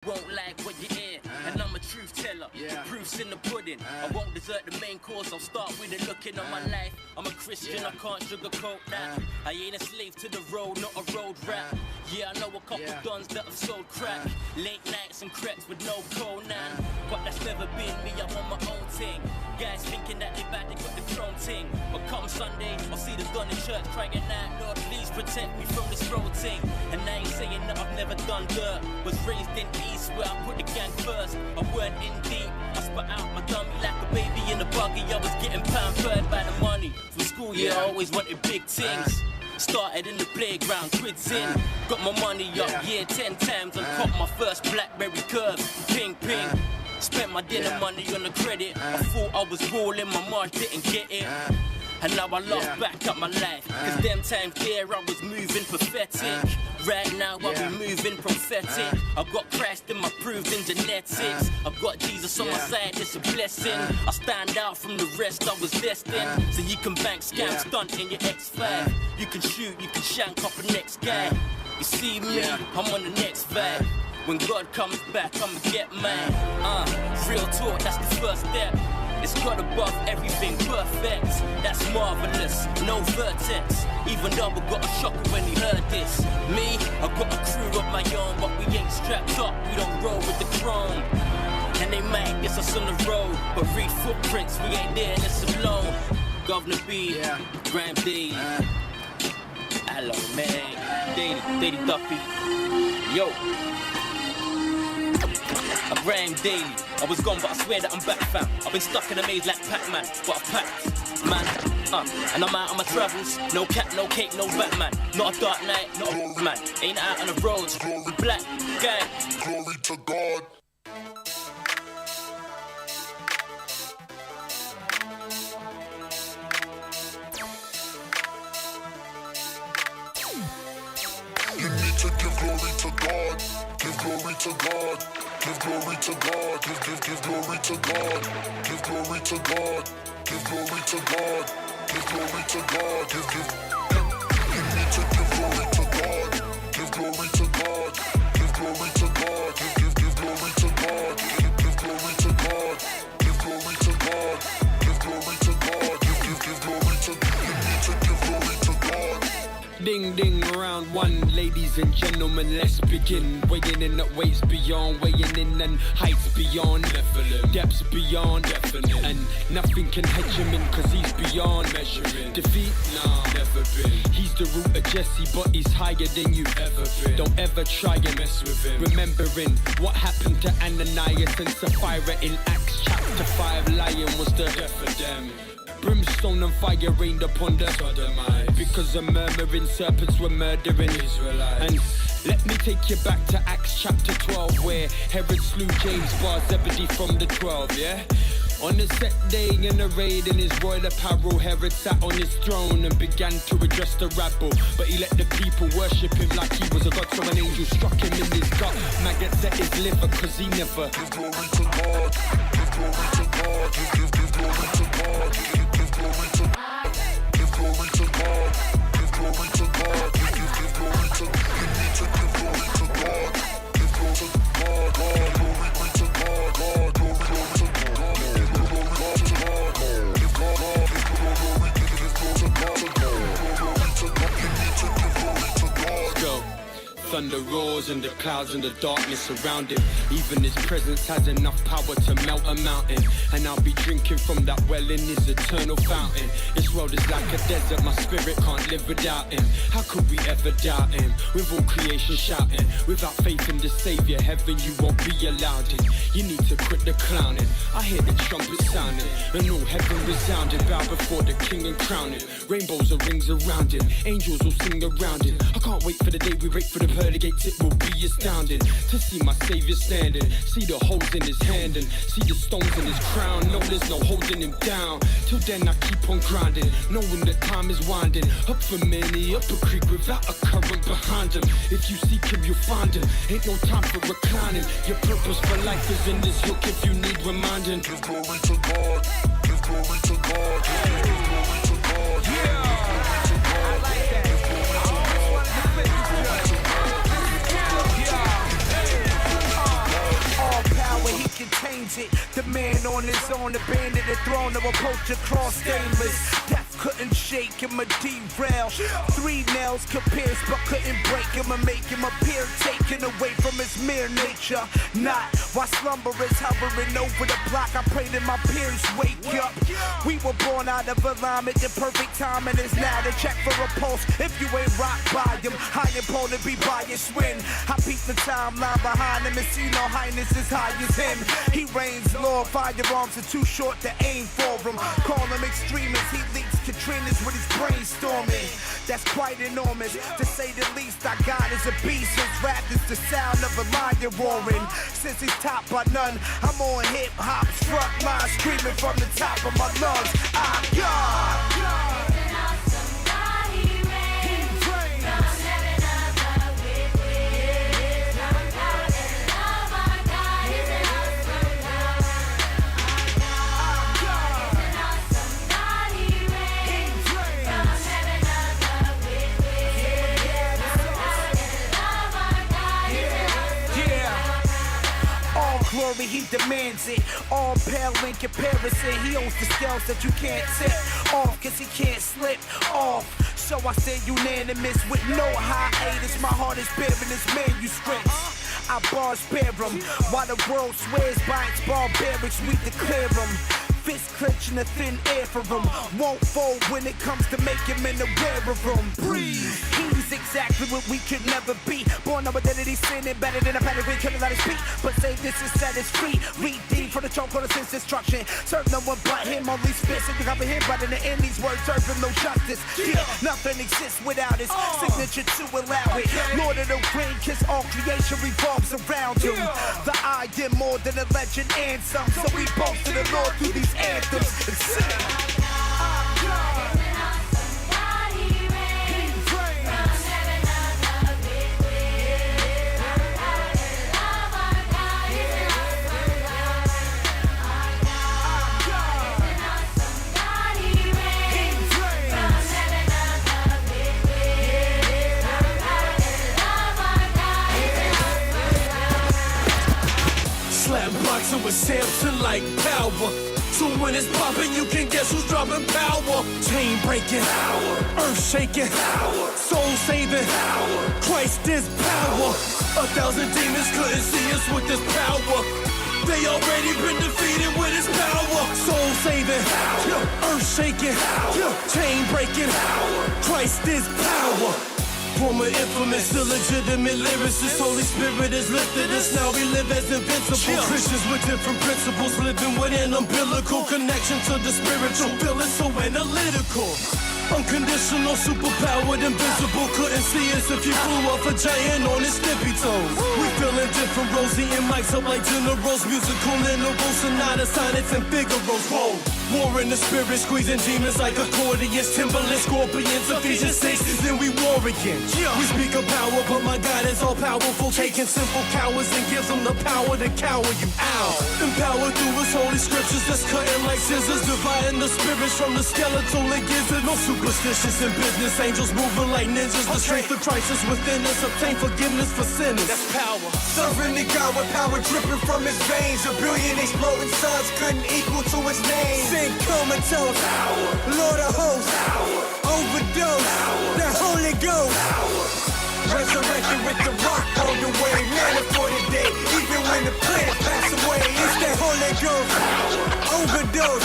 Won't like what you hear, and I'm a truth teller. Proof's in the pudding. I won't desert the main course. I'll start with a looking on my life. I'm a Christian, I can't sugarcoat that. I ain't a slave to the road, not a road rap. Yeah, I know a couple dons that have sold crack. Late nights and crepes with no Conan. But that's never been me, I'm on my own thing. Guys thinking that they bad, they got the throne thing. But come Sunday, I'll see the gun in church crying out, Lord, please protect me from this road thing. And I ain't saying that I've never done dirt. Was raised in East where I put the gang first. I weren't in deep, I spit out my dummy like a baby in a buggy. I was getting pampered by the money. From school, I always wanted big things. Started in the playground, quids in. Got my money up, 10 times. And caught my first Blackberry curve, ping ping. Spent my dinner money on the credit. I thought I was rolling, my March didn't get it. And now I lost back up my life. Cause them times there I was moving pathetic. Right now I be moving prophetic. I got Christ in my proven genetics. I got Jesus on my side, it's a blessing. I stand out from the rest, I was destined. So you can bank, scam, stunt in your X5. You can shoot, you can shank up the next guy. You see me, I'm on the next vibe. When God comes back, I'ma get mine. Real talk, that's the first step. It's God above everything perfect. That's marvelous, no vertex. Even Double got a shocker when he heard this. Me, I got a crew of my own, but we ain't strapped up, we don't roll with the chrome. And they might guess us on the road, but read footprints, we ain't there and it's alone. Governor B, Graham D. Hello man, Daddy Duffy. Yo. I rhyme daily. I was gone, but I swear that I'm back, fam. I've been stuck in a maze like Pac-Man, but I packed, man. And I'm out on my travels. No cat, no cake, no Batman. Not a dark night, not a man. Ain't out on the roads. Black gang. Glory to God. You need to give glory to God. Give glory to God. Give glory to God. Give glory to God. Give glory to God. Give glory to God. Give glory to God. You need to give glory to God. Give glory to God. Give glory to God. Give glory to God. Give glory to God. Give glory to God. Give glory to God. Give glory to God. You need to give glory to God. Ding ding, round one, ladies and gentlemen, let's begin. Weighing in at weights beyond, weighing in and heights beyond, depths beyond, definite. And nothing can hedge him in, cause he's beyond measuring. Defeat? Nah, never been. He's the root of Jesse, but he's higher than you've ever been. Don't ever try and mess with him. Remembering what happened to Ananias and Sapphira in Acts chapter 5. Lion was the death of them. Brimstone and fire rained upon the Sodomites, because the murmuring serpents were murdering Israelites. And let me take you back to Acts chapter 12, where Herod slew James Bar Zebedee from the 12, yeah? On the set day in a raid in his royal apparel, Herod sat on his throne and began to address the rabble. But he let the people worship him like he was a god, so an angel struck him in his gut. Maggots at his liver, cause he never give glory to God. Give glory to God. Give glory to God. Give glory to God. Give glory to God. Give glory to God. Give glory to God. You need to give glory to God. Give glory to God. Glory to God. God. Glory to God. Thunder roars and the clouds and the darkness surround him. Even his presence has enough power to melt a mountain. And I'll be drinking from that well in his eternal fountain. This world is like a desert, my spirit can't live without him. How could we ever doubt him? With all creation shouting, without faith in the Savior, heaven you won't be allowed in. You need to quit the clowning. I hear the trumpet sounding, and all heaven resounding. Bow before the King and crown him. Rainbows are rings around him, angels will sing around him. I can't wait for the day we wait for the pearly gates, it will be astounding to see my Savior standing. See the holes in his hand and see the stones in his crown. No, there's no holding him down. Till then I keep on grinding, knowing that time is winding. Up for many, up a creek without a current behind him. If you seek him, you'll find him. Ain't no time for reclining. Your purpose for life is in this hook if you need reminding. Give glory to God. Give glory to God. Give glory to God. Yeah, I like that. I almost wanted to flip this judge. contains it. The man on his own, abandoned the throne of a poacher cross stainless. Death couldn't shake him or derail. 3 nails could pierce but couldn't break him or make him appear taken away from his mere nature. Not while slumber is hovering over the block. I pray that my peers wake up. We were born out of alignment. The perfect timing is now to check for a pulse. If you ain't rock by him, high and prone to be biased when I peep the timeline behind him and see no highness as high as him. He reigns Lord, firearms are too short to aim for him. Call him extremist, he leaks Katrinas with his brainstorming. That's quite enormous, to say the least. Our God is a beast, his rap is the sound of a lion roaring. Since he's topped by none, I'm on hip-hop front line, screaming from the top of my lungs. I'm God. Glory, he demands it. All pale in comparison. He owns the scales that you can't tip off, cause he can't slip off. So I say unanimous with no hiatus. My heart is bearing his manuscripts. I bars bear them while the world swears by its barbarics. We declare them. Fist clenching the thin air for him. Won't fold when it comes to make him in the rare room. Breathe. He's exactly what we could never be. Born of identity, sinning better than a panic. We couldn't let us speak, but say this is set us free. Read deep for the choke on the sense destruction. Serve no one but him. Only spits and cover him, but in the end these words serve him no justice. Yeah, nothing exists without his signature to allow it. Lord of the ring, cause all creation revolves around him. The I am more than a legend and some. So we boast to the Lord through these anthems and sing. Slap boxing with Samson like power. So when it's popping, you can guess who's dropping power. Chain breaking, earth shaking, soul saving. Christ is power. 1,000 demons couldn't see us with this power. They already been defeated with his power. Soul saving, earth shaking, chain breaking. Christ is power. Former infamous, illegitimate lyricist. Holy Spirit has lifted us, now we live as invincible. Christians with different principles, living with an umbilical connection to the spiritual, feeling so analytical. Unconditional, superpowered, invisible. Couldn't see us if you flew off a giant on his tippy toes. We feeling different, Rosie and mics up like generals. Musical intervals, sonatas, sonnets, and Figaro's. Whoa. War in the spirit, squeezing demons like accordions. Timberland, scorpions, Ephesians 6, then we war again. We speak of power, but my God is all powerful. Taking simple cowards and gives them the power to cower you out. Empowered through his holy scriptures that's cutting like scissors. Dividing the spirits from the skeletal and gizzard. No superstitious in business, angels moving like ninjas. The strength of Christ is within us, obtain forgiveness for sinners. That's power. Serving the God with power dripping from his veins. A billion exploding suns couldn't equal to his name. Sin comatose, Lord of hosts, overdose, the Holy Ghost. Resurrected with the rock on the way, manna for the day. Even when the planet pass away, it's that Holy Ghost. Overdose,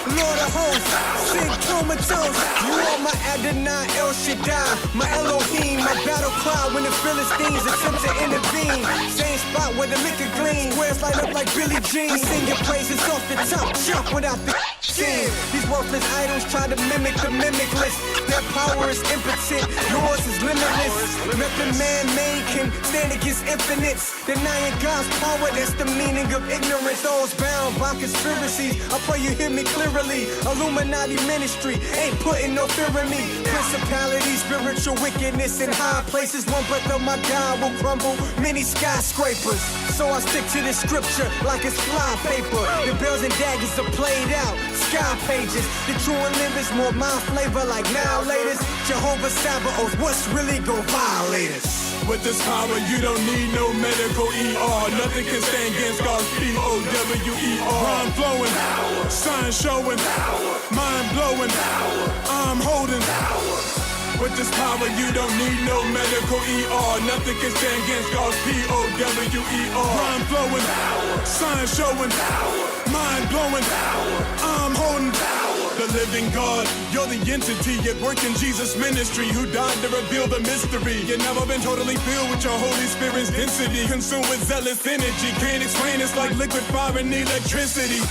Lord of hosts, sin comatose. You are my Adonai, El Shaddai, my Elohim, my battle cry when the Philistines attempt to intervene. Same spot where the liquor gleams, squares light up like Billie Jean. We sing your praises off the top, jump without the chin. These worthless idols try to mimic the mimicless. Their power is impotent, yours is limitless. Nothing man-made can stand against infinites. Denying God's power, that's the meaning of ignorance. Those bound by conspiracies, I pray you hear me clearly. Illuminati ministry ain't putting no fear in me. Principality, spiritual wickedness in high places. One breath of my God will crumble many skyscrapers. So I stick to the scripture like it's fly paper. The bells and daggers are played out. Sky pages, the true and livers, more mind flavor like now latest. Jehovah Sabaoth, what's really gon' violate us? With this power, you don't need no medical ER. Nothing can stand against God's P-O-W-E-R. Rhyme flowing, sign showing, mind blowing, I'm holding. With this power, you don't need no medical ER. Nothing can stand against God's P-O-W-E-R. Rhyme flowing, sign showing, mind blowing, I'm holding. The living God, you're the entity at work in Jesus' ministry, who died to reveal the mystery. You've never been totally filled with your Holy Spirit's density, consumed with zealous energy. Can't explain, it's like liquid fire and electricity.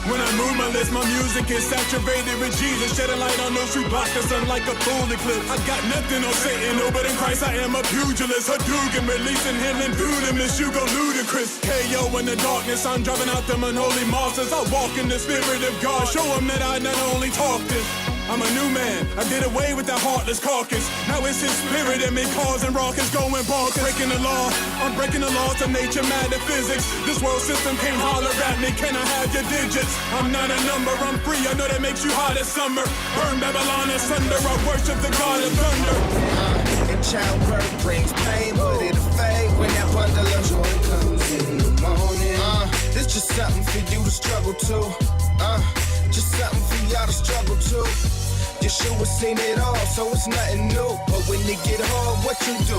When I move my lips, my music is saturated with Jesus, shedding light on those who block the sun like a full eclipse. I got nothing on Satan, no, but in Christ I am a pugilist. Hadouken, releasing healing through them, this you go ludicrous. KO in the darkness, I'm driving out them unholy monsters. I walk in the Spirit of God, show them that I not only talk this, I'm a new man. I did away with that heartless carcass. Now it's his spirit in me causing raucous, going bonkers. Breaking the law, I'm breaking the laws of nature, matter, physics. This world system can't holler at me, can I have your digits? I'm not a number, I'm free, I know that makes you hot as summer. Burn Babylon asunder, I worship the God of thunder. And childbirth brings pain, but it'll fade when that bundle of joy comes in the morning. This just something for you to struggle to. Just something for y'all to struggle to. Yeshua seen it all, so it's nothing new. But when they get hard, what you do,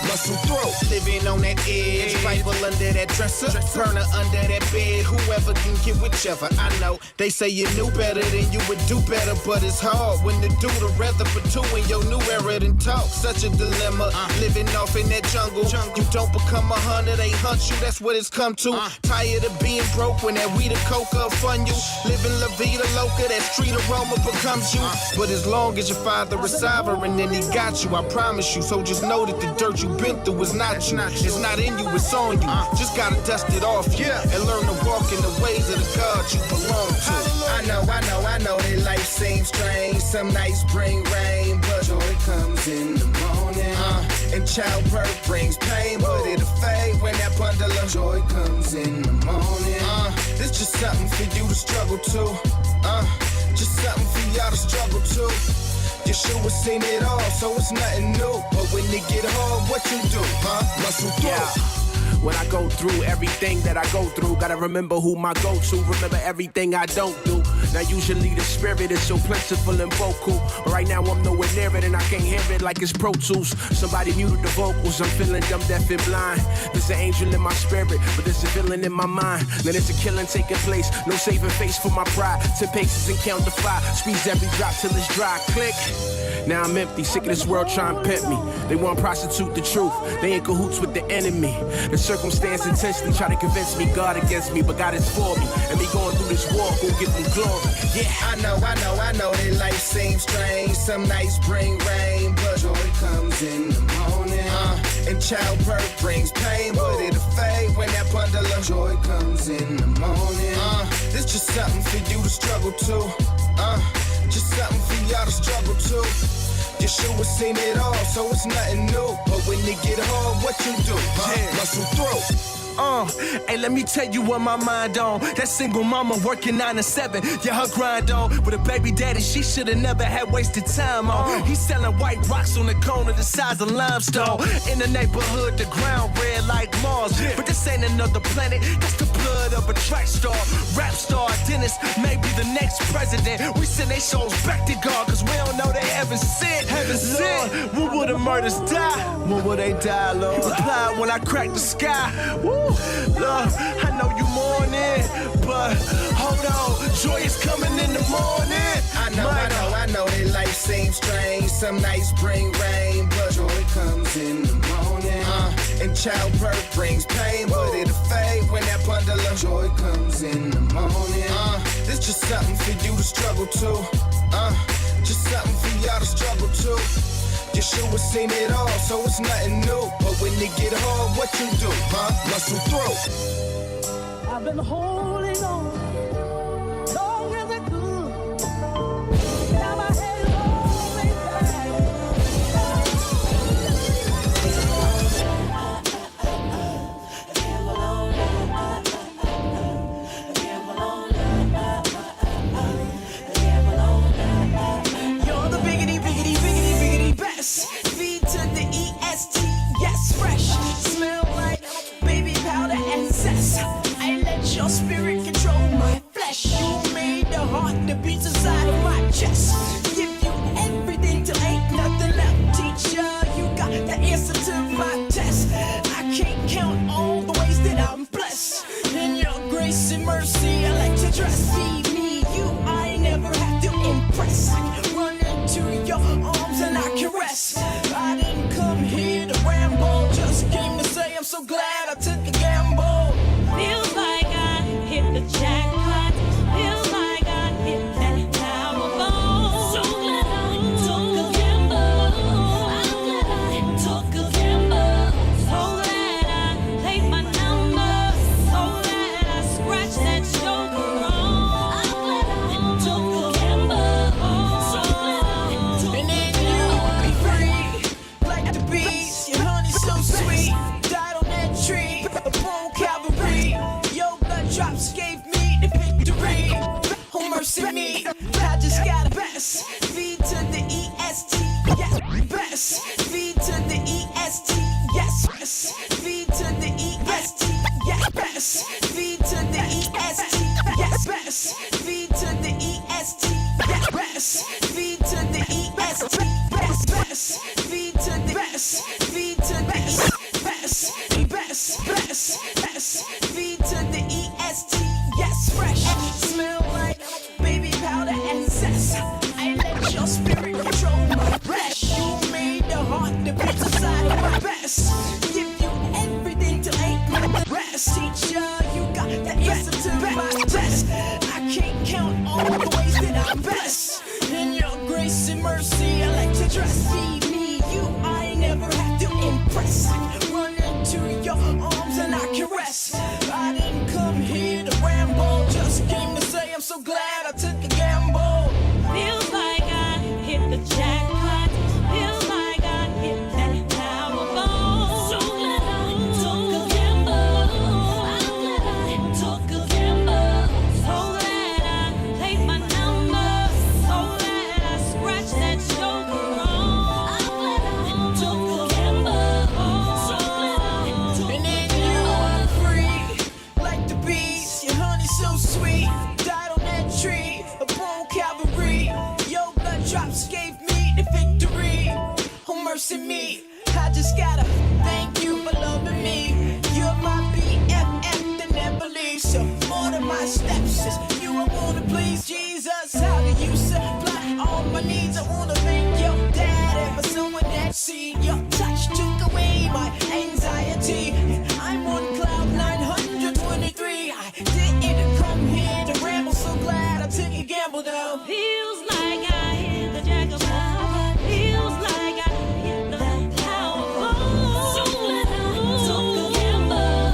Muscle through. Living on that edge, Bible under that dresser, burner under that bed. Whoever can get whichever. I know they say you knew better, then you would do better, but it's hard when the do the rather for two in your new era than talk. Such a dilemma, living off in that jungle. You don't become 100, they hunt you. That's what it's come to. Tired of being broke when that weed or coca fun you. Living La Vida Loca, that street aroma becomes you. But as long as your father is sovereign, then he got you, I promise you. So just know that the dirt you've been through is not you. It's not in you, it's on you. Just gotta dust it off you and learn to walk in the ways of the God you belong to. I know that life seems strange. Some nights bring rain, but joy comes in the morning. And childbirth brings pain, but it'll fade when that bundle of joy comes in the morning. This just something for you to struggle to. Just something for y'all to struggle to. Yeshua seen it all, so it's nothing new. But when they get hard, what you do, Muscle through. Yeah. When I go through everything that I go through, gotta remember who my go-to, remember everything I don't do. Now usually the spirit is so plentiful and vocal, but right now I'm nowhere near it and I can't hear it like it's Pro Tools. Somebody muted the vocals, I'm feeling dumb, deaf and blind. There's an angel in my spirit, but there's a villain in my mind. Now there's a killing taking place, no saving face for my pride. 10 paces and count to 5, squeeze every drop till it's dry, click. Now I'm empty, sick of this world trying to pimp me. They want to prostitute the truth, they in cahoots with the enemy. The circumstance intensely try to convince me God against me, but God is for me. And me going through this war gon' give me glory, yeah. I know that life seems strange. Some nights bring rain, but joy comes in the morning. And childbirth brings pain, but it'll fade when that bundle of joy comes in the morning. This just something for you to struggle to. Just something for y'all to struggle to. Yeshua seen it all, so it's nothing new. But when they get hard, what you do, Muscle through. Hey, let me tell you what my mind on. That single mama working 9 to 7, yeah, her grind on. With a baby daddy she should've never had wasted time on. He's selling white rocks on the corner the size of limestone. In the neighborhood, the ground red like Mars. But this ain't another planet, that's the blood of a track star. Rap star, dentist, maybe the next president. We send they souls back to God, cause we don't know they haven't sinned. Lord, when will the murders die? When will they die, Lord? Reply when I crack the sky. Woo. Lord, I know you mourning, but hold on, joy is coming in the morning. I know that life seems strange. Some nights bring rain, but joy comes in the morning. And childbirth brings pain, but it'll fade when that bundle of joy comes in the morning. This just something for you to struggle to. Just something for y'all to struggle to. Yeshua seen it all, so it's nothing new. But when they get hard, what you do, Muscle through. I've been holding on, long as I could. Now my head is always your spirit control my flesh. You made the heart that beats inside of my chest. Give you everything till ain't nothing left. Teacher, you got the answer to my test. I can't count all the ways that I'm blessed. In your grace and mercy, I like to dress. See me, you, I never have to impress. I can run into your arms and I can rest. I didn't come here to ramble, just came to say I'm so glad I took a gamble. Feels like I hit the jackpot. Feels like I hit that Powerball. So glad I took a gamble. I'm glad I took a gamble. So glad I played my number. So glad I scratched that joker wrong. I'm glad I took a gamble. So glad I took a gamble. And then you be free, like the bees. Your honey's so sweet, died on that tree. Upon Calvary, your blood drops gave me the victory. Oh mercy me, I just got a best. V to the EST, yes, best. V to the EST, yes, best. V to the EST, yes, best. V to the EST, yes, best. V to the EST, yes, best. V to the EST, best, best. V to the best, V to the best, best, best, best, best. V to the EST, yes, fresh. Smell like baby powder and zest. I let your spirit control my flesh. You made the heart that beats inside of my best. Give you everything till ain't nothing rest. Teacher, you got the answer to my test. I can't count all the ways that I'm blessed. In your grace and mercy, I like to dress. See me, you, I never have to impress. I can run into your arms and I can rest. I didn't come here to ramble, just came to say I'm so glad I took a gamble. Feels like I hit the jackpot. Feels like I hit that Powerball. So glad I took a gamble. I'm glad I took a gamble. So glad I played my number. So glad I scratched that joker wrong. I'm glad I took a gamble. So glad I took a gamble. And then you are free, like the bees. Your honey's so sweet, died on that tree. Upon Calvary, your blood drops gave me the victory. Oh mercy me, I just gotta thank you for loving me. You're my BFF that never leaves. So more than my steps is you I wanna please. Jesus, how do you supply all my needs? I wanna thank your daddy for someone that see your touch took away my anxiety. I'm on cloud 923. I didn't come here to ramble, so glad I took a gamble though. Feels like I hit the jackpot. Feels like I hit the Powerball. So glad I took a gamble.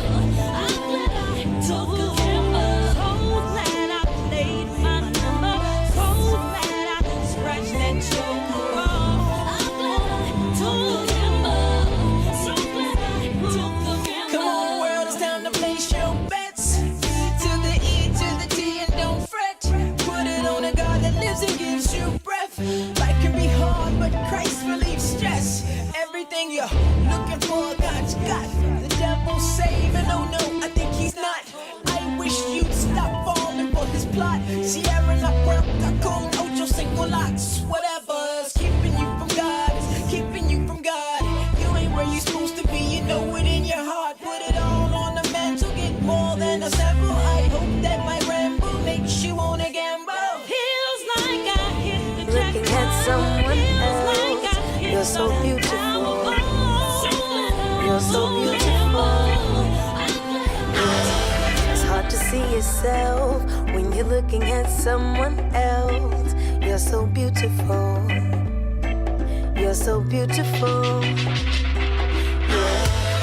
I'm glad I took a gamble. So glad I played my number. So glad I scratched that joker wrong. I'm glad I took a gamble. So glad I took a gamble. Come on, world, it's time to place your bets. E to the T and don't fret. Put it on a God that lives and gives you breath. Life can be hard, but Christ relieves stress. Everything you're looking for, God's got. The devil's saving, oh no, I think he's not. I wish you'd stop falling for his plot. Sierra La Puerta con ocho cinco lots. Whatever's keeping you from God is keeping you from God. You ain't where you're supposed to be, you know it in your heart. Put it all on the mantle, get more than a sample. I hope that my ramble makes you wanna gamble. Feels like I hit the jackpot. Looking at someone Feels else. like I hit You're so the beautiful. Powerball. So glad I You're so took a beautiful. gamble. I'm glad It's hard to see yourself when you're looking at someone else. You're so beautiful. You're so beautiful.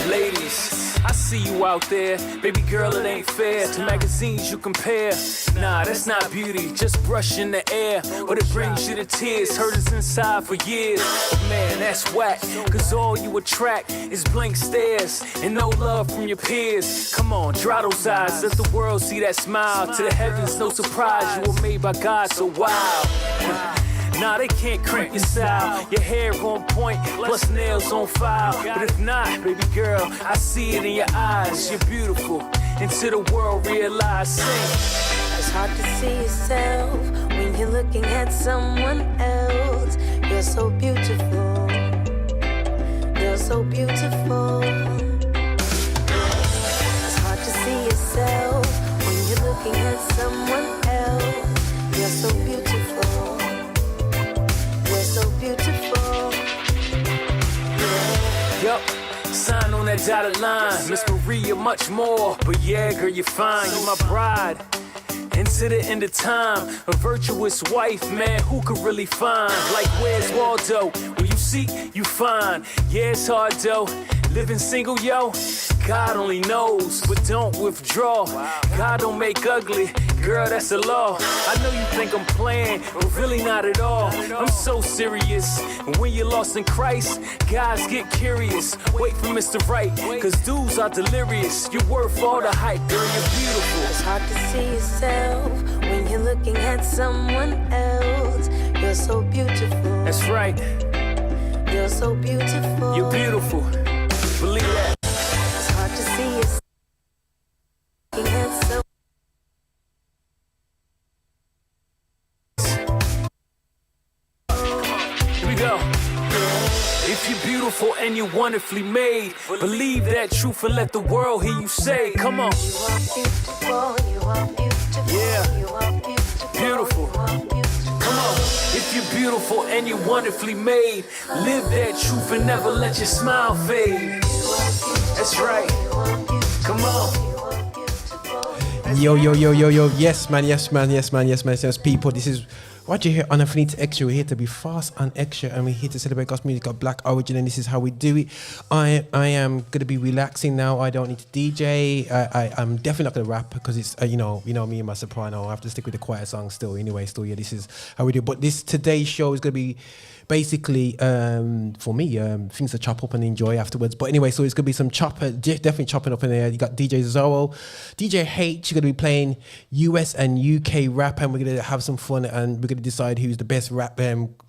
Ladies, I see you out there. Baby girl, it ain't fair. To magazines you compare. Nah, that's not beauty, just brush in the air. But it brings you to tears, hurt us inside for years. But man, that's whack, cause all you attract is blank stares and no love from your peers. Come on, dry those eyes, let the world see that smile. To the heavens, no surprise, you were made by God, so wow. Nah, they can't cramp your style. Your hair on point, plus nails on file. But if not, baby girl, I see it in your eyes. You're beautiful, into the world, realize, sing. It's hard to see yourself when you're looking at someone else. You're so beautiful. You're so beautiful. It's hard to see yourself when you're looking at someone else. You're so beautiful. You're so beautiful. Yup, sign on that dotted line. Miss Maria, much more. But yeah, girl, you're fine. You're my bride. Into the end of time, a virtuous wife, man, who could really find? Like, where's Waldo? When you seek, you find. Yeah, it's hard, though. Living single, yo, God only knows, but don't withdraw. God don't make ugly, girl, that's the law. I know you think I'm playing, but really not at all. I'm so serious. And when you're lost in Christ, guys get curious. Wait for Mr. Right, cause dudes are delirious. You're worth all the hype, girl, you're beautiful. It's hard to see yourself when you're looking at someone else. You're so beautiful. That's right. You're so beautiful. You're beautiful. Believe that. It's hard to see yourself looking at someone. Here we go. If you're beautiful and you're wonderfully made, believe that truth and let the world hear you say, come on. You are beautiful, you are beautiful, yeah. You are beautiful, beautiful. You are beautiful. Come on. If you're beautiful and you're wonderfully made, live that truth and never let your smile fade. That's right. Come on. Yo, yes man, people, this is what you hear on Infinite Extra. We're here to be fast and extra, and we're here to celebrate gospel music of black origin, and this is how we do it. I am going to be relaxing now. I don't need to DJ. I'm definitely not going to rap because it's, you know me and my soprano. I have to stick with the quiet song still. Anyway, yeah, this is how we do it. But today's show is going to be basically, for me, things to chop up and enjoy afterwards. But anyway, so it's going to be some definitely chopping up in there. You got DJ ZORRO, DJ Haych. You're going to be playing US and UK rap, and we're going to have some fun, and we're going to decide who's the best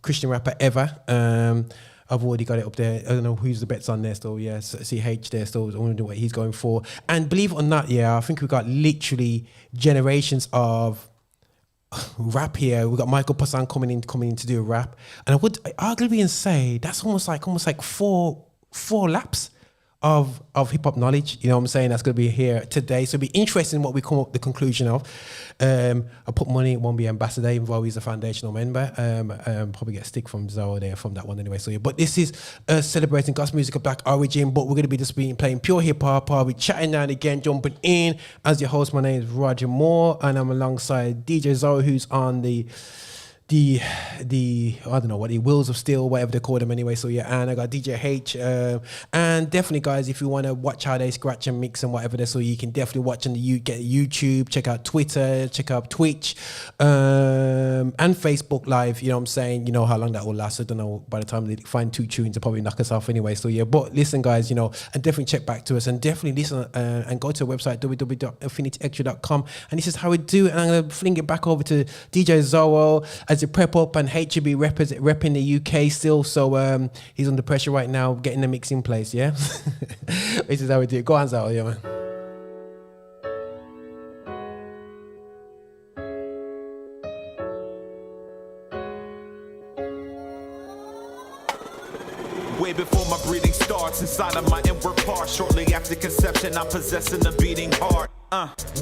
Christian rapper ever. I've already got it up there. I don't know who's the bets on there still. Yeah, see H there still. I want to know what he's going for. And believe it or not, yeah, I think we've got literally generations of rap here. We've got Michael Personne coming in to do a rap, and I would arguably say that's almost like four laps of hip hop knowledge. You know what I'm saying? That's going to be here today. So it'll be interesting what we come up with the conclusion of. I put money it won't be ambassador, even though he's a foundational member. Probably get a stick from ZORRO there from that one anyway. So yeah, but this is celebrating gospel music of black origin. But we're going to be just playing pure hip hop. I'll be chatting now and again, jumping in as your host. My name is Roger Moore, and I'm alongside DJ ZORRO, who's on the I don't know what the Wheels of Steel, whatever they call them anyway. So yeah, and I got DJ Haych, and definitely guys, if you want to watch how they scratch and mix and whatever they, so you can definitely watch on the get YouTube, check out Twitter, check out Twitch, and Facebook Live. You know what I'm saying? You know how long that will last. I don't know. By the time they find 2 tunes, they'll probably knock us off anyway. So yeah, but listen guys, and definitely check back to us, and definitely listen and go to our website www.infinityextra.com, and this is how we do it. And I'm gonna fling it back over to DJ ZORRO as a prep up, and Haych be repping the UK still, so he's under pressure right now, getting the mix in place. Yeah, this is how we do it. Go on, ZORRO, yeah, man. Way before my breathing starts, inside of my inward part. Shortly after conception, I'm possessing a beating heart.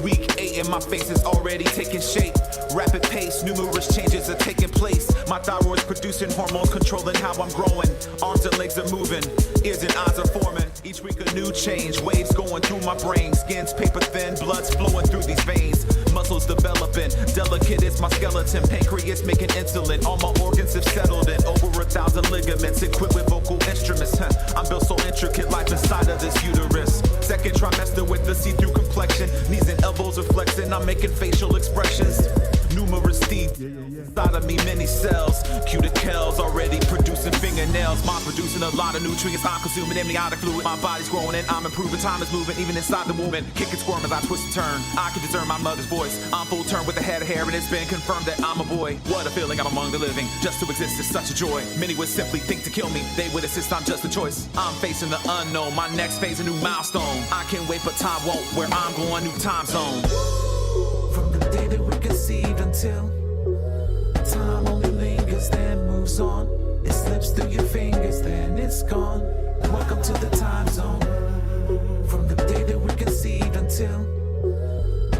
Week 8 and my face is already taking shape. Rapid pace, numerous changes are taking place. My thyroid's producing hormones, controlling how I'm growing. Arms and legs are moving, ears and eyes are forming. Each week a new change, waves going through my brain. Skin's paper thin, blood's flowing through these veins. Muscles developing, delicate is my skeleton. Pancreas making insulin, all my organs have settled in. Over 1,000 ligaments, equipped with vocal instruments. I'm built so intricate, life inside of this uterus. Second trimester with the see-through complexion. Knees and elbows are flexing, I'm making facial expressions. numerous teeth. Inside of me, many cells. Cuticles already producing fingernails. Mom's producing a lot of nutrients. I'm consuming amniotic fluid. My body's growing and I'm improving. Time is moving, even inside the womb. Kick and squirm as I twist and turn. I can discern my mother's voice. I'm full term with a head of hair, and it's been confirmed that I'm a boy. What a feeling, I'm among the living. Just to exist is such a joy. Many would simply think to kill me. They would insist I'm just a choice. I'm facing the unknown. My next phase, a new milestone. I can't wait, but time won't. Where I'm going, new time zone. From the day that we conceived until time only lingers, then moves on. It slips through your fingers, then it's gone. Welcome to the time zone. From the day that we conceived until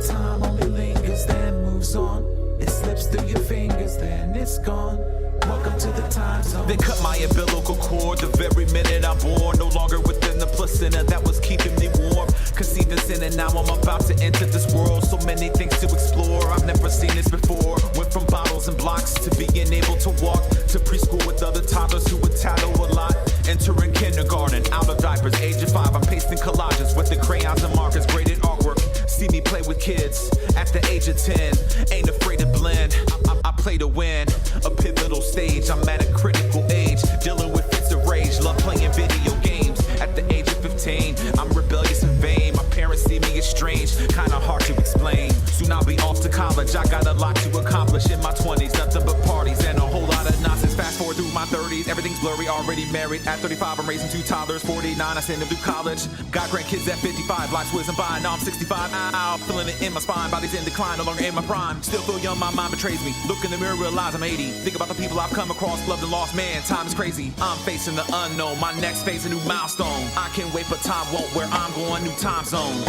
time only lingers, then moves on. It slips through your fingers, then it's gone. Welcome to the time zone. They cut my umbilical cord the very minute I'm born. No longer within the placenta that was keeping me warm. Conceived in sin and now I'm about to enter this world. So many things to explore, I've never seen this before. Went from bottles and blocks to being able to walk, to preschool with other toddlers who would tattle a lot. Entering kindergarten, out of diapers, age of 5. I'm pasting collages with the crayons and markers, graded artwork. See me play with kids at the age of 10. Ain't afraid to blend, I play to win. A pivotal stage, I'm at a critical age. Dealing with fits of rage, love playing video games. At the age of 15, I'm rebellious and vain. My parents see me as strange, kinda hard to explain. Soon I'll be off to college, I got a lot to accomplish. In my 20s, nothing but parties and a whole lot of nonsense. Fast forward through my 30s, everything's blurry, already married. At 35, I'm raising 2 toddlers. 49, I send them to college. Got grandkids at 55, life's whizzing by. Now I'm 65, ow, feeling it in my spine. Body's in decline, no longer in my prime. Still feel young, my mind betrays me. Look in the mirror, realize I'm 80. Think about the people I've come across, loved and lost. Man, time is crazy. I'm facing the unknown, my next phase, a new milestone. I can't wait, but time won't. Where I'm going, new time zone.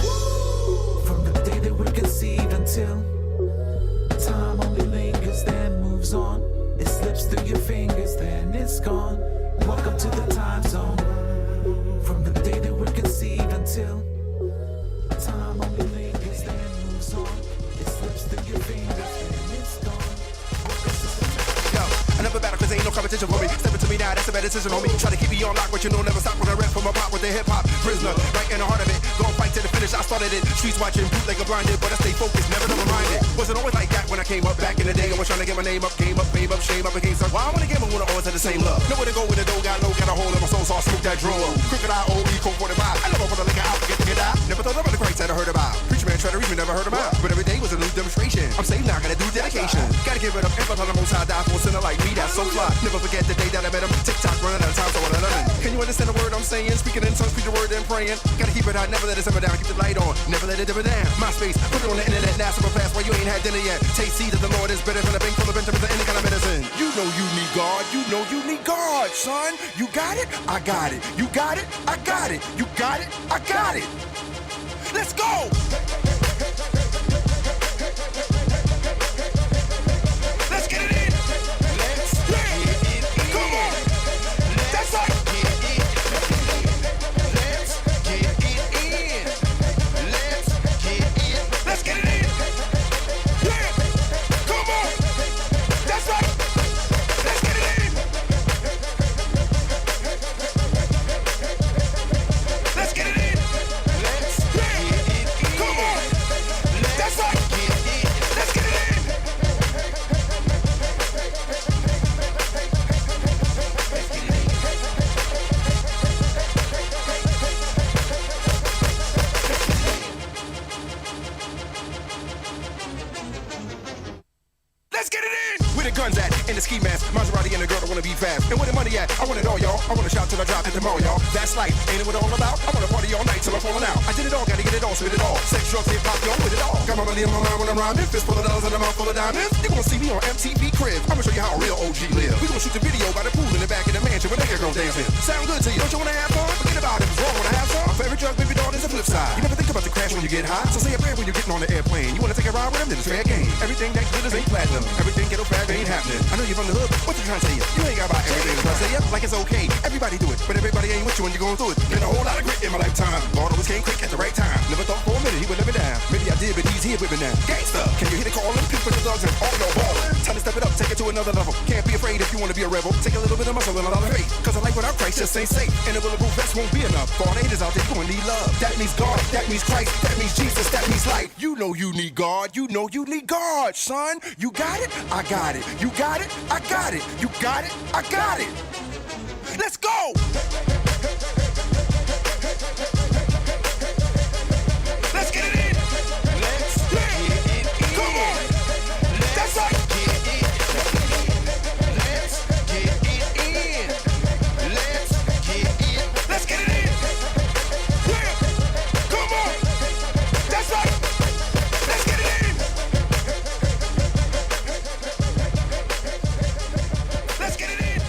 From the day that we're conceived until time only lingers, then moves on. It slips through your fingers, then it's gone. Welcome to the time zone. From the day that we're conceived until time only lingers, then moves on. It slips through your fingers, then it's gone. Yo, I never battle cause ain't no competition for me. Stepping to me now, that's a bad decision on me. Try to keep me on lock, but you know never stop when I rap from my pop with the hip-hop prisoner. Right in the heart of it, gon' fight to the finish. I started it, streets watching, bootleg a blinded, but I stay focused, never reminded. Wasn't always like that when I came up back in the day. I was trying to get my name up, came up, fame up, shame up against her. Why I wanna get my wanna always have the same love. Nowhere to go with the dough, got low, got a hole in my soul, so I smoke that draw. Crooked eye, OE, Colt 45. I never put a liquor out, forget to get out. Never thought about the Christ that I heard about. Preacher man try to reach me, never heard about. But every day was a new demonstration. I'm saved now, gotta do dedication. Gotta give it up, and on the most high, die for a sinner like me, that's so fly. Never forget the day that I met him. TikTok running out of time, so what I learned. Can you understand the word I'm saying? Speaking in tongues, speak the word and praying. Gotta keep it hot, never let it simmer down, keep the light on, never let it dimmer down. MySpace, put it on the internet, now simmer fast while you ain't had dinner yet. Taste seed of the Lord is better than a bank full of Benjamins or any kind of medicine. You know you need God, you know you need God, son. You got it, I got it. You got it, I got it. You got it, I got it. Let's go! Let's get it in! Let's get it in! Come on! That's right! Let's get it in! Let's get it! Let's get it in! Yeah! Come on! That's right! Let's get it in! Let's get it in! Let's get it in! Come on! That's right! Let's get it in! Let's get it in! Where the guns at? In the ski mask, Maserati and the girl that wanna be fast. And where the money at? I want it all, y'all. I wanna shout till I drop it tomorrow, y'all. That's life, ain't it what all about? I wanna party all night till I'm falling out. I did it all, gotta get it all, spit it all. Sex, drugs, hip hop, yo, with it all. Got my money in my mind when I'm rhyming. Fist full of dollars and a mouth full of diamonds. You gonna see me on MTV Crib. I'ma show you how a real OG live. We gonna shoot the video by the pool in the back of the mansion with nigga girl dancing. Sound good to you? Don't you wanna have fun? Forget about it, it's wrong when I have some. For every drug, baby doll, there's a flip side. You never think about the crash when you get high. So say a prayer when you're getting on the airplane. You wanna take a ride with him, then it's fair game. Everything that glitters ain't platinum. Everything ghetto fab ain't happening. I know you're from the hood, what you trying to say? You ain't got about everything. I say like it's okay. Everybody do it, but everybody ain't with you when you're going through it. Been a whole lot of grit in my lifetime. Lord always came quick at the right time. Never thought for a minute he would let me down. Maybe I did, but he's here with me now. Gangsta, can you hear the call? And people the dogs and all your ball. Time to step it up, take it to another level. Can't be afraid if you wanna be a rebel. Take a little bit of muscle and a lot of faith. Cause a life without Christ just ain't safe. And a bulletproof vest won't be enough. For all haters out there, you gonna need love. That means God, that means Christ, that means Jesus, that means life. You know you need God, you know you need God, son. You got it, I got it. You got it, I got it. You got it, I got it. Let's go! Let's get it in! Let's get it in! Come on! That's right! Let's get it in! Let's get it in! Yeah! Come on! That's right! Let's get it in! Let's get it in!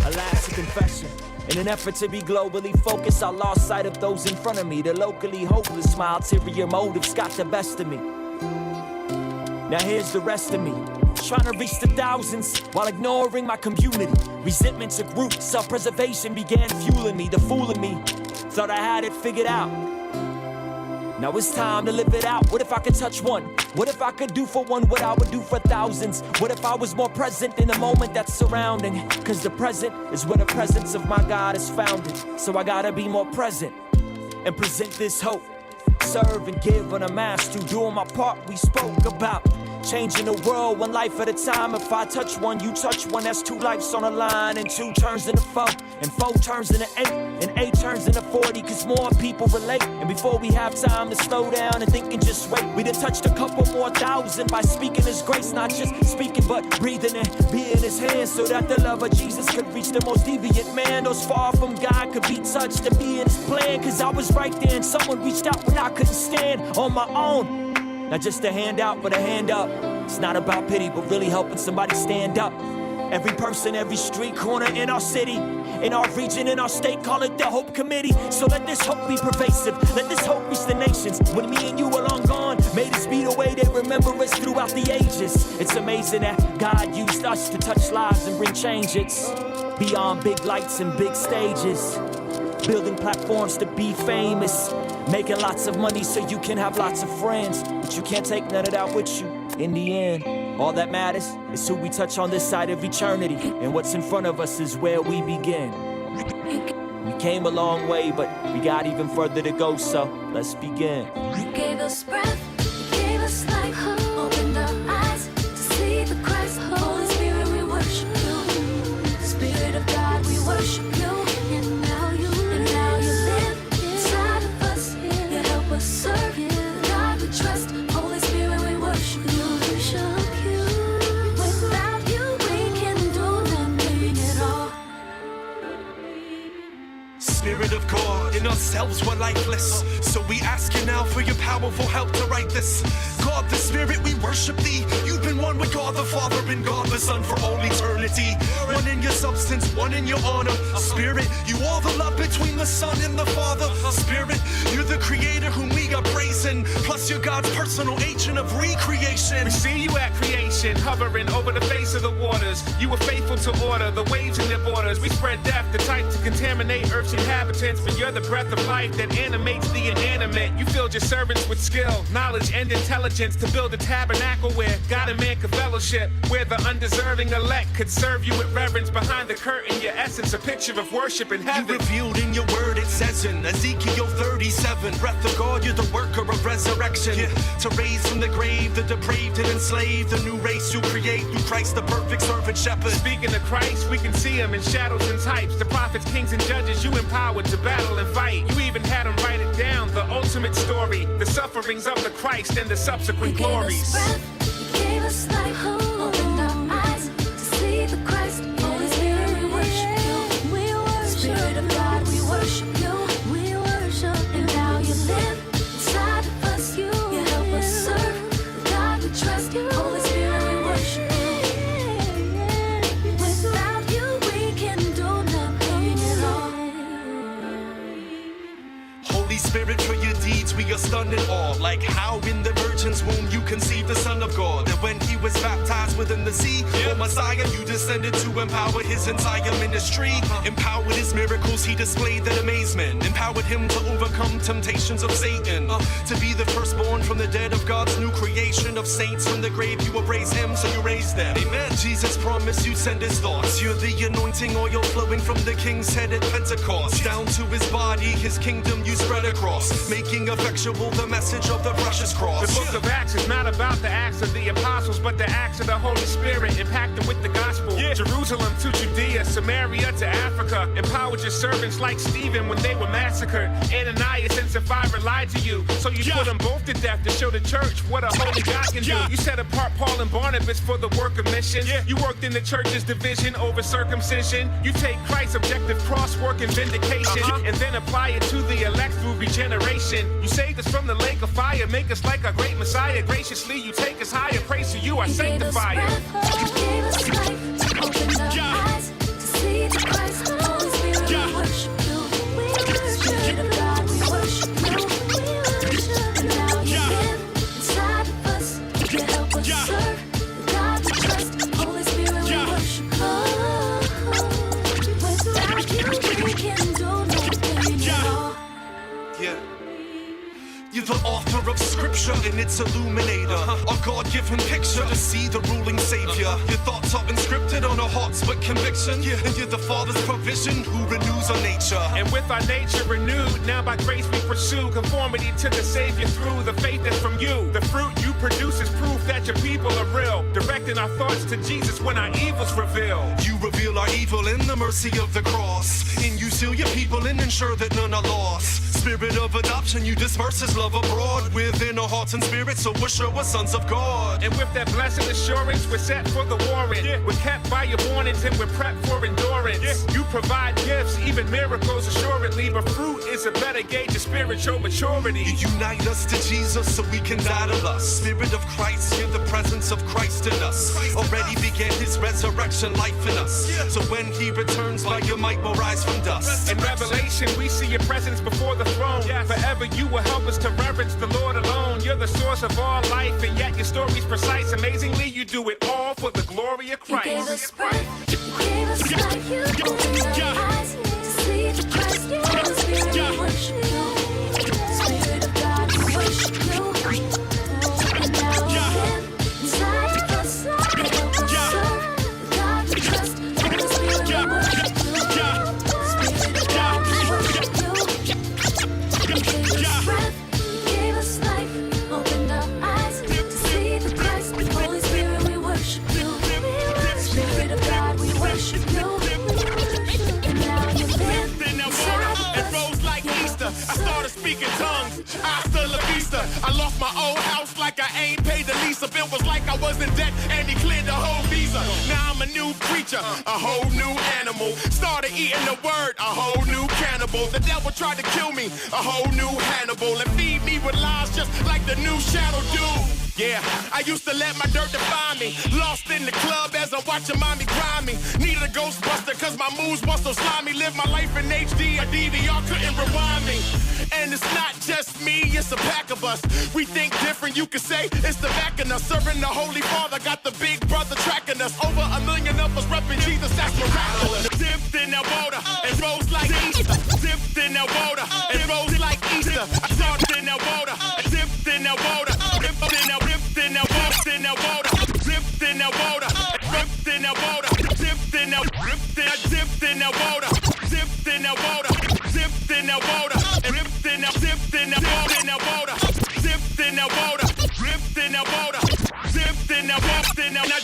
Alas, a confession. In an effort to be globally focused, I lost sight of those in front of me. The locally hopeless, my ulterior motives got the best of me. Now here's the rest of me, trying to reach the thousands while ignoring my community. Resentment took root, self-preservation began fueling me. The fool in me thought I had it figured out. Now it's time to live it out. What if I could touch one? What if I could do for one what I would do for thousands? What if I was more present in the moment that's surrounding? Cause the present is where the presence of my God is founded. So I gotta be more present and present this hope. Serve and give on a mass to doing my part we spoke about. Changing the world one life at a time. If I touch one, you touch one. That's 2 lives on the line. And 2 turns into 4. And 4 turns into 8. And 8 turns into 40. Cause more people relate. And before we have time to slow down and think and just wait, we done touched a couple more thousand by speaking His grace. Not just speaking but breathing and being His hands, so that the love of Jesus could reach the most deviant man. Those far from God could be touched and be in His plan. Cause I was right there and someone reached out when I couldn't stand on my own. Not just a hand out, but a hand up. It's not about pity, but really helping somebody stand up. Every person, every street corner in our city, in our region, in our state, call it the Hope Committee. So let this hope be pervasive, let this hope reach the nations. When me and you are long gone, may this be the way they remember us throughout the ages. It's amazing that God used us to touch lives and bring change. It's beyond big lights and big stages, building platforms to be famous, making lots of money so you can have lots of friends, but you can't take none of that with you. In the end, all that matters is who we touch on this side of eternity, and what's in front of us is where we begin. We came a long way, but we got even further to go, so let's begin. You gave us breath, you gave us life, opened our eyes to see the Christ. Holy Spirit, we worship you. Spirit of God, we worship you. And now you live inside of us. You help us serve you. God, we trust. Holy Spirit, we worship you. Worship you. Without you, we can do nothing at all. Spirit of God, in ourselves we're lifeless. So we ask you now for your powerful help to write this. God the Spirit, we worship thee. You've been one with God the Father and God the Son for all eternity. One in your substance, one in your honor. Spirit, you are the love between the Son and the Father. Spirit, you're the creator whom we are praising. Plus you're God's personal agent of recreation. We see you at creation, hovering over the face of the waters. You were faithful to order the waves and their borders. We spread death, the type to contaminate Earth's inhabitants. But you're the breath of life that animates the inanimate. You filled your servants with skill, knowledge, and intelligence to build a tabernacle where God and man could fellowship, where the undeserving elect could serve you with reverence. Behind the curtain, your essence, a picture of worship in heaven. You revealed in your word, it says in Ezekiel 37, breath of God, you're the worker of resurrection. Yeah, to raise from the grave the depraved and enslaved, the new race you create through Christ, the perfect servant shepherd. Speaking of Christ, we can see him in shadows and types. The prophets, kings, and judges you empowered to battle and fight. You even had him write it down, the ultimate story, the sufferings of the Christ and the subsequent glories. You gave us life, opened our eyes to see the Christ. Holy Spirit, we worship you. We worship. Spirit of God, we worship you. We worship. And now you live inside of us. You help us serve. God, we trust you. Holy Spirit, we worship you. Without you, we can do nothing at all. Holy Holy Spirit, for your deeds we are stunned in awe. Like how in the virgin's womb you conceived the Son of God. And when he was baptized within the sea, oh Messiah, you descended to empower his entire ministry. Empowered his miracles, he displayed that amazement. Empowered him to overcome temptations of Satan. To be the firstborn from the dead of God's new creation. Of saints from the grave, you will raise him, so you raised them. Amen. Jesus promised you'd send his thoughts. You're the anointing oil flowing from the king's head at Pentecost. Down to his body, his kingdom you spread across. Making effectual the message of the precious cross. The book of Acts is not about the acts of the apostles, but the acts of the Holy Spirit, impacting with the gospel. Jerusalem to Judea, Samaria to Africa. Empowered your servants like Stephen when they were massacred. Ananias and Sapphira lied to you, so you put them both to death to show the church what a holy God can do. You set apart Paul and Barnabas for the work of mission. You worked in the church's division over circumcision. You take Christ's objective cross work and vindication, and then apply it to the elect through regeneration. You saved us from the lake of fire, make us like our great Messiah. Graciously you take us higher, praise to you our sanctifier. You're the author of scripture and its illuminator. A God-given picture to see the ruling savior. Your thoughts are inscripted on our hearts with conviction. And you're the Father's provision who renews our nature. And with our nature renewed, now by grace we pursue conformity to the Savior through the faith that's from you. The fruit you produce is proof that your people are real. Directing our thoughts to Jesus when our evil's revealed. You reveal our evil in the mercy of the cross. And you seal your people and ensure that none are lost. Spirit of adoption, you disperse his love abroad within our hearts and spirits, so we're sure we're sons of God. And with that blessed assurance, we're set for the warrant. We're kept by your warnings and we're prepped for endurance. You provide gifts, even miracles assuredly, but fruit is a better gauge of spiritual maturity. You unite us to Jesus so we can die to lust. Spirit of Christ, you're the presence of Christ in us. Already began his resurrection life in us. So when he returns, by your might will rise from dust. In Revelation, we see your presence before the throne. Forever you will help us to reverence the Lord alone. You're the source of all life, and yet your story's precise. Amazingly, you do it all for the glory of Christ. You gave us breath, you gave us life, you opened our eyes to see the Christ. Holy Spirit, we worship you. Spirit of God, we worship you. And now you live inside of us, help us serve the God we trust. Holy Spirit, we worship you. Spirit of God, we worship you. You gave us breath, you gave us life, opened our eyes to see the Christ. Holy Spirit, we worship you. Spirit of God, we worship you. And now you live inside of it rose like Easter. I started speaking tongues. Hasta la vista. I lost my old house like I ain't paid the lease. If it was like I was in debt and he cleared the whole visa. Now I'm a new creature, a whole new animal. Started eating the word, a whole new cannibal. The devil tried to kill me, a whole new Hannibal. And feed me with lies just like the new shadow do. Yeah, I used to let my dirt define me. Lost in the club as I'm watching mommy grind me. Needed a Ghostbuster cause my moves was so slimy. Live my life in HD, a DVR couldn't rewind me. And it's not just me, it's a pack of us. We think different, you could say it's the back of us. Serving the Holy Father, got the big brother tracking us. Over 1 million of us repping Jesus, that's miraculous. Dipped in that water and rose like Easter. Dipped in that water and rose like Easter. I started in that water, dipped in that water, dipped in that water. Dipped in that water, in that water, dipped in that water, dipped in that water, dipped in that, dipped in that water, dipped in that water, dipped in that water, dipped in that, dipped in that water, in that water, dipped in that water, dipped in that water, dipped in that water,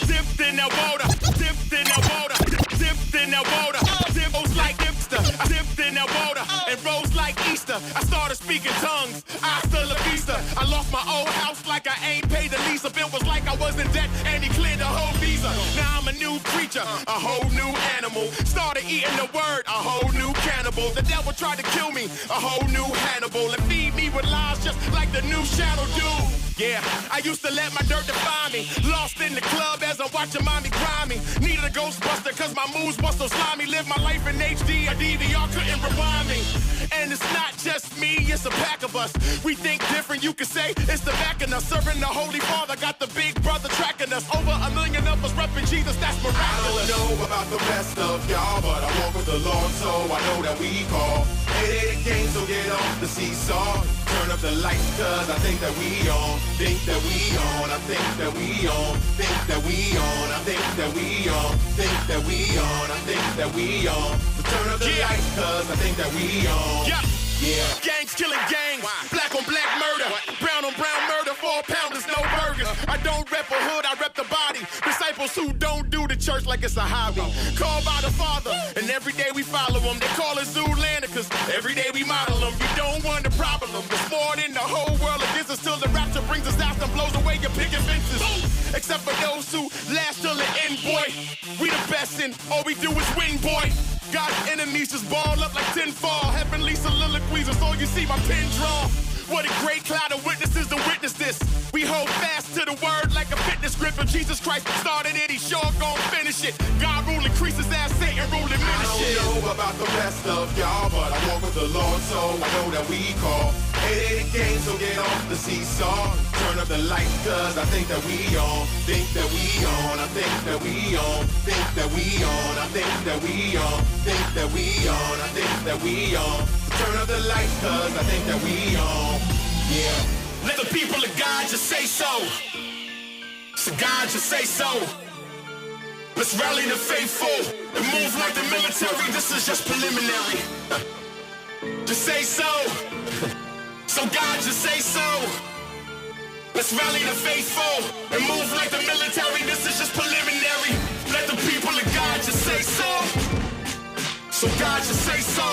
dipped in that water, dipped in that water, dipped in that water, dipped like hipster, I dipped in that water and rose like Easter. I started speaking tongues, hasta la vista. I lost my old house like I ain't paid the lease. If it was like I was in debt and he cleared the whole visa. Now I'm a new creature, a whole new animal. Started eating the word, a whole new cannibal. The devil tried to kill me, a whole new Hannibal. And feed me with lies just like the new shadow do. Yeah, I used to let my dirt define me. Lost in the club as I'm watching mommy grind me. Needed a Ghostbuster cause my moves was so slimy. Live my life in HD, a DVR couldn't rewind me. And it's not just me, it's a pack of us. We think different, you could say it's the back of us. Serving the Holy Father, got the big brother tracking us. Over 1 million of us repping Jesus, that's miraculous. I don't know about the rest of y'all, but I walk with the Lord, so I know that we call. 888 game, so get off the seesaw. Turn up the lights, cause I think that we on. Think that we on, I think that we on. Think that we on, I think that we on. Think that we on, I think that we on. So turn up the lights, cause I think that we on. Yeah. Gangs killing gangs, black on black murder, brown on brown murder, 4 pounders, no burgers. I don't rep a hood, I rep the body. Disciples who don't do the church like it's a hobby. Called by the Father, and every day we follow him. They call us Zoolander, cause every day we model them. You don't want the problem. There's more than the whole world against us till the rapture brings us out and blows away your picket fences. Except for those who last till the end, boy. We the best and all we do is win, boy. God's enemies just ball up like tinfoil. Heavenly soliloquies, that's all you see my pen draw. What a great cloud of witnesses to witness this. We hold fast to the word like a fitness grip. If Jesus Christ started it, he sure gon' finish it. God rule increases as Satan rule diminish it. I don't know about the rest of y'all, but I walk with the Lord, so I know that we call. 888 game, so get off the seesaw. Turn up the lights, cause I think that we on. Think that we on, I think that we on. Think that we on, I think that we on. Think that we on, I think that we on. Turn up the lights, cause I think that we on. Yeah. Let the people of God just say so. So God just say so. Let's rally the faithful and move like the military. This is just preliminary. Just say so. So God just say so. Let's rally the faithful and move like the military. This is just preliminary. Let the people of God just say so. So God just say so.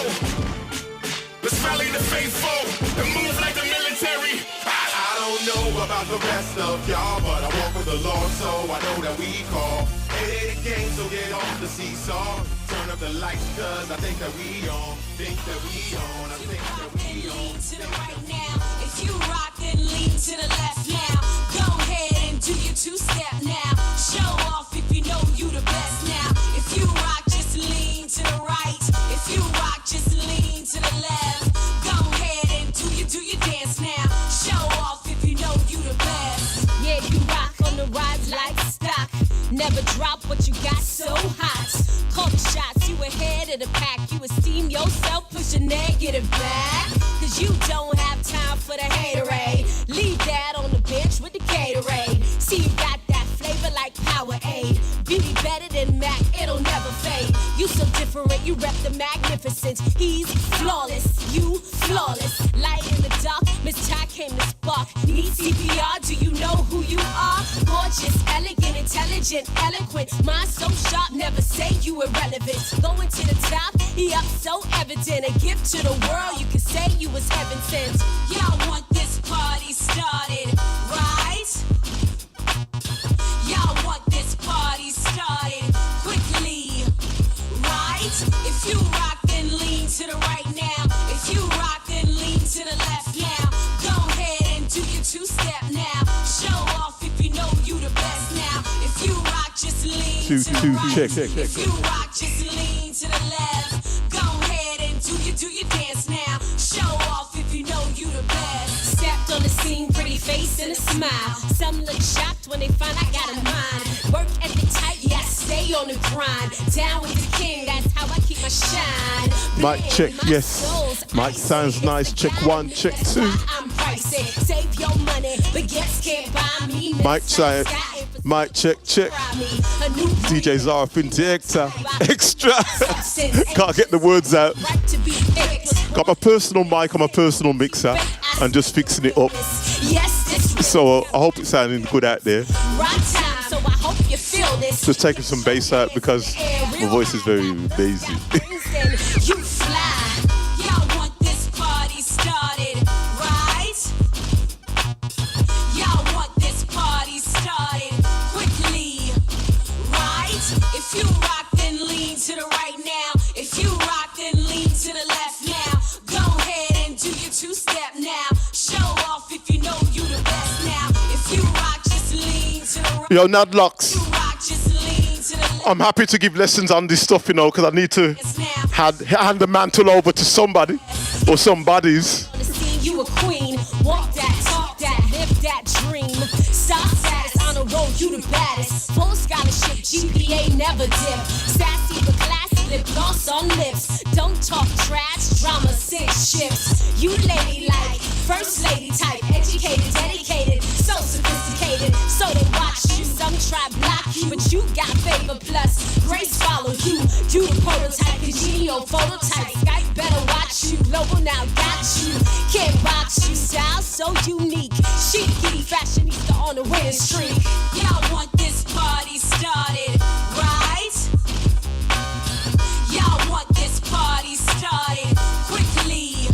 Let's rally the faithful and move like the military. I don't know about the rest of y'all, but I walk with the Lord, so I know that we call. 888 game, so get off the seesaw. Turn up the lights, cause I think that we on. Think that we on, I think that we on. To the right now. If you rock, then lean to the left now. Go ahead and do your 2-step now. Show off if you know you the best now. If you rock, just lean to the right. If you rock, just lean to the left. Go ahead and do your dance now. Show off if you know you the best. Yeah, you rock on the rise like stock. Never drop what you got so hot. Call the shots, you ahead of the pack. You esteem yourself, push your negative back. Cause you don't have time for the haterade. Leave that on the bench with the Gatorade. See, you got that flavor like Powerade. Beauty better than Mac, it'll never fade. You so different, you rep the magnificence. He's flawless, you flawless. Light in the dark, Miss Ty came to spark. Need CPR, do you know who you are? Gorgeous, elegant, intelligent, eloquent. Mind so sharp, never say you irrelevant. Going to the top, he up so evident. A gift to the world, you can say you was heaven sent. Y'all want this party started, right? Y'all want this party started quickly, right? If you rock, then lean to the right now. If you rock, then lean to the left now. Go ahead and do your 2-step now. Show off if you know you the best now. If you rock, just lean to the right. Check. If you rock, just lean to the left. Go ahead and do your dance now. Show off if you know you the best. Stepped on the scene, pretty face and a smile. Some look shocked when they find I got a mind. Work ethic tight, yeah, I stay on the grind. Down with the king, that's how I keep my shine. Mic check, yes. Mic sounds nice. Check 1, check 2. I'm pricey. Save your money, but guests can't buy me. Mic check. Mic check. DJ ZORRO Finta extra. Can't get the words out. Got my personal mic on my personal mixer and just fixing it up. So I hope it's sounding good out there. Just taking some bass out because my voice is very bassy. You fly. Y'all want this party started, right? Y'all want this party started quickly, right? If you rock, then lean to the right now. If you rock, then lean to the left now. Go ahead and do your 2-step now. Show off if you know you the best now. Yo, Nadlocks. I'm happy to give lessons on this stuff, you know, because I need to hand the mantle over to somebody or somebodies. You a queen, walk that, talk that, live that dream. Stop status, on the road, you the baddest. Full scholarship, GPA never dip. Sassy but classy, lip gloss on lips. Don't talk trash, drama, six ships. You ladylike, first lady type, educated, dedicated, so sophisticated. So they watch you, some try block you, but you got favor plus grace follow you. You the prototype, congenial phototype. Skype better watch you, global now got you. Can't box you, style so unique. Chic, fashionista on the winning streak. Y'all want this party started, right? Y'all want this party started quickly,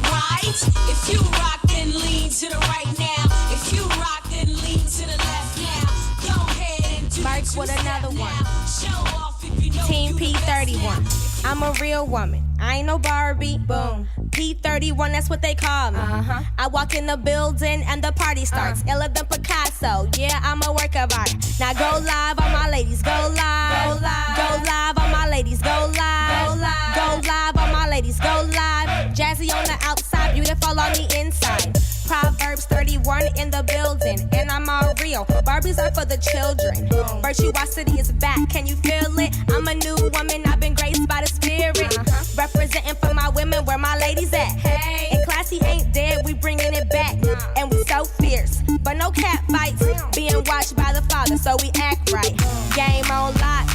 right? If you rock, then lean to the right now. If you rock, then lean to the left now. Go ahead and do Mark with another one. Show off if you know Team P31. I'm a real woman. I ain't no Barbie. Boom. P31, that's what they call me. I walk in the building and the party starts. Illa than Picasso. Yeah, I'm a work of art. Now go live on my ladies. Go live. Go live. Go live on my ladies. Go live. Go live. Go live on my ladies. Go live. Jazzy on the outside, beautiful on the inside. Proverbs 31 in the building, and I'm all real. Barbies are for the children. Virtuosity is back, can you feel it? I'm a new woman, I've been graced by the spirit. Representing for my women, where my ladies at? Hey, and classy ain't dead, we bringing it back. And we so fierce, but no cat fights. Being watched by the Father, so we act right. Game on lock,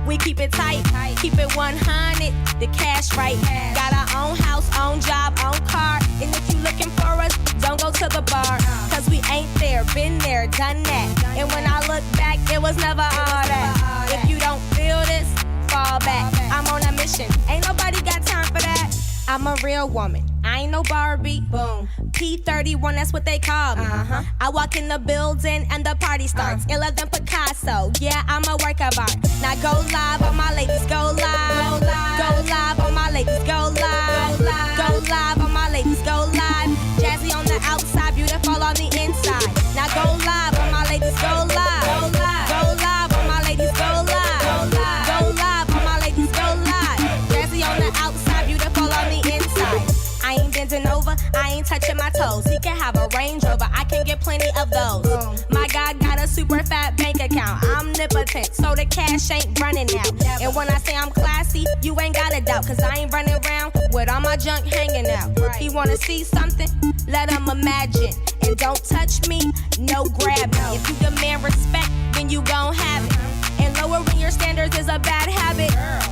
we keep it tight. Keep it 100, the cash right. Got our own house, own job, own car. And if you looking for us, don't go to the bar, cause we ain't there, been there, done that. And when I look back, it was never all that. If you don't feel this, fall back. I'm on a mission, ain't nobody got time for that. I'm a real woman, I ain't no Barbie. Boom. P31, that's what they call me. I walk in the building and the party starts. Illa than Picasso, yeah, I'm a work of art. Now go live on my ladies, go live. Go live on my ladies, go live. Go live on my ladies, go live. Jazzy on the outside, beautiful on the inside. Now go live on my ladies, go live. Go live. Go live on my ladies, go live. Go live. Go live on my ladies, go live. Jazzy on the outside, beautiful on the inside. I ain't bending over, I ain't touching my toes. He can have a Range Rover, I can get plenty of those. My God got a super fat bank account. I'm omnipotent, so the cash ain't running out. And when I say I'm classy, you ain't got a doubt, cause I ain't running around with all my junk hanging out. He wanna see something? Let him imagine. And don't touch me, no grab me. If you demand respect, then you gon' have it. And lowering your standards is a bad habit.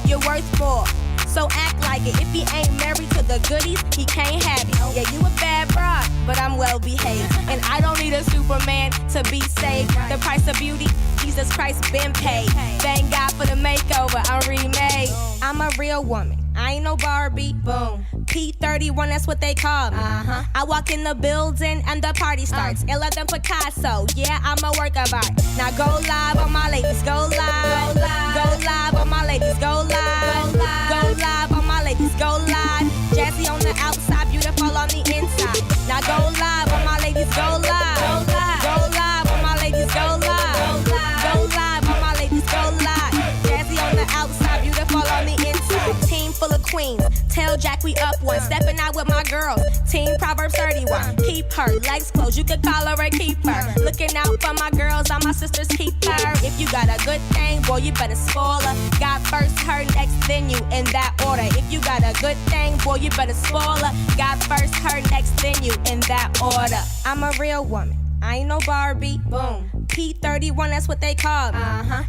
You're worth more, so act like it. If he ain't married to the goodies, he can't have it. Yeah, you a bad broad, but I'm well behaved. And I don't need a Superman to be saved. The price of beauty, Jesus Christ been paid. Thank God for the makeover, I'm remade. I'm a real woman, I ain't no Barbie. Boom. P31, that's what they call me. I walk in the building and the party starts. Illa than Picasso, yeah, I'm a work of art. Now go live on my ladies, go live. Go live on my ladies, go live. Go live on my ladies, go live. Jazzy on the outside, beautiful on the inside. Now go live on my ladies, go live. Go live on my ladies, go live. Go live on my ladies, go live. Jazzy on the outside, beautiful on the inside. Team full of queens, tell Jack we up one. Stepping out with my girls, team Proverbs 31. Keep her legs closed, you could call her a keeper. Looking out for my girls, I'm my sister's keeper. If you got a good thing, boy, you better spoil her. God first, her next, then you, in that order. If you got a good thing, boy, you better spoil her. God first, her next, then you, in that order. I'm a real woman, I ain't no Barbie. Boom. P31, that's what they call me.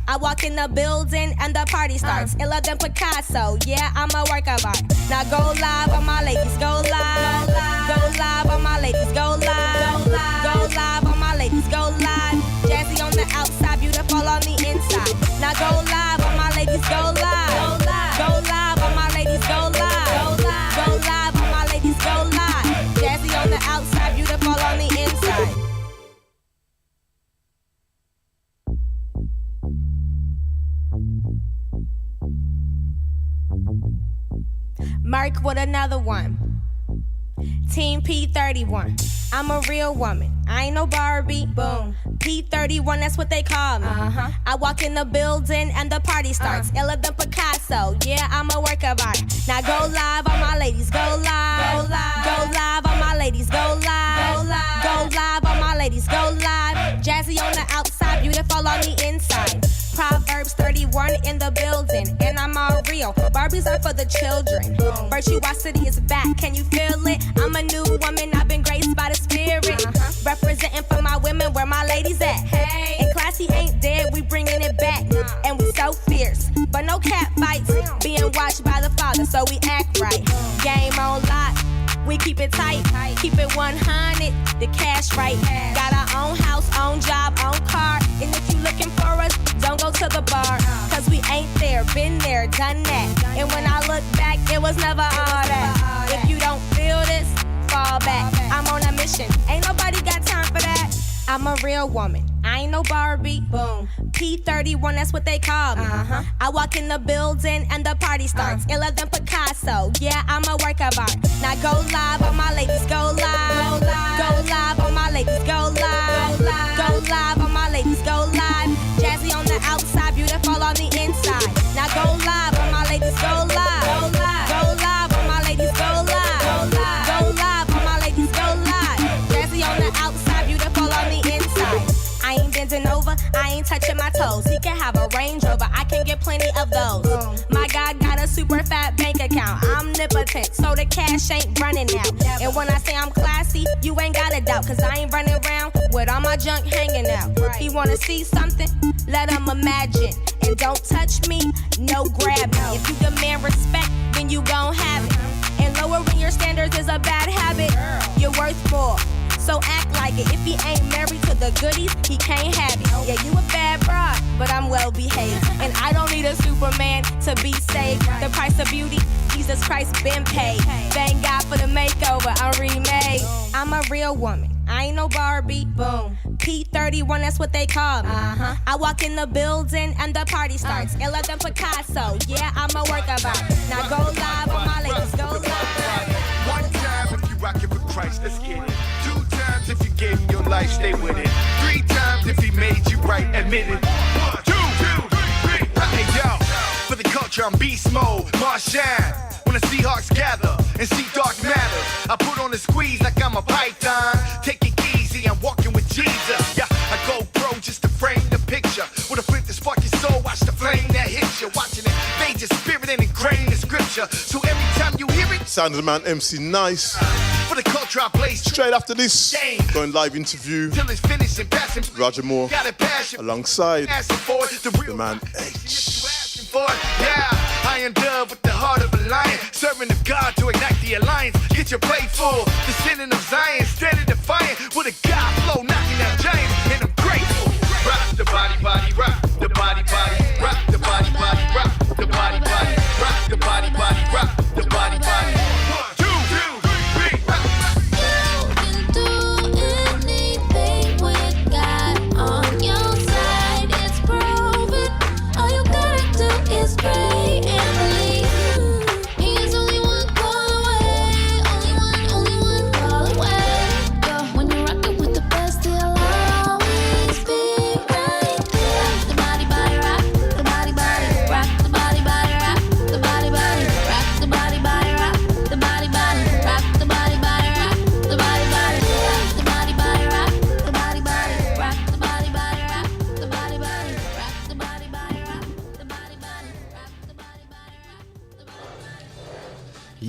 I walk in the building and the party starts. Illa than Picasso, yeah, I'm a work of art. Now go live on my ladies, go live. Go live on my ladies, go live. Go live on my ladies, go live. Jazzy on the outside, beautiful on the inside. Now go live on my ladies, go live. Go live on my ladies, go live. Go live on my ladies, go live. Jazzy on the outside, beautiful on the inside. Mark with another one. Team P31. I'm a real woman. I ain't no Barbie. Boom. P31, that's what they call me. I walk in the building and the party starts. Illa than Picasso. Yeah, I'm a work of art. Now go live on my ladies. Go live. Go live. Go live on my ladies. Go live. Go live. Go live on my ladies. Go live. Jazzy on the outside, beautiful on the inside. Proverbs 31 in the building, and I'm all real. Barbies are for the children. Virtuosity is back, can you feel it? I'm a new woman, I've been graced by the spirit. Representing for my women, where my ladies at? Hey. And classy ain't dead, we bringing it back. And we so fierce, but no cat fights. Being watched by the Father, so we act right. Game on lock, we keep it tight. Keep it 100, the cash right. Got our own house, own job, own car. And if you looking for us, don't go to the bar. Cause we ain't there, been there, done that. And when I look back, it was never all that. If you don't feel this, fall back. I'm on a mission, ain't nobody got time for that. I'm a real woman, I ain't no Barbie. Boom. P31, that's what they call me. I walk in the building and the party starts. Illa than Picasso. Yeah, I'm a work of art. Now go live on my ladies. Go live. Go live on my ladies. Go live. Go live on my ladies. Go live. Jazzy on the outside, beautiful on the inside. Now go live on my ladies. Go live. Go live. Go live on my ladies. Go live. Go live. Go live on my ladies. Go live. Jazzy on the outside, beautiful on the inside. I ain't bending over, I ain't touching my toes. He can have a Range Rover, I can get plenty of those. My God got a super fat bank account. I'm omnipotent, so the cash ain't running out. And when I say I'm classy, you ain't got a doubt. Cause I ain't running around with all my junk hanging out. He wanna see something? Let him imagine. And don't touch me, no grab me. If you demand respect, then you gon' have it. And lowering your standards is a bad habit. You're worth more, so act like it. If he ain't married to the goodies, he can't have it. Yeah, you a bad broad, but I'm well behaved. And I don't need a Superman to be saved. The price of beauty, Jesus Christ been paid. Thank God for the makeover, I'm remade. I'm a real woman, I ain't no Barbie. Boom. P31, that's what they call me. I walk in the building and the party starts. Illa than Picasso. Yeah, I'm a work of art. Now go live on my ladies. Go live. One time if you rockin' with Christ, let's get it. 2 times if you gave him your life, stay with it. 3 times if he made you right, admit it. 1, 2, 3. Hey yo, for the culture I'm beast mode, Martian. When the Seahawks gather and see dark matter, I put on the squeeze like I'm a python. Take it easy, I'm walking with Jesus. Yeah, I go pro just to frame the picture. With a flip to spark your soul, watch the flame that hits you. Watching it fade your spirit and ingrain the scripture. So every time you hear it, Sound of the man MC Nice. For the culture I blaze straight after this, going live interview. Till it's finished and passing. Roger Moore Got a passion alongside for it, the real man H. Yeah, I am done with the heart of a lion, serving the God to ignite the alliance. Get your plate full, descending of Zion, steady defiant with a God flow, knocking out giants, and I'm grateful. Rock the body, body, rock the body, body, rock the body, body, rock the body, body, rock the body, body, rock the body, body. 1, 2, 3, rock. Pray and believe. He is only one call away. Only one call away. Yo, when you're rocking with the best, they'll always be right there. Rock the body, body, rock the body, body, rock the body, body, rock the body, body, rock the body, body, rock the body, body, rock the body, body, rock the body, body, rock the body, body, rock the body, body, rock the body, body, rock the body, body, rock the body, body, rock the body, body.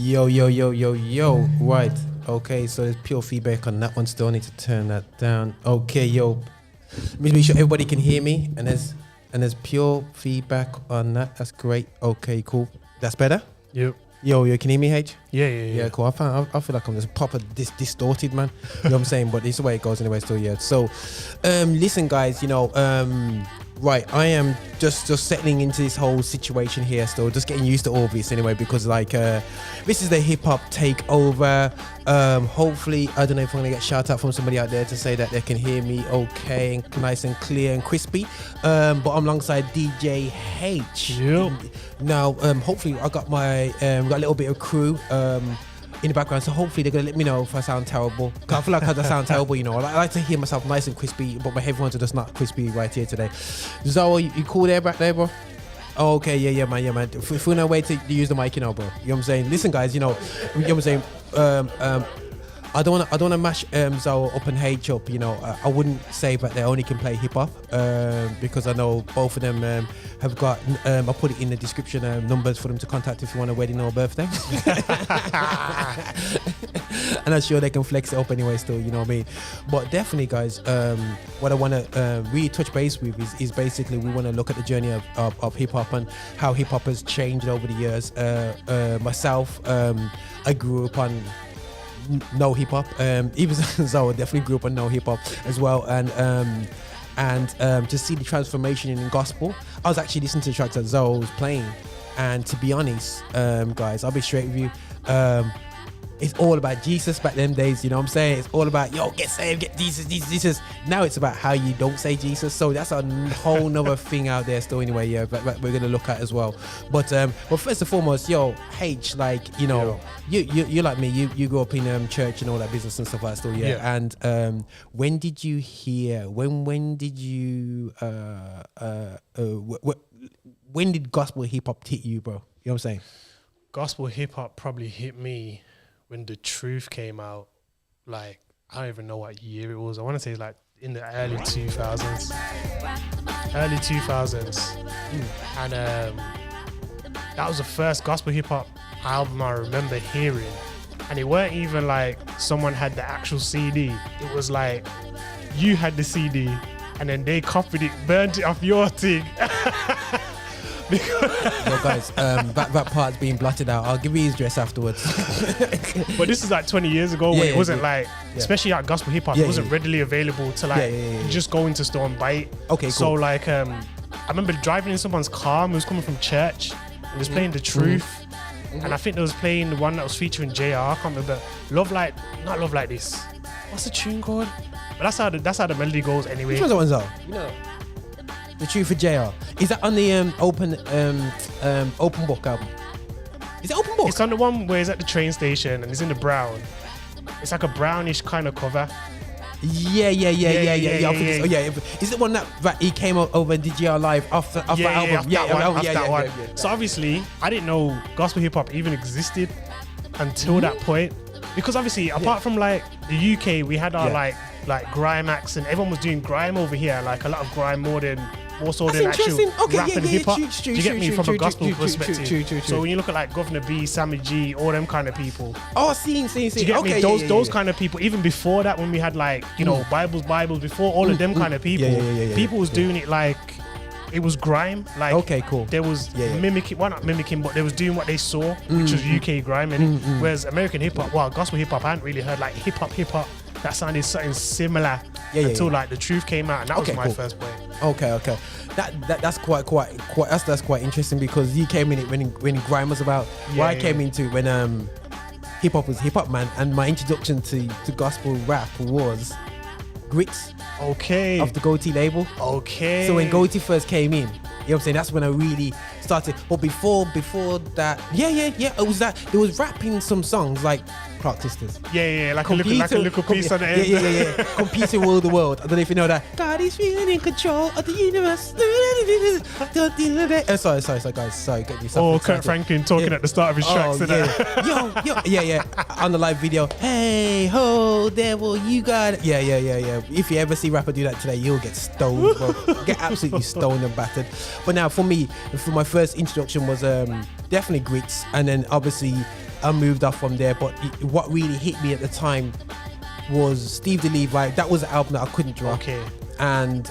Yo. Right. Okay, so there's pure feedback on that one. Still need to turn that down. Okay, yo. Let me make sure everybody can hear me. And there's pure feedback on that. That's great. Okay, cool. That's better? Yep. Yo, you can hear me, Haych? Yeah. Cool. I feel like I'm just proper distorted, man. You know what I'm saying? But it's the way it goes anyway. Still, yeah. So, listen, guys. You know, right, I am just settling into this whole situation here still, just getting used to all this anyway, because like this is the HipHop Takeover. Hopefully, I don't know if I'm gonna get shout out from somebody out there to say that they can hear me okay and nice and clear and crispy. But I'm alongside DJ Haych. Yep. Now, hopefully I got my got a little bit of crew. in the background. So hopefully they're gonna let me know if I sound terrible. 'Cause I feel like I sound terrible, you know. I like to hear myself nice and crispy, but my headphones are just not crispy right here today. Zorro, you cool there back there, bro? Oh, okay, yeah, man. If we're no way to use the mic, you know, bro. You know what I'm saying? Listen, guys, you know what I'm saying? I don't wanna mash Zorro up and Haych up, you know. I wouldn't say that they only can play hip hop because I know both of them have got. I'll put it in the description numbers for them to contact if you want a wedding or a birthday. And I'm sure they can flex it up anyway, still, you know what I mean. But definitely, guys, what I want to really touch base with is basically we want to look at the journey of hip hop and how hip hop has changed over the years. Myself, I grew up on no hip hop. Even Zorro definitely grew up on no hip hop as well, and to see the transformation in gospel. I was actually listening to the tracks that Zorro was playing, and to be honest, guys, I'll be straight with you. It's all about Jesus back them days, you know what I'm saying? It's all about, yo, get saved, get Jesus. Now it's about how you don't say Jesus. So that's a whole nother thing out there still anyway, yeah, but we're going to look at as well. But first and foremost, yo, Haych, like, you know, you're like me, you grew up in church and all that business and stuff like that still, yeah. And when did you hear, when did you, when did gospel hip hop hit you, bro? You know what I'm saying? Gospel hip hop probably hit me when The Truth came out. Like, I don't even know what year it was. I want to say like in the early 2000s. And that was the first gospel hip hop album I remember hearing. And it weren't even like someone had the actual CD. It was like you had the CD and then they copied it, burnt it off your thing. Yo, guys, that part's being blotted out. I'll give you his address afterwards. But this is like 20 years ago when it wasn't like, especially like gospel hip hop, it wasn't readily available to like just go into store and buy it. Okay, cool. So like, I remember driving in someone's car and it was coming from church and it was playing The Truth. And I think they was playing the one that was featuring JR. I can't remember. Not Love Like This. What's the tune called? But that's how the melody goes anyway. Which one's that one, though? You know. The Truth for JR. Is that on the open book album? Is it open book? It's on the one where it's at the train station and it's in the brown. It's like a brownish kind of cover. Yeah. Is it the one that he came over and did GR live off that album? That one. So obviously, I didn't know gospel hip hop even existed until that point, because obviously, apart from like the UK, we had our like grime acts, and everyone was doing grime over here, like a lot of grime more so than actual rap and hip hop. Do you get me from a gospel perspective? So when you look at like Governor B, Sammy G, all them kind of people. Oh, see. Do you get me? Those kind of people. Even before that, when we had like Bibles, before all of them kind of people, people was doing it like it was grime. Like okay, cool. There was mimicking, well not mimicking, but they was doing what they saw, which was UK grime. And whereas American hip hop, gospel hip hop, I hadn't really heard like hip hop that sounded something similar until like The Truth came out, and that was my first point. Okay. That's quite that's quite interesting, because you came in it when grime was about. I came into when hip hop was hip hop, man, and my introduction to gospel rap was Grits. Okay. Of the Goatee label. Okay. So when Goatee first came in, you know what I'm saying, that's when I really started. But before that, it was that there was rapping some songs like Clark Sisters. Like a little piece on the end. Yeah. Computer Rule the World. I don't know if you know that. God is feeling in control of the universe. Sorry, guys. Sorry, get me something. Kurt Franklin talking at the start of his tracks. Yo. On the live video. Hey, ho, devil, you got it. Yeah. If you ever see rapper do that today, you'll get stoned, bro. Get absolutely stoned and battered. But now, for me, my first introduction was definitely Grits, and then obviously I moved off from there. But what really hit me at the time was Steve DeLeve. Like, that was an album that I couldn't drop. Okay. And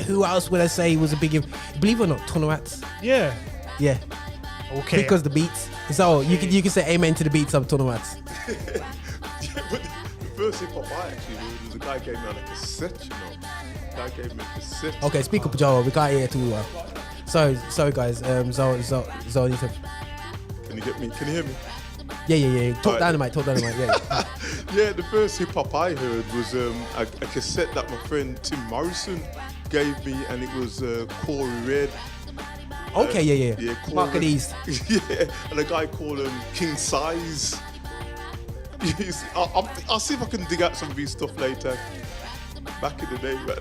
who else would I say was a big, believe it or not, Tonowats. Yeah. Okay. Because the beats. So you can say amen to the beats of Tonowats. But the first hip hop I actually heard was a guy gave me on a cassette, you know. Guy gave me a cassette. Okay, speak up, Joe. We can't hear too well. Sorry guys. Zoe. Can you get me? Can you hear me? Yeah. Talk Dynamite. Yeah. Yeah, the first hip hop I heard was a cassette that my friend Tim Morrison gave me, and it was Corey Red. Okay, yeah. called Mark of the East. Yeah, and a guy called him King Size. You see, I'll see if I can dig out some of his stuff later. Back in the day, man.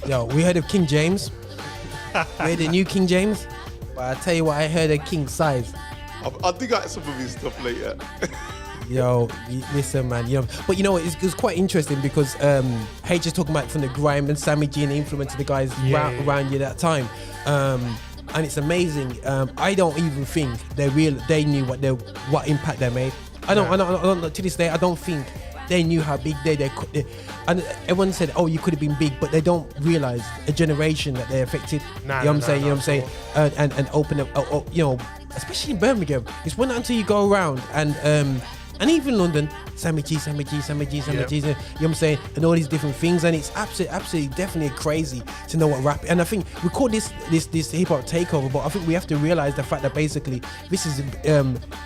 Yo, we heard of King James. We heard the new King James. But I tell you what, I heard of King Size. I'll dig out some of his stuff later. Yo, listen, man. But you know what? It's quite interesting because Haych just talking about from the grime and Sammy G and the influence of the guys around you that time. And it's amazing. I don't even think they knew what impact they made. I don't to this day. I don't think they knew how big they could. And everyone said, "Oh, you could have been big," but they don't realize a generation that they affected. You know what I'm saying? And open up. Especially in Birmingham, it's not until you go around and even London, Sammy G, you know what I'm saying, and all these different things, and it's absolutely definitely crazy to know what rap. And I think we call this hip-hop takeover, but I think we have to realize the fact that basically this is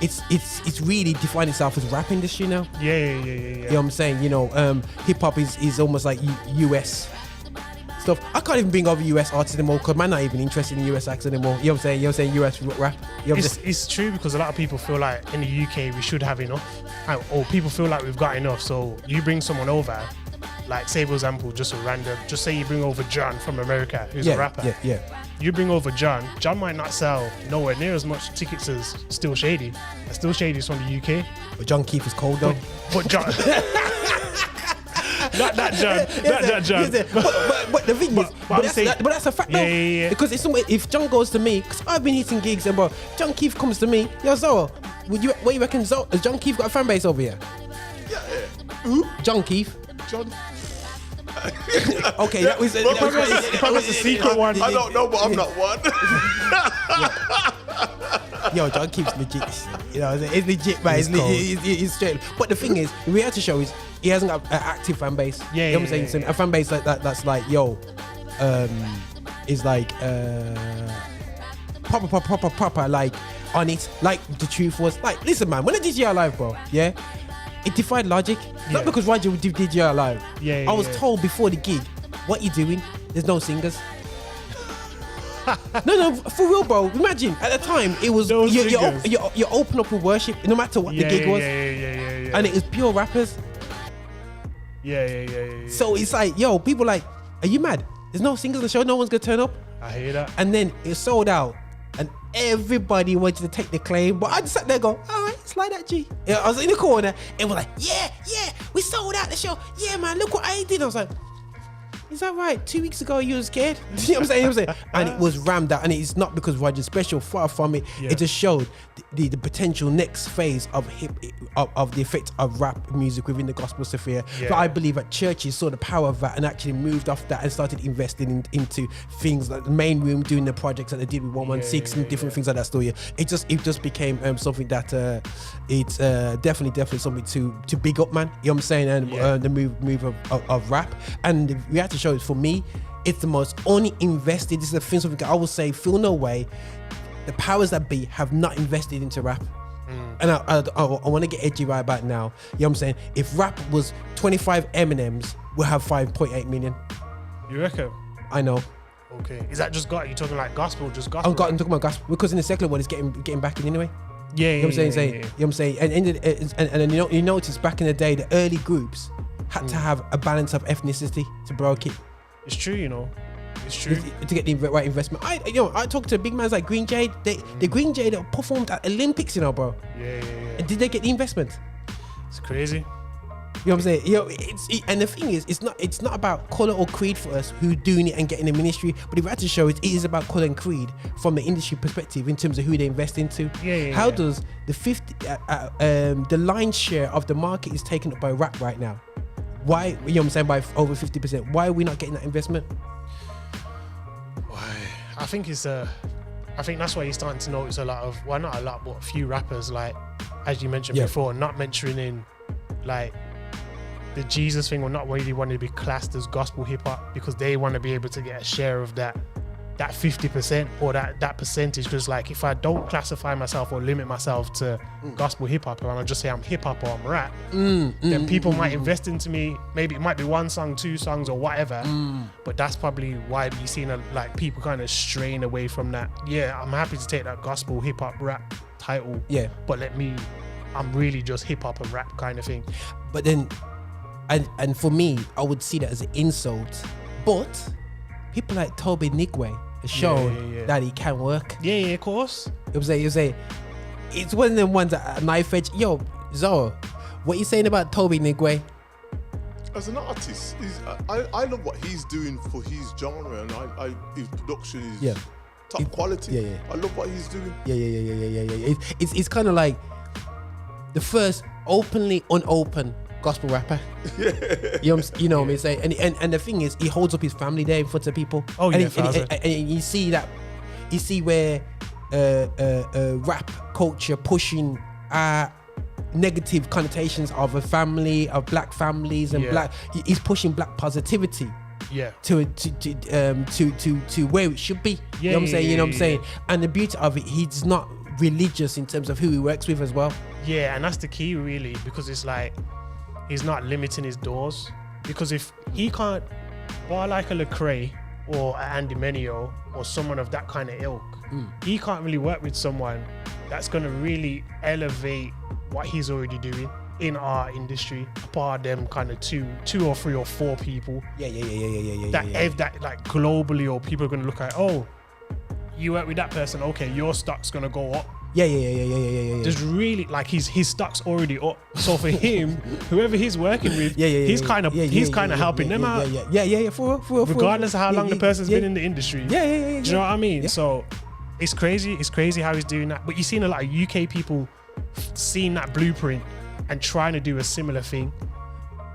it's really defined itself as rap industry now. Yeah. You know what I'm saying? Hip-hop is almost like US stuff. I can't even bring over US artists anymore because man not even interested in US acts anymore. You know what I'm saying? US rap. It's true because a lot of people feel like in the UK we should have enough, or people feel like we've got enough. So you bring someone over, like say for example, just say you bring over John from America, who's a rapper. Yeah. You bring over John might not sell nowhere near as much tickets as Still Shady. Still Shady's from the UK. But John Keefe is cold though. But John. Not that John. But the thing is, but that's a fact though. Yeah. Because if John goes to me, because I've been hitting gigs and bro, John Keefe comes to me, yo Zorro, what you reckon? Has John Keefe got a fan base over here? Yeah. Who? John Keefe. John. Okay, that was a secret one. I don't know, but I'm not one. Yo, John Keefe's legit. It's legit, man. It's straight. But the thing is, the reality show is he hasn't got an active fan base. You know what I'm saying? So a fan base like that, that's like, is like proper, like on it. Like the truth was, like, listen, man. When I did DJ Live, bro, it defied logic. Not because Roger did DJ Live. I was told before the gig, what you doing? There's no singers. No, for real, bro. Imagine at the time it was you open up with worship, no matter what the gig was, and it was pure rappers. Yeah. So it's like, yo, people like, are you mad? There's no singers on the show. No one's gonna turn up. I hear that. And then it sold out, and everybody wanted to take the claim, but I just sat there, go, all right, slide that G. I was in the corner, and we're like, yeah, we sold out the show. Yeah, man, look what I did. I was like, is that right? 2 weeks ago you were scared? You know what I'm saying? And it was rammed out, and it's not because Roger's special, far from it. It just showed the potential next phase of the effect of rap music within the gospel sphere. But I believe that churches saw the power of that and actually moved off that and started investing into things like the main room, doing the projects that they did with 116 and different things like that. Story. It just became something that it's definitely something to big up, man. You know what I'm saying? And the move of rap, and the reality show is, for me, it's the most uninvested. This is something I would say, feel no way. The powers that be have not invested into rap. And I want to get edgy right about now. You know what I'm saying? If rap was 25 Eminems, we'll have 5.8 million. You reckon? I know. Okay. Is that just you talking like gospel? Just gospel? I'm talking about gospel because in the secular world, it's getting back in anyway. Yeah. You know what I'm saying? You know what I'm saying? And you notice back in the day, the early groups had to have a balance of ethnicity to broke it. It's true, you know. It's true. To get the right investment. I talked to big mans like Green Jade. The Green Jade performed at Olympics, you know, bro. Yeah. And did they get the investment? It's crazy. You know what I'm saying? And the thing is, it's not about colour or creed for us who doing it and getting the ministry, but the reality show it is about colour and creed from the industry perspective in terms of who they invest into. How does the lion's share of the market is taken up by rap right now? Why, you know what I'm saying, by over 50%? Why are we not getting that investment? I think that's why you're starting to notice not a lot, but a few rappers, like, as you mentioned before, not mentioning, like, the Jesus thing, or not really wanting to be classed as gospel hip hop because they want to be able to get a share of that that 50% or that percentage, because like if I don't classify myself or limit myself to gospel hip hop and I just say I'm hip hop or I'm rap, then people might invest into me. Maybe it might be 1 song, 2 songs or whatever, but that's probably why you're seeing like people kind of straying away from that. Yeah, I'm happy to take that gospel hip hop rap title, but I'm really just hip hop and rap kind of thing. But then and for me, I would see that as an insult, but people like Toby Nigwe has shown that he can work. Yeah, of course. It's one of them ones that knife edge. Yo, Zorro, what you saying about Toby Nigwe? As an artist, I love what he's doing for his genre, and his production is top quality. I love what he's doing. Yeah. It's kind of like the first openly unopened gospel rapper. You know what I'm saying? And the thing is, he holds up his family there in front of people. Oh yeah, and you see where rap culture pushing negative connotations of a family, of black families and black. He's pushing black positivity. To where it should be. You know what I'm saying? You know what I'm saying? And the beauty of it, he's not religious in terms of who he works with as well. Yeah, and that's the key really, because it's like he's not limiting his doors. Because if he can't, bar like a Lecrae or a Andy Menio or someone of that kind of ilk, he can't really work with someone that's going to really elevate what he's already doing in our industry, apart them kind of two or 3 or 4 people. That like globally, or people are going to look at, oh, you work with that person, okay, your stock's going to go up. Yeah. Just really like his stock's already up. So for him, whoever he's working with, he's kind of helping them out. For regardless of how long the person's been in the industry. Do you know what I mean? So it's crazy. It's crazy how he's doing that. But you've seen a lot of UK people seeing that blueprint and trying to do a similar thing.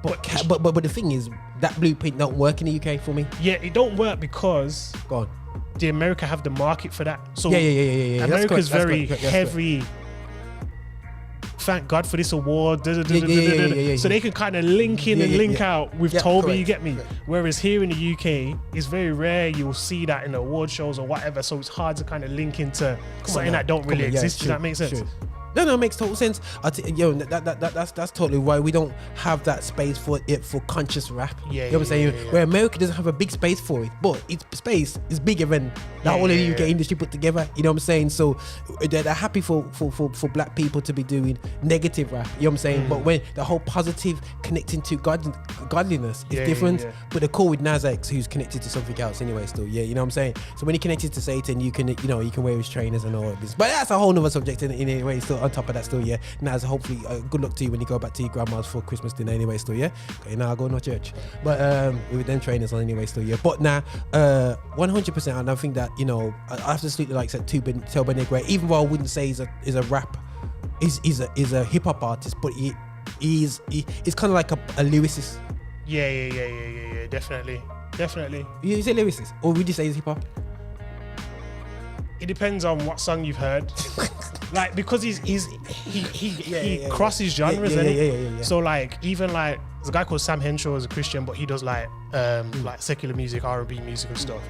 But the thing is, that blueprint don't work in the UK for me. Yeah, it don't work because the America have the market for that. So America's very heavy. Thank God for this award. So they can kind of link in and link out with Toby. Correct, you get me? Whereas here in the UK, it's very rare you'll see that in award shows or whatever. So it's hard to kind of link into something that don't really exist. Does that make sense? Sure. No, it makes total sense. That's totally why we don't have that space for conscious rap. You know what I'm saying? Where America doesn't have a big space for it, but its space is bigger than the whole of the UK industry put together. You know what I'm saying? So they're happy for black people to be doing negative rap. You know what I'm saying? But when the whole positive connecting to godliness is different. But they're cool with Nas X, who's connected to something else anyway. Still, you know what I'm saying? So when he connected to Satan, you can wear his trainers and all of this. But that's a whole nother subject in a way. Still. On top of that, still, Nas, hopefully, good luck to you when you go back to your grandma's for Christmas dinner anyway, still, okay, now I go to church. But with them trainers on anyway, still, But now, 100%, and I think that, I absolutely like said Toby Nigwe, even though I wouldn't say he's a rap, he's a hip hop artist, but he's kind of like a lyricist. Yeah, definitely. You say lyricist, or would you say he's hip hop? It depends on what song you've heard. Like, because he crosses genres, so like even like there's a guy called Sam Henshaw, is a Christian, but he does like secular music, R&B music and stuff,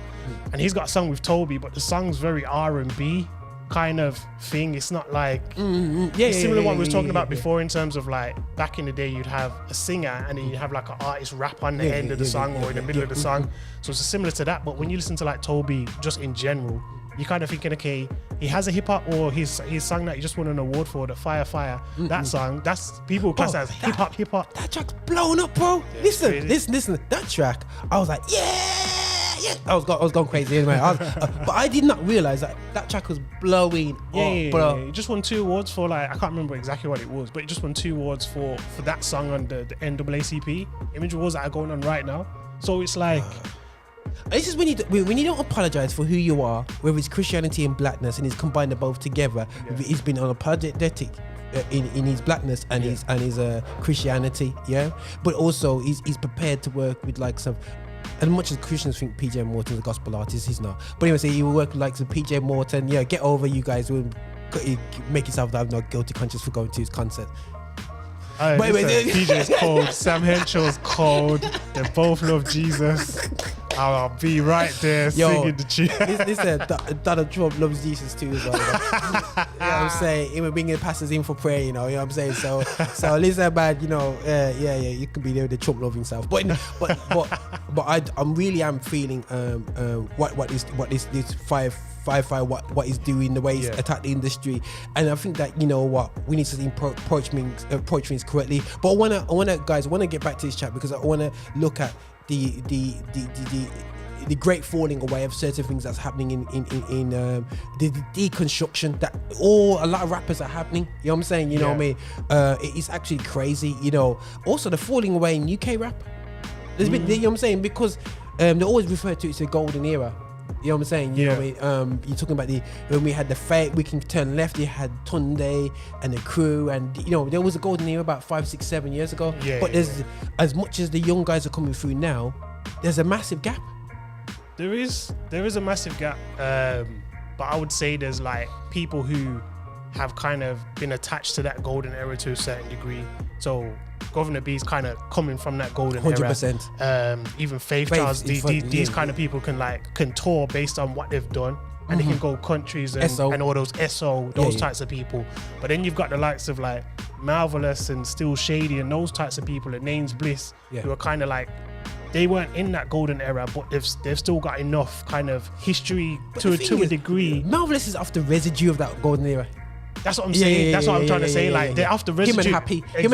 and he's got a song with Toby, but the song's very R&B kind of thing. It's not like similar to what we was talking about before in terms of like back in the day you'd have a singer and then you'd have like an artist rap on the end of the song or in the middle of the song. So it's similar to that, but when you listen to like Toby just in general, you're kind of thinking, okay, he has a hip hop, or his song that he just won an award for, the Fire. That song, that's people class as hip hop. That track's blown up, bro. Listen. That track, I was like, yeah. I was going crazy anyway. But I did not realize that track was blowing up, bro. He just won 2 awards for like, I can't remember exactly what it was, but he just won 2 awards for that song on the NAACP Image Awards that are going on right now. So it's like. This is when you don't apologize for who you are, whether it's Christianity and blackness, and he's combined them both together. He's been unapologetic in his blackness and his Christianity, but also he's prepared to work with like some. As much as Christians think PJ Morton's a gospel artist, he's not. But anyway, so he will work with like some PJ Morton. Get over, you guys will make yourself have no guilty conscience for going to his concert. PJ's cold, Sam Henshaw's cold. They both love Jesus. I'll be right there singing the tune. Listen, Donald Trump loves Jesus too as well. You know what I'm saying? He was bringing pastors in for prayer, you know what I'm saying? So listen, man, you know, you can be there with the Trump loving self. But I'm really feeling what this 5 what he's doing, the way he's attacked the industry, and I think that, you know what, we need to approach things correctly. But I wanna get back to this chat because I wanna look at the great falling away of certain things that's happening in the deconstruction that a lot of rappers are happening. You know what I'm saying? You know what I mean? It's actually crazy. You know, also the falling away in UK rap. There's been, you know what I'm saying? Because they always refer to it as a golden era. You know what I'm saying? You know what I mean? You're talking about when we had the Fate, we can turn left, you had Tunde and the crew, and you know, there was a golden era about 5, 6, 7 years ago. But there's, as much as the young guys are coming through now, there's a massive gap. There is a massive gap. But I would say there's like people who have kind of been attached to that golden era to a certain degree. So Governor B's kind of coming from that golden 100%. era. Even Faith Charles, these kind of people can tour based on what they've done, and they can go countries and all those those types of people. But then you've got the likes of like Marvelous and Still Shady and those types of people, and Names Bliss, who are kind of like, they weren't in that golden era, but they've still got enough kind of history to a degree. Marvelous is off the residue of that golden era. That's what I'm saying. That's what I'm trying to say. Like they're after residue. Him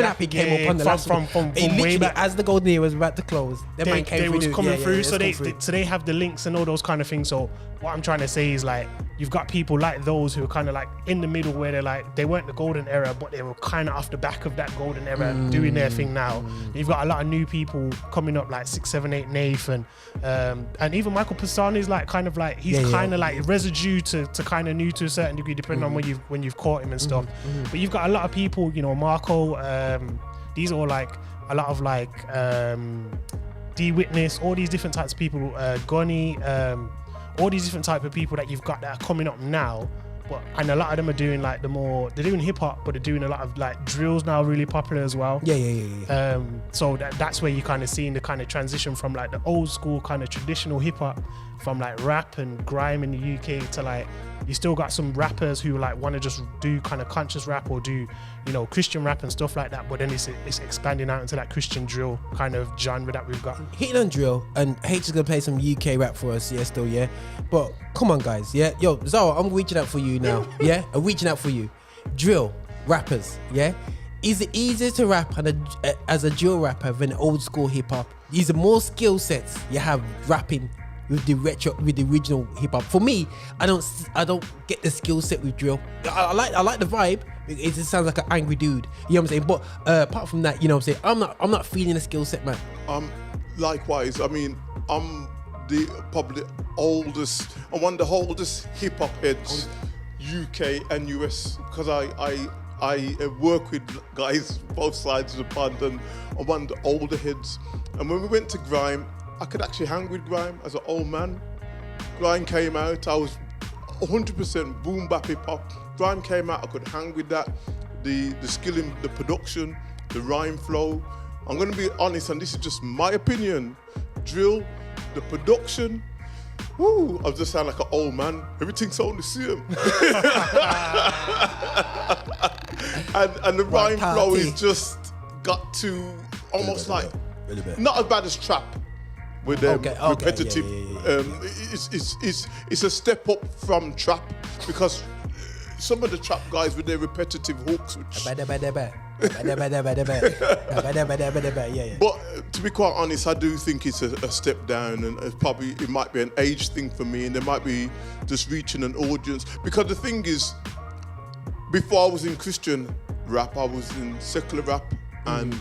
and Happy came up on the last from way back as the golden era was about to close. They was coming through, so they have the links and all those kind of things. So what I'm trying to say is like you've got people like those who are kind of like in the middle where they're like they weren't the golden era, but they were kind of off the back of that golden era doing their thing now. You've got a lot of new people coming up like 6, 7, 8 Nathan, and even Michael Personne is like kind of like he's kind of like residue to kind of new to a certain degree depending on when you've caught him and stuff. But you've got a lot of people, you know, Marco, these are like a lot of like D Witness, all these different types of people, Gunny, all these different type of people that you've got that are coming up now. And a lot of them are doing like they're doing hip hop, but they're doing a lot of like drills now, really popular as well. So that's where you're kind of seeing the kind of transition from like the old school kind of traditional hip hop, from like rap and grime in the UK to like you still got some rappers who like want to just do kind of conscious rap or do, you know, Christian rap and stuff like that. But then it's expanding out into that Christian drill kind of genre that we've got. Hitting on drill, and Haych is gonna play some UK rap for us, But come on, guys, Yo, Zorro, I'm reaching out for you now, I'm reaching out for you. Drill rappers, Is it easier to rap as a drill rapper than old school hip hop? Is there more skill sets you have rapping with the original hip hop? For me, I don't get the skill set with drill. I like the vibe. It just sounds like an angry dude. You know what I'm saying? But apart from that, you know what I'm saying? I'm not feeling the skill set, man. Likewise. I mean, I'm probably oldest. I'm one of the oldest hip hop heads, UK and US, because I work with guys both sides of the pond, and I'm one of the older heads. And when we went to grime, I could actually hang with grime as an old man. Grime came out, I was 100% boom bap hip hop. Grime came out, I could hang with that. The skill in the production, the rhyme flow. I'm gonna be honest, and this is just my opinion. Drill, the production, I just sound like an old man. Everything's sound the same. and the rhyme flow is just got to almost like, not as bad as trap. With repetitive, it's a step up from trap, because some of the trap guys with their repetitive hooks, but to be quite honest, I do think it's a step down, and it might be an age thing for me, and there might be just reaching an audience. Because the thing is, before I was in Christian rap, I was in secular rap, and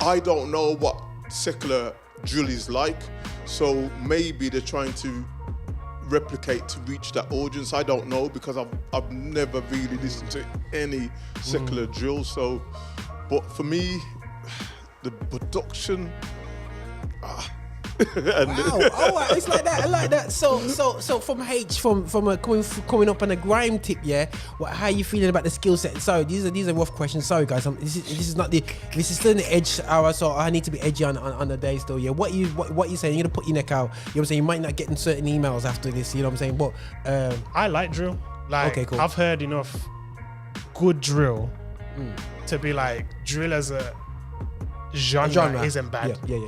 I don't know what secular drill is like, so maybe they're trying to replicate to reach that audience. I don't know, because I've never really listened to any secular drill. So, but for me, the production, Wow, it's like that. I like that. So from Haych, from coming up on a grime tip, yeah. How are you feeling about the skill set? Sorry, these are rough questions. Sorry, guys. This is still in the edge hour, so I need to be edgy on the day still. Yeah. What you saying? You're gonna put your neck out. You know what I'm saying? You might not get in certain emails after this. You know what I'm saying? But I like drill. Like, okay, cool. I've heard enough good drill to be like, drill as a genre isn't bad. Yeah.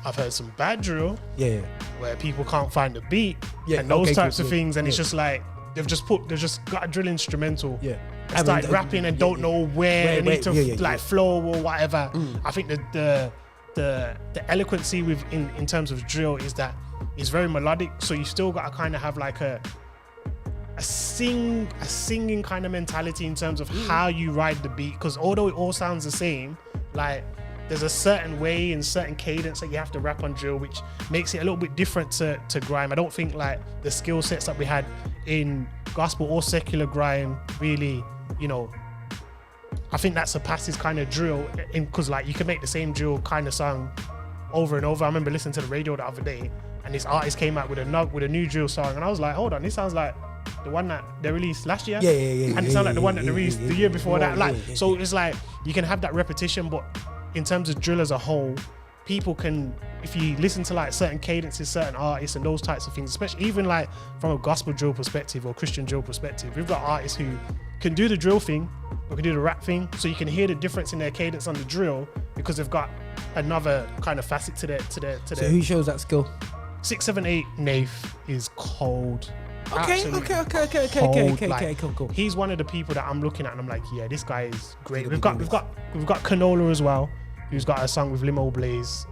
I've heard some bad drill. Yeah. Where people can't find the beat and those types of things, and it's just like they've just got a drill instrumental. Yeah. Start rapping and don't know where they need to flow or whatever. I think the eloquency in terms of drill is that it's very melodic, so you still got to kind of have like a singing kind of mentality in terms of how you ride the beat, because although it all sounds the same, like there's a certain way and certain cadence that you have to rap on drill, which makes it a little bit different to grime. I don't think like the skill sets that we had in gospel or secular grime really, I think that surpasses kind of drill, because like you can make the same drill kind of song over and over. I remember listening to the radio the other day, and this artist came out with a new drill song, and I was like, hold on, this sounds like the one that they released last year. Yeah. And it sounds like the one that they released the year before that. So it's like you can have that repetition, but in terms of drill as a whole, people can, if you listen to like certain cadences, certain artists and those types of things, especially even like from a gospel drill perspective or Christian drill perspective, we've got artists who can do the drill thing or can do the rap thing, so you can hear the difference in their cadence on the drill because they've got another kind of facet to their So who shows that skill? 678 Nath is cold. Okay, cool. He's one of the people that I'm looking at and I'm like, yeah, this guy is great. We've got Canola as well, who's got a song with Limo Blaze.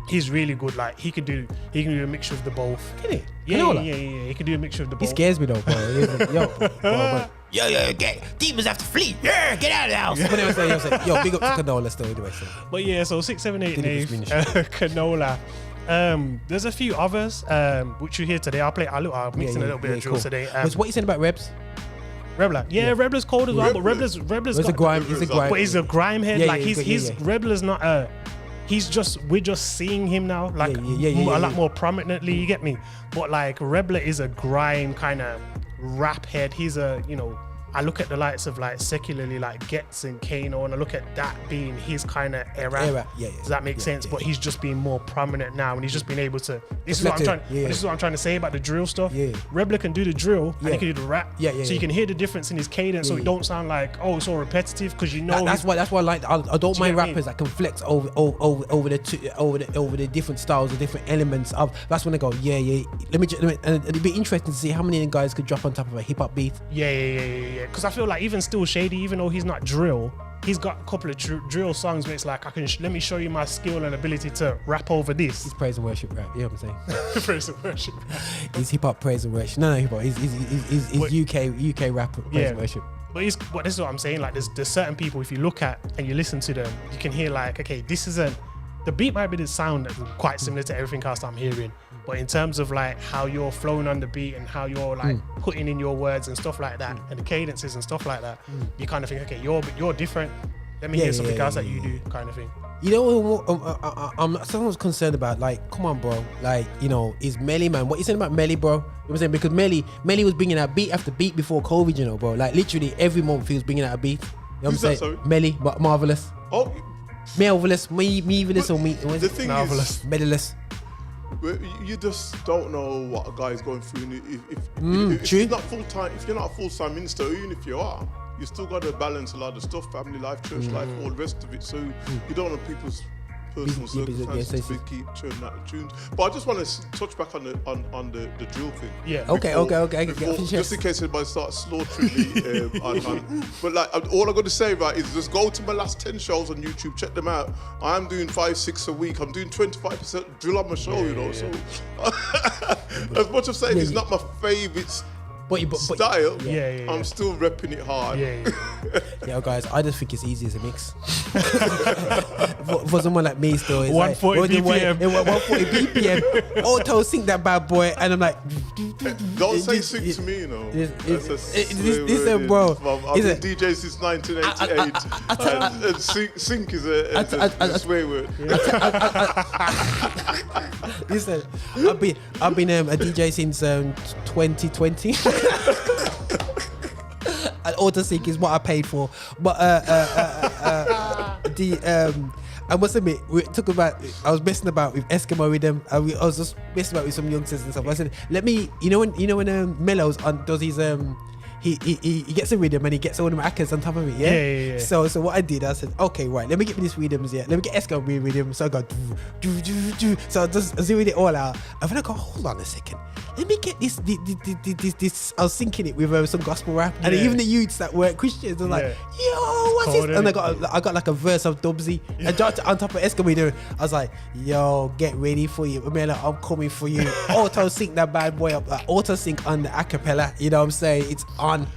He's really good. Like he can do a mixture of the both. Can he? Yeah. He can do a mixture of the both. He scares me though, bro. Yo, demons have to flee. Yeah, get out of the house. But anyway, yo, big up to Canola still anyway. But yeah, so 678 Nath, Canola. There's a few others which you hear today. I'll mix in a little bit of drill today. What you saying about Rebs? Rebla, Rebla's cold as well, but Rebla's a grime. But he's a grime head. Rebla's not we're just seeing him now, like a lot more prominently. You get me? But like Rebla is a grime kind of rap head. He's I look at the likes of like secularly like Getz and Kano, and I look at that being his kind of era. Does that make sense? But he's just being more prominent now, and he's just been able to. This is what I'm trying to say about the drill stuff. Rebla can do the drill and he can do the rap. So you can hear the difference in his cadence, so it don't sound like it's all repetitive, because that's why I like. I don't mind rappers that can flex over the different styles, the different elements of. That's when I go, Let me and it'd be interesting to see how many guys could drop on top of a hip hop beat. Because I feel like even still Shady, even though he's not drill, he's got a couple of drill songs where it's like, let me show you my skill and ability to rap over this. He's praise and worship rap, you know what I'm saying? Praise and worship rap. He's hip hop praise and worship. No, hip hop. He's UK rap praise and worship. But this is what I'm saying. Like there's certain people, if you look at and you listen to them, you can hear like, okay, this isn't. The beat might be the sound that's quite similar to everything else I'm hearing, but in terms of like how you're flowing on the beat and how you're like putting in your words and stuff like that, and the cadences and stuff like that, you kind of think, okay, you're different. Let me hear something else that you do, kind of thing. You know, I'm someone's concerned about, like, come on, bro, like, is Melly, man? What you saying about Melly, bro? You know what I'm saying? Because Melly was bringing out beat after beat before COVID, bro. Like literally every month he was bringing out a beat. You know what I'm saying? Melly, but Marvelous. Oh. Marvelous, Marvelous or me? The thing Marvelous, Medalist. You just don't know what a guy's going through. If you're not full time, if you're not a full-time minister, even if you are, you still got to balance a lot of stuff: family life, church life, all the rest of it. So you don't want people's personal circumstances to keep churning out the tunes. But I just want to touch back on the drill thing. Yeah. Okay. Just in case anybody starts slaughtering me. But like, all I'm going to say, right, is just go to my last 10 shows on YouTube, check them out. I'm doing 5-6 a week. I'm doing 25% drill on my show, So as much as saying it's not my favourite style, I'm still repping it hard. Yeah, guys, I just think it's easy as a mix. for someone like me still. It's 140 BPM. 140 BPM. Auto sync that bad boy, and I'm like, don't say sync to me, you know. Listen, bro. I've been DJ since 1988. And sync is a swear word. Listen, I've been a DJ since 2020. And auto sync is what I paid for, but I must admit, I was messing about with Eskimo rhythm. I was just messing about with some youngsters and stuff. I said, let me, you know when Mellows does his he gets a rhythm and he gets all the acas on top of it, yeah? So what I did, I said, okay, right, let me get me these rhythms, yeah. Let me get Eskimo rhythm. So I go so I just zeroed it all out. And then I go, hold on a second. Let me get this. I was syncing it with some gospel rap, and even the youths that weren't Christians were like, "Yo, what's this?" And I got like a verse of Dubsy, and dropped it on top of Escalator. I was like, "Yo, get ready for you, man! Like, I'm coming for you." Auto sync that bad boy up, auto sync on the acapella. You know what I'm saying? It's on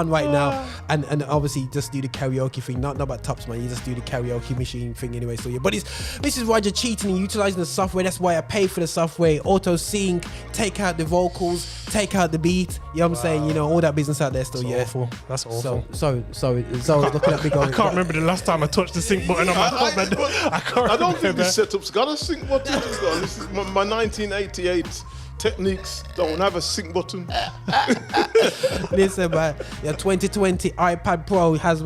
right now, and obviously just do the karaoke thing. Not about tops, man. You just do the karaoke machine thing anyway. So yeah, but this is why you're cheating and utilizing the software. That's why I pay for the software. Auto sync, take out the vocals, take out the beat, you know what I'm saying? You know, all that business out there still, That's awful. That's awful. So looking at me going, I can't remember the last time I touched the sync button on my phone. I don't think this setup's got a sync button. This is my 1988 techniques don't have a sync button. Listen, man, your 2020 iPad Pro has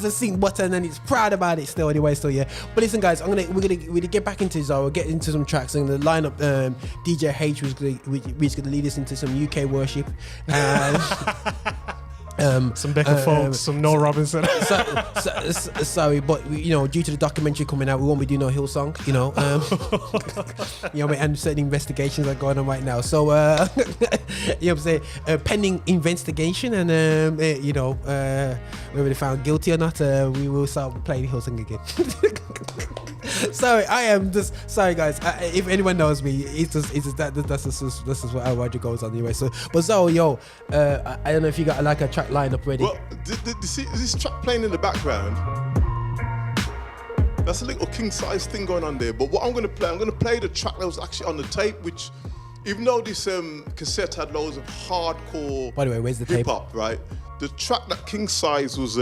the sync button and it's proud about it still anyway. So yeah, but listen, guys, we're gonna get back into Zorro, get into some tracks, and the lineup. DJ Haych was gonna lead us into some UK worship. Some Becca Folks, some Noel Robinson. Sorry, but you know, due to the documentary coming out, we won't be doing no Hillsong. You know, and certain investigations are going on right now. So, you know what I'm saying, pending investigation, and whether they found guilty or not, we will start playing Hillsong again. Sorry, guys. If anyone knows me, that's just what how Roger goes on anyway. So, but Zoe, I don't know if you got like a track lineup ready. Well, is this track playing in the background? That's a little king size thing going on there. But what I'm going to play the track that was actually on the tape, which, even though this cassette had loads of hardcore. By the way, where's the tape? Hip-hop, right? The track that King Size was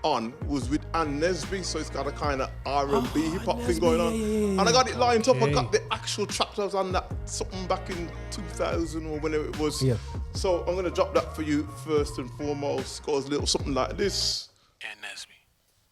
on was with Ann Nesby, so it's got a kind of R&B hip-hop thing going on. And I got it lined up. I got the actual track that was on that something back in 2000 or whenever it was. Yeah. So I'm going to drop that for you first and foremost. Goes a little something like this. Ann Nesby,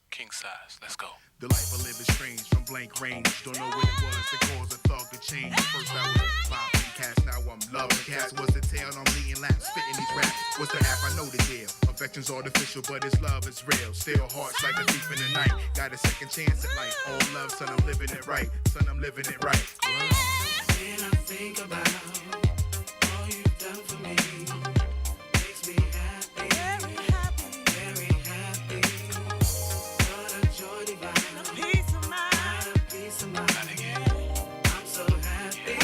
King Size, let's go. The life I live is strange from blank range. Don't know what it was that caused a thug to change. First I was popping cats, now I'm loving cats. What's the tale? I'm leading laps, spitting these raps. What's the app? I know the deal. Affection's artificial, but his love is real. Still hearts like a thief in the night. Got a second chance at life. All love, son, I'm living it right. Son, I'm living it right. When I think about all you've done for me, makes me happy, very happy, very happy. What a joy divine. Peace of mind. I'm so happy.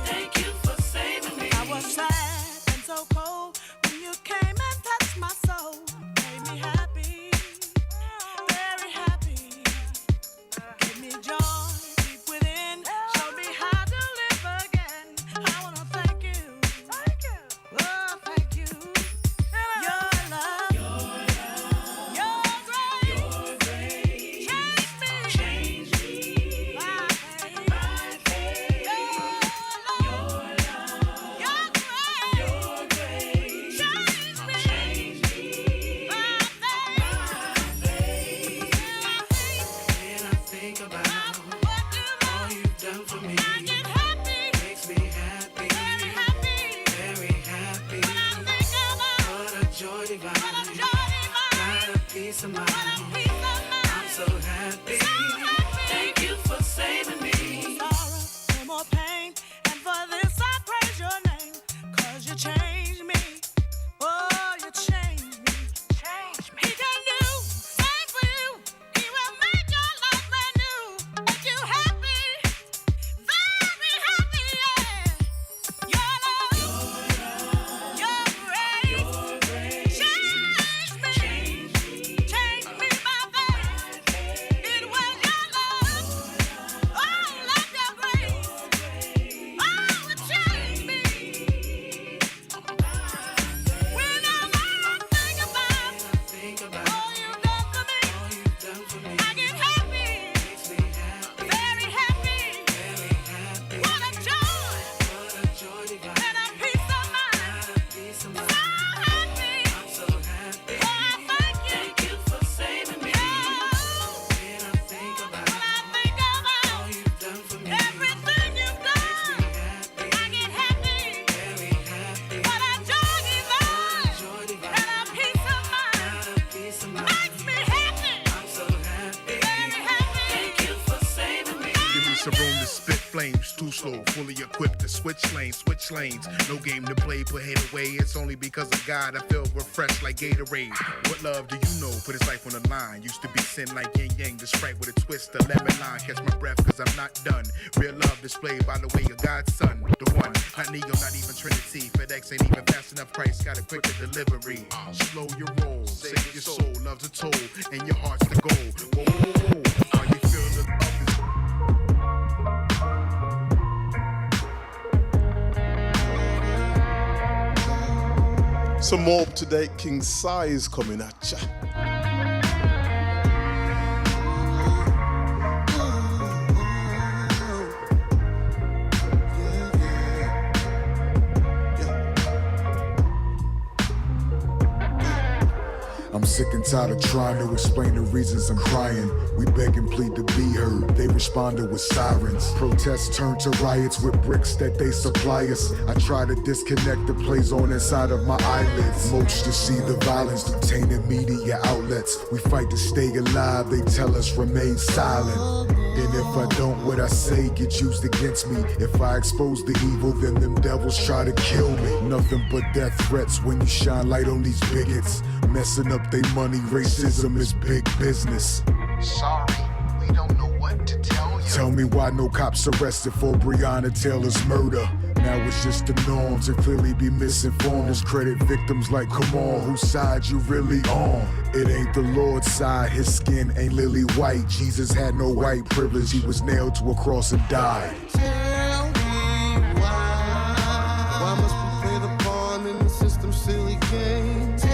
Thank you for saving me. I was sad and so cold when you came and touched my soul. Made me happy, very happy. Give me joy deep within. Show me how to live again. lots of room to spit flames. Too slow, fully equipped to switch lanes. No game to play, put hate away. It's only because of God I feel refreshed like Gatorade. What love do you know? Put his life on the line. Used to be sin like yin yang, the sprite with a twist, the lemon line. Catch my breath cause I'm not done. Real love displayed by the way of God's son. The one, not Neo, not even Trinity. FedEx ain't even fast enough, Christ got a quicker delivery. Slow your roll, save your soul. Love's a toll, and your heart's the goal. Whoa, whoa, whoa. How you feel the love is... Some more up-to-date King Size coming at ya. I'm sick and tired of trying to explain the reasons I'm crying. We beg and plead to be heard. They responded with sirens. Protests turned to riots with bricks that they supply us. I try to disconnect the plays on inside of my eyelids. Most to see the violence through tainted media outlets. We fight to stay alive. They tell us remain silent. And if I don't, what I say get used against me. If I expose the evil, then them devils try to kill me. Nothing but death threats when you shine light on these bigots. Messing up they money, racism is big business. Sorry, we don't know what to tell you. Tell me why no cops arrested for Breonna Taylor's murder. Now it's just the norm to clearly be misinformed. Discredit victims like, come on, whose side you really on? It ain't the Lord's side, his skin ain't lily white. Jesus had no white privilege, he was nailed to a cross and died. Tell me why must we play the pawn in the system's silly game? Take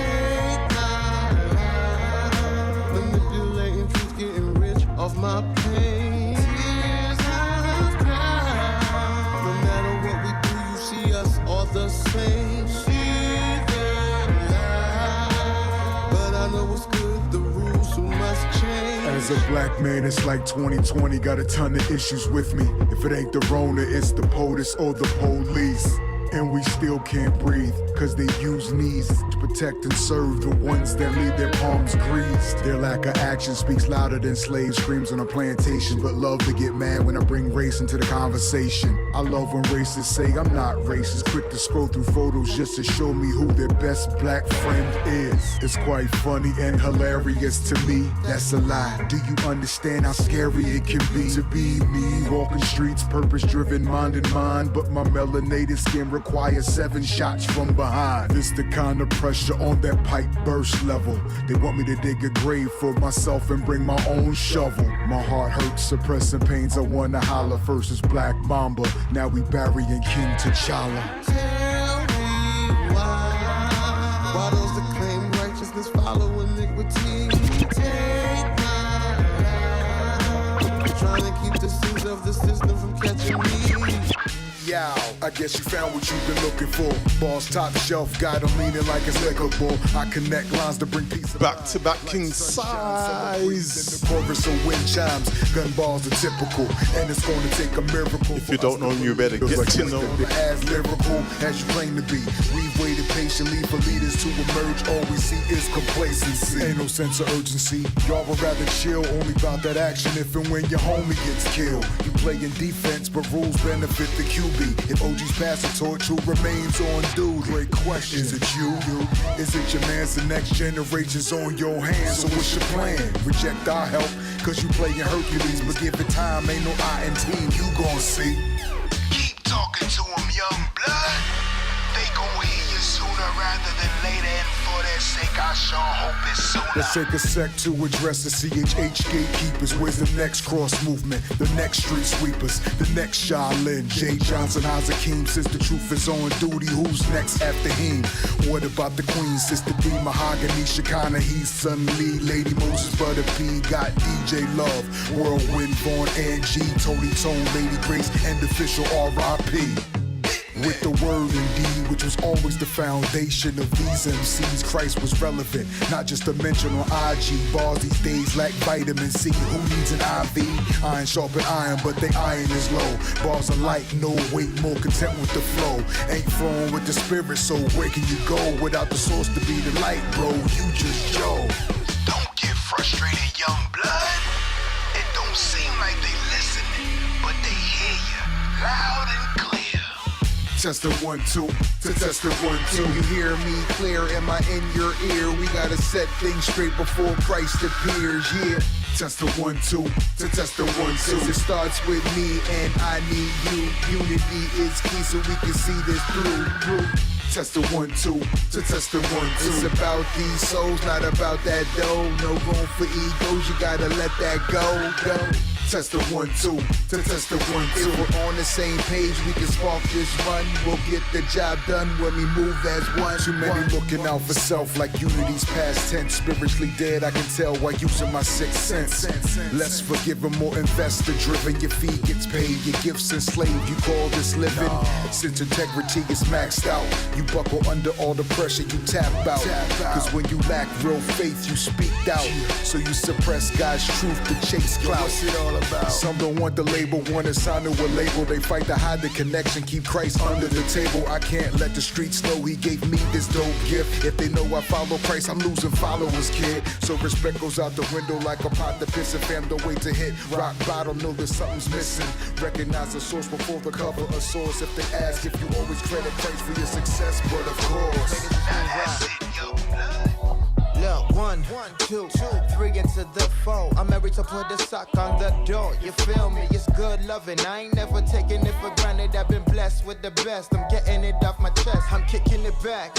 my life, manipulating truth, getting rich off my pain. Tears I've cried, no matter what we do, you see us all the same. See the light, but I know what's good, the rules so must change. As a black man, it's like 2020, got a ton of issues with me. If it ain't the Rona, it's the POTUS or the police. And we still can't breathe, cause they use knees to protect and serve the ones that leave their palms greased. Their lack of action speaks louder than slave screams on a plantation, but love to get mad when I bring race into the conversation. I love when racists say I'm not racist, quick to scroll through photos just to show me who their best black friend is. It's quite funny and hilarious to me, that's a lie. Do you understand how scary it can be to be me, walking streets, purpose driven, mind in mind, but my melanated skin require 7 shots from behind. This the kind of pressure on that pipe burst level. They want me to dig a grave for myself and bring my own shovel. My heart hurts, suppressing pains. I wanna holler. First is Black Mamba, now we burying King T'Challa. Tell me why those that claim righteousness follow iniquity? Take my life, trying to keep the sins of the system from catching me. Yow, I guess you found what you've been looking for. Balls top shelf, got them leaning like it's liquor ball. I connect lines to bring peace. Back to back King Size. The chorus of wind chimes, gun balls are typical, and it's gonna take a miracle. If you don't know, you better get to know. As lyrical as you claim to be, we've waited patiently for leaders to emerge. All we see is complacency. Ain't no sense of urgency. Y'all would rather chill, only about that action if and when your homie gets killed. You playing defense, but rules benefit the QB. If OG's pass the torch, who remains on dude? Great question. Is it you? Is it your man's? The next generation's on your hands. So what's your plan? Reject our help, cause you playing Hercules, but give it time, ain't no I in team. You gon' see. Keep talking to them, young blood. They gon' hear you sooner rather than later, and for their sake, I sure hope it's sooner. Let's take a sec to address the CHH gatekeepers. Where's the next cross movement? The next street sweepers? The next Shaolin? Jay Johnson, Hakeem, since the truth is on duty. Who's next after him? What about the Queen? Sister D, Mahogany, Shekinah, He's Sun Lee, Lady Moses, Butter P, got DJ Love, Whirlwind, Vaughn, Angie, Tony Tone, Lady Grace, and official R.I.P. With the word indeed, which was always the foundation of these MCs, Christ was relevant, not just a mention on IG. Bars these days lack vitamin C. Who needs an IV? Iron sharpen iron, but they iron is low. Bars are light, no weight, more content with the flow. Ain't flowing with the spirit, so where can you go without the source to be the light, bro? You just Joe. Don't get frustrated, young blood. It don't seem like they listening, but they Test the 1, 2, to test the 1, 2. Can you hear me clear? Am I in your ear? We gotta set things straight before Christ appears, yeah. Test the 1, 2, to test the 1, 2. It starts with me and I need you. Unity is key so we can see this through. Test the 1, 2, to test the 1, 2. It's about these souls, not about that dough. No room for egos, you gotta let that go. Test the 1, 2, to test the 1, 2. If we're on the same page, we can spark this run. We'll get the job done when we move as one. Too many looking out for self like unity's past tense. Spiritually dead, I can tell while using my sixth sense. Less forgiving, more investor driven. Your fee gets paid, your gifts enslaved. You call this living? Since integrity is maxed out, you buckle under all the pressure, you tap out. Cause when you lack real faith, you speak out. So you suppress God's truth to chase clout. What's it all about? Some don't want the label, want to sign to a label. They fight to hide the connection, keep Christ under the table. I can't let the streets know he gave me this dope gift. If they know I follow Christ, I'm losing followers, kid. So respect goes out the window like a pot to piss. If fam don't wait to hit rock bottom, know that something's missing. Recognize the source before the cover a source. If they ask if you always credit Christ for your success, but of course. Look, 1, 2, 3 into the 4. I'm married to put the sock on the door. You feel me? It's good loving. I ain't never taking it for granted. I've been blessed with the best. I'm getting it off my chest. I'm kicking it back.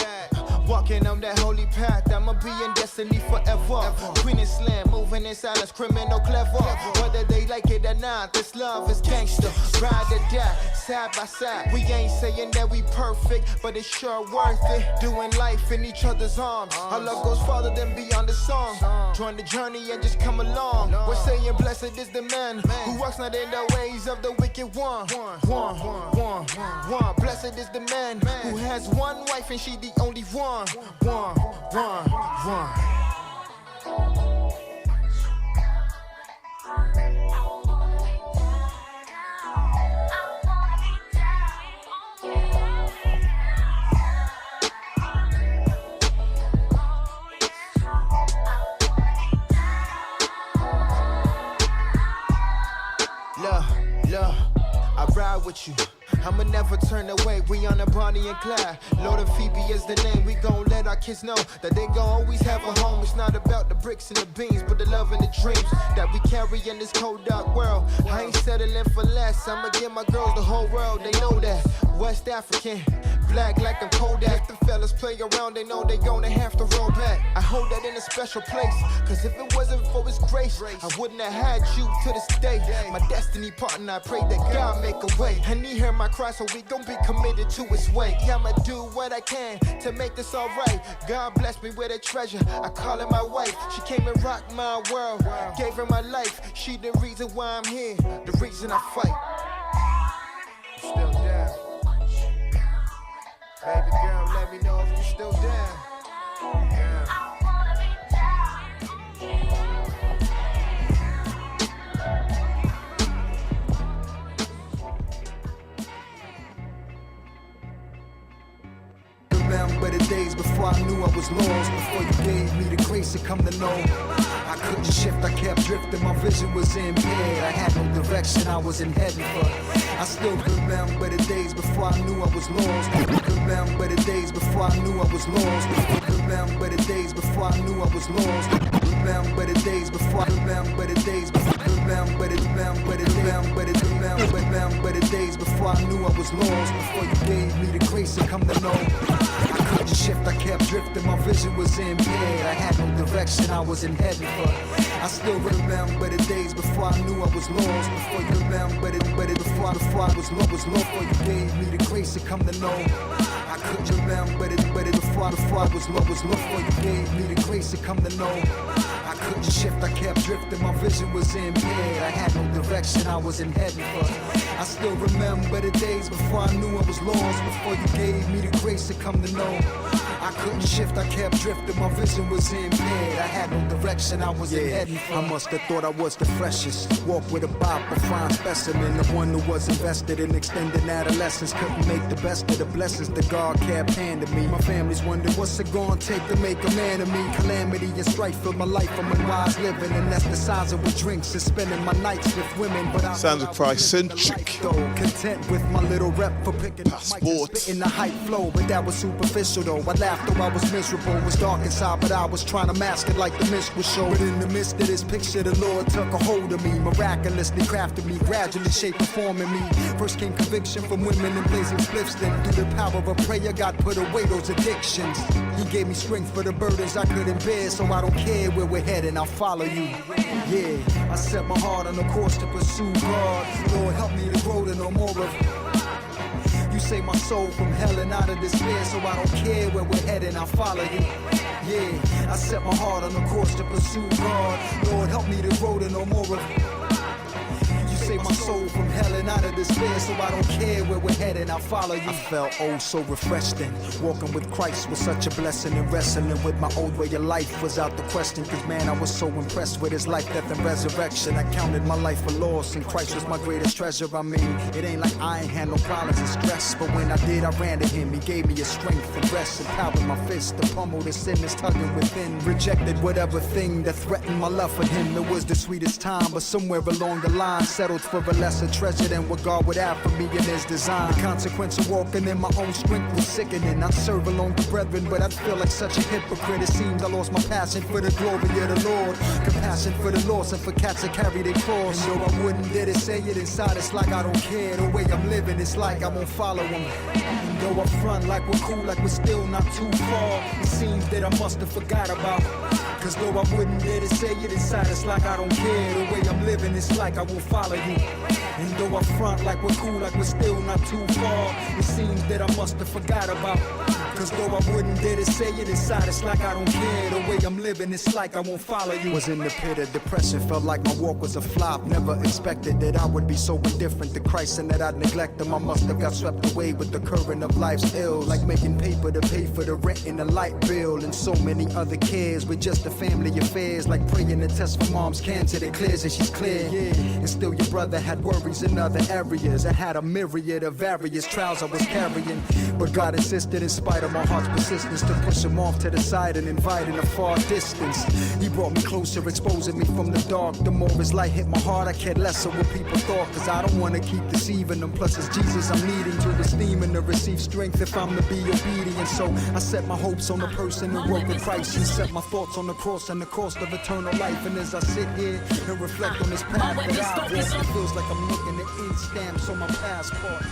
Walking on that holy path. I'ma be in destiny forever. Queen and slam, moving in silence, criminal clever. Whether they like it or not, this love is gangster. Ride or die, side by side. We ain't saying that we perfect, but it's sure worth it. Doing life in each other's arms. Our love goes farther than beyond the song. Join the journey and just come along. We're saying blessed is the man who walks not in the ways of the wicked one. Blessed is the man who has one wife and she the only one. Look, I ride with you. I'ma never turn away, we on a Bonnie and Clyde. Lord and Phoebe is the name, we gon' let our kids know that they gon' always have a home. It's not about the bricks and the beans, but the love and the dreams that we carry in this cold dark world. I ain't settling for less, I'ma give my girls the whole world, they know that. West African, black like I'm Kodak. The fellas play around, they know they gonna have to roll back. I hold that in a special place, cause if it wasn't for his grace, I wouldn't have had you to this day. My destiny partner, I pray that God make a way. And he heard my cry, so we gon' be committed to his way. I'ma do what I can to make this alright. God bless me with a treasure, I call her my wife. She came and rocked my world, gave her my life. She the reason why I'm here, the reason I fight. Still down. Baby girl, let me know if you're still down. Remember the days before I knew I was lost, before you gave me the grace to come to know. I couldn't shift, I kept drifting, my vision was impaired. I had no direction, I was in heaven, but I still remember the days before I knew I was lost. Remember the days before I knew I was lost. Remember the days before I knew I was lost. Remember the days before I remember the days before remember the days before I knew I was lost, before you gave me the grace to come to know. I couldn't shift, I kept drifting, my vision was impaired. I had no direction, I was in heaven, but I still remember the days before I knew I was lost. Before you remember it, before I was lost, before you gave me the grace to come to know. I couldn't remember it, before I was lost, before you gave me the grace to come to know. I couldn't shift, I kept drifting, my vision was impaired. I had no direction, I was in heaven, but I still remember the days before I knew I was lost. Before you gave me the grace to come to know. I couldn't shift, I kept drifting, my vision was impaired. I had no direction, I was in heaven. I must have thought I was the freshest. Walk with a bop, a fine specimen. The one who was invested in extended adolescence. Couldn't make the best of the blessings that God kept handing me. My family's wondering what's it gonna take to make a man of me. Calamity and strife filled my life. I'm unwise living, and that's the size of what drinks and spending my nights with women. But I sounds Christ-centric. Content with my little rep for picking up mics and spitting the hype flow, but that was superficial though. I laughed though I was miserable. It was dark inside, but I was trying to mask it like the mist was showing. But in the midst of this picture, the Lord took a hold of me, miraculously crafted me, gradually shaping, forming me. First came conviction from women and blazing spliffs. Then through the power of prayer, God put away those addictions. He gave me strength for the burdens I couldn't bear, so I don't care where we're heading, I'll follow you. Yeah, I set my heart on a course to pursue God. Lord, help me to grow to know more of you. Save my soul from hell and out of despair, so I don't care where we're heading, I'll follow you. Yeah, I set my heart on a course to pursue God. Lord, help me to grow to know more of you. Save my soul from hell and out of despair, so I don't care where we're headed, I'll follow you. I felt oh so refreshed, and walking with Christ was such a blessing, and wrestling with my old way of life was out the question, cause man I was so impressed with his life, death and resurrection. I counted my life a loss, and Christ was my greatest treasure. I mean, it ain't like I ain't had no problems and stress, but when I did I ran to him. He gave me a strength and rest, and power in my fist to pummel the sin that's tugging within. Rejected whatever thing that threatened my love for him. It was the sweetest time, but somewhere along the line settled for a lesser treasure than what God would have for me in his design. The consequence of walking in my own strength was sickening. I'd serve along the brethren, but I'd feel like such a hypocrite. It seems I lost my passion for the glory of the Lord, compassion for the lost, and for cats that carry their cross. And though I wouldn't dare to say it inside, it's like I don't care. The way I'm living, it's like I won't follow him. And though I front like we're cool, like we're still not too far, it seems that I must have forgot about. Cause though I wouldn't dare to say it inside, it's like I don't care. The way I'm living, it's like I won't follow you. And though I front like we're cool, like we're still not too far, it seems that I must have forgot about. Cause though I wouldn't dare to say it inside, it's like I don't care. The way I'm living, it's like I won't follow you. Was in the pit of depression, felt like my walk was a flop. Never expected that I would be so indifferent to Christ and that I'd neglect him. I must have got swept away with the current of life's ills, like making paper to pay for the rent and the light bill, and so many other cares with just the family affairs, like praying to test for mom's cancer that clears and she's clear. Yeah, and still your brother had worries in other areas. I had a myriad of various trials I was carrying, but God insisted in spite of my heart's persistence to push him off to the side and invite in a far distance. He brought me closer, exposing me from the dark. The more his light hit my heart, I cared less of what people thought, cause I don't want to keep deceiving them. Plus it's Jesus I'm needing to esteem and to receive strength if I'm to be obedient. So I set my hopes on the person who worked with Christ, and set my thoughts on the cross and the cost of eternal life. And as I sit here and reflect on this path that I've walked, it feels like I'm looking at ink stamps on my passport.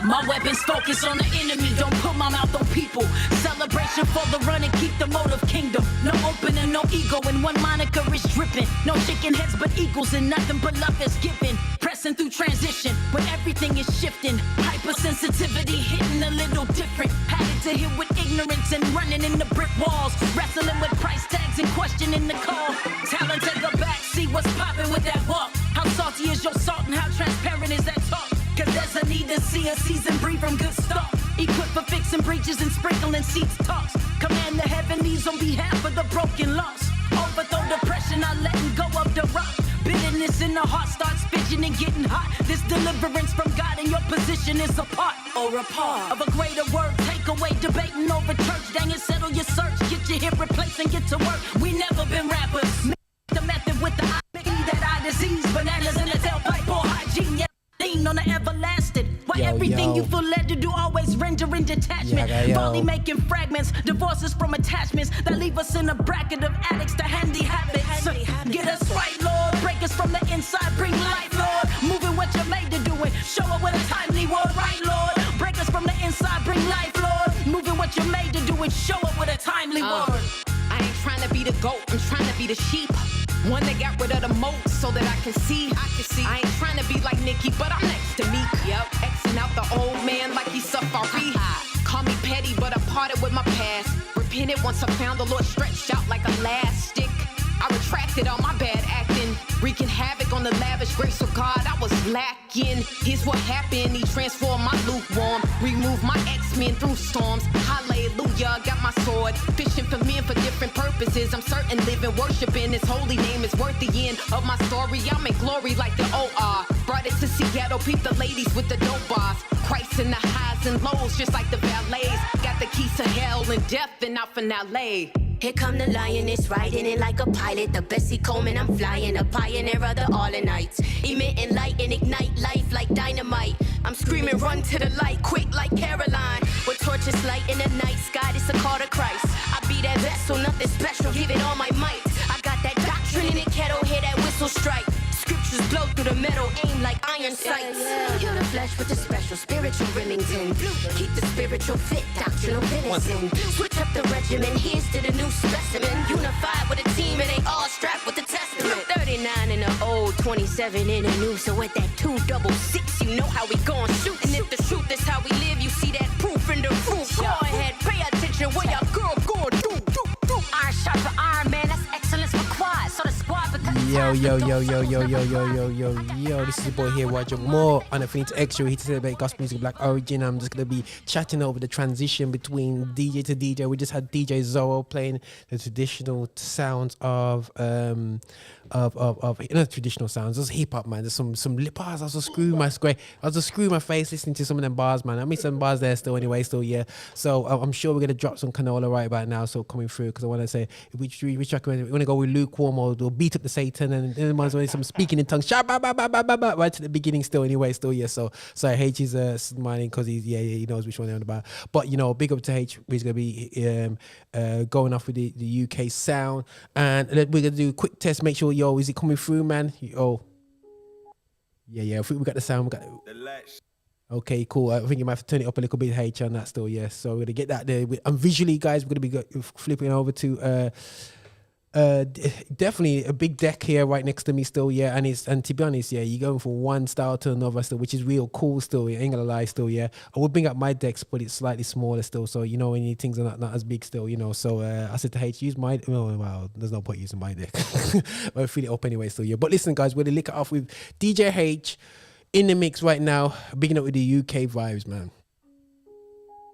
My weapons focus on the enemy, don't put my mouth on people. Celebration for the run and keep the motive kingdom. No opening, no ego, and one moniker is dripping. No chicken heads but eagles, and nothing but love is given. Pressing through transition when everything is shifting. Hypersensitivity hitting a little different. Had it to hit with ignorance and running in the brick walls. Wrestling with price tags and questioning the call. Talent take a back, see what's popping with that walk. How salty is your salt and how transparent is that talk? Cause there's a need to see a season breed from good stock. Equipped for fixing breaches and sprinkling seeds toss. Command the heavenlies on behalf of the broken lost. Overthrow depression, I letting go of the rock. Bitterness in the heart starts fidgeting and getting hot. This deliverance from God and your position is a part or a part of a greater word. Take away debating over church. Dang it, settle your search. Get your hip replaced and get to work. We never been rappers. The method with the I, that eye disease. Bananas in the tailpipe or hygiene. Yeah. On the everlasting, why everything you feel led to do always render in detachment. Volley making fragments, divorces from attachments that leave us in a bracket of addicts to handy habits. Get us right, Lord. Break us from the inside, bring life, Lord. Moving what you're made to do it. Show up with a timely word, right, Lord. Break us from the inside, bring life, Lord. Moving what you're made to do it. Show up with a timely word. I ain't trying to be the goat, I'm trying to be the sheep. One that got rid of the moat so that I can see. I ain't trying to be like Nicki, but I'm next to Meek. Yep, Xing out the old man like he's Safari. Call me petty, but I parted with my past. Repented once I found the Lord stretched out like elastic. I retracted all my bad acting. wreaking havoc on the lavish grace of God. I was lacking. Here's what happened. He transformed my lukewarm, removed my X-Men through storms. Hallelujah, got my sword, fishing for men for different purposes. I'm certain living, worshiping His holy name is worth the end of my story. I'm in glory like the OR. Brought it to Seattle, peep the ladies with the dope bars. Christ in the highs and lows, just like the valets. Got the keys to hell and death, and out for LA. Here come the lioness, riding it like a pilot. The Bessie Coleman, I'm flying, a pioneer of the all-nights. Emitting light and ignite life like dynamite. I'm screaming, run to the light, quick like Caroline. With torches light in the night sky, this a call to Christ. I be that vessel, nothing special, give it all my might. I got that doctrine in the kettle, hear that whistle strike. Scriptures blow through the metal, aim like iron sights. Kill the flesh with the special spiritual Remington. Keep the spiritual fit, doctrinal venison. Switch up the regimen, here's to the new specimen. Unified with a team and they all strapped with the testament. 39 in the old, 27 in the new. So with that 266, you know how we gon' shoot. And if the truth is how we live, you see that proof in the fruit. Go ahead, pay attention, what your girl gon' do. Iron shot for iron, man, that's excellence for quad. So the squad becomes Yo, this is your boy here, Roger Moore on Infinite Extra. Here to celebrate gospel music, black origin. I'm just going to be chatting over the transition between DJ to DJ. We just had DJ ZORRO playing the traditional sounds of traditional sounds. There's hip hop, man. There's some lip bars. I was just screwing my face listening to some of them bars, man. I mean, some bars there still, anyway, yeah. So I'm sure we're gonna drop some canola right about now. So coming through, because I want to say which recommend. We want to go with lukewarm or beat up the Satan, and then ones when some speaking in tongues, right to the beginning still, anyway, yeah. So Haych is smiling because he knows which one they're on about. But big up to Haych. He's gonna be going off with the UK sound, and we're gonna do a quick test. Make sure. Yo, is it coming through, man? Oh, yeah. I think we got the sound. We got the lights. Okay, cool. I think you might have to turn it up a little bit, H, on that still. Yeah, so we're gonna get that there. And visually, guys, we're gonna be flipping over to definitely a big deck here right next to me still, yeah. And to be honest, yeah, you're going from one style to another still, which is real cool still. Yeah, ain't gonna lie still, yeah. I would bring up my decks, but it's slightly smaller still. So when things are not as big still, So I said to H, use my. Oh wow, there's no point using my deck. I'll fill it up anyway still, yeah. But listen, guys, we're gonna lick it off with DJ H in the mix right now, bigging up with the UK vibes, man.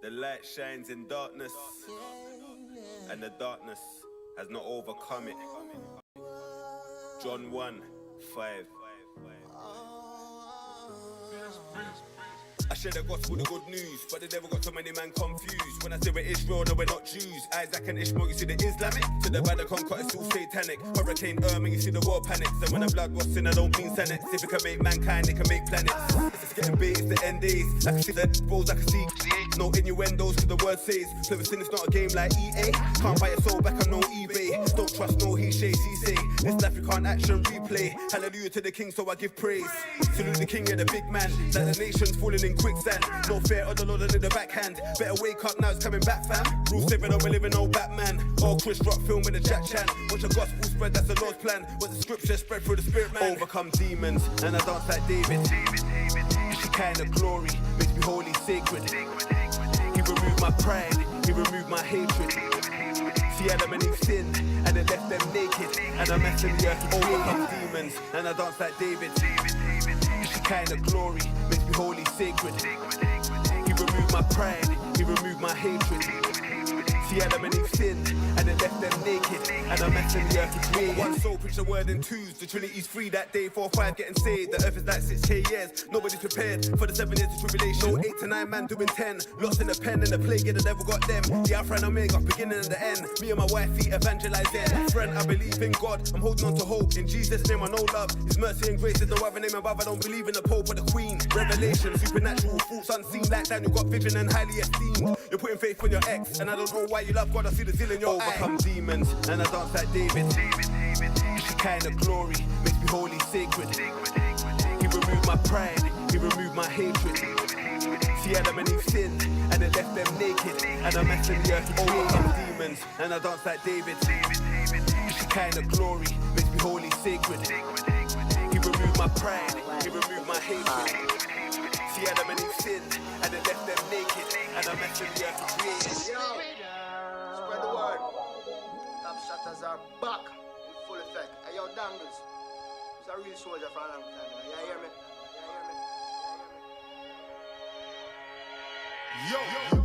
The light shines in darkness, and the darkness has not overcome it. John 1:5. I share the gospel, the good news, but the devil got so many man confused. When I say we're Israel, no, we're not Jews. Isaac and Ishmael, you see the Islamic. To the Vatican, it's all satanic. Hurricane Irma, you see the world panics. And when the blood was sin, I don't mean Senate. If it can make mankind, it can make planets. It's getting big, it's the end days. I can see the balls, I can see no innuendos, cause the word says clever sin is not a game like EA. Can't buy your soul back on no eBay. Don't trust no he say, he say. This life you can't action replay. Hallelujah to the king, so I give praise. Salute the king, you're the big man. Like the nation's falling in quicksand. No fear of the Lord under the backhand. Better wake up now, it's coming back, fam. Rule 7, we're living old Batman. All Chris Rock film with a Jack Chan. Watch the gospel spread, that's the Lord's plan. What the scripture spread through the spirit, man. Overcome demons, and I dance like David. It's the kind of glory, makes me holy, sacred. He removed my pride, he removed my hatred. See Adam and Eve sinned, and it left them naked. And I'm messing the earth, overcome demons, and I dance like David. It's the kind of glory, makes me holy, sacred. He removed my pride, he removed my hatred. See Adam and Eve sinned, and it left them naked. And I'm messing the earth with one soul, preach the word in twos. The Trinity's free that day, 4 or 5 getting saved. The earth is like 6K years, nobody's prepared for the 7 years of tribulation. No 8 to 9 man doing 10, lost in the pen and the plague, yeah, the devil got them. The Alpha and Omega, beginning and the end. Me and my wifey evangelizing. Friend, I believe in God, I'm holding on to hope. In Jesus' name I know love, His mercy and grace is no other name above. I don't believe in the Pope or the Queen. Revelation, supernatural fruits unseen. Like Daniel got vision and highly esteemed. You're putting faith on your ex, and I don't know why you love God, I see the zeal in your eye. Overcome demons, and I dance like David. It's the kind of glory, makes me holy, sacred. He removed my pride, he removed my hatred. See Adam and Eve sinned, and it left them naked. And I'm messing the earth, overcome demons, and I dance like David. It's the kind of glory, makes me holy, sacred. He removed my pride, he removed my hatred. See Adam and Eve sinned, and it left them naked. And I'm messing the earth, Spread the word. Top shutters are back in full effect. Hey, yo, Dangles. a real soldier for a long time. You hear me? Yo.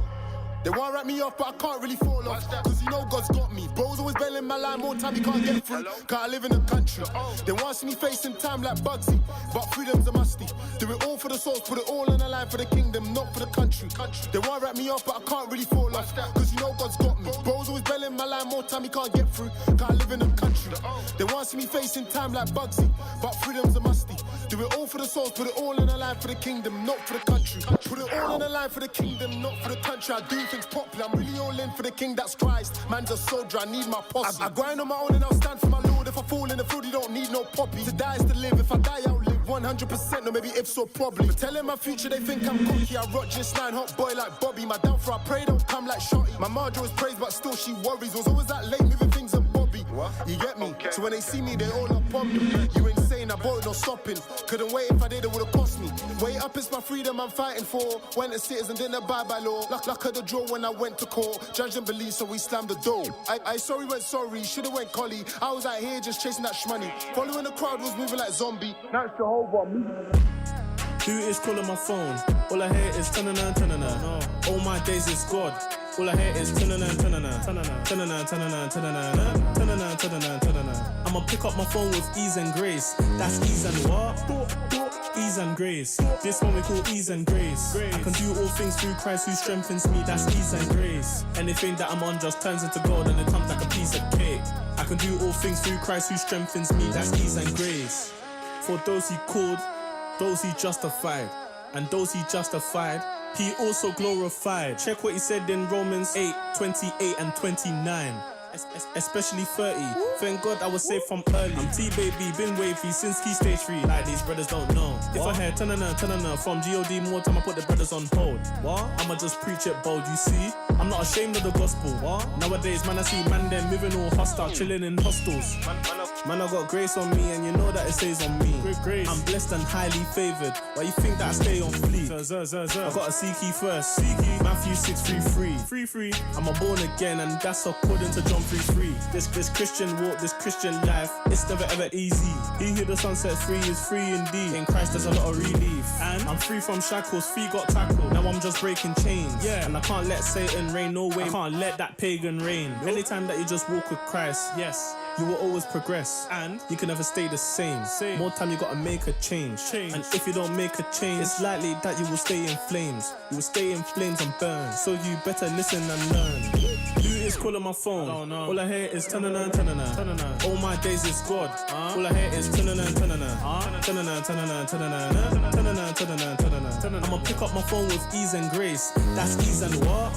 They wanna wrap me off, but I can't really fall off. Cause you know God's got me. Bro's always bailing my line, more time he can't get through. Cause I live in the country. They wanna see me facing time like Bugsy, but freedom's a musty. Do it all for the souls, put it all on the line for the kingdom, not for the country. They wanna wrap me off, but I can't really fall off. Cause you know God's got me. Bro's always bailing my line, more time he can't get through. Cause I live in the country. They wanna see me facing time like Bugsy, but freedom's a musty. Do it all for the souls, put it all on the line for the kingdom, not for the country. Put it all on the line for the kingdom, not for the country. I do things popular, I'm really all in for the king that's Christ. Man just soldier, I need my posse. I grind on my own and I'll stand for my Lord. If I fall in the field, you don't need no poppy. To die is to live, if I die I'll live 100%, or maybe if so probably. But telling my future they think I'm cocky. I rock just 9 hot boy like Bobby. My downfall I pray don't come like Shotty. My Marjo is praised but still she worries. Was always that late moving things and Bobby. What? You get me? Okay. So when they see me they all up on me. You insane, I bought it no stopping. Couldn't wait if I did it would've cost me. Wait up, it's my freedom I'm fighting for. Went to citizen, didn't abide by law. Luck of the draw when I went to court. Judge and believe, so we slammed the door. I sorry went sorry, should've went collie. I was out here just chasing that shmoney. Following the crowd was moving like zombie. Now it's Jehovah moving. Who is calling my phone? All I hear is tanana, tanana. All my days is God. All I hear is tanana, tanana, tanana, tanana, tanana, tanana, tanana, tanana, tanana. I'ma pick up my phone with ease and grace. That's ease and what? Ease and grace. This one we call ease and grace. I can do all things through Christ who strengthens me. That's ease and grace. Anything that I'm on just turns into gold and it comes like a piece of cake. I can do all things through Christ who strengthens me. That's ease and grace. For those he called, those he justified, and those he justified, he also glorified. Check what he said in Romans 8:28 and 29. Especially 30. Thank God I was saved from early. I'm T-Baby, been wavy since key stage 3. Like these brothers don't know. If I hear tanana, tanana from G.O.D. more time I put the brothers on hold. What? I'ma just preach it bold, you see? I'm not ashamed of the gospel. What? Nowadays, man, I see man them moving all hostile, chilling in hostels. Man, I got grace on me and you know that it stays on me. Grace. I'm blessed and highly favored. Why you think that I stay on fleek? I gotta seek ye first. Matthew 6:33. Free. I'm a born again and that's according to John 3:3. This Christian walk, this Christian life, it's never ever easy. He who the sun sets free is free indeed. In Christ there's a lot of relief. And I'm free from shackles, feet got tackled. Now I'm just breaking chains. Yeah. And I can't let Satan reign, no way. I can't let that pagan reign. Anytime that you just walk with Christ, yes, you will always progress. And you can never stay the same. More time you gotta make a change. And if you don't make a change, it's likely that you will stay in flames. You will stay in flames and burn. So you better listen and learn. Who is calling my phone? All I hear is tanana, tanana. All my days is God. All I hear is tanana, tanana. Tanana, tanana, tanana. Tanana, tanana, tanana. I'ma pick up my phone with ease and grace. That's ease and what?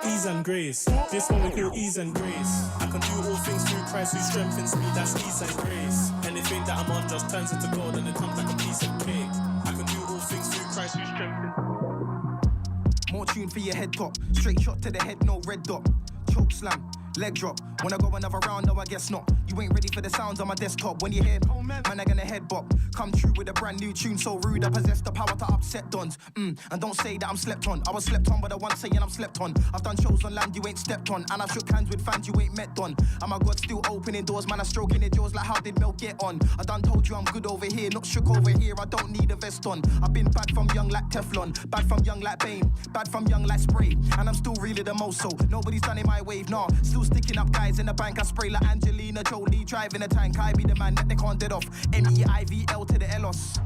Ease and grace. This one we call ease and grace. I can do all things through Christ who strengthens me. That's ease and grace. Anything that I'm on just turns into gold and it comes like a piece of cake. I can do all things through Christ who strengthens me. More tune for your head top. Straight shot to the head, no red dot. Choke slam, leg drop. When I go another round, no I guess not. You ain't ready for the sounds on my desktop. When you hear man, I gonna head bop. Come true with a brand new tune, so rude I possess the power to upset dons. And don't say that I'm slept on. I was slept on by the one saying I'm slept on. I've done shows on land you ain't stepped on, and I've shook hands with fans you ain't met on. And my God still opening doors, man I stroking their jaws like how did Mel get on? I done told you I'm good over here, not shook over here, I don't need a vest on. I've been bad from young like Teflon, bad from young like Bane, bad from young like Spray, and I'm still really the most so. Nobody's done in my wave, nah. Still sticking up guys in the bank, I spray like Angelina Jolie, driving a tank, I be the man that they can't dead off. MEIVL to the Elos.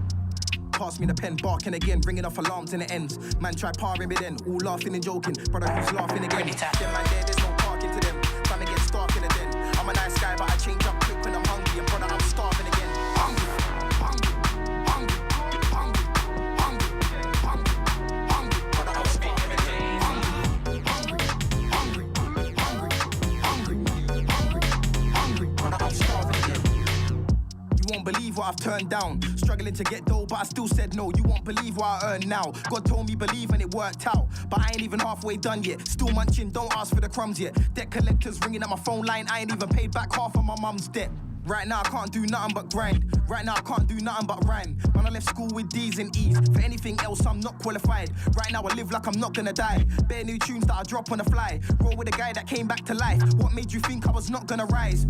Pass me the pen, barking again, bringing off alarms in the ends. Man try parring me then, all laughing and joking. Brother who's laughing again. Them man there's no parking to them. Trying to get starved in the den. I'm a nice guy, but I change up quick when I'm hungry. And brother, I'm starving again. Hungry, hungry, hungry, hungry, hungry, hungry, hungry. Brother, I'm starving again. Hungry, hungry, hungry, hungry, hungry, hungry, hungry. Brother, I'm starving again. You won't believe what I've turned down. Struggling to get dough, but I still said no. You won't believe what I earn now. God told me believe and it worked out. But I ain't even halfway done yet. Still munching, don't ask for the crumbs yet. Debt collectors ringing at my phone line. I ain't even paid back half of my mum's debt. Right now I can't do nothing but grind. Right now I can't do nothing but rhyme. Man, I left school with D's and E's. For anything else, I'm not qualified. Right now I live like I'm not gonna die. Bare new tunes that I drop on the fly. Roll with a guy that came back to life. What made you think I was not gonna rise?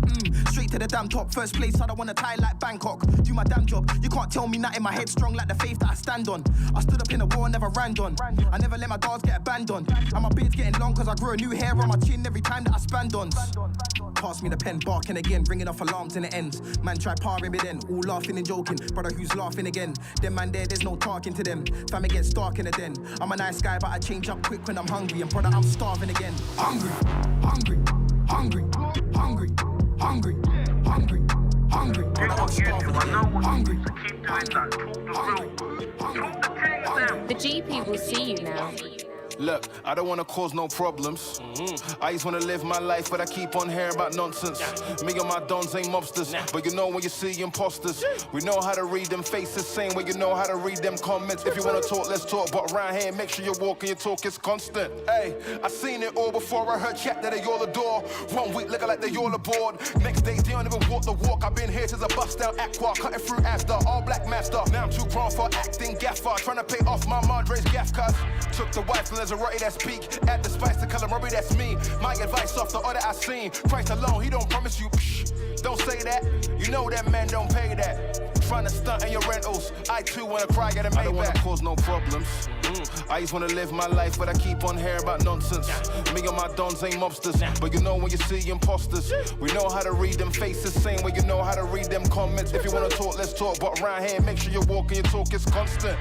Straight to the damn top. First place, I don't wanna tie like Bangkok. Do my damn job. You can't tell me nothing. My head strong like the faith that I stand on. I stood up in a war, never ran on. I never let my guards get abandoned. And my beard's getting long cause I grow a new hair on my chin every time that I spand on. Pass me the pen, barking again, ringing off alarms and it ends. Man try parring me then, all laughing and joking. Brother who's laughing again. Them man there's no talking to them. Fam, it gets dark in the den. I'm a nice guy, but I change up quick when I'm hungry. And brother, I'm starving again. Hungry, hungry, hungry, hungry, hungry, hungry, hungry. Brother, I'm starving again. Hungry, The GP will see you now. Look, I don't wanna cause no problems. I just wanna live my life, but I keep on hearing about nonsense. Me and my dons ain't mobsters, but you know when you see imposters. We know how to read them faces, same way you know how to read them comments. If you wanna talk, let's talk, but around here, make sure you walk and your talk is constant. Hey, I seen it all before I heard chat that they all adore. 1 week looking like they all aboard. Next day, they don't even walk the walk. I've been here since I bust down Aqua, cutting through after, all black master. Now I'm too grown for acting gaffer, trying to pay off my Madre's gaff cuz. Took the wife and there's a rotty that speak. Add the spice to calamari, that's me. My advice off the order I seen. Christ alone, he don't promise you. Don't say that. You know that man don't pay that. Trying to stunt in your rentals. I too wanna cry, get a Maybach. I don't wanna cause no problems. I just wanna live my life, but I keep on hearing about nonsense. Me and my dons ain't mobsters, but you know when you see imposters. We know how to read them faces, same way you know how to read them comments. If you wanna talk, let's talk, but around here, make sure you walk and your talk is constant.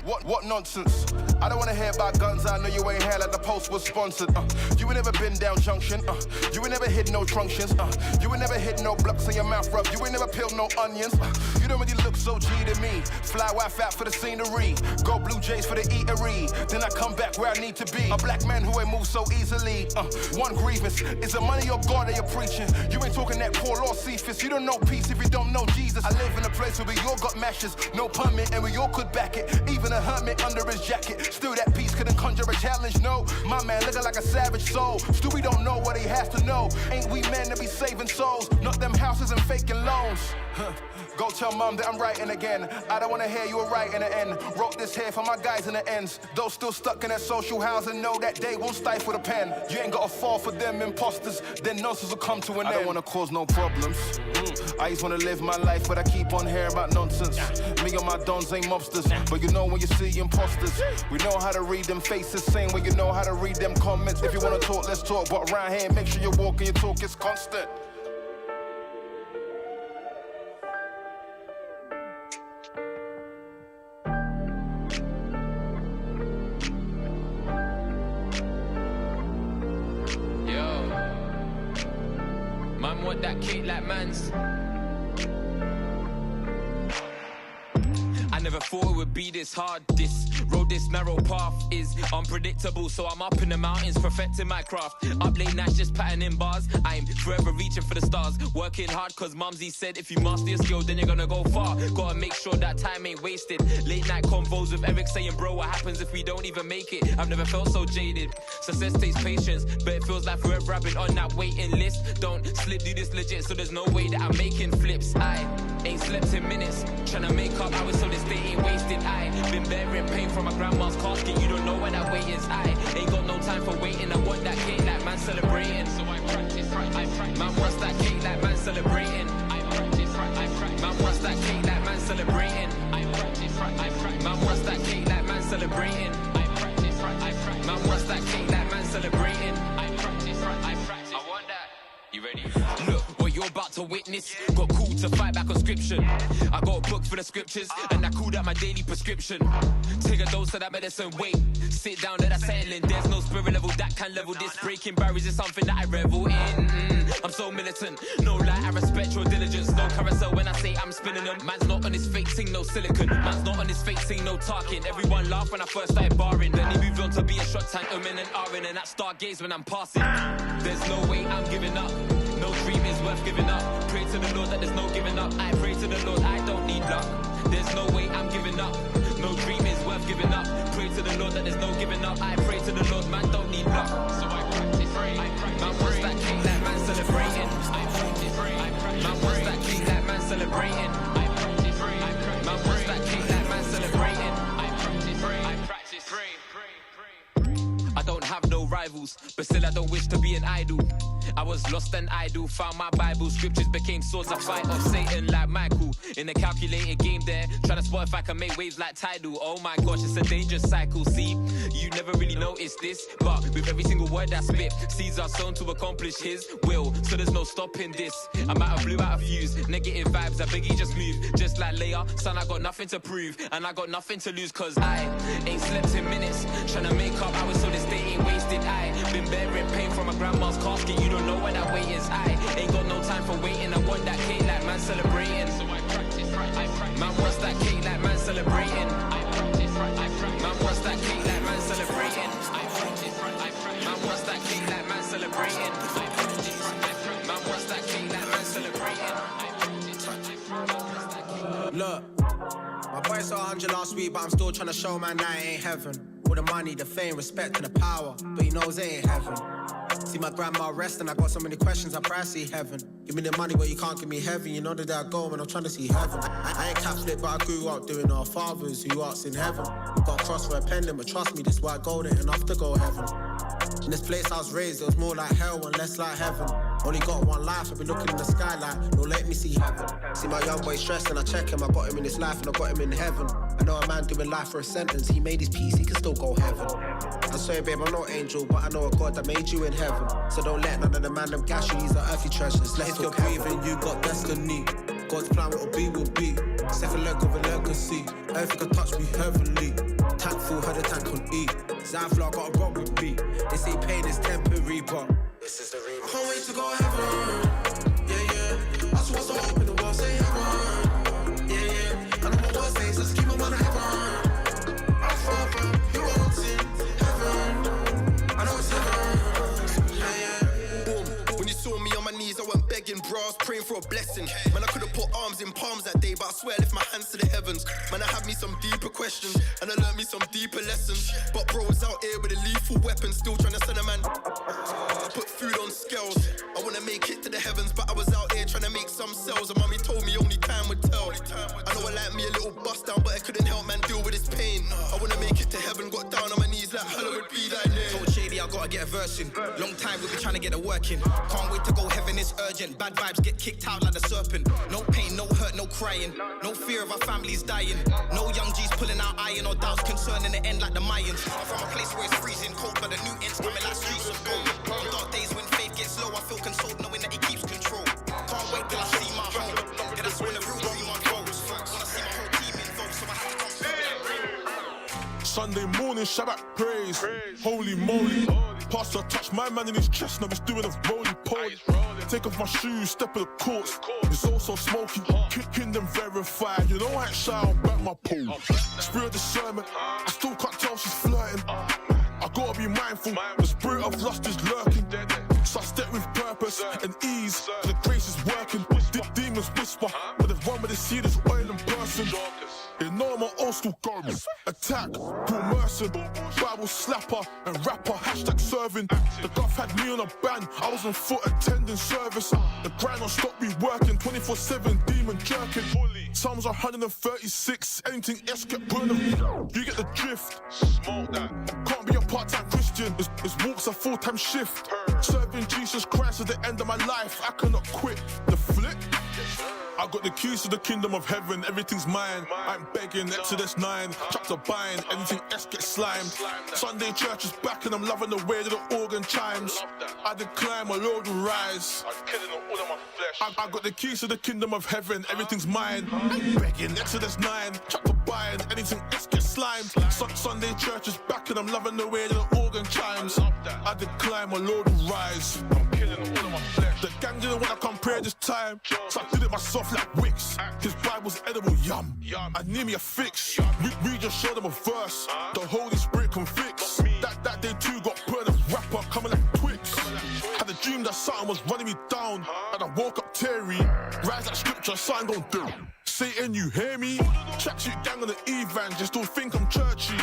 What nonsense? I don't wanna hear about guns, I know you ain't here like the post was sponsored. You ain't never been down junction, you ain't never hit no truncheons, you ain't never hit no blocks in your mouth rub, you ain't never peeled no onions. You don't really look so G to me. Fly Wi-Fi for the scenery, go Blue Jays for the eatery. Then I come back where I need to be. A black man who ain't move so easily. One grievance is the money or God that you're preaching. You ain't talking that Paul or Cephas. You don't know peace if you don't know Jesus. I live in a place where we all got mashes, no permit, and we all could back it. Even a hermit under his jacket, still that peace couldn't conjure a challenge. No, my man looking like a savage soul. Still we don't know what he has to know. Ain't we men to be saving souls? Not them houses and faking loans. Go tell mom that I'm writing again. I don't wanna hear you were right in the end. Wrote this here for my guys in the ends. Those still stuck in that social housing know that they won't stifle the pen. You ain't gotta fall for them imposters, then nonsense will come to an end. I don't wanna cause no problems. I just wanna live my life, but I keep on hearing about nonsense. Me and my dons ain't mobsters, but you know when you see imposters. We know how to read them faces, same way you know how to read them comments. If you wanna talk, let's talk, but around here, make sure you walk and your talk is constant. Man want that cake like man's. I never thought it would be this hard. This road, this narrow path is unpredictable. So I'm up in the mountains, perfecting my craft. Up late nights, just patterning bars. I'm forever reaching for the stars. Working hard, cause Mumsy said if you master your skill, then you're gonna go far. Gotta make sure that time ain't wasted. Late night convos with Eric saying, bro, what happens if we don't even make it? I've never felt so jaded. Success takes patience, but it feels like forever I've been on that waiting list. Don't slip, do this legit, so there's no way that I'm making flips. I ain't slept in minutes, trying to make up hours so this day ain't wasted. I been bearing pain from my grandma's casket. You don't know where that wait is. I ain't got no time for waiting. I want that cake like man celebrating. So I practice. Man wants that cake like man celebrating. I practice. Man wants that cake like man celebrating. I practice. Man wants that cake like man celebrating. I practice. Man wants that cake like man celebrating. I practice. I want that. You ready? Look what you're about to witness. Got called to fight back on scripture. I got a book for the scriptures, and I called out my daily prescription. Take a dose of that medicine, wait. Sit down, let that settle in. There's no spirit level that can level this. Breaking barriers is something that I revel in. I'm so militant, no lie, I respect your diligence. No carousel when I say I'm spinning them. Man's not on his fake thing, no silicon. Man's not on his fake thing, no talking. Everyone laughed when I first started barring. Then he moved on to be a shot tank, and Aaron, and that stargaze when I'm passing. There's no way I'm giving up. No dream is worth giving up. Pray to the Lord that there's no giving up. I pray to the Lord, I don't need luck. There's no way I'm giving up. No dream is worth giving up. Pray to the Lord that there's no giving up. I pray to the Lord, man don't need luck. So I practice. Man wants that cake that man celebrating. I practice. Man wants that celebrating. I practice, man wants that cake like man celebrating. I practice, I don't have no rivals, but still I don't wish to be an idol. I was lost and idle, found my Bible. Scriptures became swords of fight of Satan like Michael. In a calculated game there, trying to spot if I can make waves like Tidal. Oh my gosh, it's a dangerous cycle. See, you never really noticed this, but with every single word I spit, seeds are sown to accomplish his will. So there's no stopping this. I'm out of blue, out of fuse. Negative vibes, I beg you just move. Just like Leia, son, I got nothing to prove. And I got nothing to lose, cause I ain't slept in minutes. Trying to make up hours so this day ain't wasted. I been bearing pain from my grandma's casket. You don't know where that weight is. I ain't got no time for waiting. I want that cake like man celebrating. So I practice, man wants that cake like man celebrating. I practice, man wants that cake like man celebrating. I practice, man wants that cake like man celebrating. I practice, man wants that cake like man celebrating. Look, my boy saw 100 last week, but I'm still trying to show man that it ain't heaven. All the money, the fame, respect and the power, but he knows it ain't heaven. See my grandma rest and I got so many questions, I pray I see heaven. Give me the money but you can't give me heaven. You know that I go when I'm trying to see heaven. I ain't Catholic but I grew up doing our fathers who arts in heaven. Got a cross for a pendant but trust me, this white gold ain't enough to go heaven. In this place I was raised, it was more like hell and less like heaven. Only got one life, I've been looking in the skylight, no let me see heaven. See my young boy stressed and I check him, I got him in this life and I got him in heaven. I know a man doing life for a sentence, he made his peace, he can still go heaven. I'm sorry babe, I'm not angel, but I know a God that made you in heaven. So don't let none of the man them gas you, these are earthly treasures. If you're breathing, you got destiny. God's plan what'll be, will be. Second leg of a legacy, everything can touch me heavenly. Tank full, had a tank on E. Zanflow, got a rock with B. They say pain is temporary, but this is the real. Can't wait to go heaven. Yeah, yeah. I just want to open the world, say heaven. Yeah, yeah. I know my worst days, let's keep my mind heaven. I'm father, you won't see heaven. I know it's heaven. Yeah, yeah. Boom. When you saw me on my knees, I went begging, bro. I was praying for a blessing. Man, I could have put arms in palms that day, but I swear I lift my hands to the heavens. Man, I had me some deeper questions, and I learned me some deeper lessons. But bro was out here with a lethal weapon, still trying to send a man. Put food on scales. I wanna make it to the heavens, but I was out here trying to make some sales. And mommy told me only time would tell. I know I like me a little bust down, but I couldn't help man deal with his pain. I wanna make it to heaven, got down on my knees like hallowed be thy name. Told Shady I gotta get a verse in. Long time we've been trying to get it working. Can't wait to go heaven, it's urgent. Bad vibes get kicked out like the serpent. No pain, no hurt, no crying. No fear of our families dying. No young G's pulling out iron or doubts concerning the end like the Mayans. I'm from a place where it's freezing cold, but the new ends coming like streets of gold. On dark days when faith gets low, I feel consoled knowing that he keeps control. Can't wait till I see my home. Yeah, that's when the real dream unfolds. Wanna see my whole team involved, so I have to come. Sunday morning, Shabbat praise. Holy moly. Pastor touched my man in his chest, now he's doing a roly-poly. Take off my shoes, step in the courts. It's all so smoky. Kingdom verified, you know I ain't shy, I'll back my pole. Spirit of discernment, I still can't tell she's flirting. I gotta be mindful, the spirit of lust is lurking. So I step with purpose and ease, the grace is working. Demons whisper, but there's one where they see this oil in person. Ignore my old school garments. Attack, Paul Merson, Bible slapper and rapper, hashtag serving. The guff had me on a ban, I was on foot attending service. The grind don't stop me working, 24/7 demon jerking. Psalms 136, anything else get put in. You get the drift. Smoke that. Can't be a part-time Christian, this walk's a full-time shift. Serving Jesus Christ at the end of my life, I cannot quit. The flip. I got the keys to the kingdom of heaven, everything's mine. I'm begging, Exodus 9, chapter bind, anything else gets slimed. Sunday church is back and I'm loving the way that the organ chimes. I decline, my Lord will rise. I'm killing all of my flesh. I got the keys to the kingdom of heaven, everything's mine. I'm begging, Exodus 9, chapter bind, anything else gets slimed. Sunday church is back and I'm loving the way that the organ chimes. I decline, my Lord will rise. I'm killing all of my flesh. The gang didn't want to come pray this time, so I did it myself like Wicks. His Bible's edible, yum. I need me a fix. We just showed them a verse. The Holy Spirit convicts. That day too got burned as rapper coming like Twix. Had a dream that something was running me down, and I woke up teary. Rise like scripture, something gon' do. Satan, you hear me? Tracksuit gang on the evan, still think I'm churchy.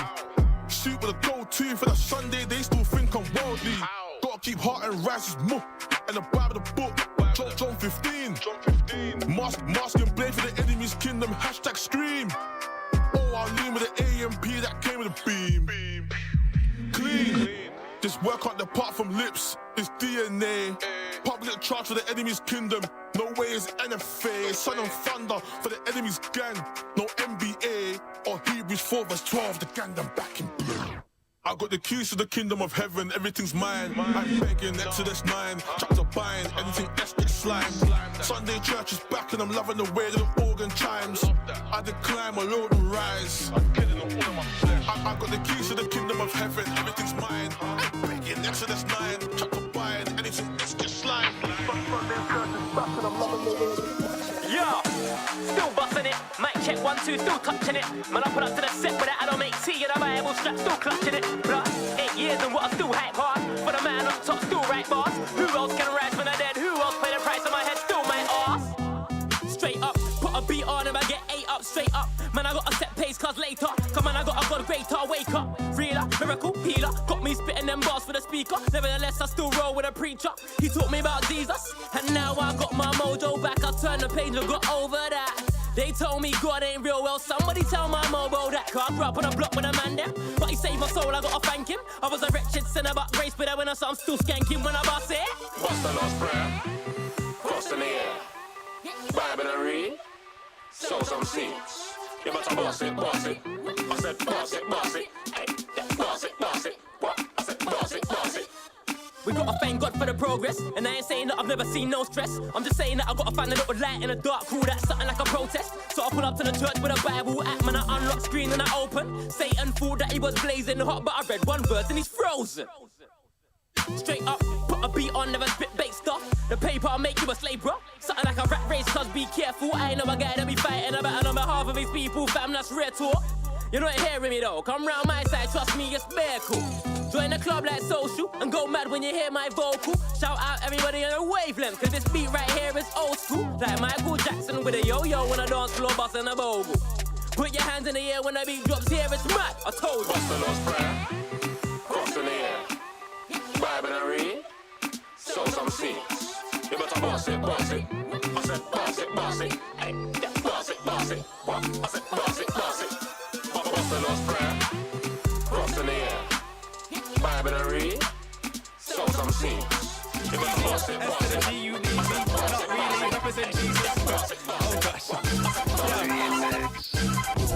Suit with a gold tooth for the Sunday, they still think I'm worldly. Gotta keep heart and righteous more, and the Bible the book. John 15. Mask and blade for the kingdom, hashtag scream. Oh, I'll lean with the AMP that came with a beam. Clean. This work can't depart from lips, it's DNA. Public charge for the enemy's kingdom, no way is NFA. Son of thunder for the enemy's gang, no NBA. Or Hebrews 4 verse 12, the gang them back in blue. I got the keys to the kingdom of heaven, everything's mine. I'm begging, Exodus 9, chapter buying, anything else gets slime. Sunday church is back and I'm loving the way that the organ chimes. I decline, my Lord will rise. I got the keys to the kingdom of heaven, everything's mine. I'm begging, Exodus 9, chapter buying, anything else gets slime. Sunday church is back and I'm loving the way that yeah, still busting it. Mic check 1, 2, still touching it. Man, I put up to the set with that I don't make tea and a Bible strap, still clutching it. Plus 8 years and what I still hype hard. For the man on top, still right bars. Who else can rise when I'm dead? Who else pay the price on my head? Still my ass. Straight up, put a beat on and I get 8 up, straight up. Man, I got a set pace cause later. Come on, I got a god greater, wake up. Realer, miracle, healer. Got me spitting them bars for the speaker. Nevertheless, I still roll with a preacher. He taught me about Jesus. And now I got my mojo back. I turn the page and got over that. They told me God ain't real, well somebody tell my mobo that. Cause I grew up on a block with a man there, but he saved my soul, I gotta thank him. I was a wretched sinner but grace, but when I saw I'm still skanking when I bust it. What's the Lord's Prayer? Cross in the air. Bible and read. Sow some seeds. You better boss it, boss it. I said boss it, boss it. Hey, boss it, boss it. What? I said boss it, boss it. We gotta thank God for the progress, and I ain't saying that I've never seen no stress. I'm just saying that I gotta find a little light in a dark crew that's something like a protest. So I pull up to the church with a Bible app, man, I unlock screen and I open. Satan thought that he was blazing hot, but I read one verse and he's frozen. Straight up, put a beat on, never spit bait stuff. The paper will make you a slave, bro. Something like a rat race, cause be careful. I ain't know a guy that be fighting a battle on behalf of his people, fam, that's rare talk. You're not hearing me though, come round my side, trust me, it's bare cool. Join the club like social, and go mad when you hear my vocal. Shout out everybody on a wavelength, cause this beat right here is old school. Like Michael Jackson with a yo-yo when I dance floor bustin' a bogle. Put your hands in the air when the beat drops here, it's mad, I told you. What's the Lord's Prayer? Cross in the air. Bible and read. Sow some seeds. You better boss it, boss it. I said boss it, boss it. Hey, boss it, boss it. What? I said boss it, boss it. What's the Lord's Prayer? Cross in the air. Bible and read. Sow some seeds. You better boss it, boss it. You need me, not really represent Jesus. Oh gosh.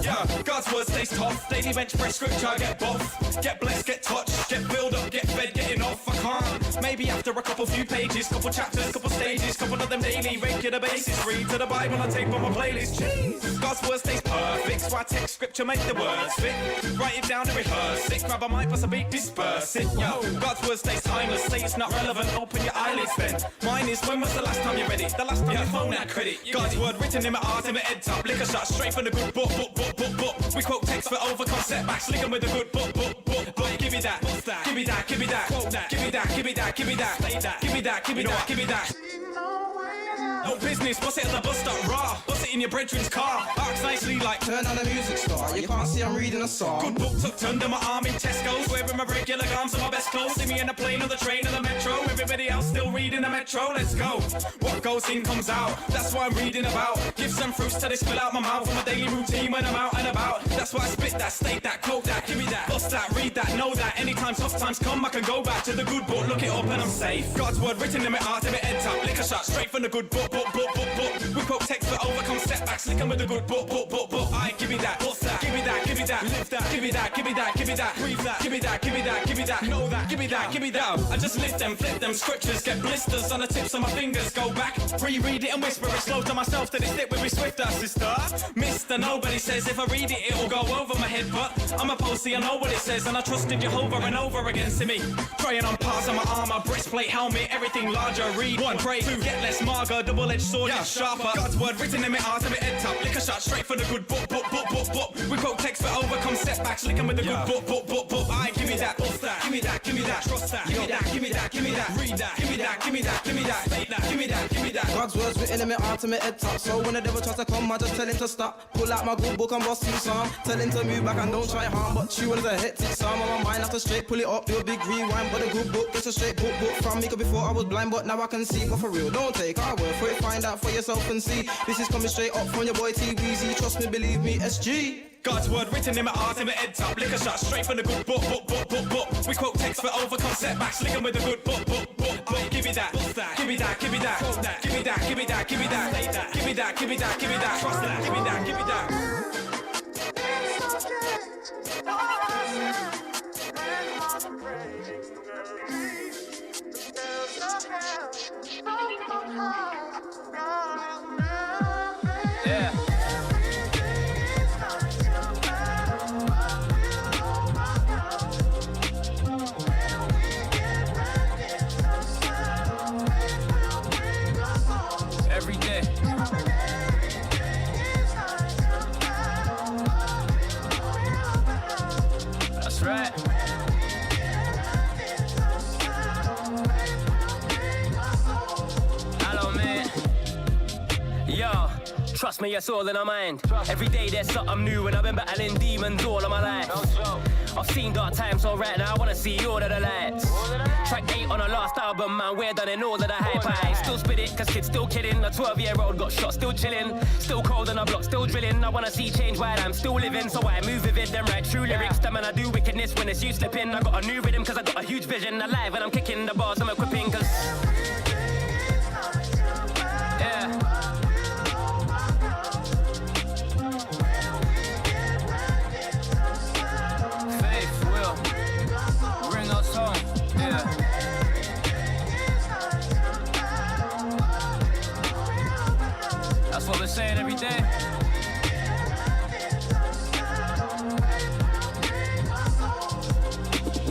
Yeah, God's word stays tough. Daily bench press scripture, get buff. Get blessed, get touched, get filled up, get fed, getting off. I can't. Maybe after a couple few pages, couple chapters, couple stages, couple of them daily, regular basis. Read to the Bible and tape on my playlist. Jeez. God's word stays perfect. So I text scripture, make the words fit. Write it down and rehearse it. Grab a mic, plus a beat, disperse it. Yo, God's word stays timeless. Say it's not relevant, open your eyelids then. Mine is, when was the last time you read it? The last time your phone had credit. God's word written in my art, in my head top. Liquor shot straight from the good book. We quote text for overcome setbacks. Link 'em with the good book. Give me that, give me that, give me that, quote that, give me that, give me that, give me that, say that, give me that, give me that, give me that. No business, bust it at the bus stop, raw. Bust it in your brethren's car. Arcs nicely like turn on the music star. You can't see I'm reading a song. Good book tucked under my arm in Tesco's. Wearing my regular garms and my best clothes. See me in the plane or the train or the metro. Everybody else still reading the metro. Let's go. What goes in comes out. That's what I'm reading about. Give some fruits till they spill out my mouth. For my daily routine when I'm out and about. That's why I spit that, state that, quote that. Give me that, bust that, read that, know that. Anytime tough times come, I can go back to the good book. Look it up and I'm safe. God's word written in my art, in my head top. Liquor shot straight from the good book. We quote text for overcome setbacks. Lick 'em with the good book. I give me that, bust that, give me that, give me that, live that, give me that, give me that, give me that, breathe that, give me that, give me that, give me that, know that, give me that, give me that. I just lift them, flip them scriptures, get blisters on the tips of my fingers. Go back, reread it and whisper it slow to myself till it stick with me swifter, sister. Mister, nobody says if I read it, it'll go over my head, but I'm a postie, I know what it says, and I trusted Jehovah and over again. See me trying on parts of my armor, breastplate, helmet, everything larger. Read one, pray, two, get less marker, double-edged sword, yeah, sharper. God's word written in my art, in my head top. Liquor shot straight for the good book. We quote text for overcome overcome setbacks, licking with a good book. I give me that, bust that, give me that, trust that, give me that, give me that, give me that, read that, give me that, give me that, give me that, say that, give me that, give me that. God's words written in my heart and my head top. So when the devil tries to come, I just tell him to stop. Pull out my good book and bust through some. Tell him to move back and don't try harm. But you is a hectic psalm on my mind. Have to straight pull it up, do a big rewind. But a good book, it's a straight book from me. Cause before I was blind, but now I can see. But for real, don't take our word for it. Find out for yourself and see. This is coming straight up from your boy TBZ. Trust me, believe me, SG. God's word written in my heart and my head top. Lick a shot straight from the good book. We quote text for overcome setbacks, licking with the good book. Give me that, give me that, give me that, quote that, give me that, give me that, give me that, say that, give me that, give me that, give me that, trust that, give me that, give me that. Trust me, it's all in our mind. Every day there's something new, and I've been battling demons all of my life. I've seen dark times, so right now I wanna see all of the lights. Track 8 on the last album, man, we're done in all of the hype. I still spit it, cause kids still kidding. A 12-year-old got shot, still chilling. Still cold on the block, still drilling. I wanna see change while I'm still living, so I move with it, then write true lyrics. Them and I do wickedness when it's you slipping. I got a new rhythm, cause I got a huge vision. Alive and I'm kicking the bars, I'm equipping, cause that's what we're saying every day.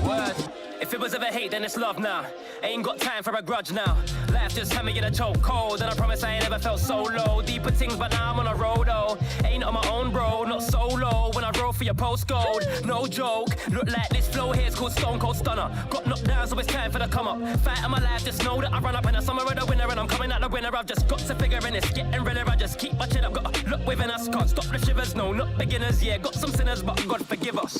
Word. If it was ever hate, then it's love now. Ain't got time for a grudge now. Life just had me in a choke cold, and I promise I ain't ever felt so low. Deeper things, but now I'm on a road, oh. Ain't on my own, bro, not solo. When I roll for your postcode, no joke. Look like this flow here's called Stone Cold Stunner. Got knocked down, so it's time for the come up. Fight of my life, just know that I run up in the summer of the winner, and I'm coming out the winner. I've just got to figure in, it's getting realer. I just keep my chin up, got a look within us. Can't stop the shivers, no, not beginners. Yeah, got some sinners, but God forgive us.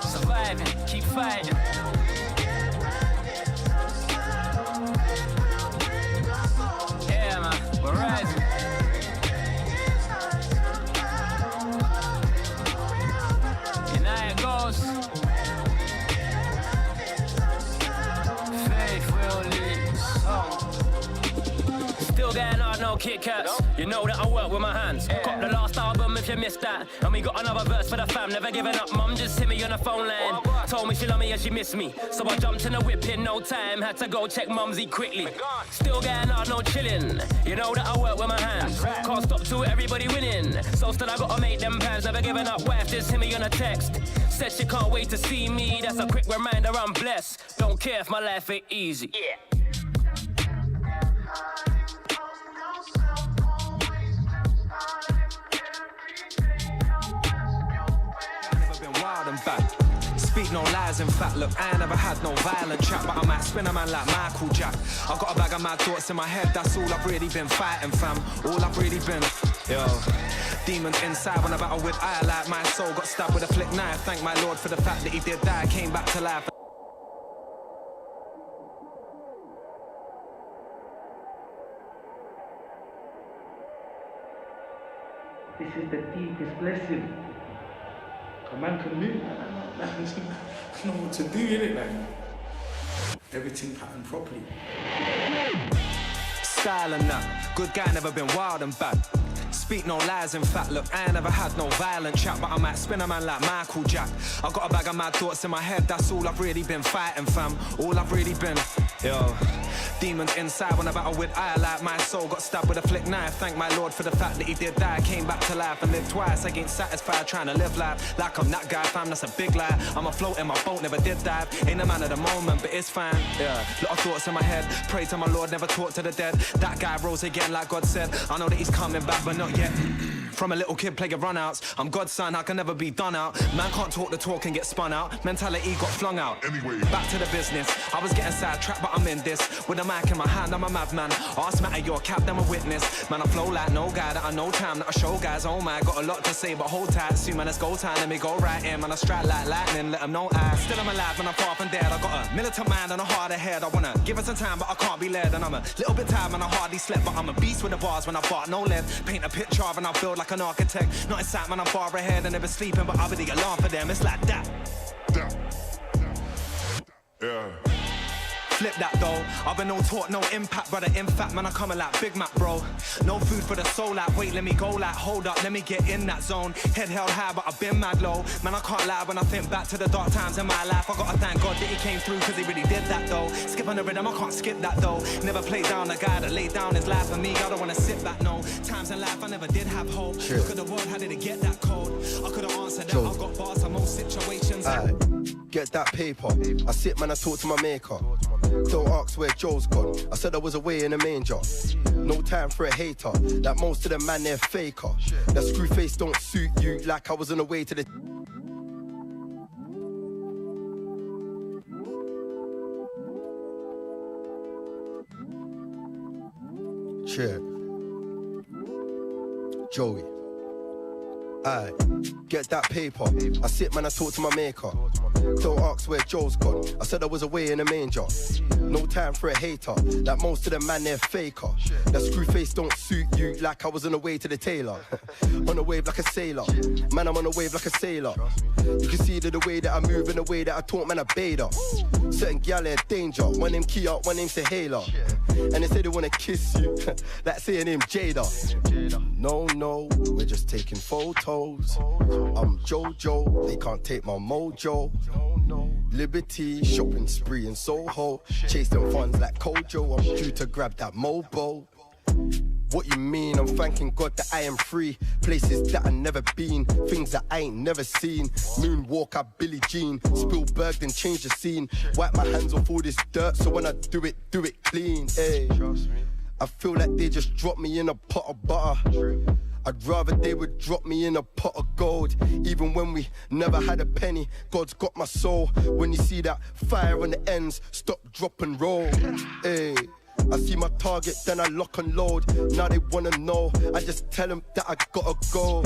Surviving, keep fighting. Yeah, man, we're rising. And now it goes. Faith will lead song. Still getting hard, no Kit Kats. You know that I work with my hands. Got the last album if you missed that. And we got another verse for the fam, never giving up. Mum just hit me on the phone line. Told me she love me and she missed me. So I jumped in the whip in no time. Had to go check mumsy quickly. Still getting hard, no chilling. You know that I work with my hands. Can't stop till everybody winning. So still I gotta make them plans. Never giving up, wife just hit me on a text. Said she can't wait to see me. That's a quick reminder I'm blessed. Don't care if my life ain't easy. Wild and bad. Speak no lies, in fact, look, I ain't never had no violent chat, but I might spin a man like Michael Jack. I got a bag of mad thoughts in my head, that's all I've really been fighting, fam. All I've really been, yo. Demons inside when I battle with I, like my soul got stabbed with a flick knife. Thank my Lord for the fact that he did die, came back to life. This is the deepest blessing. A man can move, man doesn't know what to do, innit, man? Everything patterned properly. Style and that, good guy never been wild and bad. Speak no lies, in fact, look, I ain't never had no violent chat, but I might spin a man like Michael Jack. I got a bag of mad thoughts in my head, that's all I've really been fighting, fam. All I've really been, yo. Demons inside when I battle with I, like my soul got stabbed with a flick knife. Thank my Lord for the fact that he did die. Came back to life and lived twice. I ain't satisfied trying to live life like I'm that guy, fam, that's a big lie. I'm afloat in my boat, never did dive. Ain't a man at the moment, but it's fine, yeah. Lot of thoughts in my head, pray to my Lord, never talk to the dead. That guy rose again like God said. I know that he's coming back, but not yet. From a little kid playing runouts, I'm God's son, I can never be done out. Man can't talk the talk and get spun out. Mentality got flung out. Anyway, back to the business. I was getting sidetracked, but I'm in this. With a mic in my hand, I'm a madman. Ask me at your cap, I'm a witness. Man, I flow like no guy that I know time that I show guys. Oh my, got a lot to say, but hold tight. See, man, it's go time, let me go right in. Man, I strike like lightning, let them know I still am alive, man, I'm far from dead. I got a militant mind and a hard ahead. I wanna give it some time, but I can't be led. And I'm a little bit tired, man, I hardly slept. But I'm a beast with the bars when I fought no lead. Paint a picture of and I build like an architect. Not inside, man, I'm far ahead and never sleeping, but I'll be the alarm for them. It's like that. Yeah. Flip that though, I've been no taught, no impact, brother. In fact, man, I coming like Big Mac, bro. No food for the soul, like wait, let me go, like hold up, let me get in that zone. Head held high, but I've been mad low. Man, I can't lie when I think back to the dark times in my life. I gotta thank God that he came through, cause he really did that though. Skip on the rhythm, I can't skip that though. Never played down a guy that laid down his life for me. I don't wanna sit back, no. Times in life I never did have hope. Sure. Look at the world, how did it get that cold? I could've answered that, I've got bars on most situations. Get that paper. I sit, man, I talk to my maker. Don't ask where Joe's gone. I said I was away in a manger. No time for a hater. Like most of them, man, they're faker. That screw face don't suit you. Like I was on the way to the... Cheer. Joey. Aye, get that paper. I sit, man, I talk to my maker. Don't ask where Joe's gone. I said I was away in a manger. No time for a hater. Like most of them, man, they're faker. That screw face don't suit you. Like I was on the way to the tailor. On a wave like a sailor. Man, I'm on a wave like a sailor. You can see the way that I move and the way that I talk, man, I bait her. Certain gal in danger. One name Kia, one name Sahela. And they say they wanna kiss you. Like saying him Jada. No, we're just taking photos. I'm Jojo, they can't take my mojo. Liberty, shopping spree in Soho. Chase them funds like Kojo. I'm due to grab that mobo. What you mean? I'm thanking God that I am free. Places that I never been, things that I ain't never seen. Moonwalk, I Billie Jean. Spielberg, then change the scene. Wipe my hands off all this dirt, so when I do it clean. Ay. I feel like they just dropped me in a pot of butter. I'd rather they would drop me in a pot of gold. Even when we never had a penny, God's got my soul. When you see that fire on the ends, stop, drop and roll. Hey, I see my target, then I lock and load. Now they wanna know, I just tell them that I gotta go.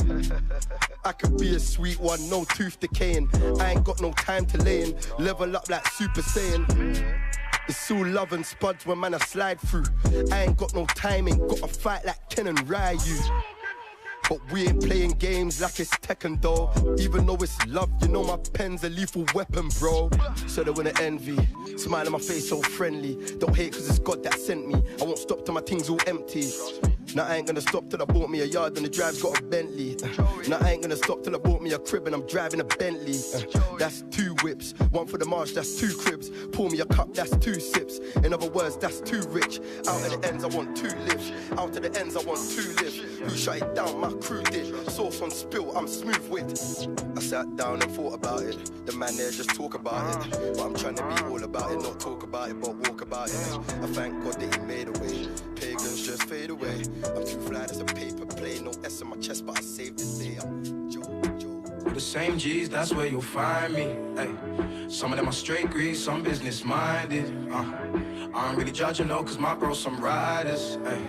I could be a sweet one, no tooth decaying. I ain't got no time to lay in. Level up like Super Saiyan. It's all love and spuds when man I slide through. I ain't got no timing, gotta fight like Ken and Ryu. But we ain't playing games like it's Tekken though. Even though it's love, you know my pen's a lethal weapon, bro. So they wanna envy, smile on my face so friendly. Don't hate cause it's God that sent me. I won't stop till my thing's all empty. Now I ain't gonna stop till I bought me a yard and the drive's got a Bentley. Now I ain't gonna stop till I bought me a crib and I'm driving a Bentley. That's 2 whips, 1 for the march, that's 2 cribs. Pour me a cup, that's 2 sips. In other words, that's too rich. Out of the ends I want 2 lifts. Out of the ends I want 2 lifts. Who shut it down? My crew did. Sauce on spill, I'm smooth with. I sat down and thought about it. The man there just talk about it. But I'm trying to be all about it, not talk about it, but walk about it. I thank God that he made a way. Pagans just fade away. I'm too fly as a paper plane. No S on my chest, but I saved the day. I'm Joe. With the same G's, that's where you'll find me. Ay. Some of them are straight grease, some business minded. I ain't really judging though, cause my bros some riders. Ay.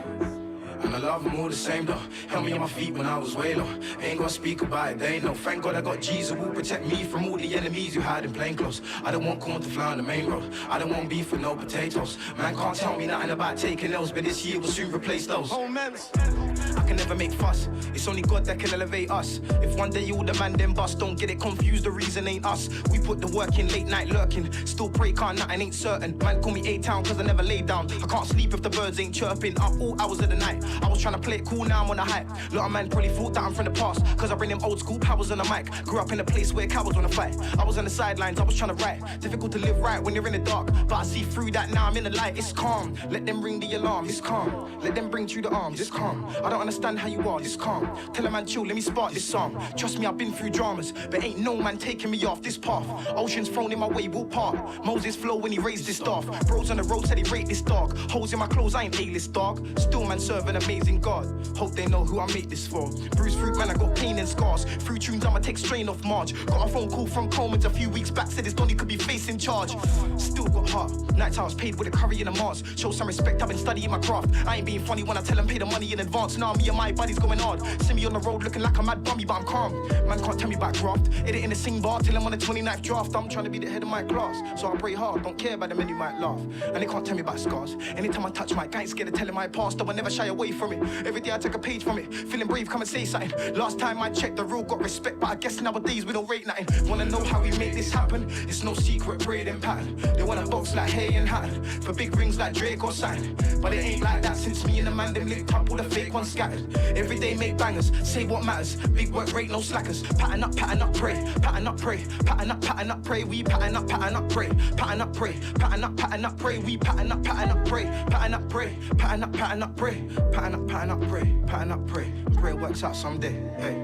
And I love them all the same though. Held me on my feet when I was way low. Ain't gonna speak about it, they know. Thank God I got G's who will protect me from all the enemies who hide in plain clothes. I don't want corn to fly on the main road. I don't want beef with no potatoes. Man can't tell me nothing about taking L's, but this year will soon replace those. I can never make fuss. It's only God that can elevate us. If one day all the man then bust, don't get it confused, the reason ain't us. We put the work in, late night lurking. Still pray, can't nothing ain't certain. Man call me A-Town cause I never lay down. I can't sleep if the birds ain't chirping. Up all hours of the night. I was trying to play it cool, now I'm on the hype. Lot of man probably thought that I'm from the past, cause I bring them old school powers on the mic. Grew up in a place where cowards wanna fight. I was on the sidelines, I was trying to write. Difficult to live right when you're in the dark, but I see through that now I'm in the light. It's calm, let them ring the alarm, it's calm. Let them bring through the arms, it's calm. I don't understand how you are, it's calm. Tell a man chill, let me spark this song. Trust me, I've been through dramas, but ain't no man taking me off this path. Oceans thrown in my way, we'll part. Moses flow when he raised this staff. Bros on the road said he rate this dog. Holes in my clothes, I ain't A-list dog. Still man serve an amazing God. Hope they know who I make this for. Bruised fruit man, I got pain and scars. Through tunes, I'ma take strain off March. Got a phone call from Coleman's a few weeks back, said his Donny could be facing charge. Still got heart. Nights I was paid with a curry and a Mars. Show some respect, I've been studying my craft. I ain't being funny when I tell them pay the money in advance. Now me and my buddies going hard. See me on the road looking like a mad bummy, but I'm calm. Man can't tell me about graft. Edit in the sing bar till I'm on the 29th draft. I'm trying to be the head of my class, so I pray hard. Don't care about the men who might laugh. And they can't tell me about scars. Anytime I touch my guy, ain't scared of telling my past. I will never shy away from it. Every day I take a page from it. Feeling brave, come and say something. Last time I checked, the rule got respect, but I guess nowadays we don't rate nothing. Wanna know how we make this happen? It's no secret, braiding pattern. They wanna box like Haych and Hatton, for big rings like Drake or sign. But it ain't like that since me and the man them linked up, all the fake ones scattered. Every day make bangers, say what matters. Big work rate, no slackers. Pattern up, pray. Pattern up, pray. Pattern up, pray. We pattern up, pray. Pattern up, pray. Pattern up, pray. We pattern up, pray. Pattern up, pray. Pattern up, pray. Pattern up, pray. Pattern up, pray. And pray it works out someday. Hey.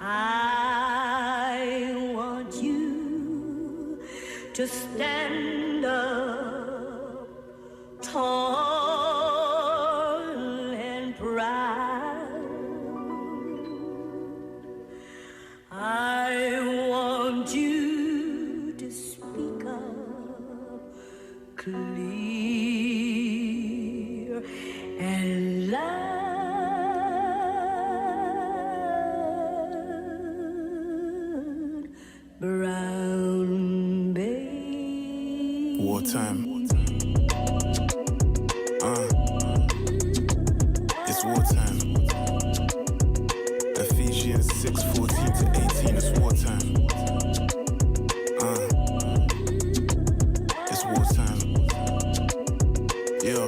I want you to stand up tall and proud. I want you to speak up clear and loud. Brown baby. Wartime. It's wartime. Ephesians 6:14 to 18. It's wartime. It's wartime. Yeah.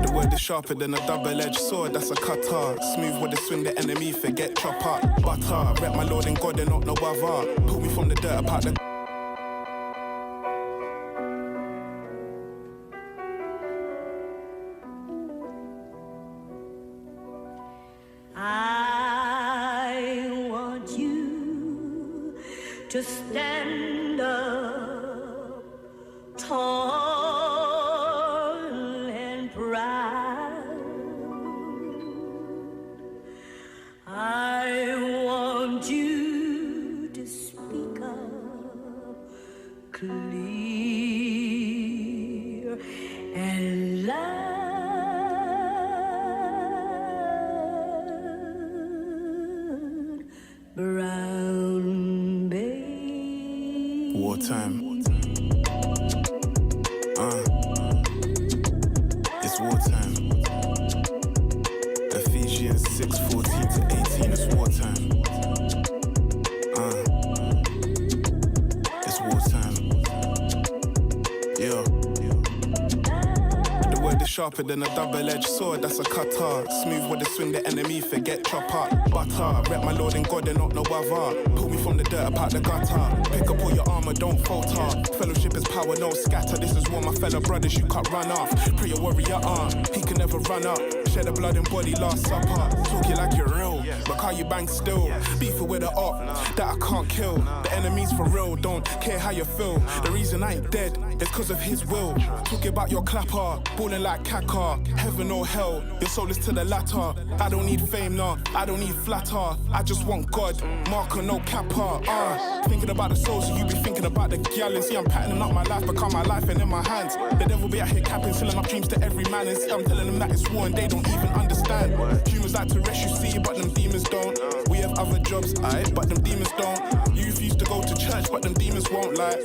The word is sharper than a double-edged sword. That's a cutter. Smooth with the swing, the enemy forget chopper. Butter. Rep my Lord and God and not no other. Pull me from the dirt apart the. I want you to stand up tall and proud. I want you to speak up clear and loud. Brown baby. Wartime. It's wartime. Ephesians 6:14 to 18. It's wartime. It's wartime. Yeah. The word is sharper than a double-edged sword. That's a cutter. Smooth with the swing, the enemy forget chopper. Butter. Rep my Lord and God and not no other. Pull me from the dirt apart the gutter. Pick up all your armor, don't falter. Fellowship is power, no scatter. This is what my fellow brothers you can't run off. Pray your warrior he can never run up. Shed the blood and body, last supper. Talk it like you're real, but how you bang still. Beef with the op that I can't kill. The enemy's for real, don't care how you feel. The reason I ain't dead is cause of his will. Talk about your clapper, balling like Kaka. Heaven or hell, your soul is to the latter. I don't need fame, nah, I don't need flatter. I just want God, marker, no capper. Thinking about the souls, so you be thinking about the gal. And see I'm patterning up my life, become my life and in my hands. The devil be out here capping, selling up dreams to every man. And see I'm telling them that it's war and they don't even understand. Human demons like to rest, you see, but them demons don't. We have other jobs, aight, but them demons don't. Youth used to go to church, but them demons won't, like.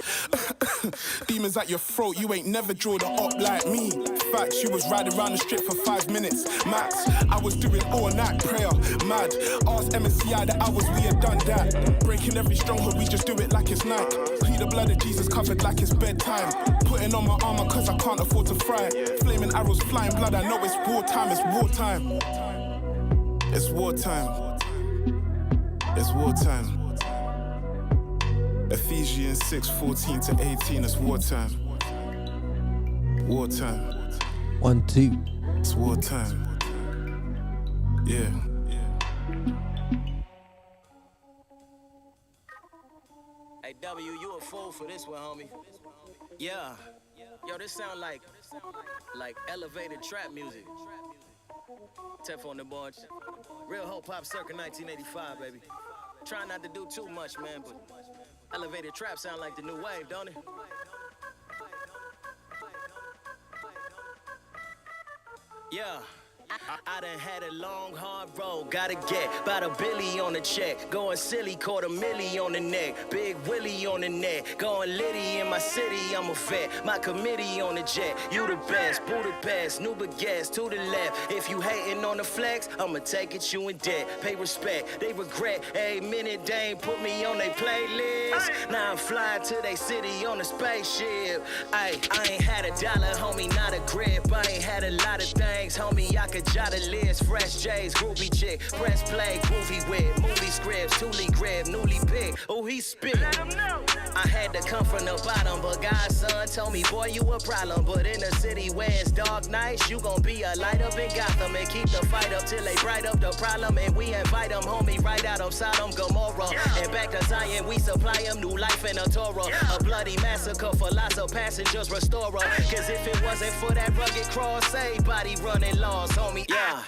Demons at your throat, you ain't never draw the up like me. Facts, you was riding around the strip for 5 minutes, max. I was doing all night prayer, mad. Ask MSCI the hours we had done that. Breaking every stronghold, we just do it like it's night. Plead the blood of Jesus covered like it's bedtime. Putting on my armor cause I can't afford to fry. Flaming arrows, flying blood, I know it's wartime, it's wartime. It's wartime. It's wartime. Ephesians 6:14 to 18, it's wartime. Wartime. 1, 2. It's wartime. Yeah. Hey W, you a fool for this one, homie. Yeah. Yo, this sound like elevated trap music. Tef on the bunch. Real hip-hop circa 1985, baby. Try not to do too much, man, but elevated trap sound like the new wave, don't it? Yeah. I done had a long, hard road, gotta get about $1 billion on the check. Going silly, $250,000 on the neck. Big Willie on the neck. Going litty in my city, I'm a vet. My committee on the jet. You the best, Budapest, new baguettes to the left. If you hating on the flex, I'ma take it, you in debt. Pay respect, they regret. Every minute they ain't put me on their playlist. Now I'm flying to they city on a spaceship. I ain't had $1, homie, not a grip. I ain't had a lot of things, homie, I could jot a list. Fresh J's, groovy chick, press play, groovy whip, movie scripts, Thule grip, newly picked. Oh, he spit. I had to come from the bottom, but God's son told me, boy, you a problem. But in the city where it's dark nights, you gon' be a light up in Gotham and keep the fight up till they bright up the problem. And we invite them, homie, right out of Sodom, Gomorrah. And back to Zion, we supply them new life in a Torah. A bloody massacre for lots of passengers, restorer. Cause if it wasn't for that rugged cross, everybody running laws, homie. Yeah.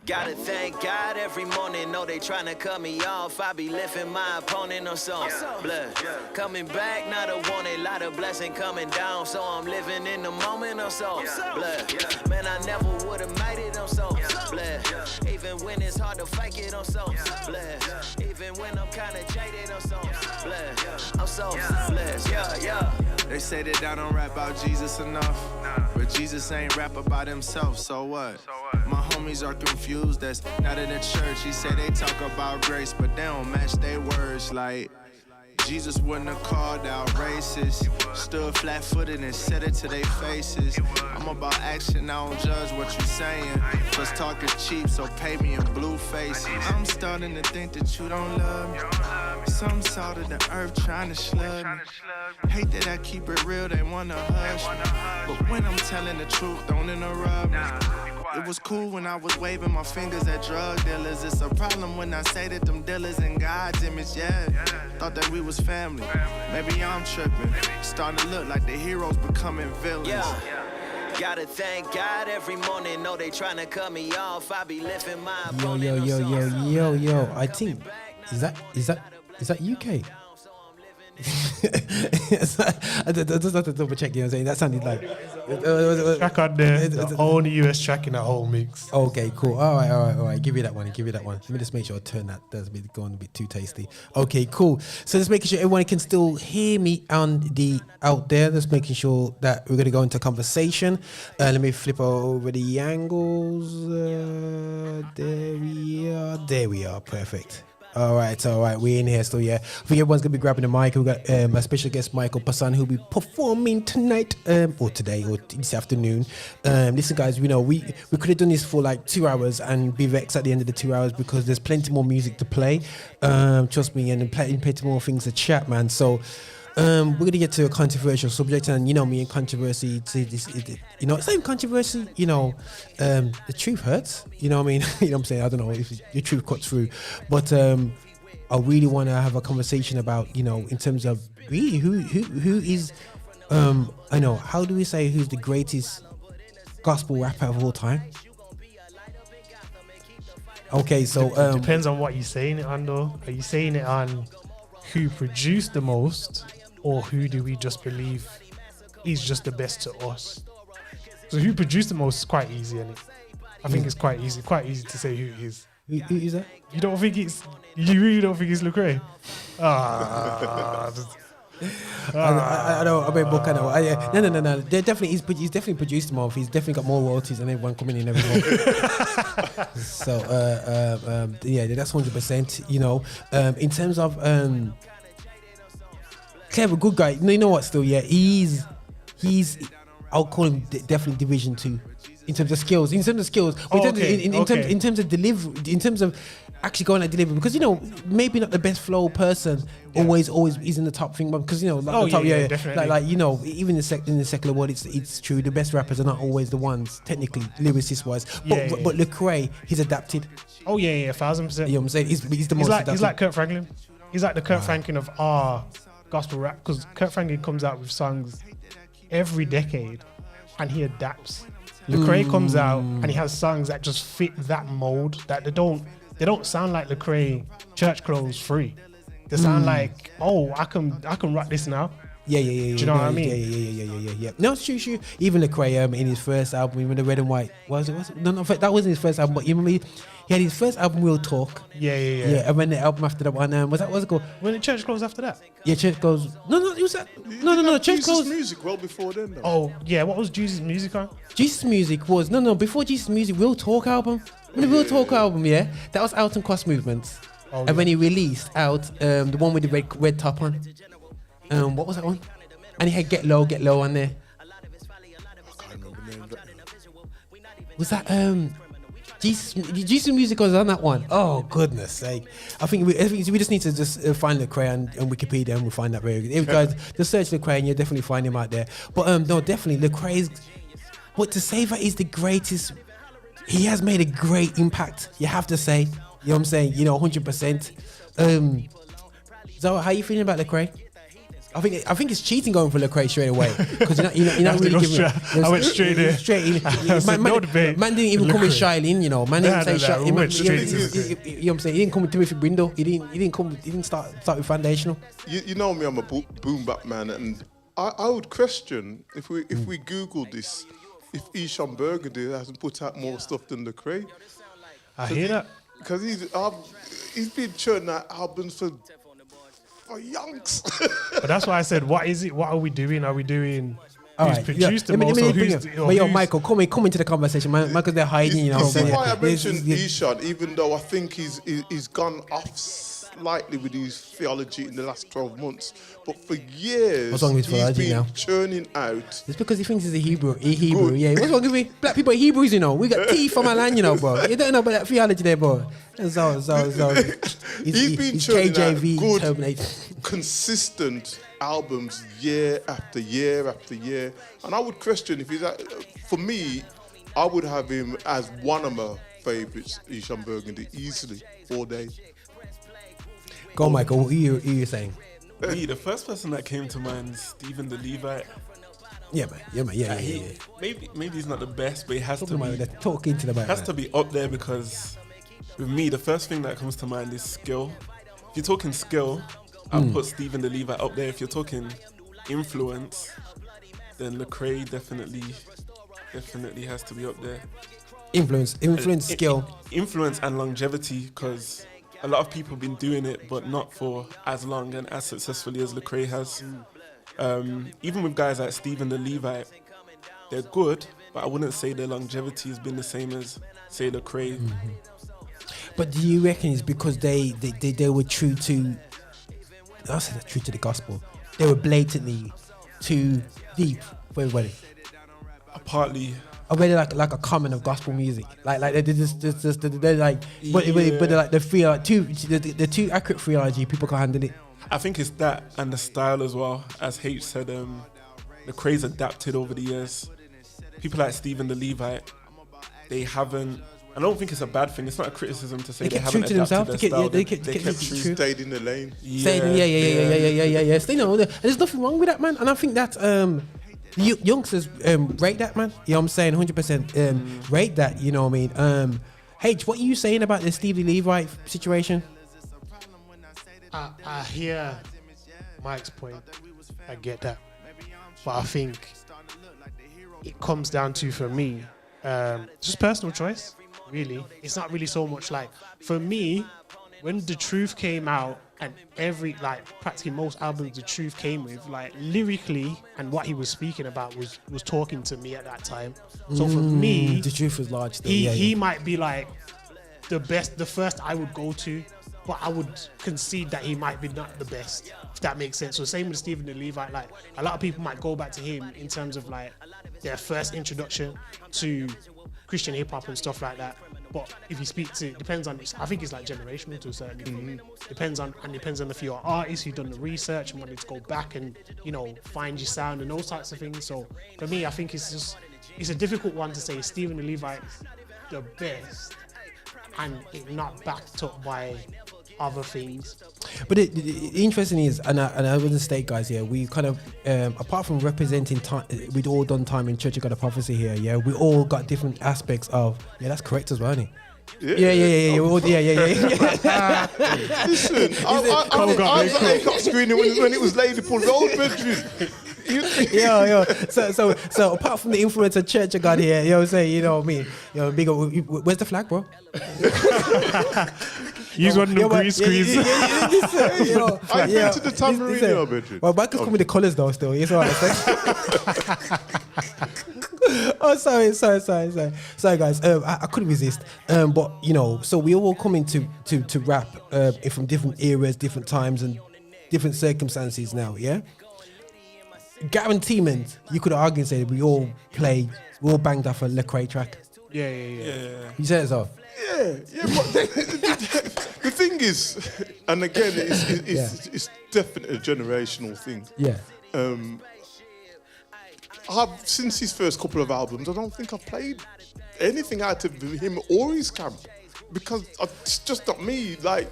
Gotta thank God every morning. Know they tryna cut me off. I be lifting my opponent or something. Blood. Coming back, not a warning. Lot of blessing coming down. So I'm living in the moment or so. Blood. Man, I never would've made it on so. Blood. Even when it's hard to fake it on so. Blood. Even when I'm kinda jaded on so. Blood. I'm so blessed. Yeah. They say that I don't rap about Jesus enough, but Jesus ain't rap about himself, so what? My homies are confused, that's not in the church. He said they talk about grace, but they don't match their words. Like, Jesus wouldn't have called out racist. Stood flat-footed and said it to their faces. I'm about action, I don't judge what you're saying. Plus talk is cheap, so pay me in blue faces. I'm starting to think that you don't love me. Some salt of the earth trying to slug me. Hate that I keep it real, they wanna hush me. But when I'm telling the truth, don't interrupt me. It was cool when I was waving my fingers at drug dealers. It's a problem when I say that them dealers in God's image, yeah. Thought that we was family. Maybe I'm tripping. Starting to look like the heroes becoming villains. Yeah. Gotta thank God every morning. Know they tryna cut me off. I be lifting my opponent. Yo. I think is that UK? I just have to double check, you know what I'm saying? That sounded like track on there, the only US track in that whole mix. Okay, cool. All right. Give you that one. Let me just make sure I turn that. That's going a bit too tasty. Okay, cool. So just making sure everyone can still hear me out there. Just making sure that we're gonna go into conversation. Let me flip over the angles. There we are. Perfect. All right, we're in here still, yeah. I think everyone's going to be grabbing the mic. We've got a special guest, Michael Personne, who'll be performing tonight, or today, or this afternoon. Listen, guys, we could have done this for like 2 hours and be vexed at the end of the 2 hours because there's plenty more music to play. Trust me, and plenty more things to chat, man. So we're going to get to a controversial subject, and you know me and controversy, it's not even controversy, the truth hurts, you know what I mean? You know what I'm saying? I don't know if the truth cuts through, but I really want to have a conversation about, in terms of really who is, how do we say who's the greatest gospel rapper of all time? Okay, so it depends on what you're saying it on, though. Are you saying it on who produced the most, or who do we just believe is just the best to us? So who produced the most is quite easy, isn't it? I think it's quite easy to say who he is. Who is that? You really don't think it's Lecrae? I know. I mean, book. I know. No. He's definitely produced more. He's definitely got more royalties than everyone coming in every month. So, yeah, that's 100%. You know, in terms of clever, good guy. No, you know what? Still, yeah, he's. I'll call him definitely Division 2 in terms of skills. In terms of delivery, in terms of actually going at delivery, because maybe not the best flow person always is in the top thing, but because definitely. like even in the secular world, it's true. The best rappers are not always the ones technically lyricist wise, but Lecrae, he's adapted. Oh yeah, 1000%. You know what I'm saying? He's the most adapted. He's like Kurt Franklin. He's like the Kurt Franklin of our gospel rap, because Kurt Franklin comes out with songs every decade and he adapts. Lecrae comes out and he has songs that just fit that mold, that they don't sound like Lecrae church clothes free. They sound like, I can rock this now. Yeah. Do you know what I mean? Yeah. No, it's true. Even Lecrae, in his first album, even the Red and White, no, that wasn't his first album, but you remember he had his first album, Real Talk. Yeah. And then the album after that one, what's it called? When the church closed after that? Yeah, church closed. No, it was that. No, church closed. Music well before then, though. Oh, yeah. What was Jesus Music on? Jesus Music was before Jesus Music, Real Talk album. The Real Talk album, that was out on Cross Movements. And when he released out the one with the red top on, what was that one? And he had Get Low on there. I can't remember the name. Was that Jesus Music was on that one? Oh goodness sake! I think we just need to just find Lecrae and Wikipedia, and we'll find that very good. If you guys just search Lecrae, and you'll definitely find him out there. But no, definitely Lecrae's. But to say that he's the greatest, he has made a great impact. You have to say, you know what I'm saying? 100%. So how are you feeling about Lecrae? I think it's cheating going for Lecrae straight away, because you're not really giving. I went straight in. Man didn't even come with Shailene, Man didn't say Shailene. You know what I'm saying? He didn't come with Timothy Brindle. He didn't start with foundational. You know me, I'm a boom bap man, and I would question if we Google this, if Esham Burgundy hasn't put out more stuff than Lecrae. I hear that, because he's been churning out albums for yonks. But that's why I said, what is it? What are we doing? Are we doing who's produced the most? Michael, come into the conversation, man. Michael's there hiding, You see why I mentioned Esham, even though I think he's gone off slightly with his theology in the last 12 months, but for years what's wrong with he's been now? churning out. It's because he thinks he's a Hebrew. Yeah. What's wrong with me? Black people are Hebrews, We got tea from our land, bro. You don't know about that theology there, bro. He's been churning out good, consistent albums year after year after year, and I would question if he's for me, I would have him as one of my favourites, Esham Burgundy, easily all day. Go, Michael. What are you saying? The first person that came to mind is Stephen the Levite. Yeah, man. Yeah. Maybe he's not the best, but he has to be up there, because with me, the first thing that comes to mind is skill. If you're talking skill, I'll put Stephen the Levite up there. If you're talking influence, then Lecrae definitely has to be up there. Influence, skill. Influence and longevity, because a lot of people have been doing it, but not for as long and as successfully as Lecrae has. Even with guys like Stephen the Levite, they're good, but I wouldn't say their longevity has been the same as, say, Lecrae. But do you reckon it's because they were true to, I said true to the gospel? They were blatantly too deep for everybody. Partly. I really like a common of gospel music, like they're like, but they're like the too accurate theology. People can't handle it. I think it's that and the style as well. As Haych said, Lecrae's adapted over the years. People like Stephen the Levite, they haven't. I don't think it's a bad thing. It's not a criticism to say they haven't adapted their style. They kept true. Stayed in the lane. Yeah. There's nothing wrong with that, man. And I think that youngsters rate that, man. You know what I'm saying? 100% rate that. You know what I mean? Haych, what are you saying about the Stevie Levite situation? I hear Mike's point. I get that, but I think it comes down to, for me, Just personal choice, really. It's not really so much like, for me, when The Truth came out, and practically most albums The Truth came with, like lyrically and what he was speaking about was talking to me at that time. So for me, The Truth was large though. He might be like the first I would go to, but I would concede that he might be not the best, if that makes sense. So same with Stephen the Levite, like a lot of people might go back to him in terms of like their first introduction to Christian hip hop and stuff like that. But if you speak to, depends on, I think it's like generational to a certain degree. Depends on if you're an artist who's done the research and wanted to go back and, you know, find your sound and those types of things. So for me, I think it's a difficult one to say Stephen the Levite the best and it not backed up by other things. But the interesting is, and I wouldn't state, guys, yeah, we kind of, apart from representing time, we'd all done time in Church of God of Prophecy here, yeah, we all got different aspects of, yeah, that's correct as well, isn't it? Yeah. Listen, I was at HipHop screening when it was Lady Pool Road, bedroom. Yeah. So apart from the influence of Church of God here, you know what I'm saying, you know what I mean? You know, big up, where's the flag, bro? Use one of them green screens. I've been to the tambourine, bedroom. Well, Michael's coming with the colours though still, it's alright. Oh, sorry, guys. I couldn't resist. But you know, so we all come into to rap from different eras, different times, and different circumstances now. Yeah. Guaranteement, you could argue and say that we all banged off a Lecrae track. Yeah. You said it so. Yeah. But the thing is, and again, it's definitely a generational thing. Yeah. Since his first couple of albums, I don't think I've played anything out of him or his camp because it's just not me. Like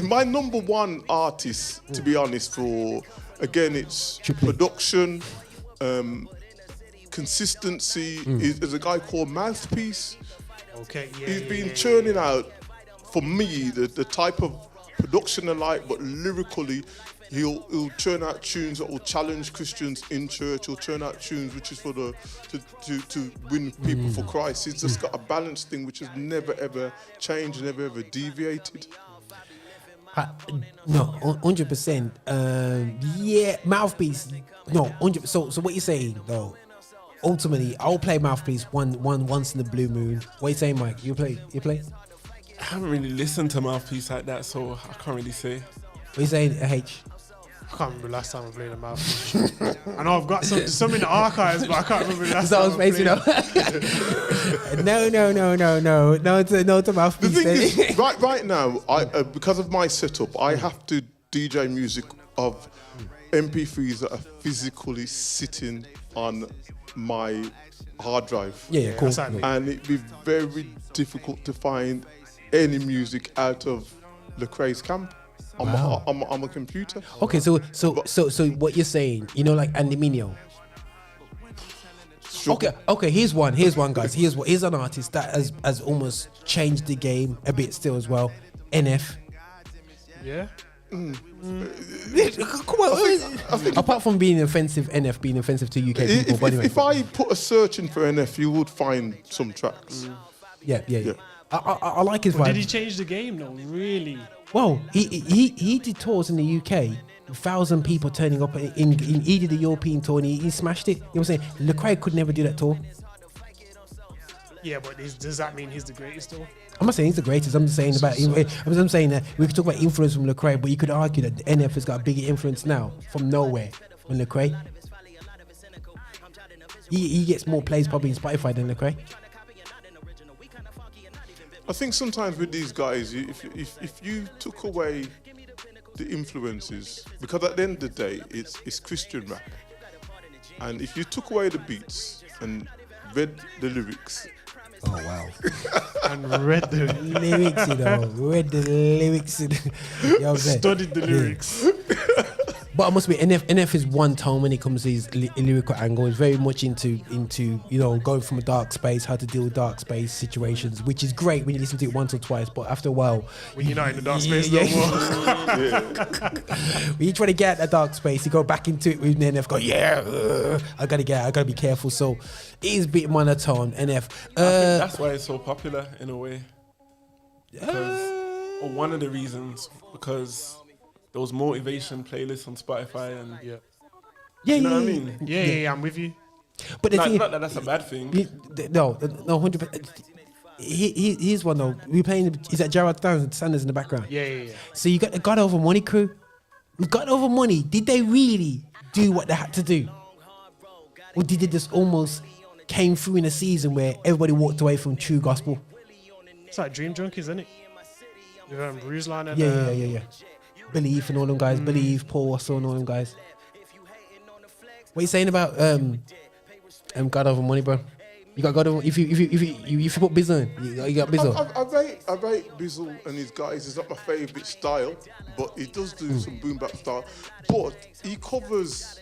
my number one artist, to be honest, again, it's production, consistency. Is a guy called Mouthpiece. Okay, yeah. He's been churning out for me the type of production I like, but lyrically. He'll churn out tunes that will challenge Christians in church. He'll churn out tunes which is for to win people for Christ. He's just got a balanced thing which has never ever changed, never ever deviated. No, 100%. Yeah, Mouthpiece. No, 100%. So what you're saying though? Ultimately, I'll play Mouthpiece once in the blue moon. What are you saying, Mike? You play? I haven't really listened to Mouthpiece like that, so I can't really say. What are you saying, H? I can't remember the last time I played a Mouthpiece. I know I've got some in the archives, but I can't remember the last time I played. No to Mouthpiece. The thing is, right now, because of my setup, I have to DJ music of MP3s that are physically sitting on my hard drive. Yeah, cool. And it'd be very difficult to find any music out of Lecrae's camp. On a computer. Okay, so what you're saying, you know, like Andy Mineo. Okay. Here's one, guys. Here's an artist that has almost changed the game a bit still as well. NF. Yeah. Come on. Apart from being offensive, NF being offensive to UK people. If I put a search in for NF, you would find some tracks. Yeah. I like his vibe. Did he change the game though? Really? Well, he did tours in the UK, 1,000 people turning up he did the European tour and he smashed it. You know what I'm saying? Lecrae could never do that tour. Yeah, but does that mean he's the greatest tour? I'm not saying he's the greatest. I'm just saying I'm saying that we could talk about influence from Lecrae, but you could argue that the NF has got a bigger influence now from nowhere than Lecrae. He gets more plays probably in Spotify than Lecrae. I think sometimes with these guys, if you took away the influences, because at the end of the day, it's Christian rap, and if you took away the beats and read the lyrics. Oh wow! And read the lyrics, you know, read the lyrics. You know what I'm saying? Studied the lyrics. But I must be NF is one tone when it comes to his lyrical angle. He's very much into going from a dark space, how to deal with dark space situations, which is great when you listen to it once or twice. But after a while, when you're not in the dark space no more. When you try to get out that dark space, you go back into it with NF. Go I gotta be careful. So it is a bit monotone. NF. I think that's why it's so popular in a way. Or one of the reasons, because there was motivation playlists on Spotify and you know what I mean? Yeah, I'm with you. But the thing, not that that's a bad thing. No, 100%. Here's one though. We're playing. Is that Jared Sanders in the background? Yeah. So you got the God Over Money crew. The God Over Money. Did they really do what they had to do, or did they just almost came through in a season where everybody walked away from true gospel? It's like Dream Junkies, isn't it? With Bruise Line and yeah. Believe and all them guys. Believe, Paul Russell and all them guys. What are you saying about God Over Money, bro? You got God Over. If you put Bizzle in, you got Bizzle. I rate Bizzle and his guys. It's not my favourite style, but he does do some boom bap style. But he covers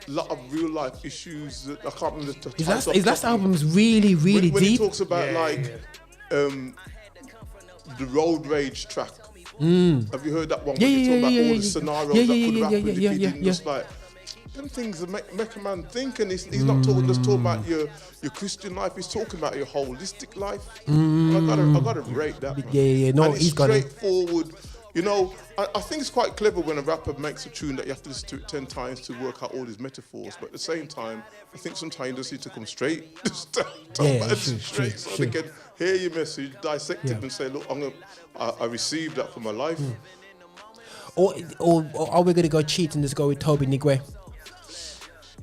a lot of real life issues that I can't remember the title. His last album's really when deep. He talks about the road rage track. Have you heard that one? When you talk about all the scenarios that could happen if he didn't just like them things that make a man think, and he's not just talking about your Christian life. He's talking about your holistic life. I gotta rate that. Man. No, and he's got it. Straightforward. You know, I think it's quite clever when a rapper makes a tune that you have to listen to it 10 times to work out all his metaphors. But at the same time, I think sometimes you just need to come straight. Just talk about it straight so they can hear your message, dissect it and say, look, I received that for my life. Or are we going to go cheat and just go with Toby Nigwe?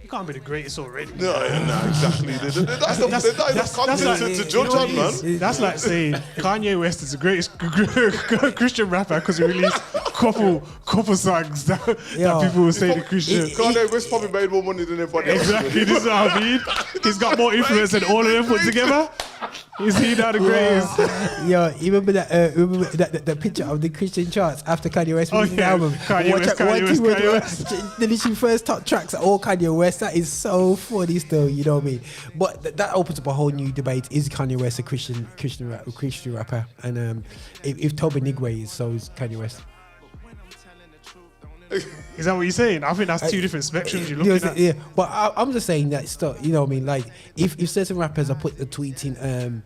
You can't be the greatest already. No, exactly. That's content to judge on, man. That's like saying Kanye West is the greatest Christian rapper because he released couple songs that people will say the Christian. Kanye West probably made more money than everybody else. Exactly, this is what I mean. He's got more influence than all of them put together. Is he now the greatest? Yeah, you remember that the picture of the Christian charts after Kanye West released the album? Kanye West. The literally first top tracks are all Kanye West. That is so funny still, you know what I mean? But that opens up a whole new debate. Is Kanye West a Christian rapper? And if Toby Nigwe is, so is Kanye West. Is that what you're saying? I think that's two different spectrums you're looking at. Yeah, but I'm just saying that stuff. You know what I mean? Like if certain rappers are put a tweet in,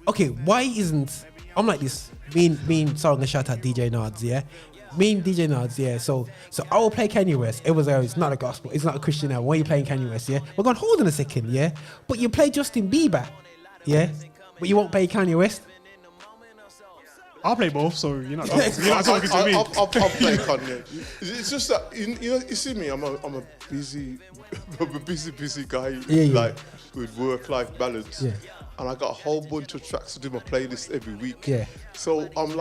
okay, why isn't I'm like this? Me and so I'm gonna shout out DJ Nards, yeah. Me and DJ Nards, yeah. So I will play Kanye West. It was it's not a gospel, it's not a Christian album. Why are you playing Kanye West? Yeah, we're going hold on a second, yeah. But you play Justin Bieber, yeah. But you won't play Kanye West. I'll play both, so you're not talking to me. I'll play Kanye. It's just that you see me. I'm a busy guy, like with work-life balance, and I got a whole bunch of tracks to do my playlist every week. Yeah. So I'm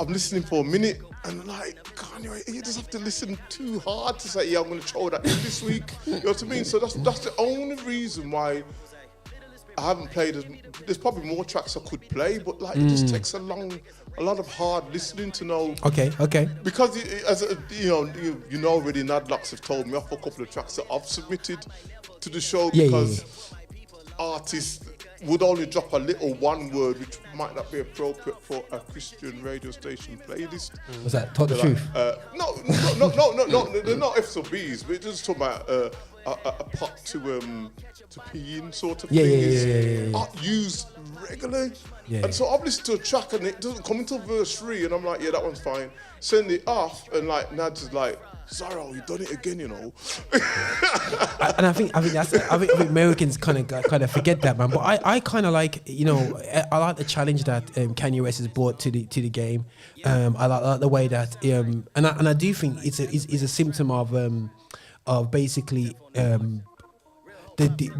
listening for a minute, and like Kanye, you just have to listen too hard to say, I'm going to throw that in this week. You know what I mean? So that's the only reason why I haven't played. There's probably more tracks I could play, but like it just takes a lot of hard listening to know. Okay. Because you know already, Nadlocks have told me off a couple of tracks that I've submitted to the show because artists would only drop a little one word which might not be appropriate for a Christian radio station playlist. Was that Talk the Truth? No, they're not F's or B's, but it's just talking about a pot to pee in sort of thing. Yeah. Used regularly. Yeah. And so I've listened to a track and it doesn't come until verse 3 and I'm like, yeah, that one's fine. Send it off and like Nads is like, Zorro, you've done it again, you know. And I think Americans kind of forget that, man. But I kind of like, you know, I like the challenge that Kanye West has brought to the game. I like the way that and I do think it's a symptom of basically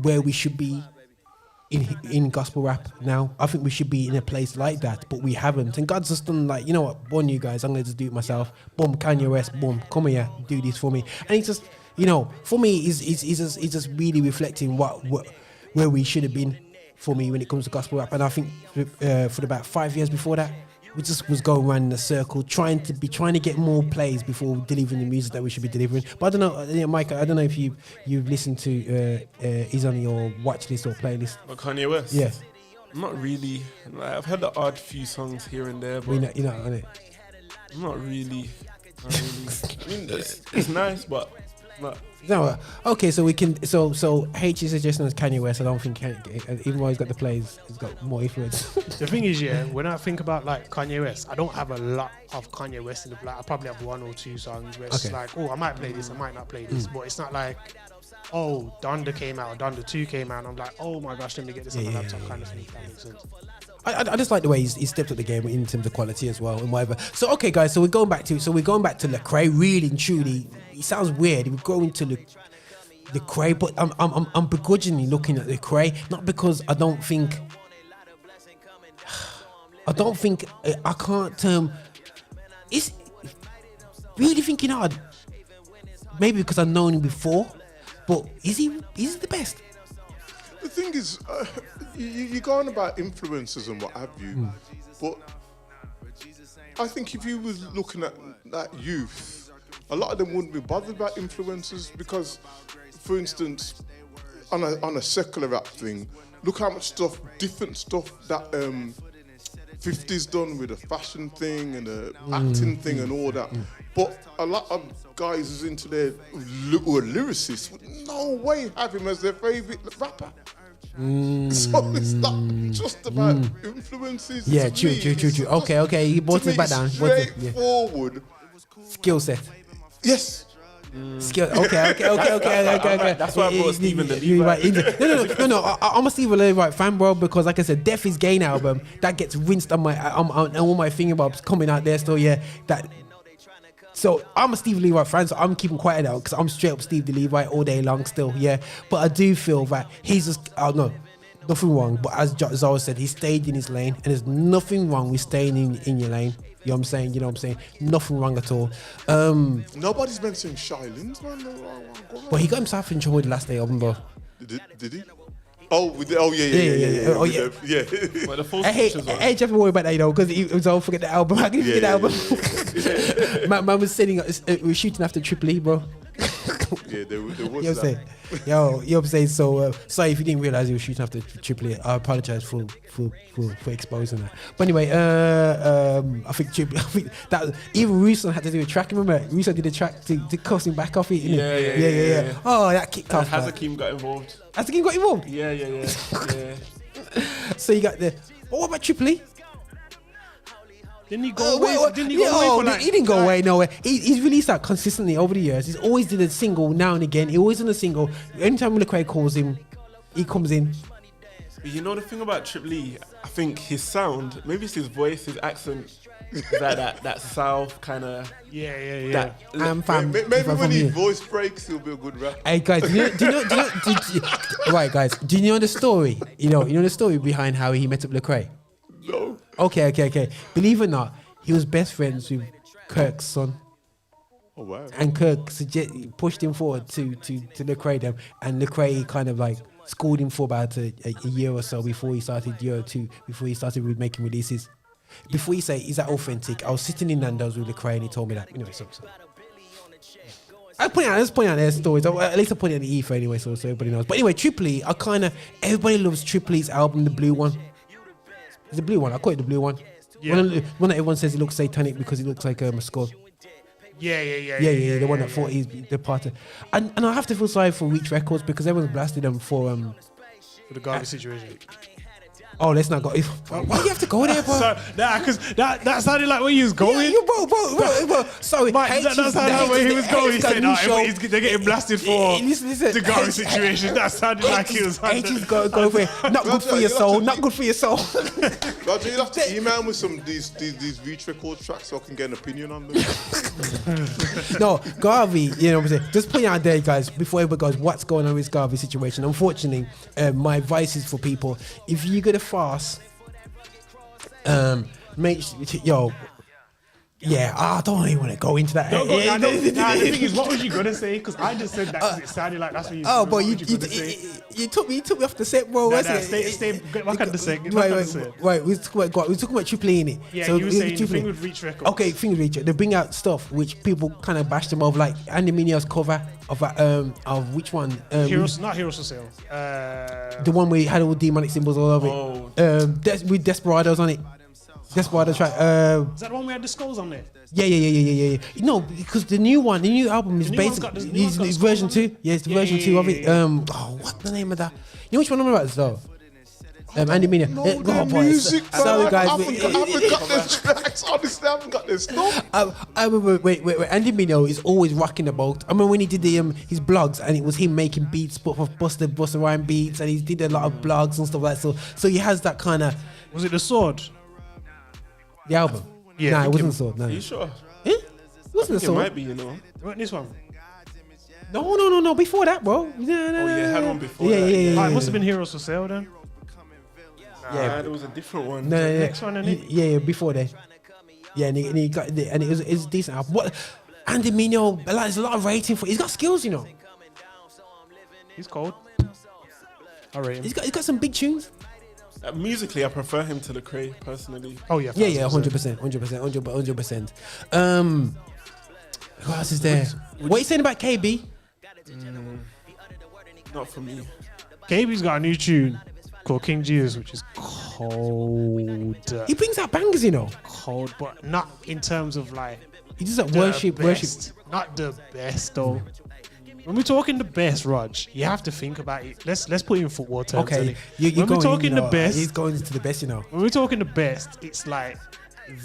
where we should be in gospel rap now. I think we should be in a place like that, but we haven't. And God's just done like, you know what, boom, you guys, I'm going to just do it myself. Boom, Kanye West, boom, come here, do this for me. And it's just, you know, for me, it's just really reflecting where we should have been for me when it comes to gospel rap. And I think for about 5 years before that, we just was going around in a circle, trying to get more plays before delivering the music that we should be delivering. But I don't know, Mike. I don't know if you've listened to he's on your watch list or playlist. But Kanye West. Yeah. Not really. Like, I've heard the odd few songs here and there, but you're not on it. I'm not really. I mean, it's nice, but not. No, okay, so we can. So Haych is suggesting as Kanye West. I don't think even though he's got the plays, he's got more influence. The thing is, when I think about like Kanye West, I don't have a lot of Kanye West in the black. I probably have 1 or 2 songs where it's like, oh, I might play this, I might not play this, but it's not like, oh, Donda came out, Donda 2 came out, and I'm like, oh my gosh, let me get this on my laptop, kind of thing. If that makes sense. I just like the way he stepped up the game in terms of quality as well and whatever. So okay, guys, so we're going back to Lecrae. Really and truly, it sounds weird. We're going to Lecrae, but I'm begrudgingly looking at Lecrae, not because I can't. It's really thinking hard. Maybe because I've known him before, but is he the best? The thing is, you're going about influences and what have you, but I think if you was looking at that youth, a lot of them wouldn't be bothered about influences because, for instance, on a secular rap thing, look how much different stuff that 50's done with a fashion thing and a acting thing and all that. But a lot of guys who's into their lyricists would no way have him as their favourite rapper. So it's not just about influences. Yeah, true. Okay. You brought it back down. Straightforward skill set. Yes. Skill. Okay. That's why I brought Stephen the Levite. No. I'm a Stephen the Levite fan, bro, because like I said, Death is Gain album that gets rinsed on all my thingamabobs coming out there. So yeah, So I'm a Steve Levite fan, so I'm keeping quiet now because I'm straight up Steve the Levite all day long still, yeah. But I do feel that he's just, nothing wrong. But as Zorro said, he stayed in his lane, and there's nothing wrong with staying in your lane. You know what I'm saying? Nothing wrong at all. Nobody's mentioning Shy Lynch, man. But he got himself in trouble with the last day album, bro. Did he? Yeah. But the full I ain't ever worry about that, because he was all forget the album. How can you forget the album? Man was sitting, we were shooting after Triple E, bro. Yeah, there was you know what I'm saying? So sorry if you didn't realise he was shooting after Triple E. I apologise for exposing that. But anyway, I think that even Russo had to do a track. Remember, Russo did a track to cuss him back off it. Yeah. Oh, that kicked off. Hazakim got involved. Hazakim got involved. Yeah. So you got what about Triple E? Didn't he go away? He didn't go away nowhere. He's released that consistently over the years. He's always did a single now and again. He always did a single. Anytime Lecrae calls him, he comes in. But you know the thing about Triple E, I think his sound, maybe it's his voice, his accent, that South kind of. Yeah. Maybe when his voice breaks, he'll be a good rapper. Hey guys, do you know? Right, guys, do you know the story? You know the story behind how he met up Lecrae? No. Okay. Believe it or not, he was best friends with Kirk's son. Oh wow! And Kirk pushed him forward to Lecrae them, and Lecrae kind of like schooled him for about a year or so before he started with making releases. Before he say, is that authentic? I was sitting in Nando's with Lecrae and he told me that. Anyway, so. Let's point out their stories. At least I put it in the ether anyway, so everybody knows. But anyway, Triple E, everybody loves Triple E's album, the blue one. It's the blue one. I call it the blue one. Yeah. One that everyone says he looks satanic because he looks like a skull. Yeah. The one that thought he's departed. And I have to feel sorry for Reach Records because everyone's blasted them for the garbage situation. Oh, let's not go. Why do you have to go there, bro? Because that sounded like where you was going. Yeah, bro. Sorry, Mike, that sounded like where he was going. He said, they're getting blasted for the garbage situation. That sounded like he was. H go for it. Not good for your soul. Not good for your soul. Roger, you have to email me some of these Reach Records tracks so I can get an opinion on them. No, Garvey, you know what I'm saying? Just put it out there, guys, before everybody goes, what's going on with this Garvey situation? Unfortunately, my advice is for people, if you're going to fast, Yeah, I don't even want to go into that. The thing is, what was you gonna say? Because I just said that because it sounded like that's what you. Oh, but you took me off the set, bro. Get back on the set. Wait. We were talking about triple A in it. Yeah, so you were saying the thing with Reach Records. Okay, thing with Reach. They bring out stuff which people kind of bash them off, like Andy Minio's cover of which one? Not Heroes for Sale. The one where he had all demonic symbols all over it. With Desperados on it. Desperado track. Is that the one we had the skulls on there? Yeah. No, because the new album is basically it's version 2. Yeah, it's the version 2 of it. What's the name of that? You know which one I'm about though? Andy Minio. Music, sorry guys. I haven't got the tracks. Honestly, I haven't got this stuff. I remember. Wait. Andy Minio is always rocking the boat. I remember when he did his blogs, and it was him making beats, but for Busta Rhymes beats, and he did a lot of blogs and stuff like that. So he has that kind of. Was it the Sword? The album? Yeah. Nah, it wasn't Sword. No. Are you sure? It wasn't the Sword. It might be, you know. This one? No. Before that, bro. Had one before. Yeah. It must have been Heroes for Sale then. Yeah, there was a different one. No. Next one, innit? Yeah, before that. Yeah, and he got and it was a decent album. What? Andy Minio, like, there's a lot of rating for. He's got skills, you know. He's cold. I rate him. He's got some big tunes. Musically, I prefer him to Lecrae personally. Oh yeah, 100%. Who else is there? What are you saying about KB? Not for me. KB's got a new tune called King Jesus, which is cold. He brings out bangers, you know. Cold, but not in terms of like. He does that worship. Not the best though. When we're talking the best, Raj, you have to think about it. Let's put it in football terms. Okay, when we're talking the best, he's going to the best, you know. When we're talking the best, it's like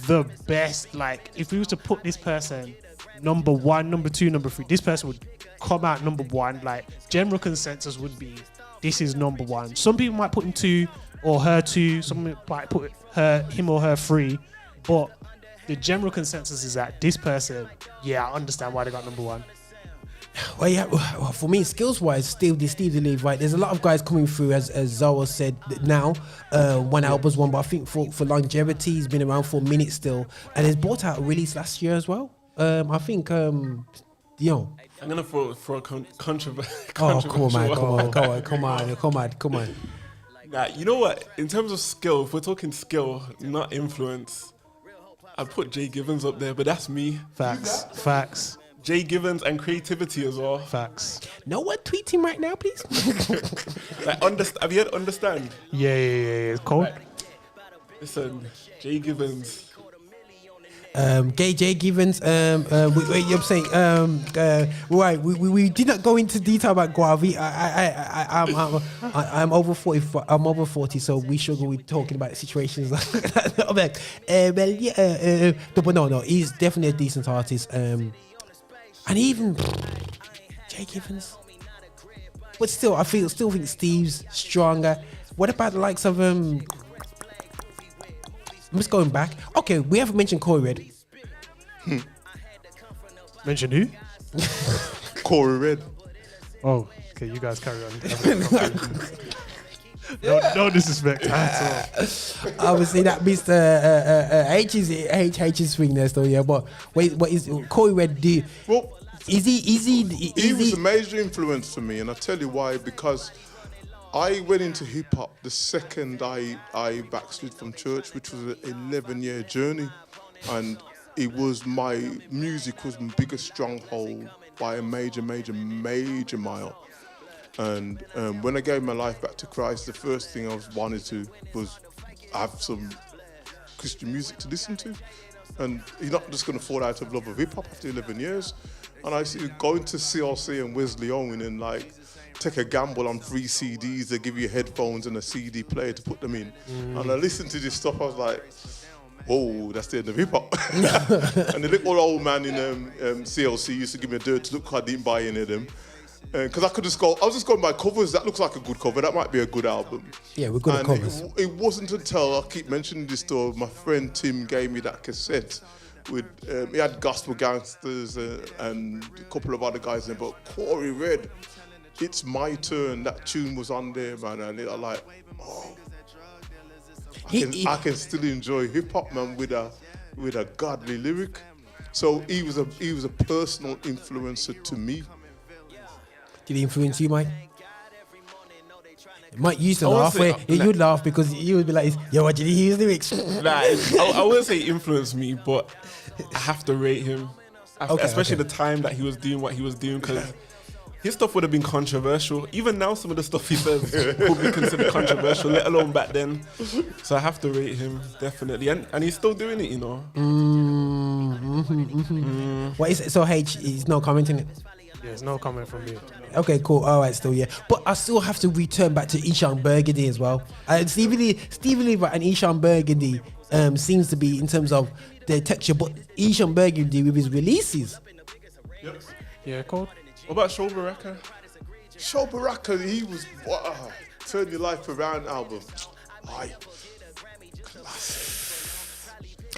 the best. Like if we were to put this person number 1, number 2, number 3, this person would come out number 1. Like general consensus would be this is number 1. Some people might put him 2 or her 2. Some might put him or her 3, but the general consensus is that this person, I understand why they got number 1. Well, yeah. Well, for me, skills-wise, Steve the Leave, right? There's a lot of guys coming through, as Zorro said. Now, one album's one, but I think for longevity, he's been around for a minute still, and he's brought out a release last year as well. I think, I'm gonna throw a controversial. Oh, come on. Nah, you know what? In terms of skill, if we're talking skill, not influence, I'd put Jay Givens up there, but that's me. Facts. Jay Givens and creativity as well. Facts. No one tweet him right now, please. Have you heard Understand? Yeah. It's cold. Right. Listen, Jay Givens. Jay Givens. I'm saying. Right. We did not go into detail about Guavi. I'm over 40. I'm over 40, so we should be talking about situations like that. But no. He's definitely a decent artist. And even Jay Givens, but still, I still think Steve's stronger. What about the likes of I'm just going back. Okay, we haven't mentioned Corey Red. Mention who? Corey Red. Oh, okay. You guys carry on. No disrespect. Obviously, that Mr. H's swing there still, yeah. But wait, what is Corey Red do? Well, he was a major influence for me, and I'll tell you why. Because I went into hip hop the second I backslid from church, which was an 11-year journey, and it was my music was my biggest stronghold by a major mile. And when I gave my life back to Christ, the first thing I wanted to was have some Christian music to listen to. And you're not just going to fall out of love of hip-hop after 11 years. And I used to go into CLC and Wesley Owen and like take a gamble on free CDs. They give you headphones and a CD player to put them in. And I listened to this stuff, I was like, whoa, that's the end of hip-hop. And the little old man in CLC used to give me a dirty look, I didn't buy any of them. Because I was just going by covers. That looks like a good cover. That might be a good album. Yeah, we're good at covers. It wasn't until, I keep mentioning this story, my friend Tim gave me that cassette with, he had Gospel Gangsters and a couple of other guys in it, but Corey Red, It's My Turn, that tune was on there, man, and I'm like, oh, I can still enjoy hip-hop, man, with a with a godly lyric. So he was a personal influencer to me. Did he influence you, Mike? Mike used to laugh. You'd laugh because you would be like, "Yo, what did he hear his lyrics?" I wouldn't say he influenced me, but I have to rate him, especially the time that he was doing what he was doing, because his stuff would have been controversial. Even now, some of the stuff he says would be considered controversial, let alone back then. So I have to rate him, definitely. And he's still doing it, you know. What is it? So Haych, he's not commenting it? Yeah, there's no comment from me. Okay, cool. All right, still, yeah. But I still have to return back to Ishan Burgundy as well. Stevie Lever and Ishan Burgundy seems to be, in terms of their texture, but Ishan Burgundy with his releases. Yep. Yeah, cool. What about Show Baraka? Show Baraka, he was Turn Your Life Around album.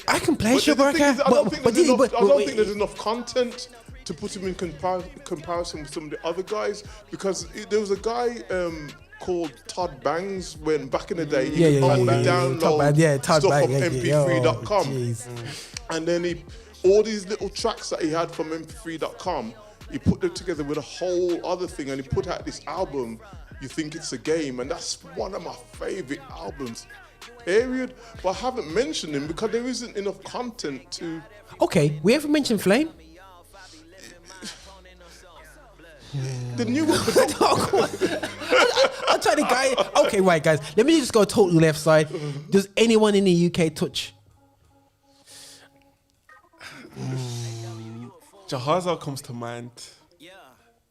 I can play Show Baraka. I don't think there's enough content to put him in comparison with some of the other guys, because there was a guy called Todd Bangs when back in the day he could only download stuff from mp3.com, and then all these little tracks that he had from mp3.com, he put them together with a whole other thing, and he put out this album, You Think It's a Game, and that's one of my favorite albums, period. But I haven't mentioned him because there isn't enough content to... Okay, we haven't mentioned Flame? The new one. I'll try to guide. Okay, right, guys. Let me just go total left side. Does anyone in the UK touch? Jahaza comes to mind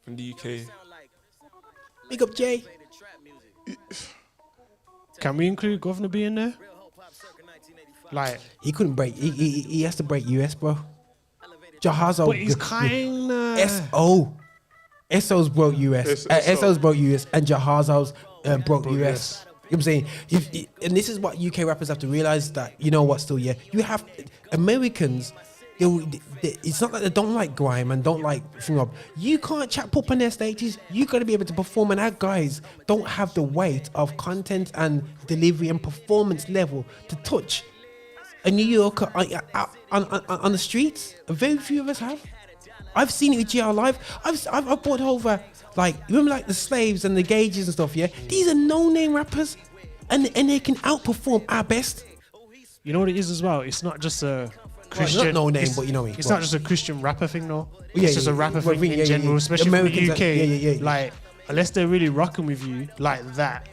from the UK. Big up, Jay. Can we include Governor B in there? Like, he couldn't break. He has to break US, bro. Jahaza. But he's kinda SO's broke US. SO's broke US, and Jahaza's broke US. You know what I'm saying? And this is what UK rappers have to realize, that, you know what, still, yeah, you have Americans. It's not that they don't like grime and don't like thing up. You can't chat pop on their stages. You got to be able to perform, and our guys don't have the weight of content and delivery and performance level to touch a New Yorker on the streets. Very few of us have. I've seen it with GR Live. I've brought over, like, remember, like the Slaves and the Gauges and stuff, yeah? These are no-name rappers, and they can outperform our best. You know what it is as well? It's not just a Christian... Well, not no-name, but you know what I mean. It's not just a Christian rapper thing, though. It's just a rapper thing in general, especially Americans, from the UK. Like, unless they're really rocking with you like that,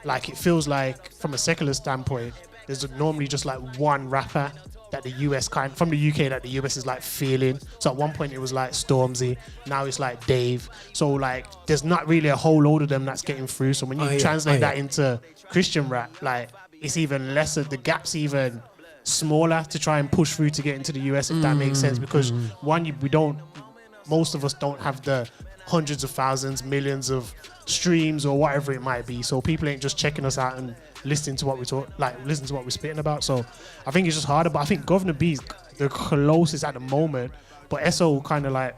like, it feels like, from a secular standpoint, there's normally just, like, one rapper that the US from the UK that the US is like feeling. So at one point it was like Stormzy, now it's like Dave. So like there's not really a whole load of them that's getting through. So when you translate that into Christian rap, like it's even lesser, the gap's even smaller to try and push through to get into the US, if that makes sense. Because most of us don't have the hundreds of thousands, millions of streams or whatever it might be. So people ain't just checking us out and listening to what we talk, like listen to what we're spitting about. So I think it's just harder. But I think Governor B's the closest at the moment. But SO kind of like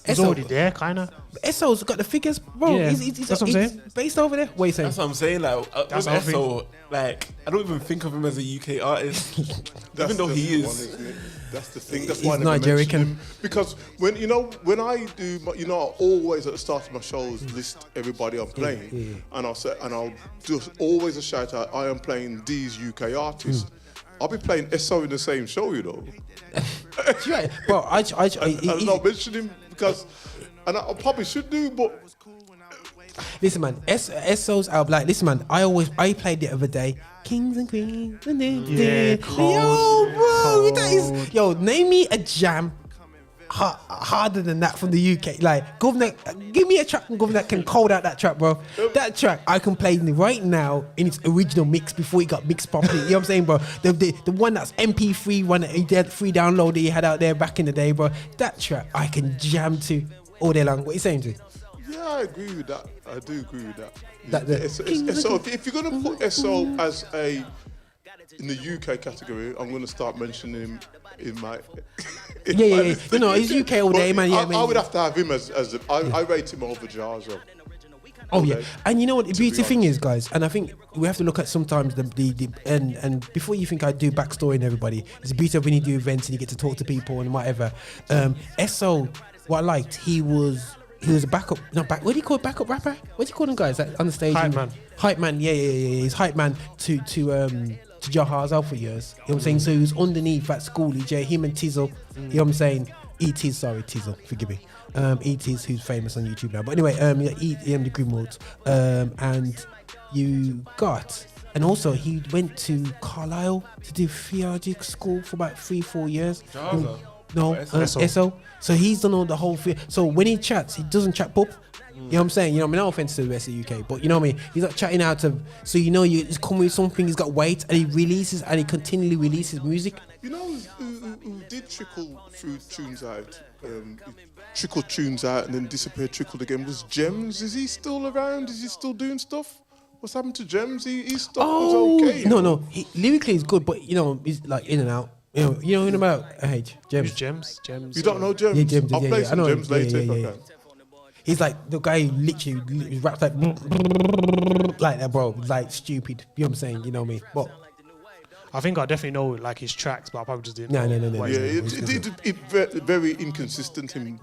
he's already there, kind of. SO's got the figures, bro. Yeah, he's that's what I'm saying. Based over there. What are you saying? That's what I'm saying. Like That's with SO, like I don't even think of him as a UK artist, even though he is. That's the thing. That's He's why I never Nigerian. mention him. Because when I do, I always at the start of my shows list everybody I'm playing, and I'll just always a shout out. I am playing these UK artists. I'll be playing SO in the same show, you know. Yeah, bro. I'm not mentioning him because, and I probably should do, but. Listen, man, SO's album, like, listen, man, I played the other day, Kings and Queens. Yeah, yo, bro, that is, yo, name me a jam harder than that from the UK. Like, Governor, give me a track from Governor that can code out that track, bro. That track I can play right now in its original mix before it got mixed properly. You know what I'm saying, bro? The one that's MP3 one that he did free download that he had out there back in the day, bro. That track I can jam to all day long. What are you saying, to? Yeah, I agree with that. I do agree with that. So if you're gonna put SO as in the UK category, I'm gonna start mentioning him in my. Yeah. He's UK all day, man. Yeah, I would have to have him as I rate him over Jaza. Oh yeah, and you know what the beauty thing is, guys, and I think we have to look at sometimes the and before you think I do backstory and everybody, it's the beauty of when you do events and you get to talk to people and whatever. SO, what I liked, he was a backup, what do you call it, backup rapper? What do you call them guys on the stage? Hype man, yeah. He's hype man to Jahaz for years. You know what I'm saying? So he was underneath at school, him and Tizzle. You know what I'm saying? Tizzle, forgive me. E.T.'s who's famous on YouTube now. But anyway, the Grimwoods. And you got, and also he went to Carlisle to do theology school for about 3-4 years. SO. So he's done all the whole thing. So when he chats, he doesn't chat pop. You know what I'm saying? You know, I mean, no offense to the rest of the UK, but you know what I mean? He's not chatting out of, so you know, he's come with something, he's got weight, and he releases, and he continually releases music. You know who did trickle through tunes out? Trickled tunes out and then disappeared, trickled again, was Gems. Is he still around? Is he still doing stuff? What's happened to Gems? His stuff was okay. No. Lyrically he's good, but you know, he's like in and out. You know about Haych? Gems. You don't know Gems? Yeah, Gems. I'll play some Gems later if I can. He's like the guy who literally raps like that, bro. Like stupid. You know what I'm saying? You know me. But I think I definitely know like his tracks, but I probably just didn't. No. Yeah, it's very inconsistent in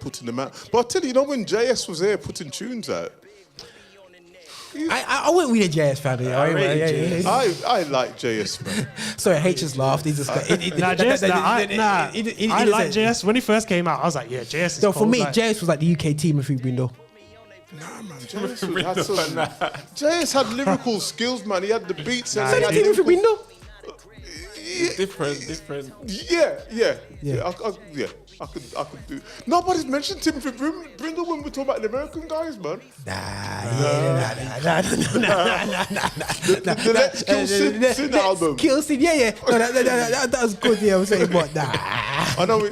putting them out. But I tell you, when JS was there putting tunes out, I went with a JS fan. I like JS, man. Sorry, H just laughed. He just got. I like JS. When he first came out, I was like, yeah, JS is No, for me, like, JS was like the UK Timothy Brindle. Nah, man, JS had lyrical skills, man. He had the beats. So did Timothy Brindle? Different. Yeah. I could do. Nobody's mentioned Timothy Brindle when we're talking about the American guys, man. The Let's Kill Sin album. Kill Sin, yeah. No, that was good. Yeah, I'm saying, but nah. I know.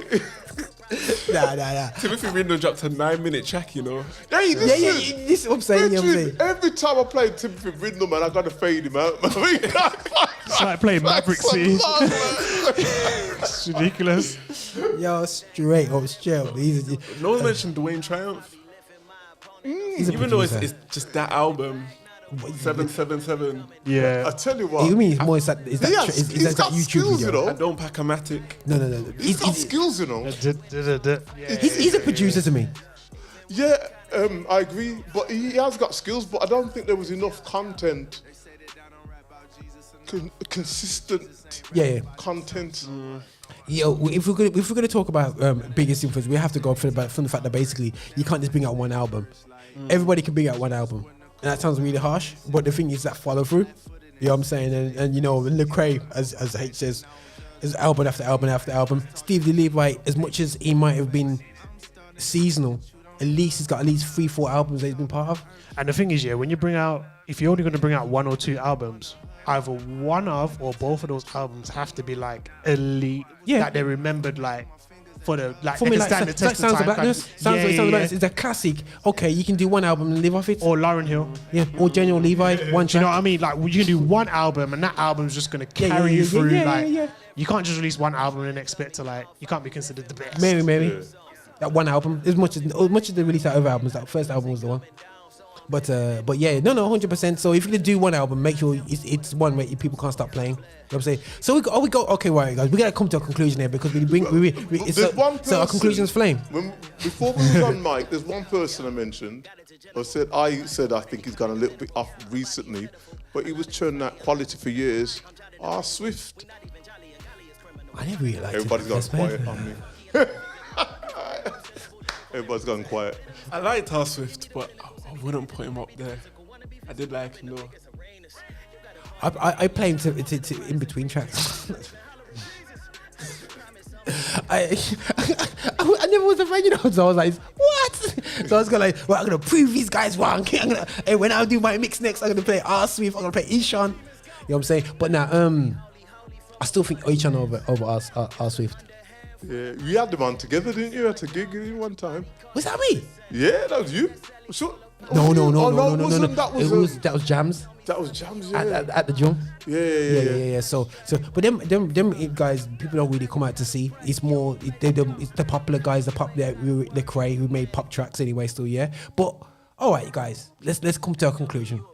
Nah. Timothy Brindle dropped a 9-minute track, you know. Hey, this is what I'm saying. Every time I play Timothy Brindle, man, I gotta fade him out. It's like playing Maverick C. It's ridiculous. Yo, straight up. No one mentioned Dwayne Triumph. Even though it's just that album. 777. Yeah. I tell you what. You mean more is that he's got YouTube skills, video? you know. I don't pack a matic. No. He's got skills, you know. He's a producer to me. Yeah, I agree. But he has got skills, but I don't think there was enough content. Consistent content. Yo, if we're gonna talk about biggest influence, we have to go from the fact that basically you can't just bring out one album. Everybody can bring out one album. And that sounds really harsh, but the thing is that follow through. You know what I'm saying? And you know, Lecrae, as H says, is album after album after album. Steve the Levi, as much as he might have been seasonal, at least he's got at least 3-4 albums that he's been part of. And the thing is, when you bring out, if you're only going to bring out 1 or 2 albums, either one of or both of those albums have to be like elite, that they remembered like. For me, like Sounds of Blackness. It's a classic. Okay, you can do one album and live off it. Or Lauryn Hill. Yeah, or General Levi. One track. Do you know what I mean? Like, you can do one album and that album's just going to carry you through. You can't just release one album and expect to, you can't be considered the best. Maybe. Yeah. That one album, as much as they release out of albums, that first album was the one. But yeah, no, 100%. So if you're gonna do one album, make sure it's one where people can't stop playing. You know what I'm saying? So we go. Okay, right, guys, we gotta come to a conclusion here because so our conclusion is flame. Before we was on mic, there's one person I mentioned. I said I think he's gone a little bit off recently, but he was churning out quality for years. Swift. I never really liked Everybody's gone quiet on me. Everybody's gone quiet. I liked Swift, but I wouldn't put him up there. I did like him though. I play him to in between tracks. I never was a fan, you know. So I was like, what? So I was going I'm gonna prove these guys wrong. Hey, when I do my mix next, I'm gonna play Swift. I'm gonna play Ishan. You know what I'm saying? But now, I still think Ishan over Swift. Yeah, we had them on together, didn't you? At a gig one time. Was that me? Yeah, that was you. So, no. That was Jams. That was Jams, yeah. At the gym. Yeah. So, but them guys, people don't really come out to see. It's more it's the popular guys, the Lecrae who made pop tracks anyway. Still, yeah. But All right, guys, let's come to a conclusion.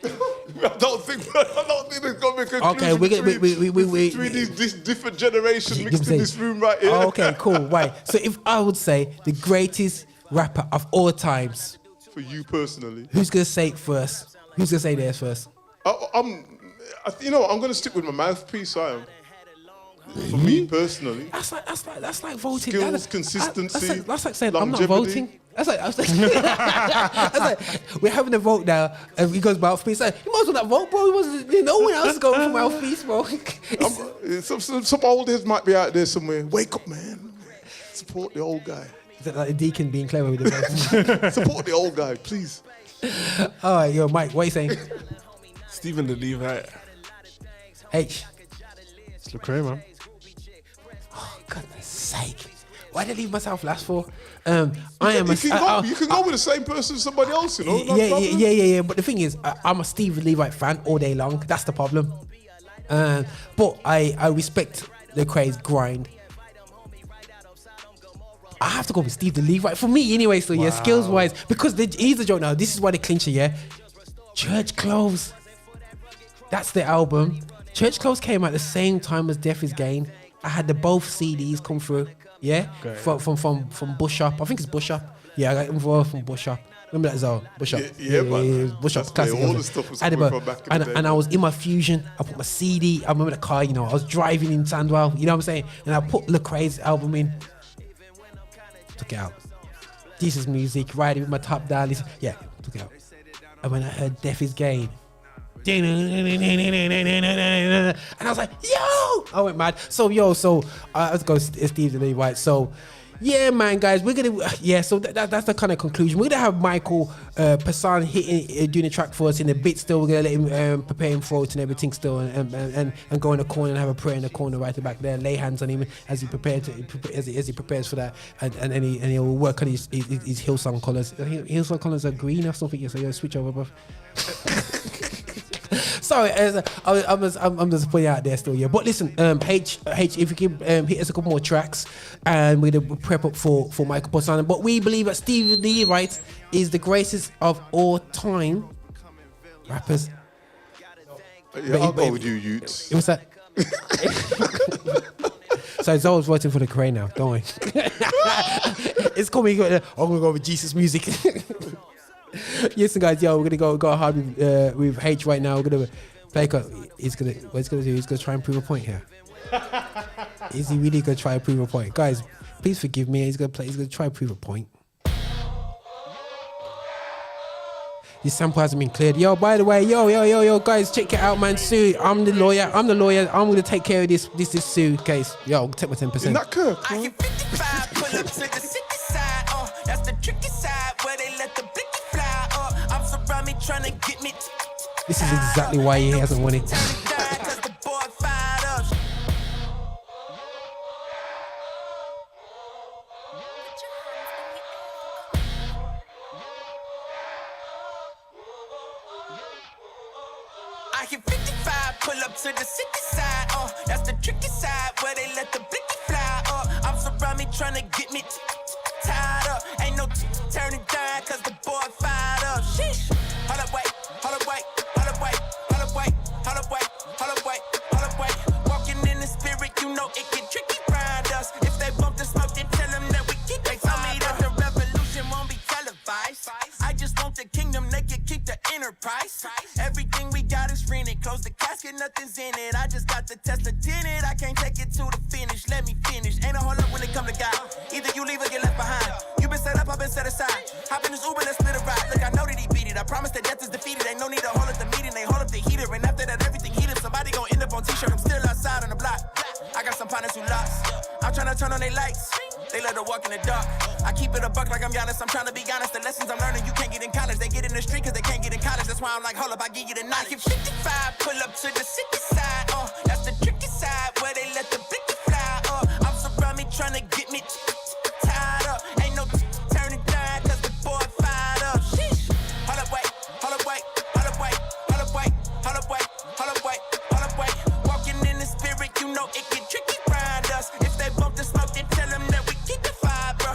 I don't think there's going to be a conclusion Okay, between these different generations mixed in this room right here. Okay, cool. Right. So if I would say the greatest rapper of all times. For you personally. Who's going to say it first? Who's going to say theirs first? I'm going to stick with my mouthpiece, I am. For me personally. That's like voting. Skills, consistency, that's like saying longevity. I'm not voting. That's like we're having a vote now, and he goes mouthpiece. Like, you might as well not vote, bro. No one else is going for mouthpiece, bro. Some old heads might be out there somewhere. Wake up, man. Support the old guy. Is that like a deacon being clever with the vote? Support the old guy, please. All right, yo, Mike, what are you saying? Stephen the Levite. H. It's Lecrae, man. Oh, goodness sake. Why did I leave myself last for? You can go with the same person as somebody else, you know? Yeah. But the thing is, I'm a Stephen Levite fan all day long. That's the problem. But I respect Lecrae's grind. I have to go with Steve the Levite for me anyway. So yeah, skills wise, because he's the joke now. This is why they clinch it. Yeah, Church Clothes. That's the album. Church Clothes came out the same time as Death Is Gain. I had both CDs come through. Yeah, from Bush Up. I think it's Bush Up. Yeah, I got involved from Bush Up. Remember that Zoe? Bush Up. Yeah, man. Bush Up classic. All the stuff was coming from back in the day. And I was in my Fusion. I put my CD. I remember the car. You know, I was driving in Sandwell. You know what I'm saying? And I put Lecrae's album in. Took it out. Jesus music, riding with my top down. Yeah, took it out. And when I heard Death Is Gain, and I was like, yo! I went mad. So let's go Steve the Levite. So yeah, man, guys, we're gonna so that's the kind of conclusion. We're gonna have Michael Personne doing the track for us in a bit. Still, we're gonna let him prepare him for it and everything. Still, and go in the corner and have a prayer in the corner right back there. Lay hands on him as he prepares for that, and he'll work on his Hillsong colors. Hillsong colors are green or something. So you switch over, bro. Sorry, I'm just putting it out there still, yeah. But listen, H, if you can hit us a couple more tracks, and we're gonna prep up for Michael Personne. But we believe that Steve Levite is the greatest of all time rappers. Yeah, I'll go with you, Utes. What's that? So Zoe's voting for Lecrae now, don't worry. It's coming. I'm gonna go with Jesus music. Listen, guys, we're gonna go hard with H right now. We're gonna play. He's gonna try and prove a point here. Is he really gonna try and prove a point, guys? Please forgive me. He's gonna try and prove a point. This sample hasn't been cleared. Yo, by the way, yo, guys, check it out, man. Sue, I'm the lawyer. I'm gonna take care of this Sue case. Yo, take my 10%. Isn't that Kirk? I hit 55, pull up to the city side. That's the tricky side where they let the blicky fly. I'm surround me trying to get me. This is exactly why he hasn't won it. I hit 55, pull up to the city side. That's the tricky side where they let the blicky fly. I'm surround me trying to get me tied up. Ain't no turning down cause the boy fired up. Sheesh. Hold up, wait. Walking in the spirit, you know it get tricky around us. If they bump the smoke, then tell them that we keep. They tell me that the revolution won't be televised. I just want the kingdom, they can keep the enterprise. Everything we got is rented. Close the casket, nothing's in it. I just got the Tesla tinted. I can't take it to the finish. Let me finish. Ain't a hold up when it come to God. Either you leave or get left behind. You been set up, I've been set aside. Hop in this Uber, let's split a ride. Look, I know that he beat it. I promise that death is defeated. Ain't no need to hold up the meeting. They hold up the heater. And after that, everything heated. Somebody gon' end up on t-shirt. I'm still outside on the block. I got some partners who lost. I'm tryna turn on their lights. They let her walk in the dark. I keep it a buck like I'm Giannis. I'm trying to be honest. The lessons I'm learning, you can't get in college. They get in the street cause they can't get in college. That's why I'm like, hold up, I give you the knowledge. I hit 55, pull up to the city side. That's the tricky side where they let the blicky fly. I'm surround me trying to get me tied up. Ain't no turning down cause the boy fired up. Sheesh. Hold up, wait. Walking in the spirit, you know it get tricky around us. If they bump the smoke, then tell them that we keep the fire, bro.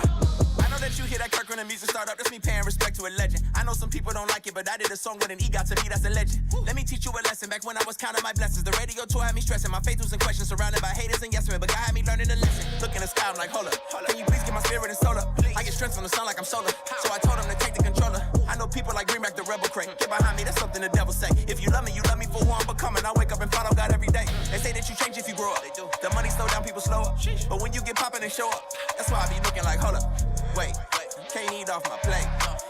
I know that you hear that Kirk when the music start up. That's me paying respect to a legend. I know some people don't like it, but I did a song with an E-God. To me, that's a legend. Let me teach you a lesson. Back when I was counting my blessings, the radio tour had me stressing. My faith was in question, surrounded by haters and yes men. But God had me learning a lesson. Look in the sky, I'm like, hold up. Can you please get my spirit and soul up? I get strength from the sun like I'm solar. So I told him to take the controller. I know people like bring back the rebel crate. Get behind me, that's something the devil say. If you love me for who I'm becoming. I wake up and follow God every day. They say that you change if you grow up. They do. The money slow down, people slow up. But when you get poppin' and show up, that's why I be looking like, hold up. Wait, can't eat off my plate.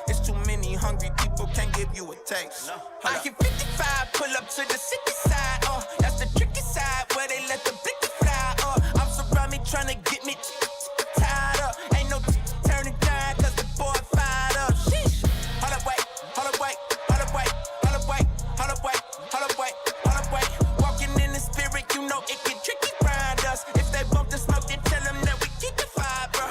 It's too many hungry people, can't give you a taste. I hit 55, pull up to the city side. That's the tricky side where they let the blicky fly. I'm surround me trying to get me tied up. Ain't no turning down cause the boy fired up. Sheesh. Hold up, wait, hold up, wait, hold up, wait, hold up, wait, hold up, wait, hold up, wait, hold up, wait. Walking in the spirit, you know it get tricky around us. If they bump the smoke, then tell them that we keep the fire, bro.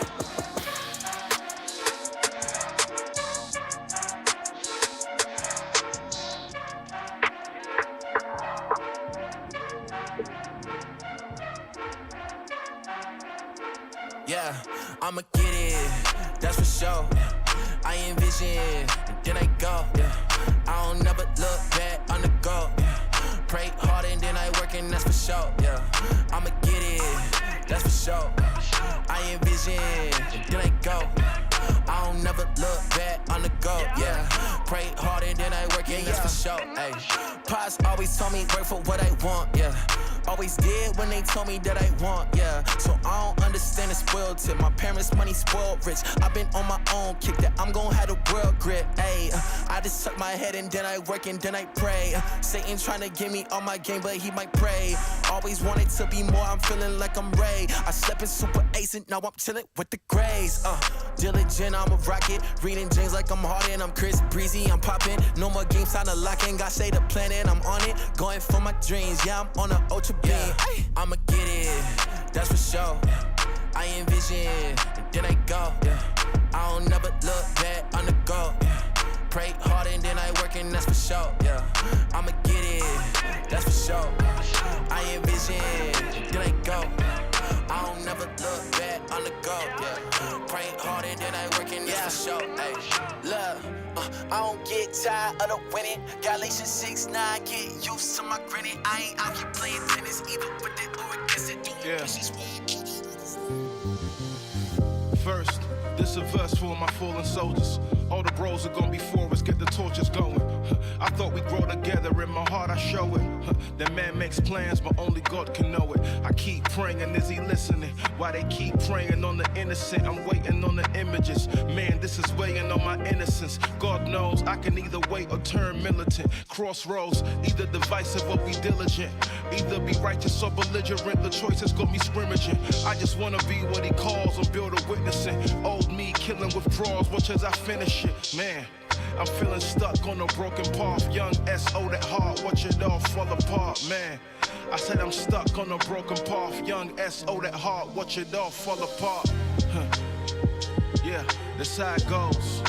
Yeah, I'ma get it, that's for sure. I envision, and then I go. Yeah, I don't never look back on the go. Yeah, pray hard and then I work and that's for sure. Yeah, I'ma get it, that's for sure. I envision, and then I go. I don't never look back on the go. Yeah, pray hard and then I work and that's for sure. Ay, Pops always told me work for what I want. Yeah. Always did when they told me that I want, yeah. So I don't understand the spoiled tip. My parents' money spoiled rich. I've been on my own kick that I'm gon' have the world grip, ayy. I just tuck my head and then I work and then I pray. Satan tryna get me on my game, but he might pray. Always wanted to be more, I'm feeling like I'm Ray. I slept in Super Ace and now I'm chillin' with the Grays. Diligent, I'm a rocket. Reading James like I'm Harden. I'm Chris Breezy, I'm poppin'. No more games, time to lock in. God say the planet, I'm on it. Going for my dreams, yeah, I'm on a ultra. Yeah, I'ma get it, that's for sure. I envision, and then I go. Yeah, I don't never look back on the go. Yeah, pray hard and then I work and that's for sure. Yeah, I'ma get it, that's for sure. I envision, and then I go. I don't never look back on the go. Yeah, pray hard and then I work and that's for sure. Hey, look. I don't get tired of the winning. Galatians 6:9, get used to my grinning. I ain't out here playing tennis either, but they go against it. First, this a verse for all my fallen soldiers. All the bros are gonna be for us, get the torches going. I thought we grow together, in my heart I show it. That man makes plans, but only God can know it. I keep praying, is he listening? Why they keep praying on the innocent? I'm waiting on the images. Man, this is weighing on my innocence. God knows I can either wait or turn militant. Crossroads, either divisive or be diligent. Either be righteous or belligerent. The choices got me scrimmaging. I just wanna be what he calls and build a witnessing. Old me killing withdrawals, watch as I finish it. Man, I'm feeling stuck on a broken path. Young S.O. that hard, watch it all fall apart. Man, I said I'm stuck on a broken path. Young S.O. that hard, watch it all fall apart. Yeah, that's how it goes.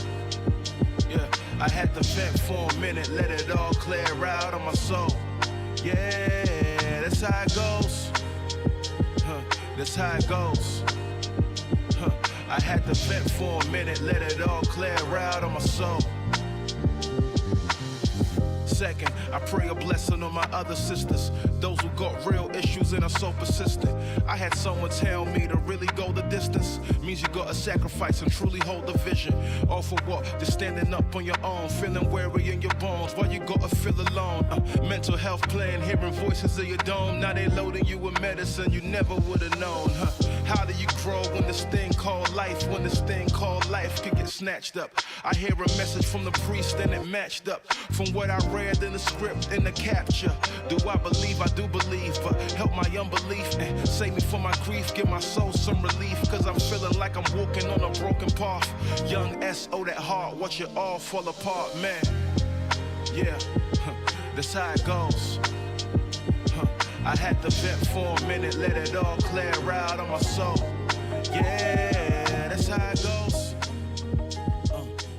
Yeah, I had to vent for a minute, let it all clear out of my soul. Yeah, that's how it goes. That's how it goes. I had to vent for a minute, let it all clear out of my soul. Second, I pray a blessing on my other sisters, those who got real issues and are so persistent. I had someone tell me to really go the distance means you gotta sacrifice and truly hold the vision. All for what? Just standing up on your own, feeling weary in your bones. Why you gotta feel alone? Mental health playing, hearing voices in your dome. Now they loading you with medicine you never would've known. How do you grow when this thing called life? When this thing called life could get snatched up. I hear a message from the priest and it matched up from what I read in the script, in the capture. Do I believe? I do believe, but help my unbelief and save me from my grief. Give my soul some relief, cause I'm feeling like I'm walking on a broken path. Young S.O. that heart, watch it all fall apart, man. Yeah, that's how it goes. I had to vent for a minute, let it all clear out of my soul. Yeah, that's how it goes.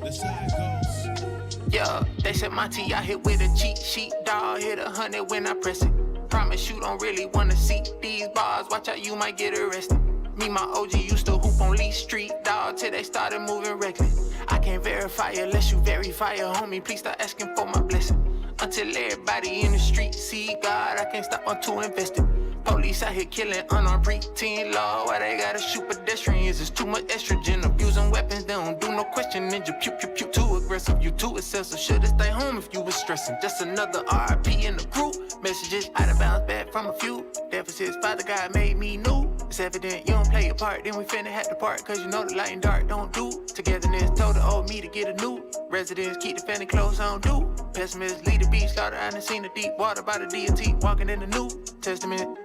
That's how it goes. Yeah, they said my T, I hit with a cheat sheet, dog. Hit 100 when I press it. Promise you don't really wanna see these bars. Watch out, you might get arrested. Me, my OG used to hoop on Lee Street, dog, till they started moving reckless. I can't verify unless you verify it, homie. Please stop asking for my blessing. Until everybody in the street see God, I can't stop until invested. Police out here killing unarmed preteen law. Why they gotta shoot pedestrians? It's too much estrogen. Abusing weapons, they don't do no questioning. Just pew pew pew. Too aggressive, you too excessive. Should've stayed home if you was stressing. Just another RIP in the group. Messages out of bounds back from a few deficits. Father God made me new. It's evident you don't play your part. Then we finna have to part. Cause you know the light and dark don't do togetherness. Told the old me to get a new residence. Keep the family close, I don't do. Pessimists lead the beast. Slaughter, I done seen the deep water by the deity. Walking in the New Testament.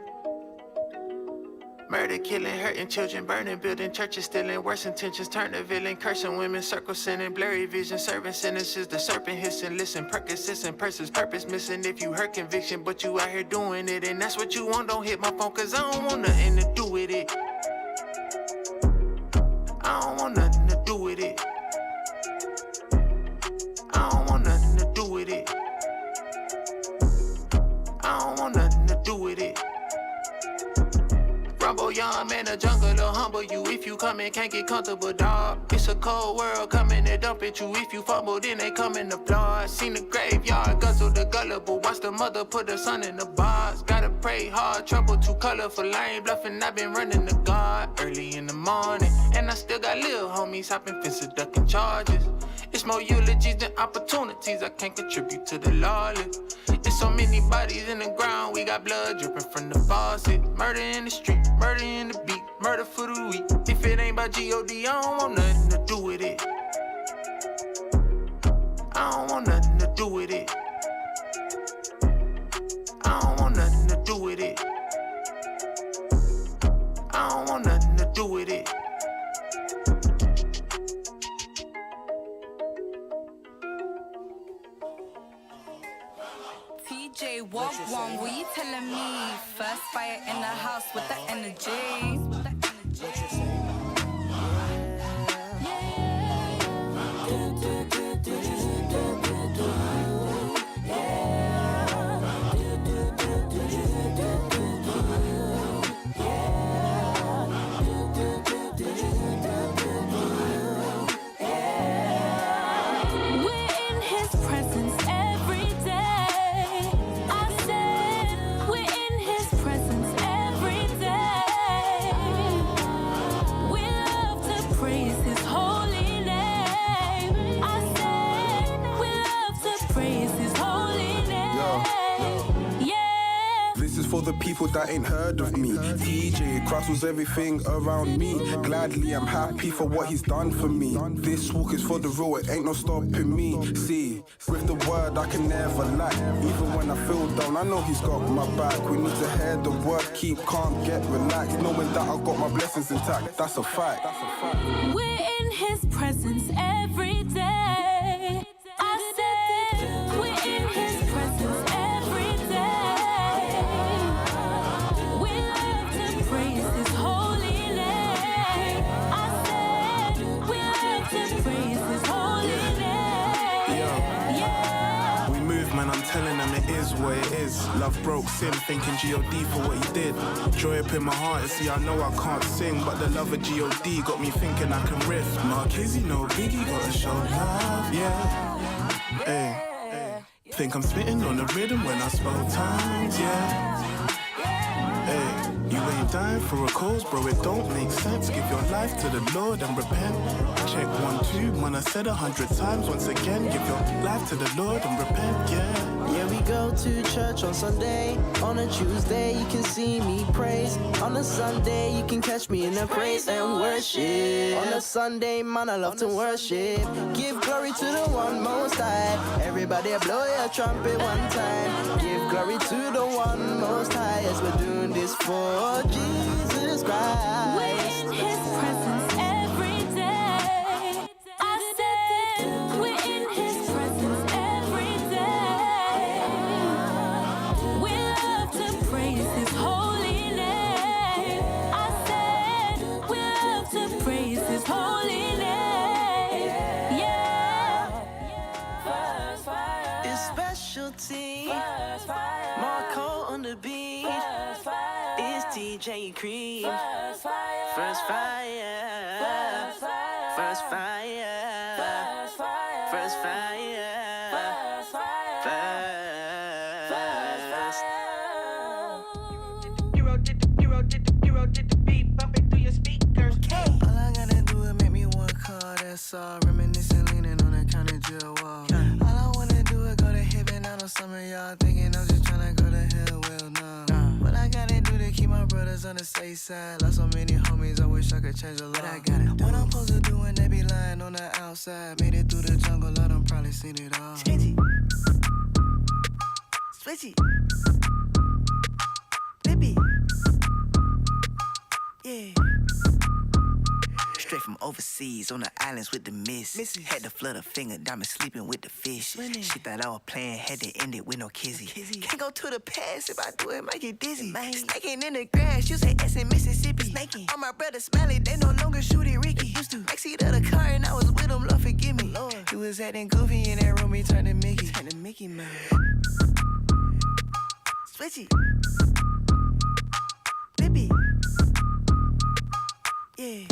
Murder, killing, hurting children, burning, building churches, stealing, worse intentions, turn to villain, cursing women, circle sinning, blurry vision, serving sentences, the serpent hissing, listen, Percocets and purses, purpose missing. If you hurt conviction, but you out here doing it, and that's what you want, don't hit my phone, cause I don't want nothing to do with it. I don't want nothing to do with it. I don't want nothing to do with it. I don't want nothing to do with it. Rumble, young man, the jungle will humble you. If you come in, can't get comfortable, dog. It's a cold world coming to dump at you. If you fumble, then they come in the applaud. Seen the graveyard, guzzle the gullible. Watch the mother put her son in the bars. Gotta pray hard, trouble too colorful. I ain't bluffing, I've been running the guard early in the morning. And I still got little homies hopping fences, ducking charges. It's more eulogies than opportunities. I can't contribute to the lawless. There's so many bodies in the ground. We got blood dripping from the faucet. Murder in the street, murder in the beat, murder for the weak. If it ain't by G.O.D., I don't want nothing to do with it. I don't want nothing to do with it. I don't want nothing to do with it. I don't want nothing to do with it. TJ, what one were you telling me? First fire in the house with the energy. For the people that ain't heard of me, TJ crosses everything around me. Gladly I'm happy for what he's done for me. This walk is for the real, it ain't no stopping me. See, with the word I can never lack. Even when I feel down, I know he's got my back. We need to hear the word, keep calm, get relaxed, knowing that I got my blessings intact. That's a fact. We're in his presence every day. I said we're in his presence every day. Telling them it is what it is. Love broke sin, thinking G.O.D. for what he did. Joy up in my heart, and see I know I can't sing, but the love of G.O.D. got me thinking I can riff. Marquez, you know Biggie gotta show love, yeah. Hey, think I'm spitting on the rhythm when I spell times, yeah. Hey, you ain't dying for a cause, bro, it don't make sense. Give your life to the Lord and repent. Check 1, 2, man, I said 100 times. Once again, give your life to the Lord and repent, yeah. Yeah, we go to church on Sunday. On a Tuesday, you can see me praise. On a Sunday, you can catch me in the praise and worship. On a Sunday, man, I love to worship. Give glory to the one most high. Everybody blow your trumpet one time. Give glory to the one most high. Yes, we're doing this for Jesus Christ. We're in his presence every day. I said we're in his presence every day. We love to praise his holy name. I said we love to praise his holy name. Yeah. It's specialty. Marco on the beat. It's DJ Cream. First fire. First fire. First fire. First fire. First fire. First fire. First fire. First. Hero did the beat, bump it through your speakers. All I gotta do is make me one call, that's all. Reminiscing, leaning on that county jail wall. All I wanna do is go to heaven. I know some of y'all thinking I'm just tryna go to hell. Well, no. What I gotta do to keep my brothers on the safe side? Lost so many homies, I wish I could change a lot. What I gotta do? What I'm supposed to do when they be lying on the outside? Made it through the jungle, I done probably seen it all. Switchy. Switchy. Flippy. Yeah. Straight from overseas on the islands with the miss. Had to flood a finger, diamond sleeping with the fish. She thought I was playing, had to end it with no kizzy. Can't go to the past, if I do it, might get dizzy. Snaking in the grass, you say S in Mississippi. Snaking. All my brothers Smiley, they no longer shoot it Ricky. Used to backseat of the car and I was with him, Lord forgive me. Lord. He was acting goofy in that room, he turned to Mickey. Turned to Mickey, man. Switchy. Flippy. Yeah.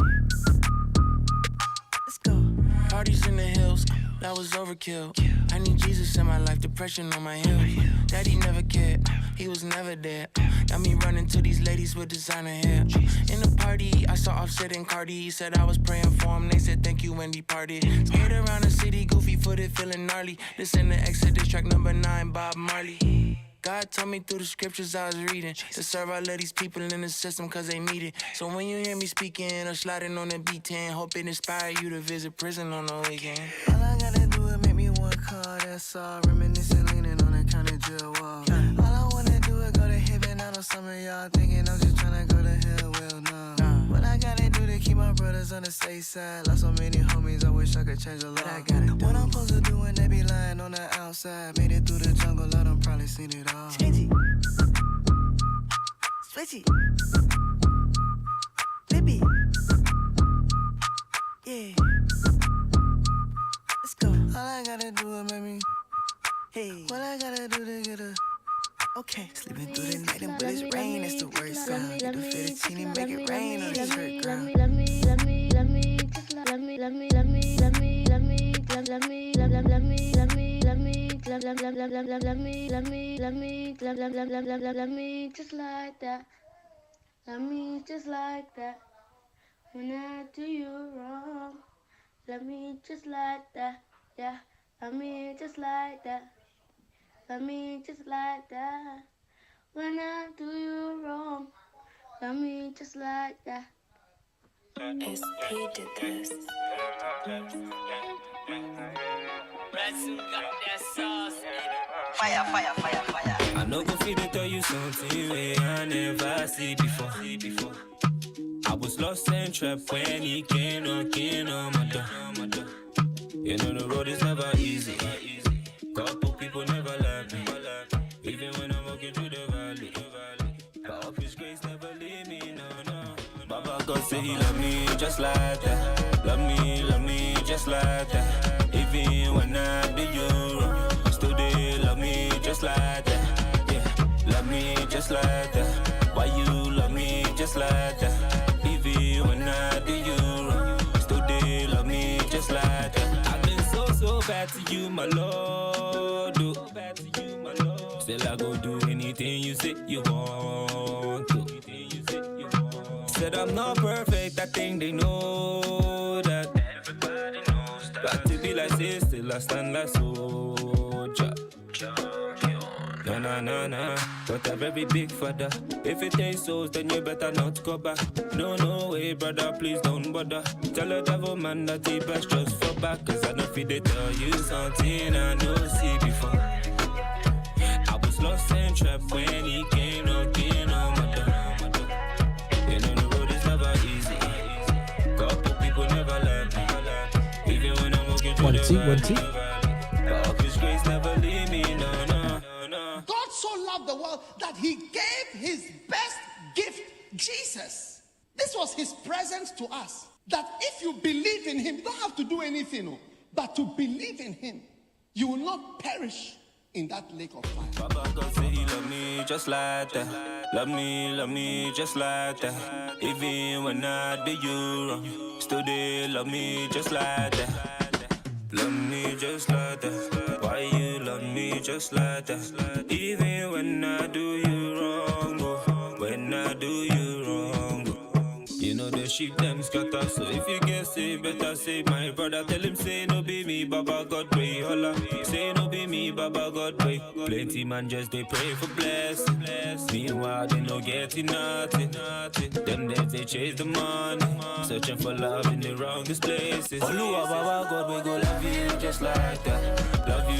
Let's go. Parties in the hills, that was overkill. I need Jesus in my life, depression on my heels. Daddy never cared, he was never there. Got me running to these ladies with designer hair. In the party, I saw Offset and Cardi. He said I was praying for him, they said thank you when he partied. Skate around the city, goofy footed, feeling gnarly. This in the Exodus track number 9, Bob Marley. God told me through the scriptures I was reading to serve all of these people in the system cause they need it. So when you hear me speaking or sliding on the B10, hope it inspire you to visit prison on the weekend. All I gotta do is make me one call, that's all. Reminiscing, leaning on that county jail wall. All I wanna do is go to heaven. I know some of y'all thinking I'm just tryna go to hell. Well, no. What I gotta do to keep my brothers on the safe side? Lost so many homies, I wish I could change a lot. What I'm supposed to do when they be lying on the outside? Made it through the jungle, I done probably seen it all. Switchy. Switchy. Flippy. Yeah. Let's go. All I gotta do is make me. Hey. What I gotta do to get a. Okay. Sleeping through the night and bullets rain, that's the worst sound. Get the fettuccine, make it rain on the shirt ground. Let me just like that. Let me just like that. When I do you wrong, let me just like that. Yeah, let me just like that. Let me just like that. When I do you wrong, let me just like that. SP did this. Fire, fire, fire, fire. I know go feed it, tell you something I never see before. I was lost and trapped when he came knocking on my door. You know the road is never easy. Couple people never like me. Even when I'm walking through the valley. But up his grace never leave me, no. Baba God say he love me just like that. Love me just like that. Even when I do you wrong, still they love me just like that. Yeah, love me just like that. Why you love me just like that? Even when I do you wrong, still they love me just like that. I've been so bad to you, my Lord. Still I go do anything you say you want to. Said I'm not perfect, I think they know that. Everybody knows that. Got to be like this, still I stand like soldier. Nah. But a very big father. If it ain't souls, then you better not go back. No way, brother, please don't bother. Tell the devil man that he best just fall back. Cause I know if they tell you something I know see before. I was lost and trapped when he came knocking on my door. You know the road is never easy. Couple people never like me. Even when I'm walking through the valley. But his grace never leave me, no. God so loved the world that he gave his best gift, Jesus. This was his present to us. That if you believe in him, you don't have to do anything, but to believe in him, you will not perish in that lake of fire. Baba God say he love me just like that. Love me just like that. Even when I do you wrong, still they love me just like that. Love me just like that. Why you love me just like that? Even when I do you wrong, oh, when I do you wrong, oh. You know the sheep them scatter, so if you get saved, better save my brother. Tell him say no be me, Baba God pray. Holla, say no be me, Baba God pray. Plenty man just they pray for blessing. Meanwhile they no getting nothing. Them days they chase the money, searching for love in the wrongest places. Oluwa Baba God we go love you just like that. Love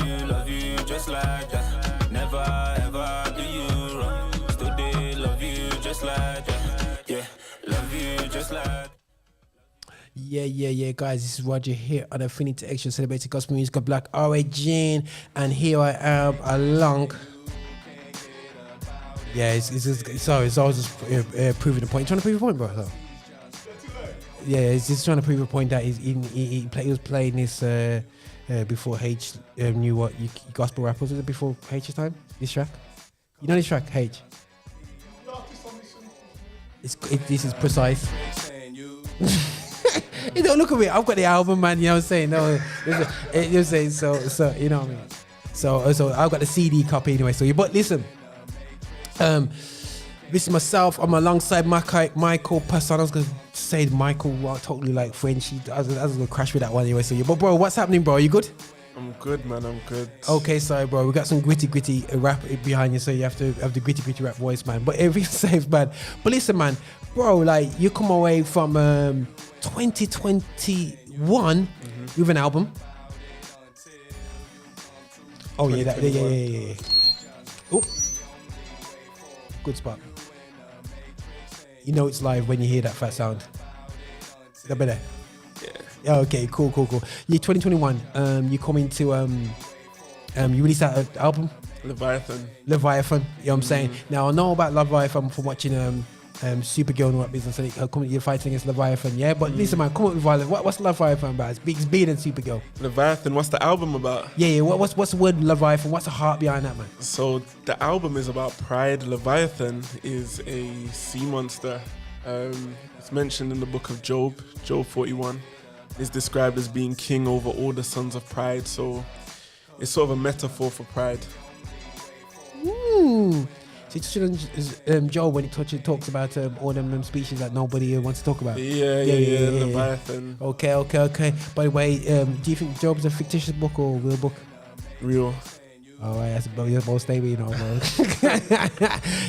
you just like that. Never ever do you wrong. Still they love you just like that. Yeah, love you just like that. Yeah, guys, this is Roger here on Affinity Extra celebrating gospel music of Black Origin, and here I am along. Yeah, it's always just proving the point. Trying to prove a point, bro. So. Yeah, he's just trying to prove a point that he was playing this before Haych knew what gospel rappers. Was it before H's time? This track, you know this track, Haych. This is precise. You don't look at me. I've got the album, man. You know what I'm saying? No, you're saying so. You know what I mean? So I've got the CD copy anyway. So but listen, this is myself. I'm alongside Michael Personne. I was gonna say Michael, totally like French. I was gonna crash with that one anyway. So but bro, what's happening, bro? Are you good? I'm good, man. I'm good. Okay, sorry, bro. We got some gritty rap behind you, so you have to have the gritty rap voice, man. But everything's safe, man. But listen, man, bro, like you come away from 2021 with an album. Oh yeah, yeah. Oh, good spot. You know it's live when you hear that fat sound. Is that better? Yeah. Okay, cool. Yeah, 2021. You come into you released that album. Leviathan. You know what I'm saying? Now I know about Leviathan from watching Supergirl and what business. You're fighting against Leviathan, yeah. But listen, man, come up with violence. What's Leviathan about? It's bigger than Supergirl. Leviathan. What's the album about? Yeah. What's the word Leviathan? What's the heart behind that, man? So the album is about pride. Leviathan is a sea monster. It's mentioned in the book of Job 41. Is described as being king over all the sons of pride. So it's sort of a metaphor for pride. Ooh. So Joe, when he talks about all them species that nobody wants to talk about. Yeah, Leviathan. Okay. By the way, do you think Job's a fictitious book or a real book? Real. Oh, that's you're both stable, you know, bro. Yeah,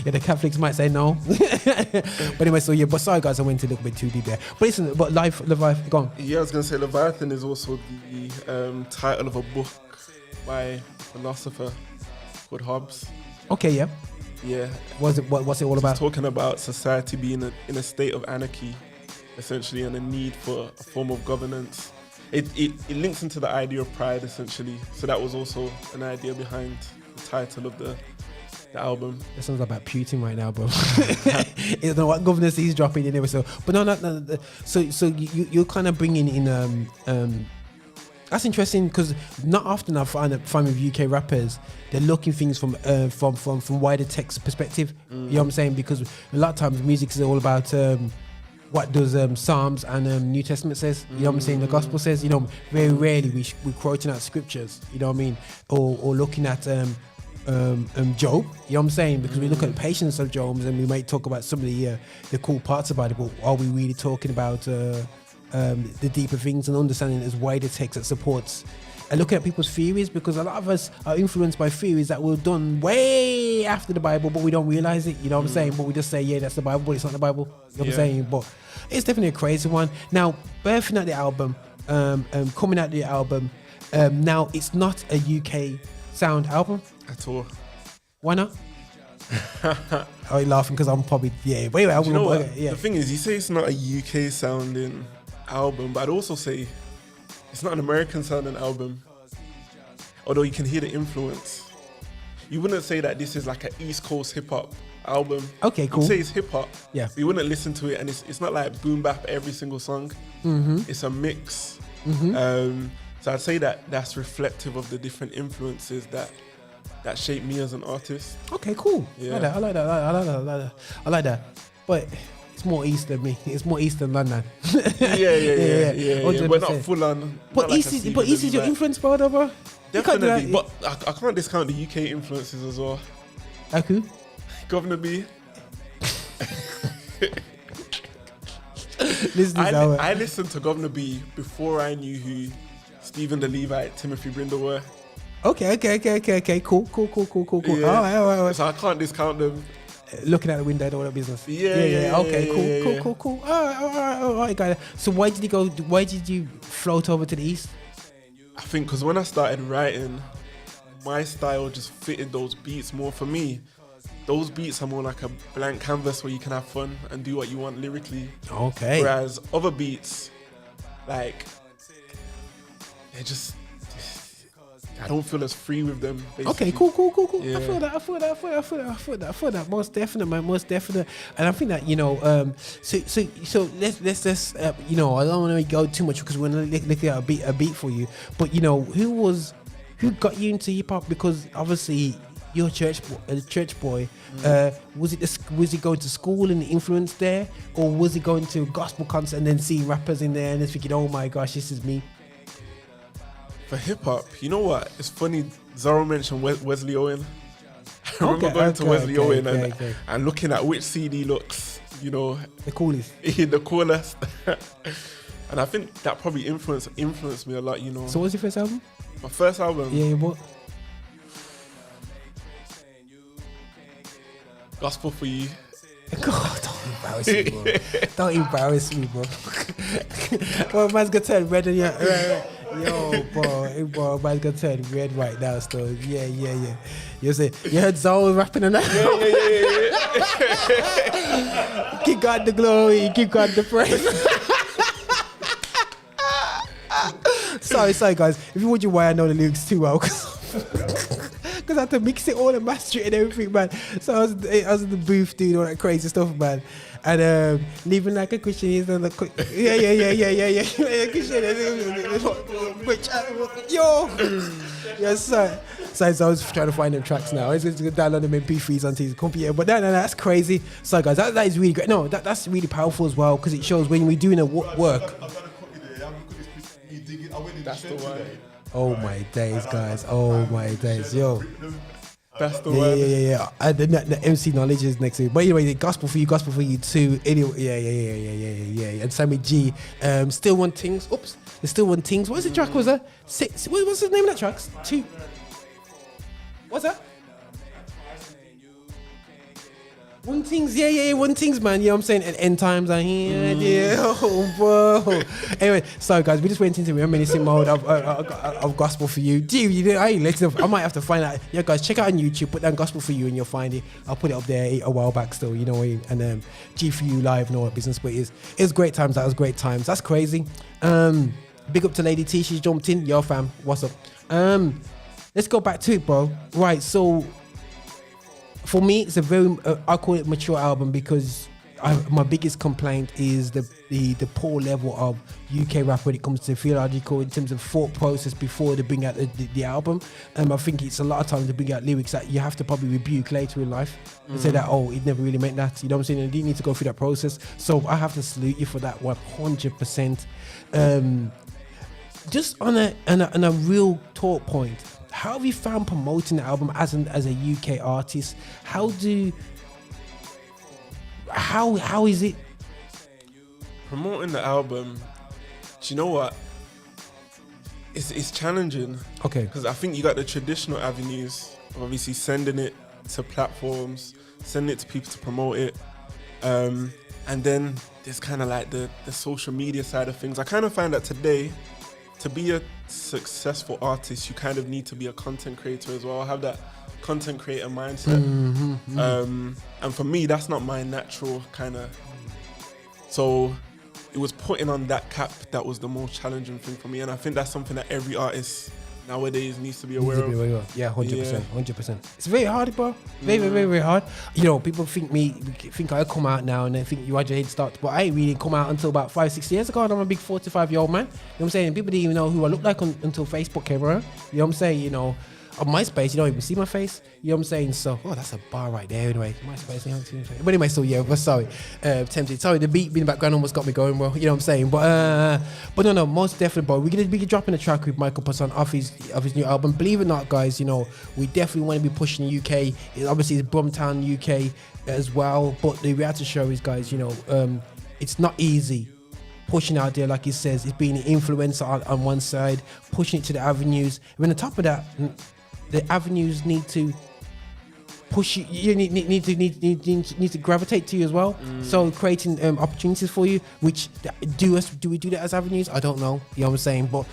the Catholics might say no. But anyway, so yeah, but sorry guys, I went a little bit too deep there. But listen, but Leviathan, go on. Yeah, I was gonna say Leviathan is also the title of a book by a philosopher called Hobbes. Okay, yeah. Yeah. What's it all about? It's talking about society being in a state of anarchy, essentially, and a need for a form of governance. It links into the idea of pride, essentially. So that was also an idea behind the title of the album. That sounds about Putin right now, bro. You don't know what governance he's dropping in there. So, but no. So you're kind of bringing in that's interesting because not often I find with UK rappers, they're looking things from wider text perspective. You know what I'm saying? Because a lot of times music is all about what does Psalms and New Testament says. You know what I'm saying? The Gospel says. You know, very rarely we're quoting out scriptures. You know what I mean? Or looking at Job. You know what I'm saying? Because we look at the patience of Job and we might talk about some of the cool parts about it, but are we really talking about the deeper things and understanding as wider text that supports and looking at people's theories? Because a lot of us are influenced by theories that were done way after the Bible, but we don't realize it. You know what I'm saying? But we just say, yeah, that's the Bible, but it's not the Bible. You know what I'm saying? But it's definitely a crazy one. Now, birthing out the album, coming out the album, now it's not a UK sound album at all. Why not? Are you laughing because I'm probably But anyway, you know what? The thing is, you say it's not a UK sounding album, but I'd also say it's not an American sounding album, although you can hear the influence. You wouldn't say that this is like an East Coast hip hop album. Okay, cool. You'd say it's hip hop. Yeah. You wouldn't listen to it, and it's not like boom bap every single song. It's a mix. Mm-hmm. So I'd say that that's reflective of the different influences that that shaped me as an artist. Okay, cool. Yeah. I like that. But it's more east than me. It's more east than London. Yeah. We're not full on. But East is your influence, brother, bro. Definitely. But I can't discount the UK influences as well. Like who? Governor B. I listened to Governor B before I knew who Stephen the Levite, Timothy Brindle were. Okay. Cool. Yeah. All right. So I can't discount them. Looking out the window, all that business. Yeah. Okay, cool. All right, guys. So why did you float over to the East? I think because when I started writing, my style just fitted those beats more for me. Those beats are more like a blank canvas where you can have fun and do what you want lyrically. Okay. Whereas other beats, like, they're just, I don't feel as free with them. Basically. Okay, cool. Yeah. I feel that. Most definite, man. Most definite. And I think that, you know, so let's you know, I don't want to go too much because we're looking at a beat for you. But you know, who got you into hip hop? Because obviously you're a church boy. Was he going to school and the influence there, or was he going to a gospel concert and then seeing rappers in there and then thinking, oh my gosh, this is me? For hip hop, you know what? It's funny. Zorro mentioned Wesley Owen. I remember going to Wesley Owen and looking at which CD looks, you know, the coolest. The coolest. And I think that probably influenced me a lot, you know. So what's your first album? My first album? Yeah, what? Gospel for You. God, don't embarrass me, bro. Well, man's gonna turn red on your... Yo, bro, man's gonna turn red right now, still. Yeah. You heard Zorro rapping on that? Yeah. Give God the glory, give God the praise. Sorry, guys. If you're wondering why I know the lyrics too well, because I had to mix it all and master it and everything, man. So I was in the booth doing all that crazy stuff, man. And living like a Christian is on the yes, sir. So I was trying to find them tracks now. I was going to download them in MP3s onto his computer, but no, that's crazy. So guys, that is really great. No, that's really powerful as well, because it shows when we're doing a work. That's the one. Oh my days, guys. Oh my days. Yo. That's the one. Yeah. And the MC Knowledge is next week. But anyway, the Gospel for You too. Anyway, yeah. And Sammy G. Still Want Things. Oops. The Still Want Things. What's the track was that? What's the name of that track? What's that? One Things, yeah, One Things, man. You know what I'm saying? At end times, I hear yeah. Oh, bro. Anyway, so guys, we just went into reminiscing mode of Gospel for You. Gee, I might have to find out. Yeah, guys, check out on YouTube. Put down Gospel for You and you'll find it. I'll put it up there a while back still, you know. And G for You live and all that business. But it was great times. That was great times. That's crazy. Big up to Lady T. She's jumped in. Yo, fam. What's up? Let's go back to it, bro. Right, so for me, it's a very I call it mature album because my biggest complaint is the poor level of UK rap when it comes to theological in terms of thought process before they bring out the album. I think it's a lot of times to bring out lyrics that you have to probably rebuke later in life and say that, oh, it never really meant that. You know what I'm saying? And you need to go through that process. So I have to salute you for that 100%. Just on a real talk point, how have you found promoting the album as a UK artist? How is it? Promoting the album, do you know what? It's challenging. Okay. Because I think you got the traditional avenues of obviously sending it to platforms, sending it to people to promote it. And then there's kind of like the social media side of things. I kind of find that today, to be a successful artist, you kind of need to be a content creator as well. Have that content creator mindset. And for me, that's not my natural kind of. So it was putting on that cap that was the most challenging thing for me. And I think that's something that every artist nowadays needs to be aware of. Yeah, 100%. It's very hard, bro. Very hard. You know, people think I come out now and they think you had your head start, but I ain't really come out until about 5-6 years ago, and I'm a big 45-year-old man. You know what I'm saying? People didn't even know who I looked like until Facebook came around. You know what I'm saying? You know, on MySpace, you don't even see my face. You know what I'm saying? So, that's a bar right there. Anyway, MySpace, you don't see my face. But anyway, so yeah, but sorry, tempted. Sorry, the beat in the background almost got me going. Well, you know what I'm saying? But no, most definitely, bro. We're gonna be dropping a track with Michael Personne off his new album. Believe it or not, guys, you know we definitely want to be pushing the UK. Obviously, it's Brumtown, UK as well. But the reality show is, guys, you know, it's not easy. Pushing out there, like he says, it's being an influencer on one side, pushing it to the avenues. And on top of that, the avenues need to push you. You need to gravitate to you as well. So creating opportunities for you. Which do we do that as avenues? I don't know. You know what I'm saying? But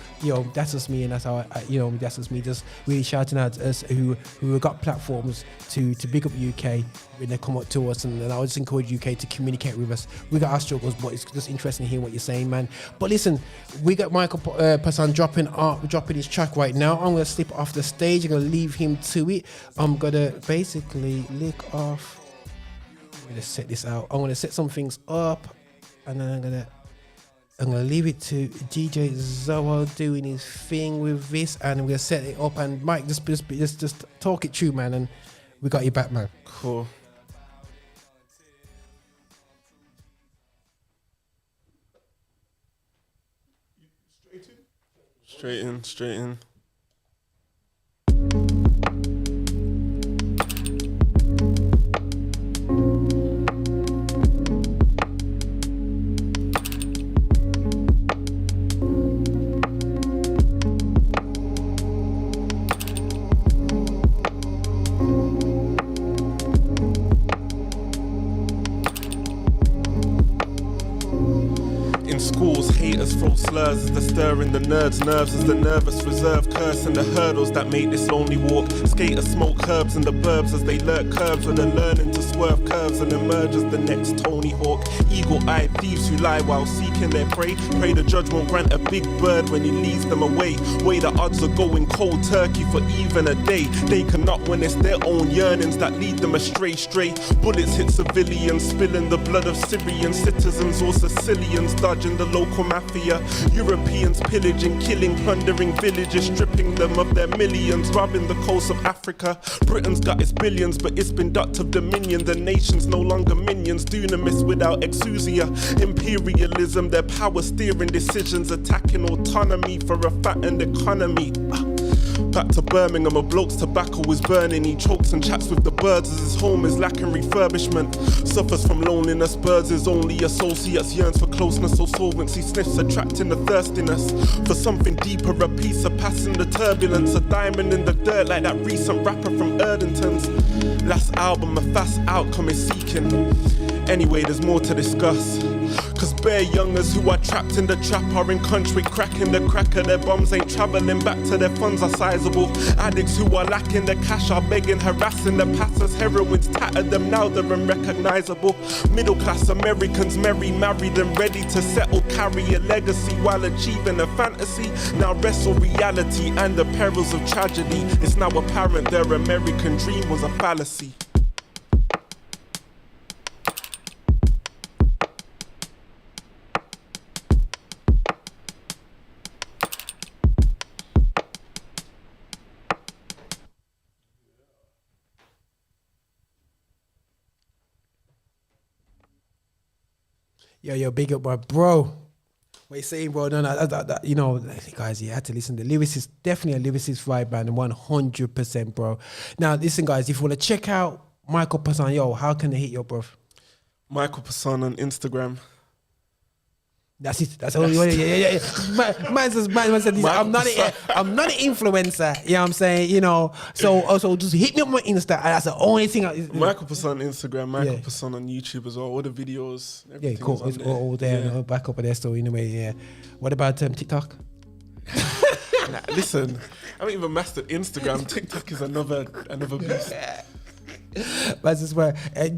that's just me, and that's how that's just me. Just really shouting out us who have got platforms to big up UK when they come up to us, and I would just encourage UK to communicate with us. We got our struggles, but it's just interesting to hear what you're saying, man. But listen, we got Michael Personne dropping his track right now. I'm gonna slip off the stage. I'm gonna leave him to it. I'm gonna basically lick off. I'm gonna set this out. I'm gonna set some things up, and then I'm gonna leave it to DJ ZORRO doing his thing with this, and we're gonna set it up. And Mike, just talk it through, man, and we got you back, man. Cool. Straight in. Schools, haters throw slurs as the stir in the nerds' nerves as the nervous reserve curse and the hurdles that make this lonely walk. Skaters smoke herbs in the burbs as they lurk curves when they're learning to swerve curves and emerge as the next Tony Hawk. Eagle-eyed thieves who lie while seeking their prey. Pray the judge won't grant a big bird when he leads them away. Weigh the odds of going cold turkey for even a day. They cannot when it's their own yearnings that lead them astray. Stray bullets hit civilians, spilling the blood of Syrian citizens or Sicilians, dodging the local mafia. Europeans pillaging, killing, plundering villages, stripping them of their millions, robbing the coast of Africa. Britain's got its billions, but it's been ducked of dominion. The nation's no longer minions, dunamis without exousia. Imperialism, their power steering decisions, attacking autonomy for a fattened economy. Back to Birmingham, a bloke's tobacco is burning. He chokes and chats with the birds as his home is lacking refurbishment. Suffers from loneliness, birds his only associates. Yearns for closeness, so solvency sniffs, attracting the thirstiness for something deeper, a piece of passing the turbulence. A diamond in the dirt like that recent rapper from Erdington's last album, a fast outcome is seeking. Anyway, there's more to discuss. Cause bare youngers who are trapped in the trap are in country cracking the cracker. Their bums ain't travelling back to their funds are sizable. Addicts who are lacking the cash are begging, harassing the passers. Heroin's tattered them, now they're unrecognizable. Middle class Americans merry, married and ready to settle. Carry a legacy while achieving a fantasy. Now wrestle reality and the perils of tragedy. It's now apparent their American dream was a fallacy. Yo, big up, bro. What you saying, bro? No, that, you know, guys, you had to listen. The lyrics is definitely a lyricist vibe, man, 100%, bro. Now, listen, guys, if you want to check out Michael Personne, yo, how can they hit your bro? Michael Personne on Instagram. That's it. That's all you want. Yeah. Man says, I'm not an influencer. You know what I'm saying? You know, so also just hit me up on my Insta. That's the only thing. Michael Personne on Instagram, Michael Personne on YouTube as well. All the videos. Yeah, cool. It's all there. Yeah. Back up at their story anyway. Yeah. What about TikTok? Nah, listen, I haven't even mastered Instagram. TikTok is another beast. But I swear, I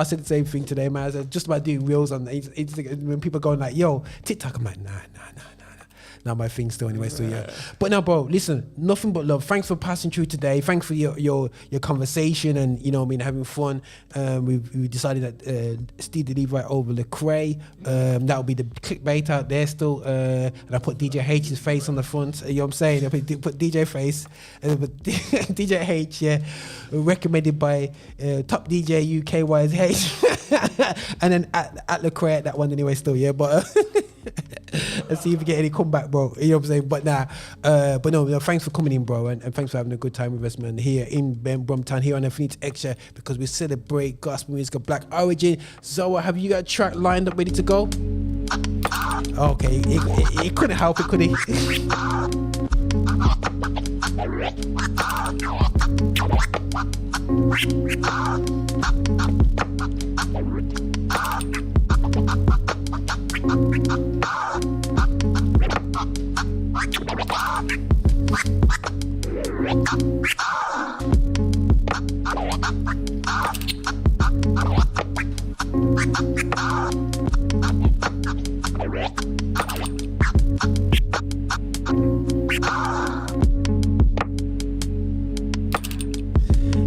said the same thing today, man. I just about doing reels on Instagram. When people going like, yo, TikTok, I'm like, nah. not my thing still anyway. So yeah. But no, bro, listen, nothing but love. Thanks for passing through today. Thanks for your conversation and having fun. We decided that Steve the Levi over Lecrae. That'll be the clickbait out there still. And I put DJ H's face on the front. You know what I'm saying? I put DJ face. DJ H, yeah. Recommended by top DJ UK wise H. And then at Lecrae, that one anyway still, yeah. But let's see if we get any comeback, bro. You know what I'm saying? But no, thanks for coming in, bro, and thanks for having a good time with us, man, here in Brumtown, here on Infinite Extra, because we celebrate gospel music of Black origin. Zorro, have you got a track lined up ready to go? Okay, it couldn't help it, could he?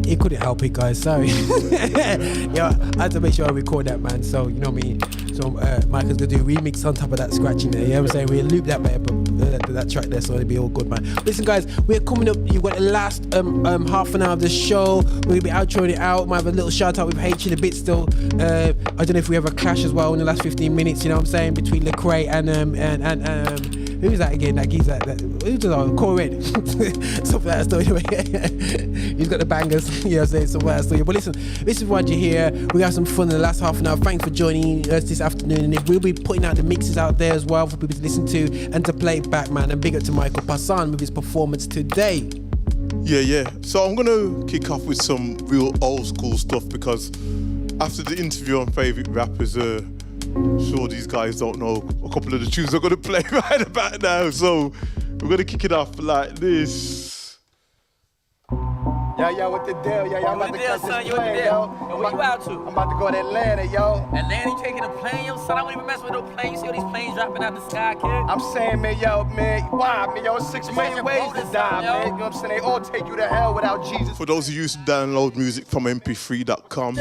It couldn't help it, guys. Sorry. Yeah, I had to make sure I record that, man. So you know what I mean. So Michael's gonna do a remix on top of that scratching there. You know what I'm saying? We'll loop that better, that track there, so it'll be all good, man. Listen, guys, we're coming up. You've got the last half an hour of the show. We're gonna be outroing it out. Might have a little shout out with Haych in a bit still. I don't know if we have a clash as well in the last 15 minutes. You know what I'm saying? Between Lecrae and who's that again? That geezer, who's that? Core Red. Something like that story. He's got the bangers. You know what I'm saying? Something like that story. But listen, this is why you're here. We have some fun in the last half an hour. Thanks for joining us this afternoon. And we'll be putting out the mixes out there as well for people to listen to and to play it back, man. And big up to Michael Personne with his performance today. Yeah. So I'm gonna kick off with some real old school stuff, because after the interview on favourite rappers, sure these guys don't know a couple of the tunes I'm gonna play right about now. So we're gonna kick it off like this. Yo, what the deal? Yo, I'm about to cut this plane, yo. Where you out to? I'm about to go to Atlanta, yo. Atlanta, you taking a plane, yo? Son, I wouldn't even mess with no plane. You see all these planes dropping out the sky, kid? I'm saying, man, why, man, yo, 6 million ways to die, man. You know what I'm saying? They all take you to hell without Jesus. For those who used to download music from mp3.com.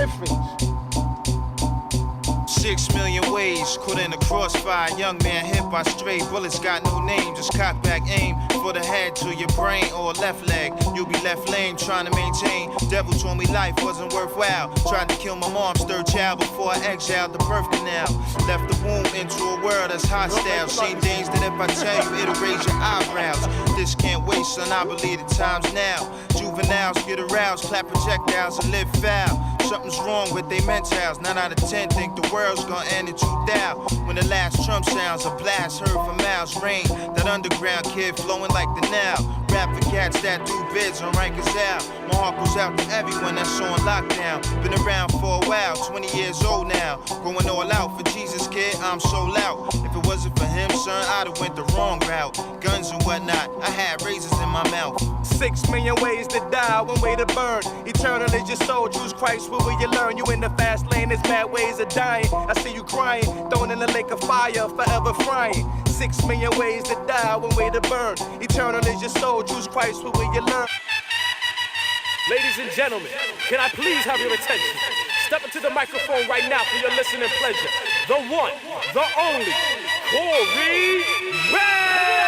6 million ways, caught in the crossfire. Young man hit by stray bullets, got no name. Just cock back aim for the head to your brain or left leg. You'll be left lame trying to maintain. Devil told me life wasn't worthwhile. Tried to kill my mom's third child before I exiled the birth canal. Left the womb into a world that's hostile. Same things that if I tell you, it'll raise your eyebrows. This can't wait, son, I believe the time's now. Juveniles get aroused, clap projectiles and live foul. Something's wrong with they mentals. 9 out of 10 think the world's gonna end in 2000. When the last Trump sounds, a blast heard for miles. Rain, that underground kid flowing like the Nile. Rap for cats that do bids on Rikers out. My heart goes out to everyone that's on lockdown. Been around for a while, 20 years old now. Going all out for Jesus, kid, I'm so loud. If it wasn't for him, son, I'd have went the wrong route. Guns and whatnot, I had razors in my mouth. 6 million ways to die, one way to burn. Eternal is your soul, choose Christ, what will you learn? You in the fast lane, there's bad ways of dying. I see you crying, thrown in the lake of fire, forever frying. 6 million ways to die, one way to burn. Eternal is your soul, choose Christ, what will you learn? Ladies and gentlemen, can I please have your attention? Step into the microphone right now for your listening pleasure. The one, the only, Corey Ray!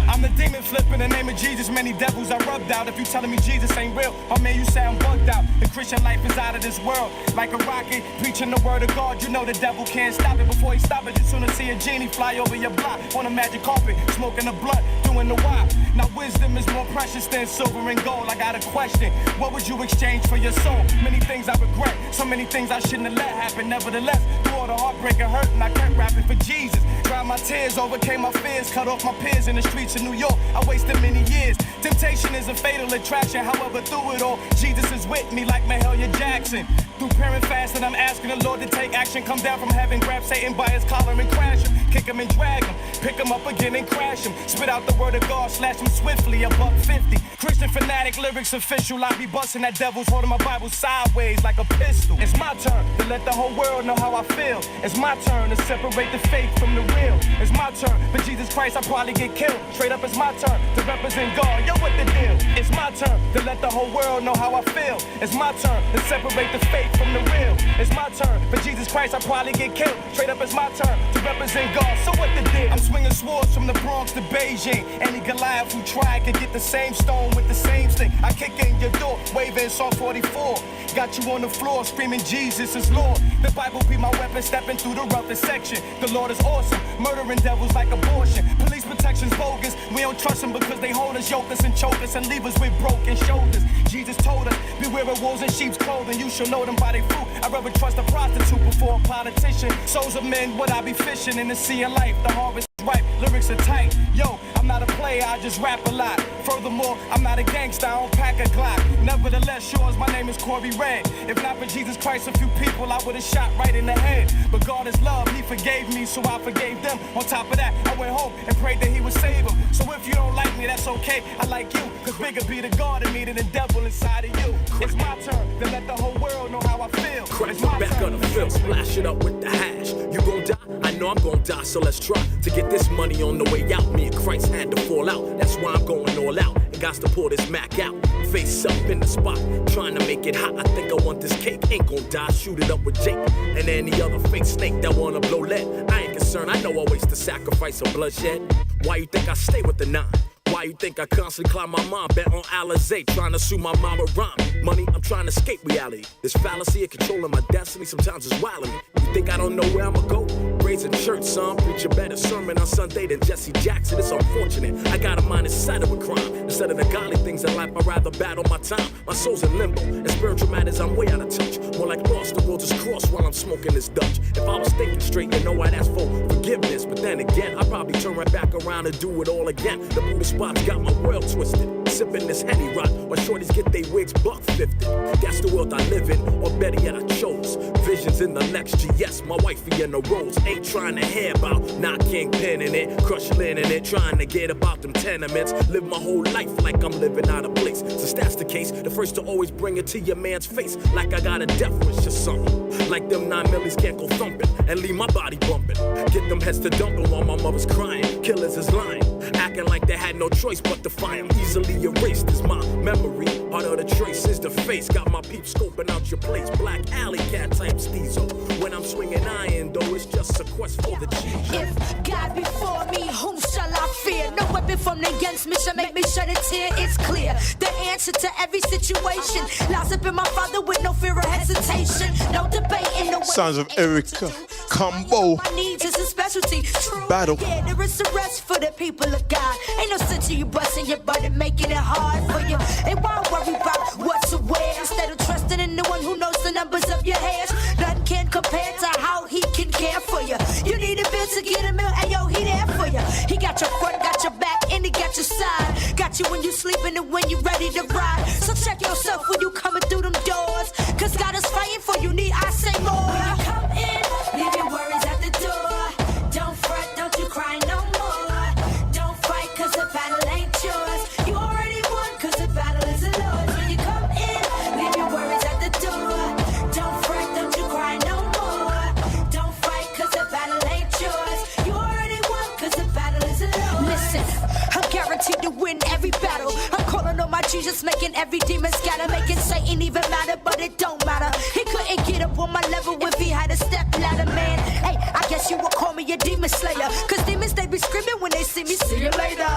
I'm the demon flip in the name of Jesus. Many devils I rubbed out. If you telling me Jesus ain't real, oh man, you sound bugged out. The Christian life is out of this world. Like a rocket, preaching the word of God. You know the devil can't stop it. Before he stop it, you sooner see a genie fly over your block on a magic carpet, smoking the blood, doing the wop. Now wisdom is more precious than silver and gold. I got a question. What would you exchange for your soul? Many things I regret. So many things I shouldn't have let happen. Nevertheless, through all the heartbreak and hurt, and I kept rapping for Jesus. Dried my tears, overcame my fears, cut off my peers in the streets of New York. I wasted many years. Temptation is a fatal attraction. However, through it all, Jesus is with me like Mahalia Jackson. Through prayer and fasting, I'm asking the Lord to take action. Come down from heaven, grab Satan by his collar and crash him. kick him and drag him, pick him up again and crash him. Spit out the word of God, slash him swiftly, $1.50. Christian fanatic, lyrics official. I be busting that devil's holding my Bible sideways like a pistol. It's my turn to let the whole world know how I feel. It's my turn to separate the fake from the real. It's my turn, for Jesus Christ I probably get killed. Straight up, it's my turn to represent God. Yo, what the deal? It's my turn to let the whole world know how I feel. It's my turn to separate the fake from the real. It's my turn, for Jesus Christ I probably get killed. Straight up, it's my turn to represent God. So what the deal? I'm swinging swords from the Bronx to Beijing. Any Goliath who tried could get the same stone with the same stick. I kick in your door, waving Psalm 44. Got you on the floor screaming Jesus is Lord. The Bible be my weapon, stepping through the roughest section. The Lord is awesome, murdering devils like abortion. Police protection's bogus. We don't trust them because they hold us, yoke us and choke us and leave us with broken shoulders. Jesus told us, beware of wolves in sheep's clothing. You shall know them by their fruit. I'd rather trust a prostitute before a politician. Souls of men, would I be fishing in the sea of life? The harvest is ripe, lyrics are tight. Yo, I'm not a player, I just rap a lot. Furthermore, I'm not a gangster, I don't pack a Glock. Nevertheless, yours, my name is Corey Red. If not for Jesus Christ, a few people I would've shot right in the head. But God is love, he forgave me, so I forgave them. On top of that, I went home and prayed that he would save them. So if you don't like me, that's okay, I like you. Cause bigger be the God in me than the devil inside of you. It's my turn to let the whole world know how I feel. Crack the back of the film, splash it up with the hash. You gon' die? I know I'm gon' die, so let's try to get this money on the way out. Me and Christ had to fall out, that's why I'm going all out. And got to pull this Mac out, face up in the spot, trying to make it hot. I think I want this cake, ain't gon' die, shoot it up with Jake and any other fake snake that wanna blow lead. I ain't concerned, I know I waste the sacrifice of bloodshed. Why you think I stay with the 9? Why you think I constantly climb my mom? Bet on Alizé, trying to sue my mama rhyme. Money, I'm trying to escape reality. This fallacy of controlling my destiny sometimes is wilding me. You think I don't know where I'ma go? Raised in church, son, preach a better sermon on Sunday than Jesse Jackson. It's unfortunate. I got a mind inside of a crime. Instead of the godly things in life, I'd rather battle my time. My soul's in limbo, and spiritual matters I'm way out of touch. More like lost, the road is crossed while I'm smoking this Dutch. If I was thinking straight, you know I'd ask for forgiveness. But then again, I'd probably turn right back around and do it all again. The Buddha spot's got my world twisted. Sipping this Henny rock, while shorties get they wigs $1.50. That's the world I live in, or better yet I chose. Visions in the next GS, my wifey in the rolls. Ain't trying to hear about not kingpin in it, crush linen in it, trying to get about them tenements. Live my whole life like I'm living out of place. Since that's the case, the first to always bring it to your man's face, like I got a death wish or something. Like them 9 millies can't go thumping and leave my body bumping. Get them heads to dumping while my mother's crying. Killers is lying, acting like they had no choice but to fight. I'm easily erased is my memory. Part of the trace is the face. Got my peeps scoping out your place. Black alley cat type steezo. When I'm swinging iron, though, it's just a quest for the cheese. If God before me, whom shall I fear? No weapon formed against me shall make me shed a tear. It's clear. The answer to every situation lies up in my Father with no fear or hesitation. No debate in the way. Sounds of Erica Combo. My needs is a specialty. True. Battle. Yeah, there is a rest for the people of God. Ain't no sense to you busting your butt and making it hard for you. And why worry about what to wear instead of trusting in the one who knows the numbers of your hairs? Nothing can compare to how he can care for you. You need a bill to get a meal, and yo, he there for you. He got your front, got your back, and he got your side. Got you when you sleeping and when you ready to ride. So check yourself when you coming through them doors. Cause God is fighting for you, need I say more? When you come in, leave your worries at the door. Don't fret, don't you cry no more. Don't fight cause the battle ain't yours. You already won cause the battle is the Lord's. When you come in, leave your worries at the door. Don't fret, don't you cry no more. Don't fight cause the battle ain't yours. You already won cause the battle is the Lord's. Listen, I'm guaranteed to win every battle. I'm calling on my Jesus, making every demon scatter. Making Satan even matter, but it don't matter. He couldn't get up on my level if he had a step ladder, man. Hey, I guess you would call me a demon slayer. Cause demons, they be screaming when they see me. See you later.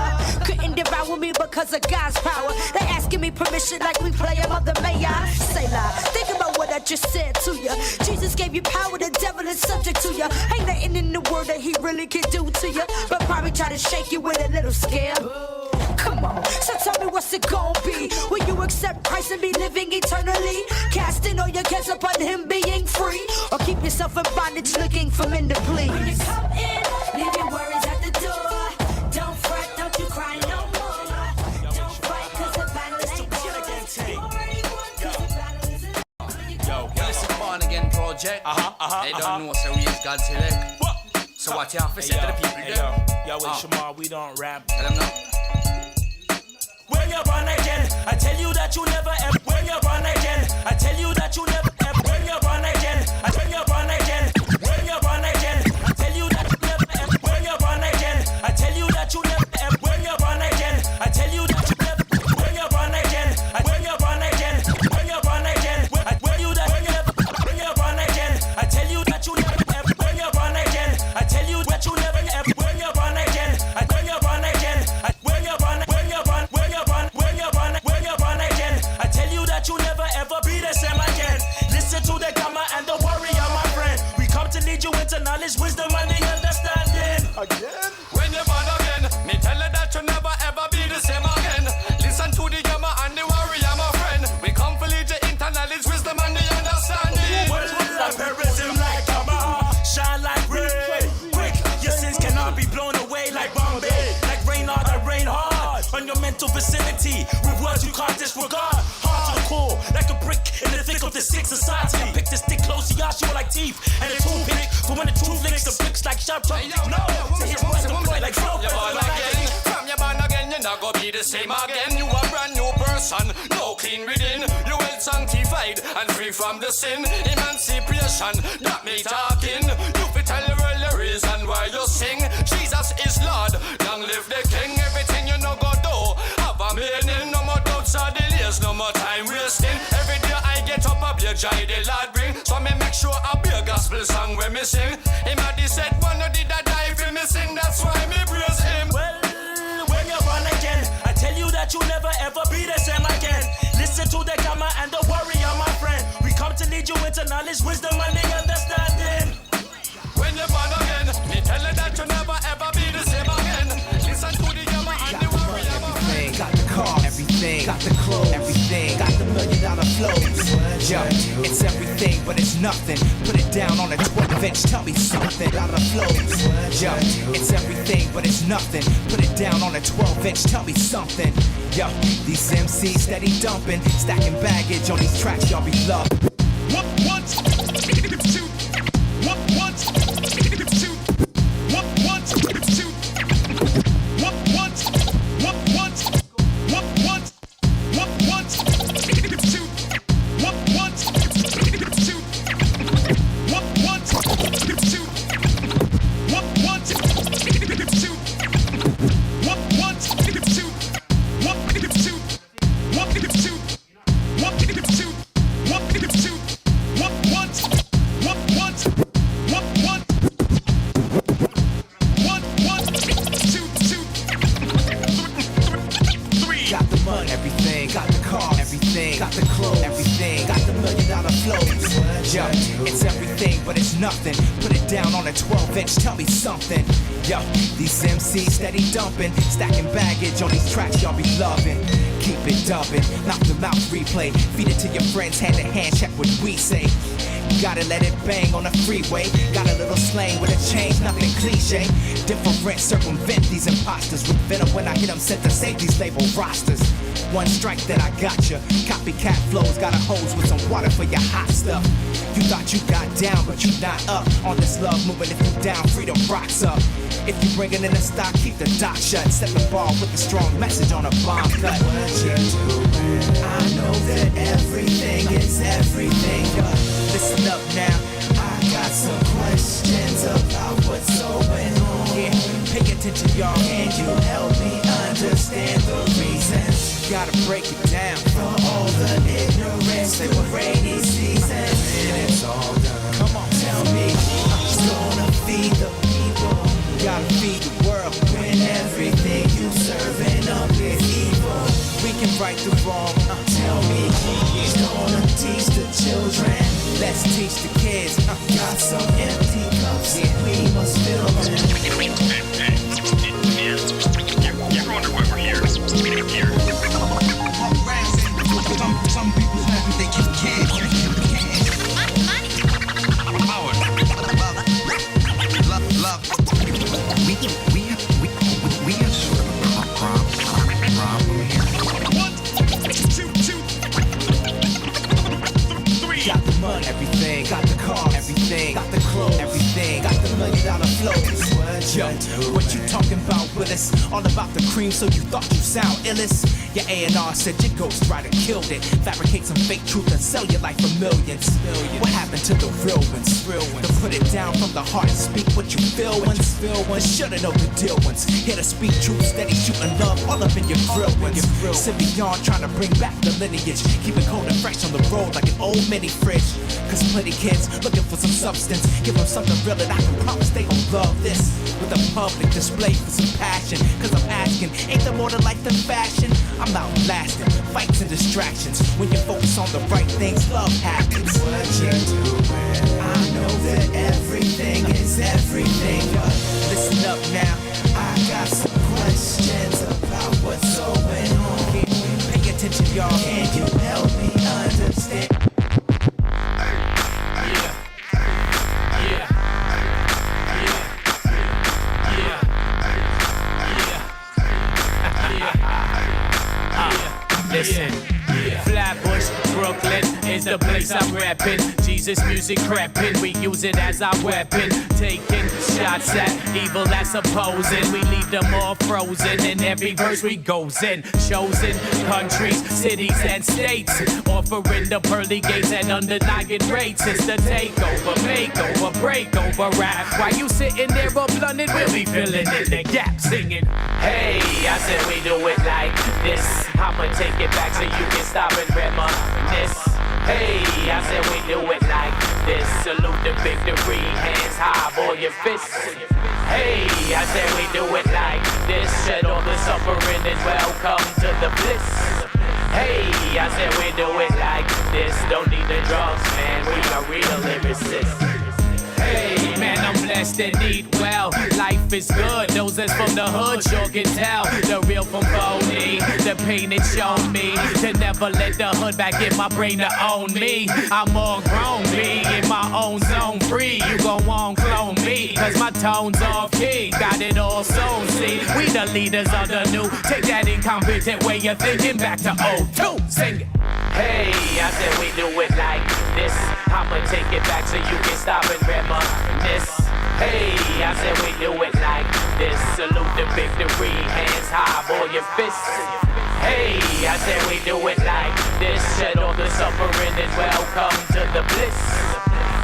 Couldn't devour me because of God's power. They asking me permission like we play a Mother May I. Say lie, think about what I just said to you. Jesus gave you power, the devil is subject to you. Ain't nothing in the world that he really can do to you, but probably try to shake you with a little scare. Come on, so tell me what's it gon' be? Will you accept Christ and be living eternally? Casting all your cares upon him being free? Or keep yourself in bondage looking for men to please? When you come in, leave your worries at the door. Don't fret, don't you cry no more. Don't fight cause the battle ain't yours. You already won cause the battle is yours. Yo, it's a Born Again project. They don't know so we is God's elect. So what you have to say to the people? Hey, yo, with Shamar, we don't rap. Tell them now. When you're born again, I tell you that you never ever. When you're born again, I tell you that you never ever. When you're born again, when you're born again, when you're born again, I tell you that you never ever. When you're born again, I tell you that you never ever. When you're born again, I tell you that you never. When you're born again, when you're born again, when you're born again, I tell you that when you're born again, I tell you that you never ever. When you're born again, I tell you that you never ever. When you're born again, when you're born again, when you're born, when you're born, when you're born, when you're born, when you're born again, I tell you that you never ever be the same again. Listen to the gamma and the warrior, my friend. We come to lead you into knowledge, wisdom, and the understanding. Again? When you're born again, me tell you that you never ever be the same again. Listen to the gamma and the warrior, my friend. We come to lead you into knowledge, wisdom, and the understanding. What is that terrorism like gamma? Shine like rain. Quick, your sins cannot be blown away like Bombay. Like rain hard, I rain hard on your mental vicinity. With words you can't disregard. Hard to the core, like a brick in the thick of the sick society. I pick the stick close to your show like teeth. And a toothpick, for when the truth licks, the bricks like sharp tongue. No, to his words deploy like smoke. From your born again, you're not gonna be the same again. You a brand new person, no clean within. You well sanctified and free from the sin. Emancipation, that me talking. You fit tell the world the reason why you sing. Jesus is Lord, long live the King. Everything you know go do, have a meaning. No more doubts or delays, no more time wasting. Every day I get up, a beer joy the Lord bring. So me make sure I be a gospel song when me sing. Him had the said one who did a die for me sing. That's why me praise him. Well, when you're born again, I tell you that you never ever be the same again. Listen to the gamma and the warrior, my friend. We come to lead you into knowledge, wisdom, and the understanding. When you're born again, me tell you that you never ever be the same again. Listen to the gamma and the warrior, my friend. Got the car, everything, got the clothes, everything, got the $1 million flows. Yo, it's everything, but it's nothing. Put it down on a 12-inch, tell me something. Got the flows. Yo, it's everything, but it's nothing. Put it down on a 12-inch, tell me something. Yo, these MCs steady dumping, stacking baggage on these tracks, y'all be loving. Nothing. Put it down on a 12-inch, tell me something. Yo, these MCs steady dumping, stacking baggage on these tracks y'all be loving. Keep it dumping, knock them out, replay. Feed it to your friends, hand to hand, check what we say. Gotta let it bang on the freeway. Got a little slang with a change, nothing cliche. Different, circumvent these imposters. With venom when I hit them, sent to save these label rosters. One strike that I got ya. Copycat flows, got a hose with some water for your hot stuff. You thought you got down, but you not up. On this love moving, if you down, freedom rocks up. If you bringing in the stock, keep the dock shut. Set the bar with a strong message on a bomb cut. What you doing? I know that everything is everything, but listen up now. I got some questions about what's going on. Yeah, pay attention, y'all. Can you help me understand the reasons? Gotta break it down for all the ignorance. They were rainy seasons. And it's all done. Come on, tell me, who's gonna feed the people? Gotta feed the world when everything you serving up is evil. We can right the wrong. Tell me, who's gonna teach the children? Let's teach the kids. Got some empty cups, we must fill them. You're wondering why we're here. We're here. Some people happy they can't. Love. We have sort of a problem here. 1, 2, 3. Got the money, everything. Got the car, everything. Got the clothes, everything. Got the $1 million flows. Yo, what you talking about, Willis? All about the cream, so you thought you sound illest. Your A&R said your ghostwriter killed it. Fabricate some fake truth and sell your life for millions. What happened to the real ones? To put it down from the heart and speak what you feel ones. Shoulda know the deal ones. Here to speak truth, steady shooting love all up in your grill ones. Sit beyond trying to bring back the lineage. Keep it cold and fresh on the road like an old mini fridge. Cause plenty kids looking for some substance. Give them something real that I can promise they gon' love this. With a public display for some passion. Cause I'm asking, ain't there more to life than fashion? I'm outlasting fights and distractions. When you focus on the right things, love happens. What you doing? I know that everything is everything. But listen up now, I got some questions about what's going on. Pay attention, y'all. Can you help me understand? Listen, Flatbush, Brooklyn is the place I'm rapping. Jesus music crapping, we use it as our weapon. Taking shots at evil that's opposing. We leave them all frozen in every verse we goes in. Chosen countries, cities and states, offering the pearly gates at undeniable rates. It's the takeover, makeover, breakover rap. While you sitting there all blunted, we'll be filling in the gap singing. Hey, I said we do it like this. I'ma take it back so you can stop and reminisce. Hey, I said we do it like this. Salute the victory, hands high, boy, your fists. Hey, I said we do it like this. Shed all the suffering and welcome to the bliss. Hey, I said we do it like this. Don't need the drugs, man, we are real lyricists. Hey, man, I'm blessed and eat well. Life is good, those that's from the hood sure can tell. The real from phony, the pain it showed me. To never let the hood back in my brain to own me. I'm all grown, me in my own zone free. You gon' want clone me, cause my tone's off key. Got it all sewn, see, we the leaders of the new. Take that incompetent way of thinking back to 02, sing it. Hey, I said we do it like this. I'ma take it back so you can stop and reminisce. Hey, I said we do it like this. Salute the victory, hands high, boy, your fists. Hey, I said we do it like this. Shed all the suffering and welcome to the bliss.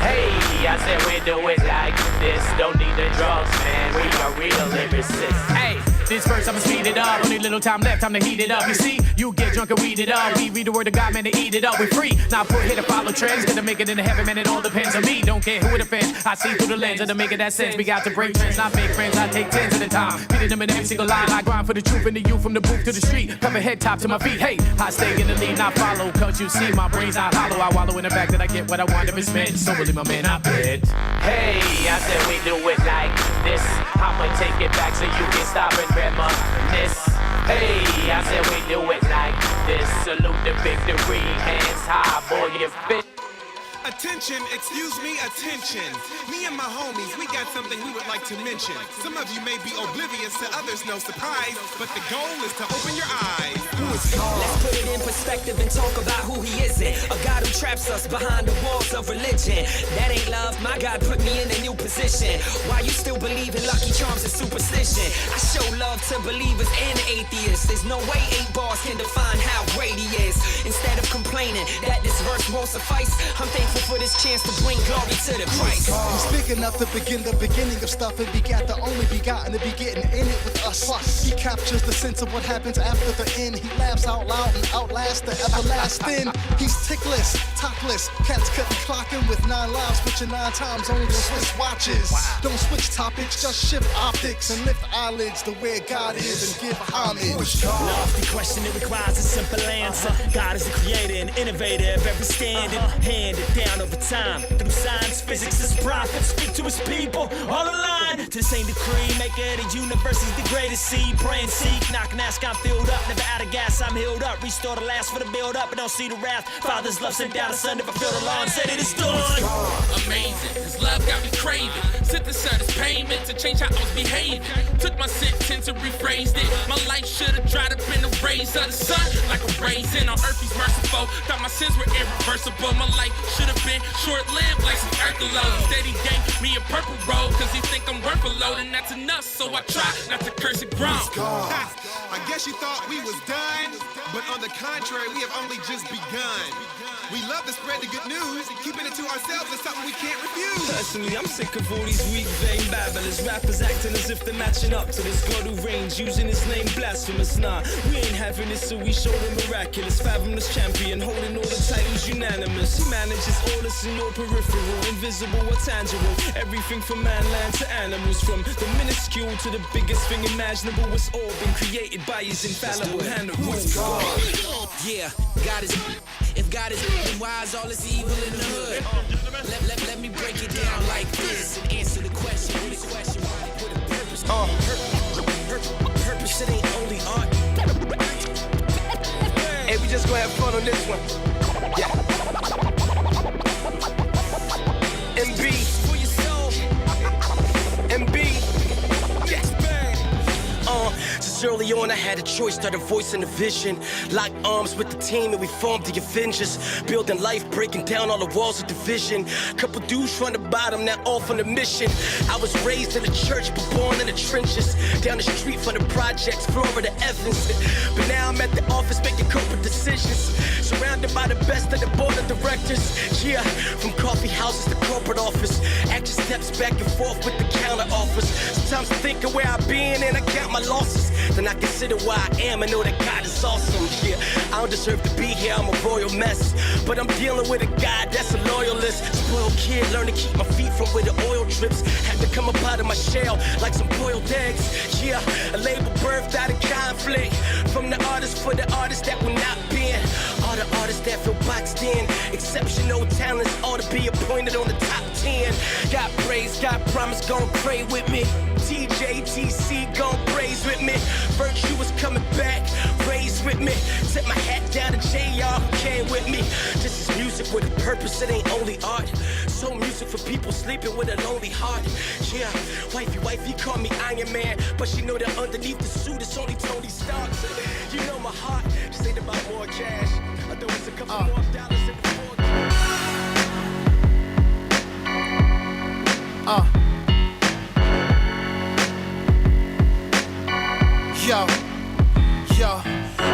Hey, I said we do it like this. Don't need the drugs, man, we are real lyricists. Hey, this verse I'ma speed it up. Only little time left, time to heat it up. You see, you get drunk and read it up. We read the word of God, man, to eat it up. We free, now put here to follow trends. Gonna make it into heaven, man, it all depends on me. Don't care who it offends. I see through the lens of to make it that sense. We got to break trends, not make friends. I take 10s at a time, beating them in every single line. I grind for the truth and the youth, from the booth to the street. Cover head top to my feet. Hey, I stay in the lead, not follow. Cause you see, my brain's not hollow. I wallow in the fact that I get what I want if it's meant. So really, my man, I bet. Hey, I said we do it like this. I'ma take it back so you can stop and reminisce. Hey, I said we do it like this. Salute the victory, hands high, boy, you fit. Attention, excuse me, attention. Me and my homies, we got something we would like to mention. Some of you may be oblivious, to others no surprise, but the goal is to open your eyes. Who is God? Let's put it in perspective and talk about who he isn't. A God who traps us behind the walls of religion. That ain't love, my God put me in a new position. Why you still believe in lucky charms and superstition? I show love to believers and atheists. There's no way 8 bars can define how great he is. Instead of complaining that this verse won't suffice, I'm thankful for this chance to bring glory to the Christ. He's big enough to begin the beginning of stuff and begat the only begotten to be getting in it with us. He captures the sense of what happens after the end. He laughs out loud and outlasts the everlasting. He's tickless, topless. Cats cutting clocking with 9 lives, switching 9 times. Only switch watches. Don't switch topics, just shift optics and lift eyelids to where God is and give homage. Lofty question, it requires a simple answer. God is the creator and innovator of every standard. Handed down over time through science, physics, his prophets speak to his people all alive. blind to the same decree. Maker of the universe is the greatest seed. Praying, seek, knock and ask, I'm filled up. Never out of gas, I'm healed up. Restore the last for the build up, but don't see the wrath. Father's love sent down the son, never feel the law and said it is done. Amazing, his love got me craving. Sent the son his payment to change how I was behaving. Took my sentence and rephrased it. My life should have dried up in the rays of the sun. Like a raisin on earth, he's merciful. Thought my sins were irreversible. My life should have been short-lived like some Ercolo. Instead he gave me a purple robe, cause he think I'm worth a load, and that's enough. So I try not to curse it grown. I guess you thought we was done, but on the contrary, we have only just begun. We love to spread the good news, keeping it to ourselves is something we can't refuse. Personally, I'm sick of all these weak, vain babblers. Rappers acting as if they're matching up to this God who reigns, using his name blasphemous. Nah, we ain't having this, so we show them miraculous. Fathomless champion, holding all the titles unanimous. He manages all this in your peripheral, invisible or tangible. Everything from man, land to animals, from the minuscule to the biggest thing imaginable. It's all been created by his infallible hand of rules. Yeah, God is. If God is then why is all this evil in the hood? Let me break it down like this and answer the question. Why they put a purpose? Purpose, it ain't only art. Hey, we just gonna have fun on this one. Yeah. MB for your soul. MB. Yes, man. Since early on I had a choice, started voicing the vision. Locked arms with the team and we formed the Avengers. Building life, breaking down all the walls of division. Couple dudes from the bottom, now off on a mission. I was raised in the church, but born in the trenches. Down the street from the projects, Florida Evans. But now I'm at the office making corporate decisions. Surrounded by the best of the board of directors. Yeah, from coffee houses to corporate office. Action steps back and forth with the counter offers. Sometimes I think of where I've been and I count my losses. Then I consider why I am and know that God is awesome. Yeah, I don't deserve to be here, I'm a royal mess. But I'm dealing with a God that's a loyalist. Spoiled kid, learn to keep my feet from where the oil drips. Had to come up out of my shell like some boiled eggs. Yeah, a label birthed out of conflict. From the artists for the artists that will not bend. All the artists that feel boxed in. Exceptional talents ought to be appointed on the top 10. God praise, God promise, gon' pray with me. TJTC gon' praise with me. Virtue is coming back, raise with me. Set my hat down to JR who came with me. This is music with a purpose, it ain't only art. Soul music for people sleeping with a lonely heart. Yeah, wifey call me Iron Man, but she know that underneath the suit it's only Tony Stark. You know my heart, just ain't about more cash. I thought it's a couple more dollars in the forecast. Yo,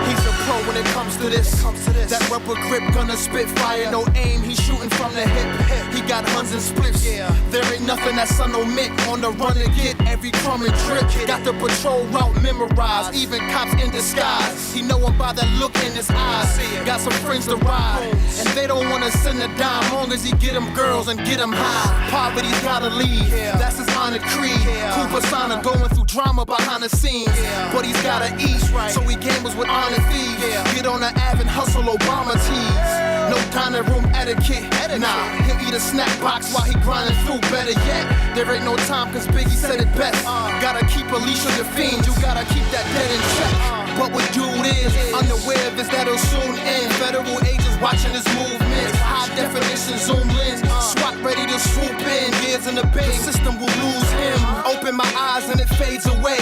he's a pro when it comes to this. That rubber grip gonna spit fire, no aim, he's shooting from the hip. He got huns and spliffs. There ain't nothing that son omit. On the run to get every crumb and drip. Got the patrol route memorized, even cops in disguise. He know him by that look in his eyes. Got some friends to ride, and they don't wanna send a dime. Long as he get them girls and get them high. Poverty's gotta leave, that's his honor creed. Cool persona going through drama behind the scenes. But he's gotta eat, so he gambles with honor thieves. Get on the Ave and hustle Obama tees. No dining room etiquette, nah. He'll eat a snack box while he grinding through. Better yet, there ain't no time cause Biggie said it best. Gotta keep a leash on your fiend, you gotta keep that dead in check. But what dude is unaware of is that'll soon end. Federal agents watching his movements. High definition zoom lens. SWAT ready to swoop in. Years in the bin, the system will lose him. Open my eyes and it fades away.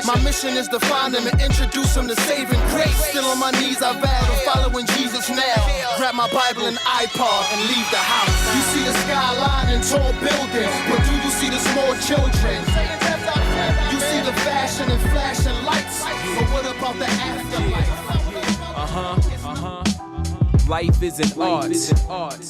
My mission is to find him and introduce him to saving grace. Still on my knees I vow to following Jesus now. Grab my Bible and iPod and leave the house. You see the skyline and tall buildings, but do you see the small children? You see the fashion and flashing lights, but what about the afterlife? Life is an art.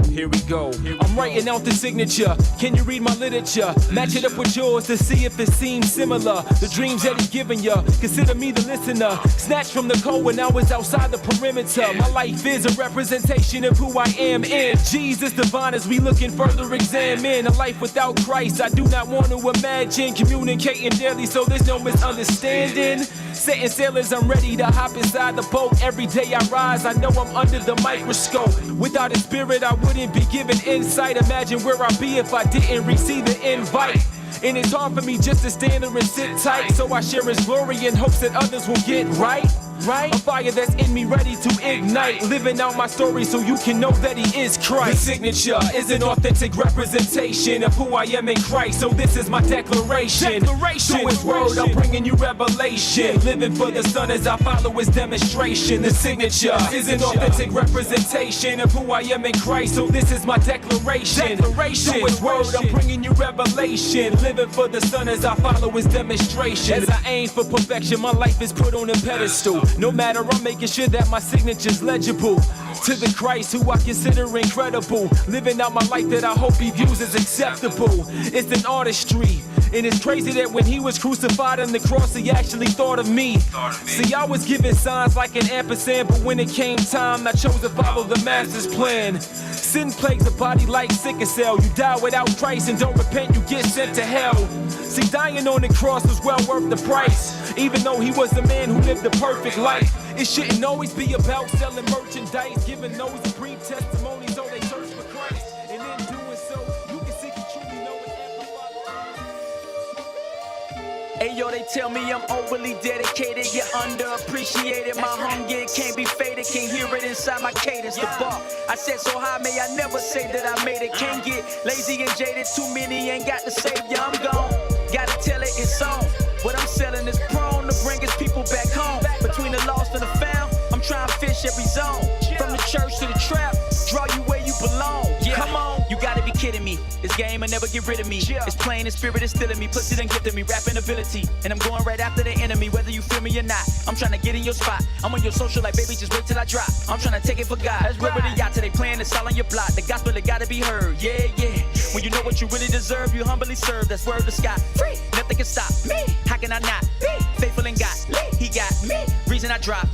Here we go. I'm writing out the signature. Can you read my literature? Match it up with yours to see if it seems similar. The dreams that he's giving you, consider me the listener. Snatched from the cold when I was outside the perimeter. My life is a representation of who I am in Jesus divine as we look and further examine a life without Christ. I do not want to imagine communicating daily so there's no misunderstanding. Setting sailors, I'm ready to hop inside the boat. Every day I rise, I know I'm under the microscope. Without a spirit, I wouldn't be given insight. Imagine where I'd be if I didn't receive the invite. And it's hard for me just to stand there and sit tight. So I share his glory in hopes that others will get right. A fire that's in me ready to ignite. Living out my story so you can know that he is Christ. The signature is an authentic representation of who I am in Christ. So this is my declaration. Through his word, I'm bringing you revelation. Living for the Son as I follow his demonstration. The signature is an authentic representation of who I am in Christ. So this is my declaration. Through his word, I'm bringing you revelation. Living for the Son as I follow his demonstration. As I aim for perfection, my life is put on a pedestal. No matter, I'm making sure that my signature's legible to the Christ who I consider incredible. Living out my life that I hope he views as acceptable. It's an artistry, and it's crazy that when he was crucified on the cross, he actually thought of me. See, I was given signs like an ampersand, but when it came time, I chose to follow the master's plan. Sin plagues a body like sickle cell. You die without Christ and don't repent, you get sent to hell. See, dying on the cross was well worth the price. Even though he was a man who lived a perfect life. It shouldn't always be about selling merchandise, giving those brief testimonies so they search for Christ. And in doing so, you can see you truly know and amplify. Hey yo, they tell me I'm overly dedicated, yet underappreciated. My hunger can't be faded, can't hear it inside my cadence. The bar I set so high, may I never say that I made it. Can't get lazy and jaded, too many ain't got to save ya, I'm gone. Gotta tell it, it's on. What I'm selling is prone to bring his people back home. Between the lost and the found, I'm trying to fish every zone. From the church to the trap, draw you where you belong. Come on, you gotta be kidding me. This game will never get rid of me. It's plain, the spirit is still in me. Pussy done gifted me, rapping ability. And I'm going right after the enemy, whether you feel me or not. I'm trying to get in your spot. I'm on your social like, baby, just wait till I drop. I'm trying to take it for God. That's where the yacht today playing this all on your block. The gospel, it gotta be heard, yeah. When you know what you really deserve, you humbly serve. That's word to sky. Free, nothing can stop me. How can I not be faithful in God? He got me. Reason I drop.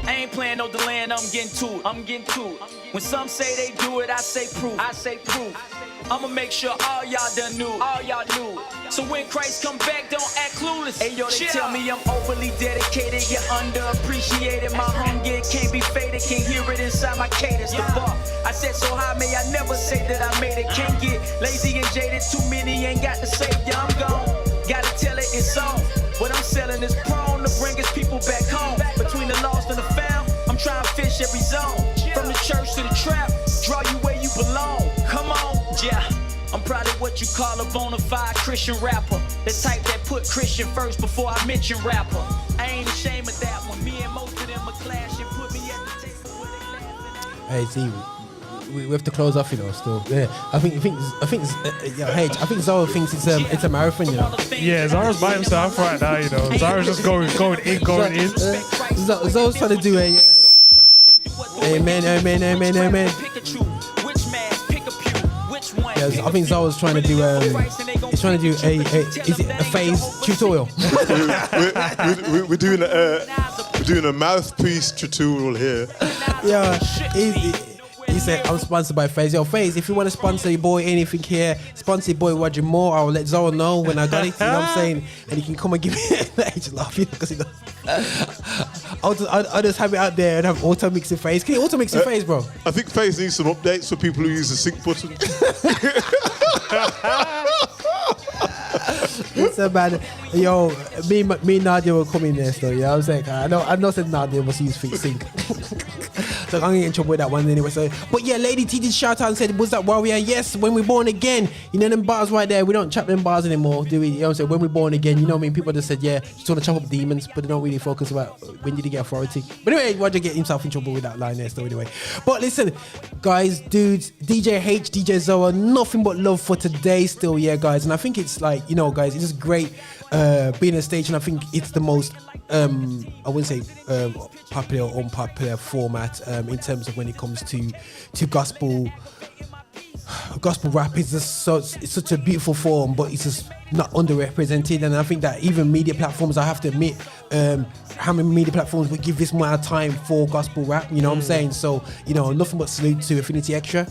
I ain't playing no delaying, I'm getting to it. When some say they do it, I say proof. I'ma make sure all y'all done knew. So when Christ come back, don't act clueless. Hey yo, they tell me I'm overly dedicated, yet underappreciated. My hunger can't be faded, can't hear it inside my cadence. The bar I set so high, may I never say that I made it. Can't get lazy and jaded, too many ain't got to save ya, I'm gone. Gotta tell it, it's on. What I'm selling is prone to bring his people back home. Between the lost and the found, I'm trying to fish every zone. From the church to the trap, draw you where you belong. Come on, yeah. I'm proud of what you call a bona fide Christian rapper. The type that put Christian first before I mention rapper. I ain't ashamed of that one. Me and most of them are clashing. Put me at the table where they laughing. Hey, see, we have to close off, you know. Still, yeah. I think Haych, I think Zorro thinks it's a marathon, you know. Yeah, Zorro's by himself right now, you know. Zorro's just going in. Zorro's trying to do a amen. Yeah, I think Zorro's trying to do he's trying to do a is it a phase tutorial? we're doing a mouthpiece tutorial here. Yeah, he said, I'm sponsored by FaZe. Yo, FaZe, if you want to sponsor your boy anything here, sponsor your boy Roger Moore. I'll let Zorro know when I got it. You know what I'm saying? And he can come and give me He's laughing because he does. I'll just have it out there and have auto mix in FaZe. Can you auto mix in FaZe, bro? I think FaZe needs some updates for people who use the sync button. It's so bad. Yo, me and Nadia will come in there still, you know what I'm saying? I know said Nadia must use sync. So I'm gonna get in trouble with that one anyway. So, but yeah, Lady T did shout out and said, was that warrior? Yes, when we're born again. You know them bars right there, we don't chop them bars anymore, do we? You know what I'm saying? When we're born again, you know what I mean? People just said, yeah, just want to chop up demons, but they don't really focus about when did he get authority. But anyway, Roger get himself in trouble with that line there still anyway. But listen, guys, dudes, DJ Haych, DJ Zorro, nothing but love for today still, yeah, guys. And I think it's like, you know, guys, it's just great being on stage, and I think it's the most I wouldn't say popular or unpopular format in terms of when it comes to gospel rap. Is just it's such a beautiful form, but it's just not underrepresented. And I think that even media platforms, I have to admit, how many media platforms would give this amount of time for gospel rap, you know what I'm saying? So, you know, nothing but salute to Affinity Extra.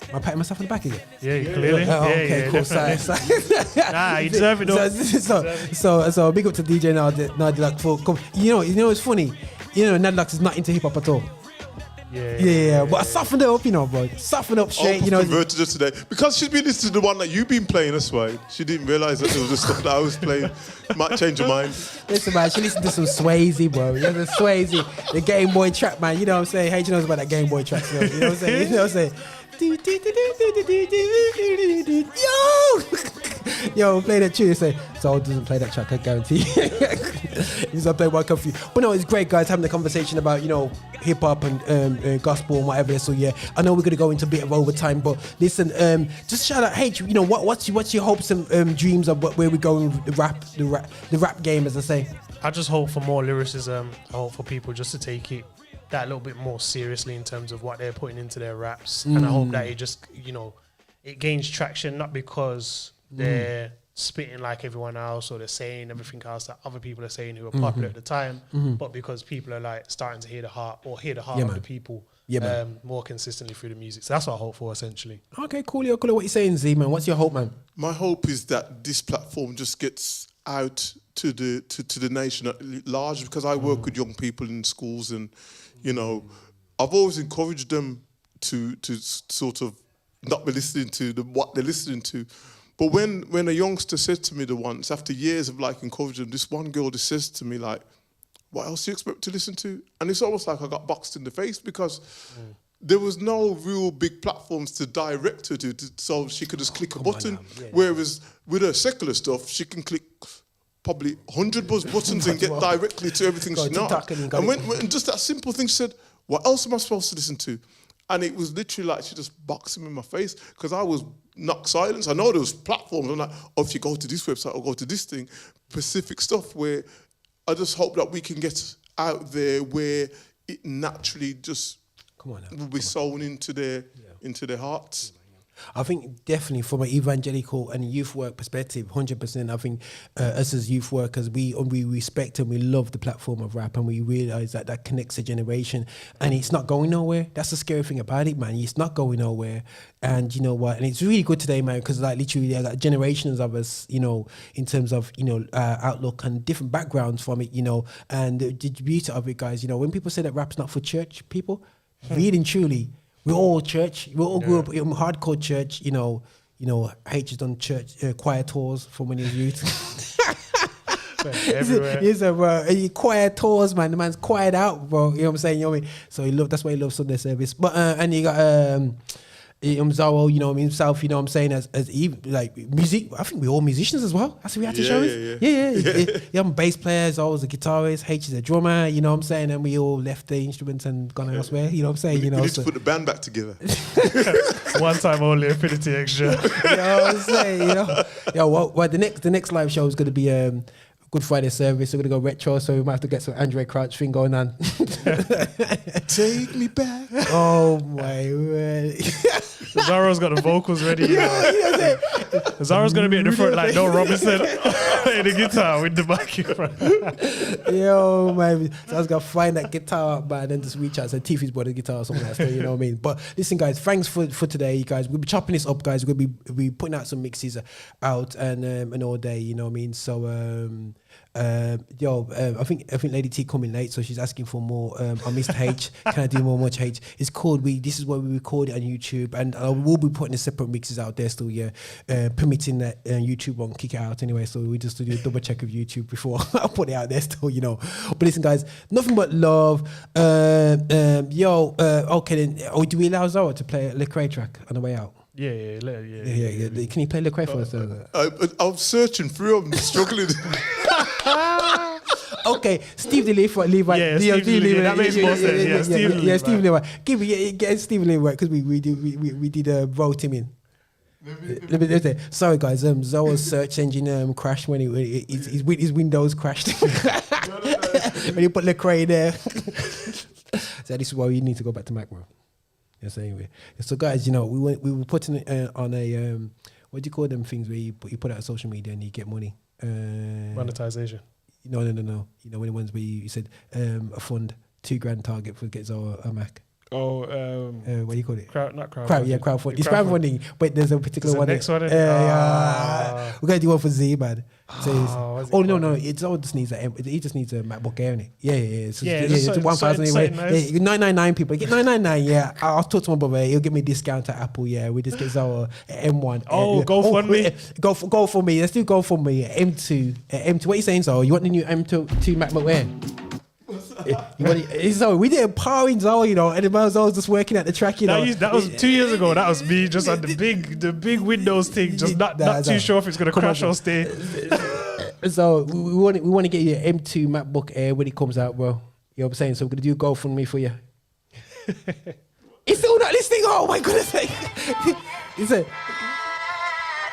Am I patting myself on the back again? Yeah, clearly. Oh, okay, yeah, cool. definitely. Nah, you deserve it though. So big up to DJ Nadlux for you know it's funny. You know Nadlux is not into hip hop at all. Yeah, but I softened it up, you know, bro. Softened up straight, you know. Converted her today because she's been listening to the one that you've been playing. That's why she didn't realize that there was the stuff that I was playing. Might change her mind. Listen, man, she listened to some Swayze, bro. You know, the Swayze, the Game Boy track, man. You know what I'm saying? Hey, she knows about that Game Boy track, so, you know what I'm saying? You know what I'm saying? Yo, play that tune. Say, Soul doesn't play that track, I guarantee. He's not playing one for you. But no, it's great, guys, having the conversation about, you know, hip hop and gospel and whatever. So yeah, I know we're gonna go into a bit of overtime, but listen, just shout out, Haych, you know, what's your hopes and dreams of where we're going with the rap game, as I say? I just hope for more lyricism. I hope for people just to take it that little bit more seriously in terms of what they're putting into their raps, and I hope that it just, you know, it gains traction, not because they're spitting like everyone else or they're saying everything else that other people are saying who are popular at the time, but because people are like starting to hear the heart of the people more consistently through the music. So that's what I hope for, essentially. Okay, cool. What you saying, Z, man? What's your hope, man? My hope is that this platform just gets out to the nation at large, because I work with young people in schools, and you know, I've always encouraged them to sort of not be listening to what they're listening to. But when a youngster said to me once, after years of like encouraging them, this one girl just says to me like, what else do you expect to listen to? And it's almost like I got boxed in the face, because there was no real big platforms to direct her to so she could just click a button. Whereas with her secular stuff, she can click probably 100 buttons and get directly to everything she knows. And when just that simple thing, she said, what else am I supposed to listen to? And it was literally like she just boxed him in my face, because I was knocked silence. I know there was platforms. I'm like, oh, if you go to this website or go to this thing, specific stuff, where I just hope that we can get out there where it naturally just will be sewn into their hearts. I think definitely from an evangelical and youth work perspective, 100%. I think us as youth workers, we respect and we love the platform of rap, and we realise that connects a generation, and it's not going nowhere. That's the scary thing about it, man. It's not going nowhere, and you know what? And it's really good today, man, because like literally there are like generations of us, you know, in terms of outlook and different backgrounds from it, you know, and the beauty of it, guys. You know, when people say that rap's not for church people, really and truly. We're all church. We all grew up in hardcore church. You know, Haych has done church choir tours from when he was youth. Everywhere. He's a choir tours, man. The man's quiet out, bro. You know what I'm saying? You know what I mean? So that's why he loves Sunday service. But and you got Zorro, you know what I mean, himself, you know what I'm saying, as even like music. I think we're all musicians as well. That's what we had to show us. Yeah. I'm a bass player, Zorro's a guitarist, Haych is a drummer, you know what I'm saying, and we all left the instruments and gone elsewhere, you know what I'm saying. We need to put the band back together. One time only, Affinity Extra. You know what I'm saying, you know. Well, the next live show is going to be Good Friday service. We're going to go retro, so we might have to get some Andre Crouch thing going on. Take me back. Oh my word. Zorro's got the vocals ready. Zorro's going to be at the front like Don Robinson in the guitar with the mic in front. Yo, man. So I was going to find that guitar up, man, and just reach out and say, Tiffy's bought a guitar or something like that, you know what I mean? But listen, guys, thanks for today, you guys. We'll be chopping this up, guys. We'll be putting out some mixes out and all day, you know what I mean? So, I think Lady T coming late, so she's asking for more. I missed Haych. Can I do more much Haych? It's called this is where we record it on YouTube, and we'll be putting the separate mixes out there still. Yeah, permitting that YouTube won't kick it out anyway. So we just do a double check of YouTube before I put it out there still. You know. But listen, guys, nothing but love. Okay then. Or do we allow Zorro to play a Lecrae track on the way out? Yeah. Can you play Lecrae for us? I'm searching through. I'm struggling. Okay, Steve the Leaf. Yeah, Steve Leaf. That makes more sense. Yeah, Steve Leaf. Get Steve Leaf right, because we did vote him in. Let me say, sorry guys, Zorro's search engine crashed when his Windows crashed. When you put Lecrae there. So this is why we need to go back to Mac, bro. Yes, anyway. So guys, you know, we were putting it on a what do you call them things where you put out on social media and you get money? Monetization. No. You know, when the ones where you said a fund, $2,000 target for get Zorro a Mac. what do you call it? Crowdfunding. It's crowdfunding, but there's a particular one. Next one. We're gonna do one for Z, man. So no, it all just needs he just needs a MacBook Air, innit? Yeah. It's 1,000 anyway. Nice. 999 people. Get 999. Yeah, I'll talk to my brother. He'll give me a discount at Apple. Yeah, we just get Zorro M1. Go for me. Go for me. Let's do go for me. M2. What are you saying, Zorro? You want the new M2 MacBook Air? We did a power in Zorro, you know, and the man was just working at the track, you know. That was 2 years ago. That was me just on the big Windows thing, just not too sure if it's gonna crash or stay. So we want to get you an M2 MacBook Air when it comes out, bro. You know what I'm saying? So we're gonna do a GoFundMe for you. It's still not listening. Oh my goodness! He said.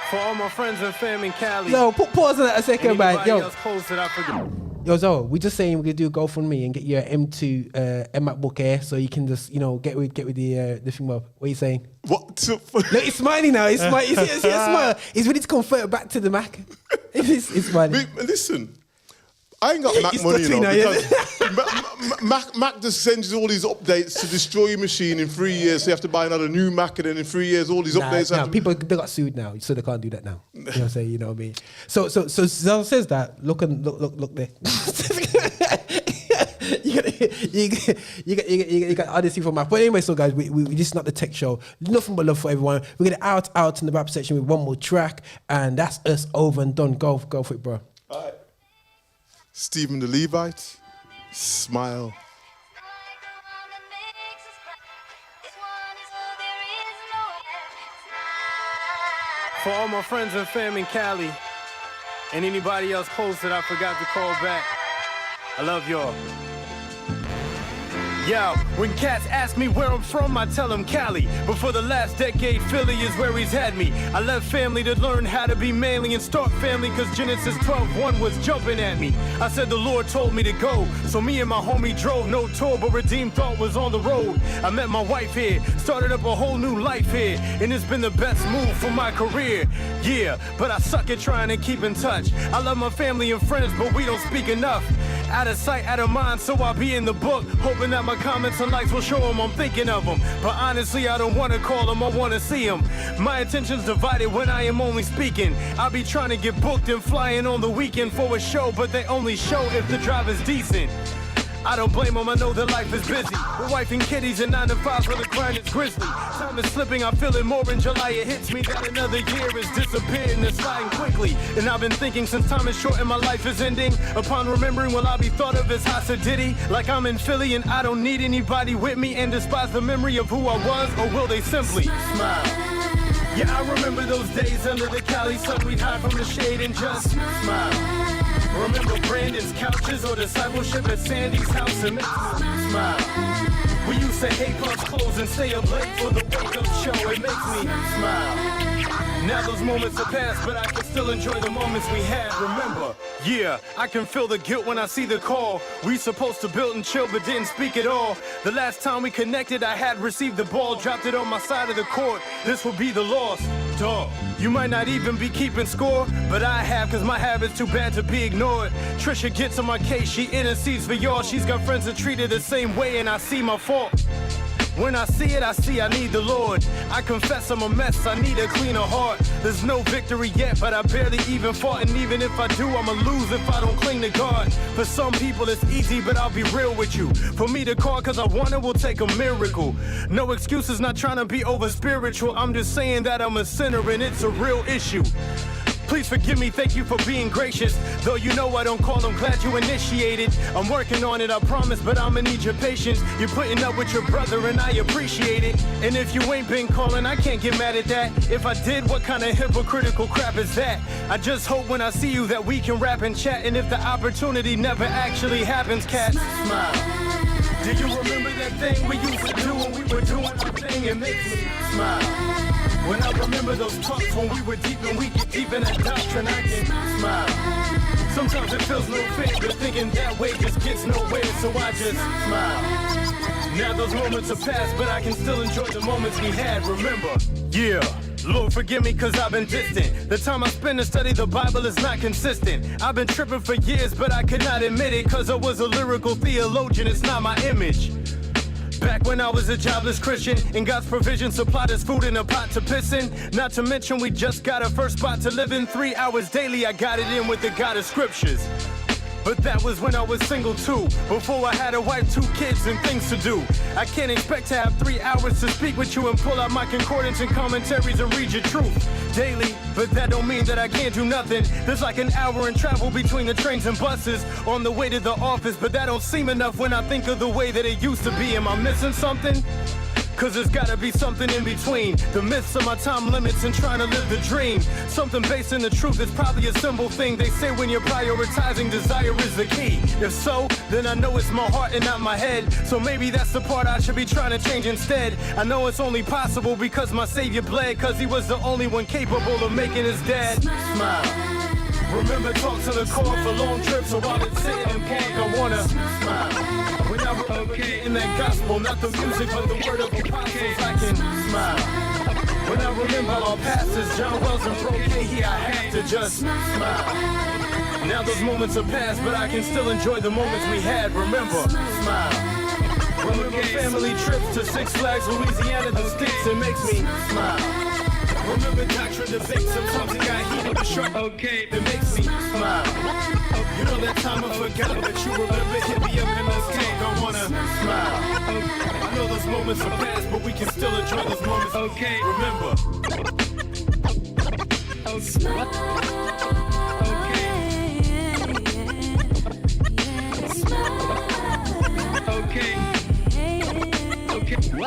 For all my friends and fam in Cali. Yo, pause on that a second, man. Yo. Yo, Zoe, we're just saying we're gonna do a GoFundMe and get you an M2 MacBook Air, so you can just, you know, get with the thing. What are you saying? What? Look, he's smiling now. He's smiling. You see a smile. He's ready to convert back to the Mac. He's smiling. Listen, I ain't got Mac money, you know, because Mac just sends you all these updates to destroy your machine in 3 years. So you have to buy another new Mac, and then in 3 years, all these updates. Nah, people they got sued now, so they can't do that now. You know what I'm saying? You know what I mean? So Zal says that. Look there. you got odyssey for Mac. But anyway, so guys, we this is not the tech show. Nothing but love for everyone. We're gonna out in the rap section with one more track, and that's us over and done. Go for it, bro. All right. Stephen the Levite, Smile. For all my friends and fam in Cali, and anybody else close that I forgot to call back, I love y'all. Yo, when cats ask me where I'm from, I tell them Cali. But for the last decade, Philly is where he's had me. I left family to learn how to be manly and start family, cause Genesis 12:1 was jumping at me. I said the Lord told me to go, so me and my homie drove. No tour, but Redeemed Thought was on the road. I met my wife here, started up a whole new life here, and it's been the best move for my career. Yeah, but I suck at trying to keep in touch. I love my family and friends, but we don't speak enough. Out of sight, out of mind, so I'll be in the book, hoping that my comments and likes will show them I'm thinking of them. But honestly, I don't want to call them, I want to see them. My attention's divided when I am only speaking. I'll be trying to get booked and flying on the weekend for a show, but they only show if the drive is decent. I don't blame them, I know their life is busy. With wife and kiddies and 9 to 5 where the grind is grisly. Time is slipping, I feel it more in July. It hits me that another year is disappearing and sliding quickly. And I've been thinking since time is short and my life is ending. Upon remembering, will I be thought of as Hasa Diddy? Like I'm in Philly and I don't need anybody with me and despise the memory of who I was, or will they simply smile? Yeah, I remember those days under the Cali sun. We'd hide from the shade and just smile. Remember Brandon's couches or discipleship at Sandy's house and makes me smile. We used to hate clubs close and stay up late for the wake-up show. It makes me smile. Now those moments are past, but I can still enjoy the moments we had. Remember, yeah, I can feel the guilt when I see the call. We supposed to build and chill, but didn't speak at all. The last time we connected, I had received the ball, dropped it on my side of the court. This will be the loss. Dog, you might not even be keeping score, but I have, cause my habit's too bad to be ignored. Trisha gets on my case, she intercedes for y'all. She's got friends that treat her the same way, and I see my fault. When I see it, I see I need the Lord. I confess I'm a mess, I need a cleaner heart. There's no victory yet, but I barely even fought. And even if I do, I'ma lose if I don't cling to God. For some people it's easy, but I'll be real with you. For me to call cause I want it will take a miracle. No excuses, not trying to be over spiritual. I'm just saying that I'm a sinner and it's a real issue. Please forgive me, thank you for being gracious. Though you know I don't call them, glad you initiated. I'm working on it, I promise, but I'ma need your patience. You're putting up with your brother and I appreciate it. And if you ain't been calling, I can't get mad at that. If I did, what kind of hypocritical crap is that? I just hope when I see you that we can rap and chat. And if the opportunity never actually happens, cats, smile. Do you remember that thing we used to do when we were doing our thing? It makes me smile. When I remember those talks when we were deep and we get deep in that doctrine, I can smile. Sometimes it feels no fair, but thinking that way just gets nowhere, so I just smile. Now those moments are past, but I can still enjoy the moments we had, remember? Yeah. Lord forgive me cause I've been distant. The time I spend to study the Bible is not consistent. I've been tripping for years but I could not admit it, cause I was a lyrical theologian, it's not my image. Back when I was a jobless Christian, and God's provision supplied us food in a pot to piss in. Not to mention we just got our first spot to live in. 3 hours daily, I got it in with the God of scriptures. But that was when I was single too, before I had a wife, 2 kids, and things to do. I can't expect to have 3 hours to speak with you and pull out my concordance and commentaries and read your truth daily. But that don't mean that I can't do nothing. There's like an hour in travel between the trains and buses on the way to the office, but that don't seem enough when I think of the way that it used to be. Am I missing something? Cause there's gotta be something in between the myths of my time limits and trying to live the dream. Something based in the truth is probably a simple thing. They say when you're prioritizing, desire is the key. If so, then I know it's my heart and not my head. So maybe that's the part I should be trying to change instead. I know it's only possible because my savior bled, cause he was the only one capable of making his dad smile. Remember, talk to the car for long trips, so while it's sitting in park, I wanna smile. When I okay in that gospel, not the music, but the word of apostles, I can smile. When I remember our pastors, John Wells and Pro K, I have to just smile. Now those moments are past, but I can still enjoy the moments we had. Remember, smile. Remember family trips to Six Flags, Louisiana, the sticks, it makes me smile. Remember doctrine debates, sometimes it got heated, but short, okay, it makes me smile. You know that time I forgot, but you remember, hit me up in those tank, I wanna smile. I know those moments are past, but we can still enjoy those moments, okay, remember. Smile. Okay. Okay. Okay.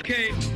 Okay. Okay.